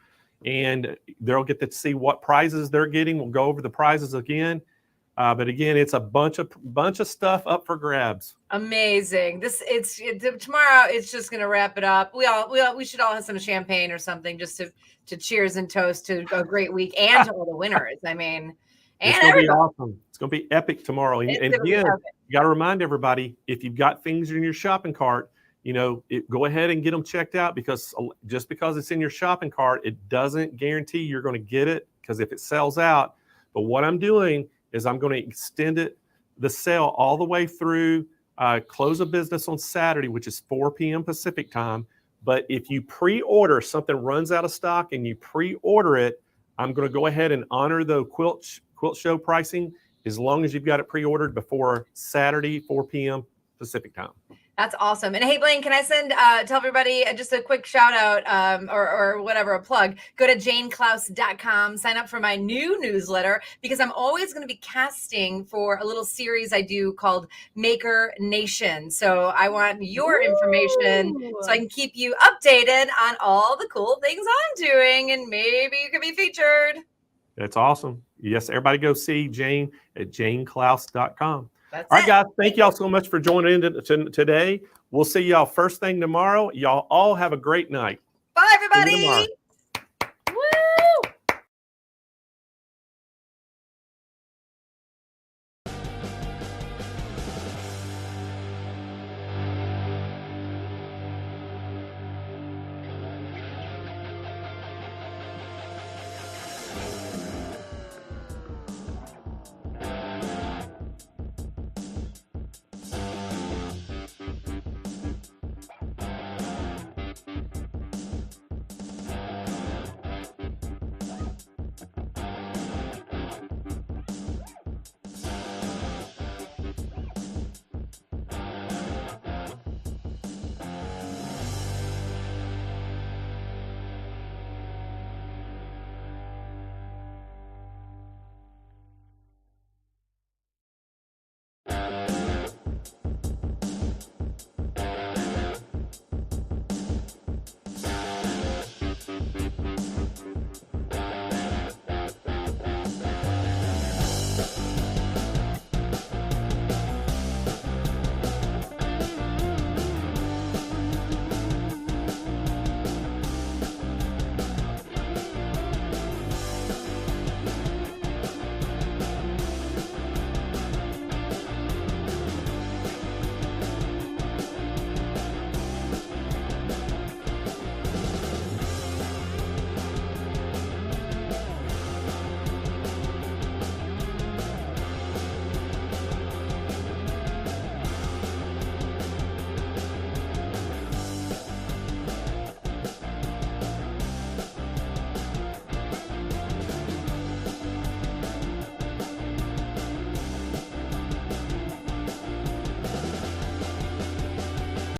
and they'll get to see what prizes they're getting. We'll go over the prizes again. But again, it's a bunch of stuff up for grabs. Amazing. Tomorrow. It's just going to wrap it up. We should all have some champagne or something just to cheers and toast to a great week and to all the winners. I mean, and it's going to be awesome. It's going to be epic tomorrow. And again, you got to remind everybody, if you've got things in your shopping cart, go ahead and get them checked out, because just because it's in your shopping cart, it doesn't guarantee you're going to get it, because if it sells out. But what I'm doing is I'm going to extend the sale all the way through close of business on Saturday, which is 4 p.m. Pacific time. But if you pre-order, something runs out of stock and you pre-order it, I'm going to go ahead and honor the quilt show pricing as long as you've got it pre-ordered before Saturday, 4 p.m. Pacific time. That's awesome. And hey, Blaine, can I tell everybody just a quick shout out or whatever, a plug? Go to janeklaus.com, sign up for my new newsletter, because I'm always going to be casting for a little series I do called Maker Nation. So I want your information so I can keep you updated on all the cool things I'm doing, and maybe you could be featured. That's awesome. Yes, everybody go see Jane at janeklaus.com. That's all right, guys. Thank y'all so much for joining in today. We'll see y'all first thing tomorrow. Y'all all have a great night. Bye, everybody. See you tomorrow.